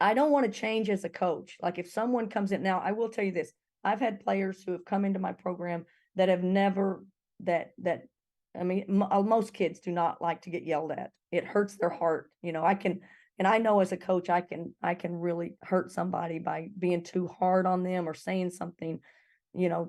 I don't want to change as a coach. Like if someone comes in now, I will tell you this. I've had players who have come into my program that have never I mean, most kids do not like to get yelled at. It hurts their heart. And I know as a coach, I can really hurt somebody by being too hard on them or saying something,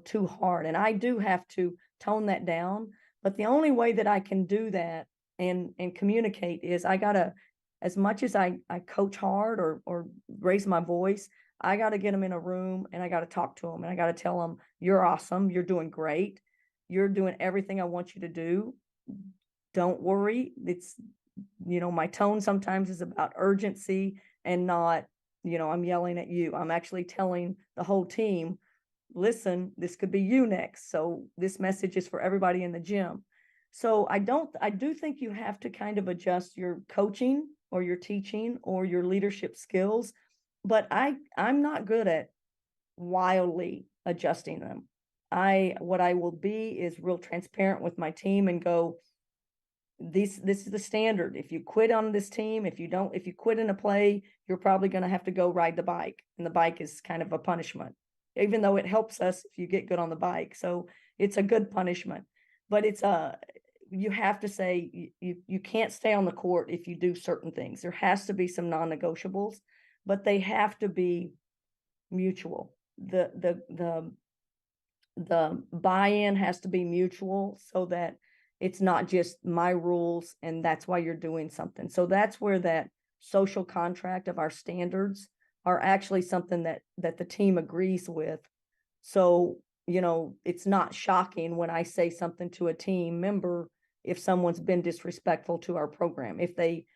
too hard. And I do have to tone that down. But the only way that I can do that and communicate is I gotta, as much as I coach hard or raise my voice, I gotta get them in a room and I gotta talk to them and I gotta tell them, you're awesome, you're doing great, you're doing everything I want you to do. Don't worry. My tone sometimes is about urgency and not, I'm yelling at you. I'm actually telling the whole team, listen, this could be you next. So this message is for everybody in the gym. So I do think you have to kind of adjust your coaching or your teaching or your leadership skills, but I'm not good at wildly adjusting them. What I will be is real transparent with my team and go, this is the standard. If you quit on this team, if you quit in a play, you're probably going to have to go ride the bike, and the bike is kind of a punishment, even though it helps us if you get good on the bike. So it's a good punishment, but you have to say you can't stay on the court if you do certain things. There has to be some non-negotiables, but they have to be mutual. The buy-in has to be mutual so that it's not just my rules and that's why you're doing something. So that's where that social contract of our standards are actually something that the team agrees with. So, it's not shocking when I say something to a team member if someone's been disrespectful to our program, if they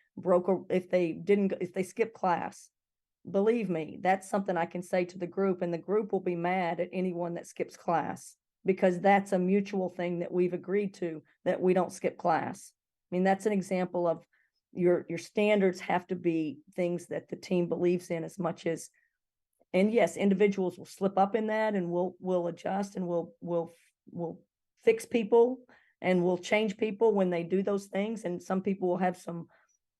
skipped class. Believe me, that's something I can say to the group, and the group will be mad at anyone that skips class, because that's a mutual thing that we've agreed to, that we don't skip class. I mean, that's an example of your standards have to be things that the team believes in as much as, and yes, individuals will slip up in that, and we'll adjust, and we'll fix people, and we'll change people when they do those things. And some people will have some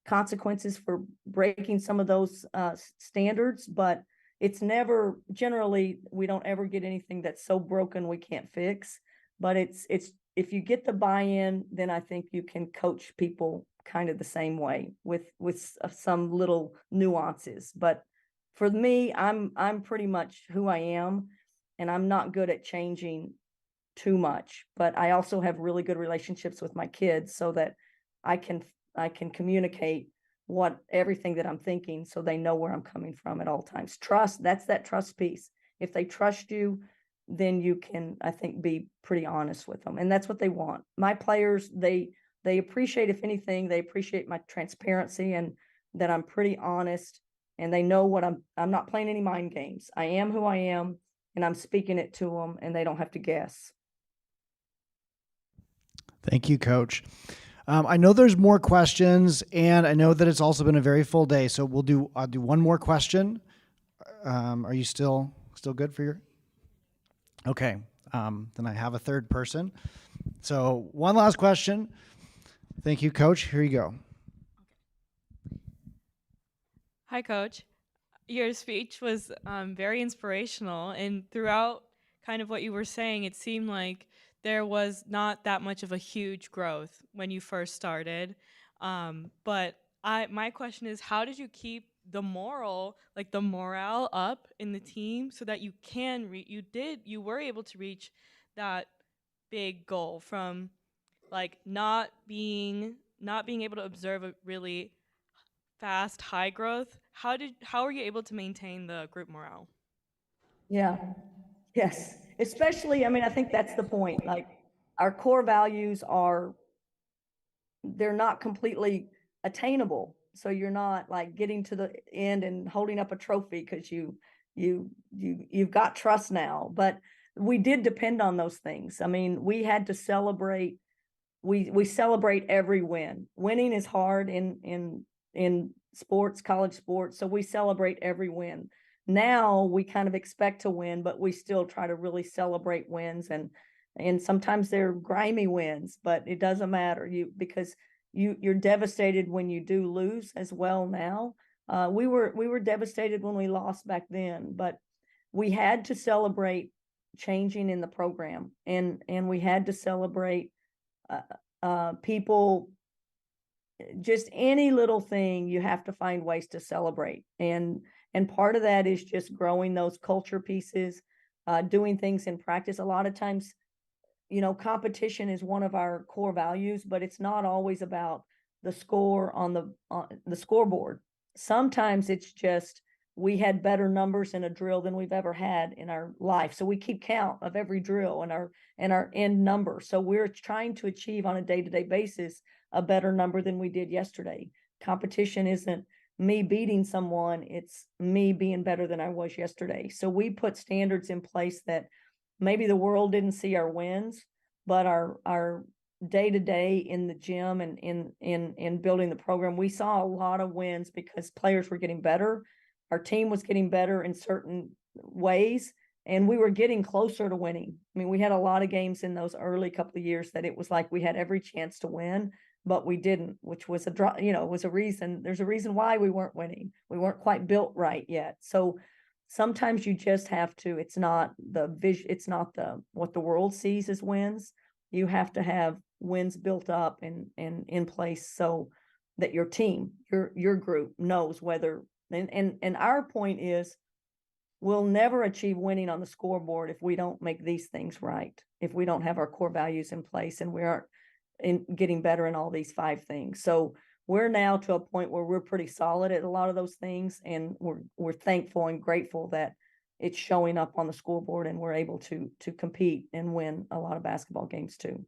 consequences for breaking some of those standards, but it's never, generally, we don't ever get anything that's so broken we can't fix. But it's if you get the buy-in, then I think you can coach people kind of the same way with some little nuances. But for me, I'm pretty much who I am, and I'm not good at changing too much. But I also have really good relationships with my kids, so that I can communicate everything that I'm thinking, so they know where I'm coming from at all times. Trust, that's that trust piece. If they trust you, then you can, I think, be pretty honest with them. And that's what they want. My players, they appreciate, if anything, they appreciate my transparency and that I'm pretty honest, and they know what I'm not playing any mind games. I am who I am, and I'm speaking it to them, and they don't have to guess. Thank you, Coach. I know there's more questions, and I know that it's also been a very full day. So I'll do one more question. Are you still good for your? Okay. Then I have a third person. So one last question. Thank you, Coach. Here you go. Hi, Coach. Your speech was very inspirational, and throughout kind of what you were saying, it seemed like there was not that much of a huge growth when you first started. But my question is, how did you keep the morale up in the team so that you you were able to reach that big goal from like not being able to observe a really fast high growth. How are you able to maintain the group morale? Yeah. Yes. Especially, I mean, I think that's the point. Like our core values they're not completely attainable. So you're not like getting to the end and holding up a trophy because you've got trust now. But we did depend on those things. I mean, we had to celebrate. We celebrate every win. Winning is hard in sports, college sports. So we celebrate every win. Now we kind of expect to win, but we still try to really celebrate wins, and sometimes they're grimy wins, but it doesn't matter because you're devastated when you do lose as well. Now we were devastated when we lost back then, but we had to celebrate changing in the program, and we had to celebrate people. Just any little thing, you have to find ways to celebrate, and part of that is just growing those culture pieces, doing things in practice. A lot of times, competition is one of our core values, but it's not always about the score on the scoreboard. Sometimes it's just we had better numbers in a drill than we've ever had in our life, so we keep count of every drill and our end number. So we're trying to achieve on a day-to-day basis a better number than we did yesterday. Competition isn't me beating someone, it's me being better than I was yesterday. So we put standards in place that maybe the world didn't see our wins, but our day-to-day in the gym and in building the program, we saw a lot of wins because players were getting better. Our team was getting better in certain ways, and we were getting closer to winning. I mean, we had a lot of games in those early couple of years that it was like we had every chance to win, but we didn't, which was was a reason. There's a reason why we weren't winning. We weren't quite built right yet. So sometimes you just have to, it's not what the world sees as wins. You have to have wins built up and in place so that your team, your group knows whether, and our point is we'll never achieve winning on the scoreboard if we don't make these things right, if we don't have our core values in place and we aren't getting better in all these 5 things. So we're now to a point where we're pretty solid at a lot of those things, and we're thankful and grateful that it's showing up on the scoreboard and we're able to compete and win a lot of basketball games too.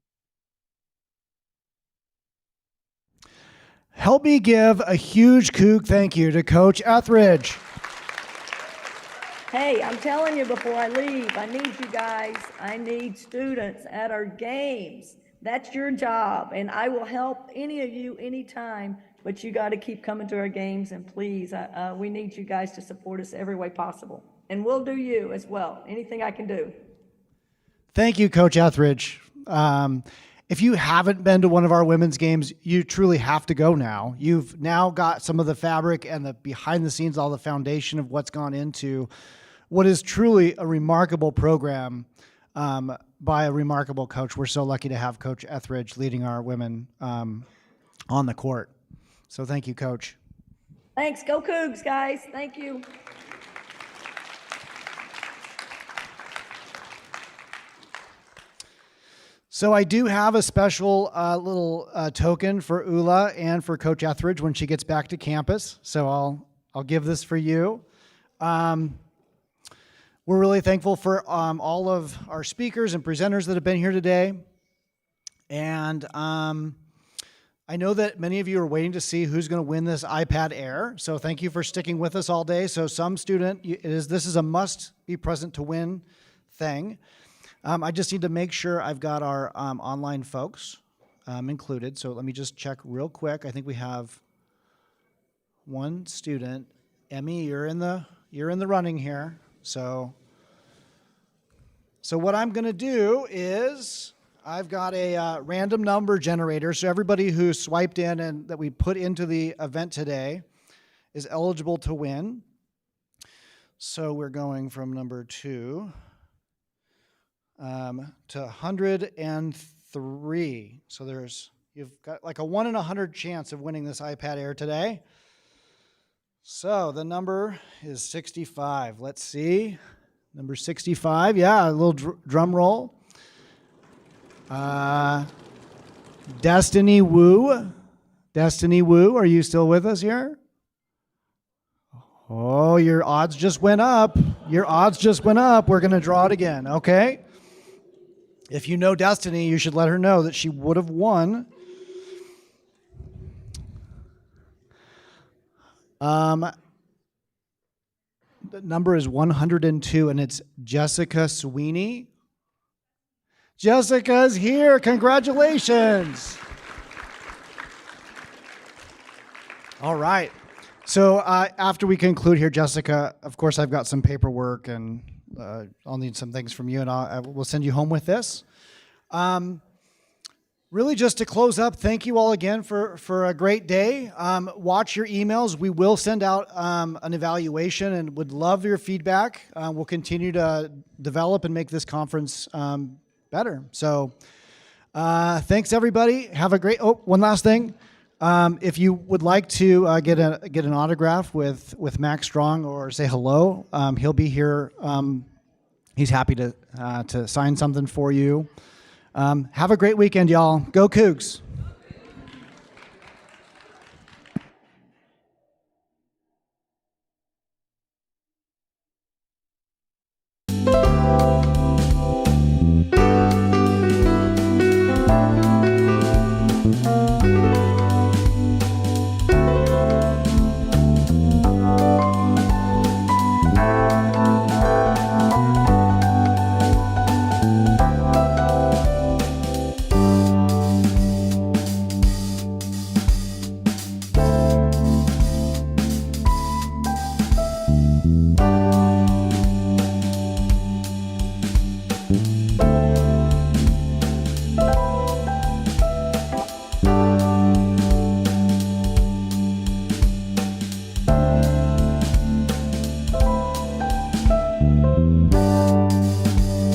Help me give a huge kook thank you to Coach Etheridge. Hey, I'm telling you before I leave, I need you guys. I need students at our games. That's your job, and I will help any of you anytime, but you got to keep coming to our games, and please, we need you guys to support us every way possible, and we'll do you as well, anything I can do. Thank you, Coach Etheridge. If you haven't been to one of our women's games, you truly have to go now. You've now got some of the fabric and the behind the scenes, all the foundation of what's gone into what is truly a remarkable program by a remarkable coach. We're so lucky to have Coach Etheridge leading our women on the court. So thank you, Coach. Thanks. Go Cougs, guys. Thank you. So I do have a special little token for Ula and for Coach Etheridge when she gets back to campus. So I'll give this for you. We're really thankful for all of our speakers and presenters that have been here today. And I know that many of you are waiting to see who's going to win this iPad Air. So thank you for sticking with us all day. So some student, this is a must be present to win thing. I just need to make sure I've got our online folks. included. So let me just check real quick. I think we have one student. Emmy, you're in the running here. So what I'm going to do is I've got a random number generator. So everybody who swiped in and that we put into the event today is eligible to win. So we're going from number 2 to 103. So you've got like a 1 in 100 chance of winning this iPad Air today. So the number is 65. Let's see. Number 65. Yeah, a little drum roll. Destiny Wu. Destiny Wu, are you still with us here? Oh, your odds just went up. Your odds just went up. We're going to draw it again, okay? If you know Destiny, you should let her know that she would have won. The number is 102, and it's Jessica Sweeney. Jessica's here. Congratulations. All right. So after we conclude here, Jessica, of course, I've got some paperwork, and I'll need some things from you, and I will send you home with this. Really, just to close up, thank you all again for a great day. Watch your emails. We will send out an evaluation and would love your feedback. We'll continue to develop and make this conference better. So thanks, everybody. Have a great, one last thing. If you would like to get an autograph with Max Strong or say hello, he'll be here. He's happy to sign something for you. Have a great weekend, y'all. Go Cougs.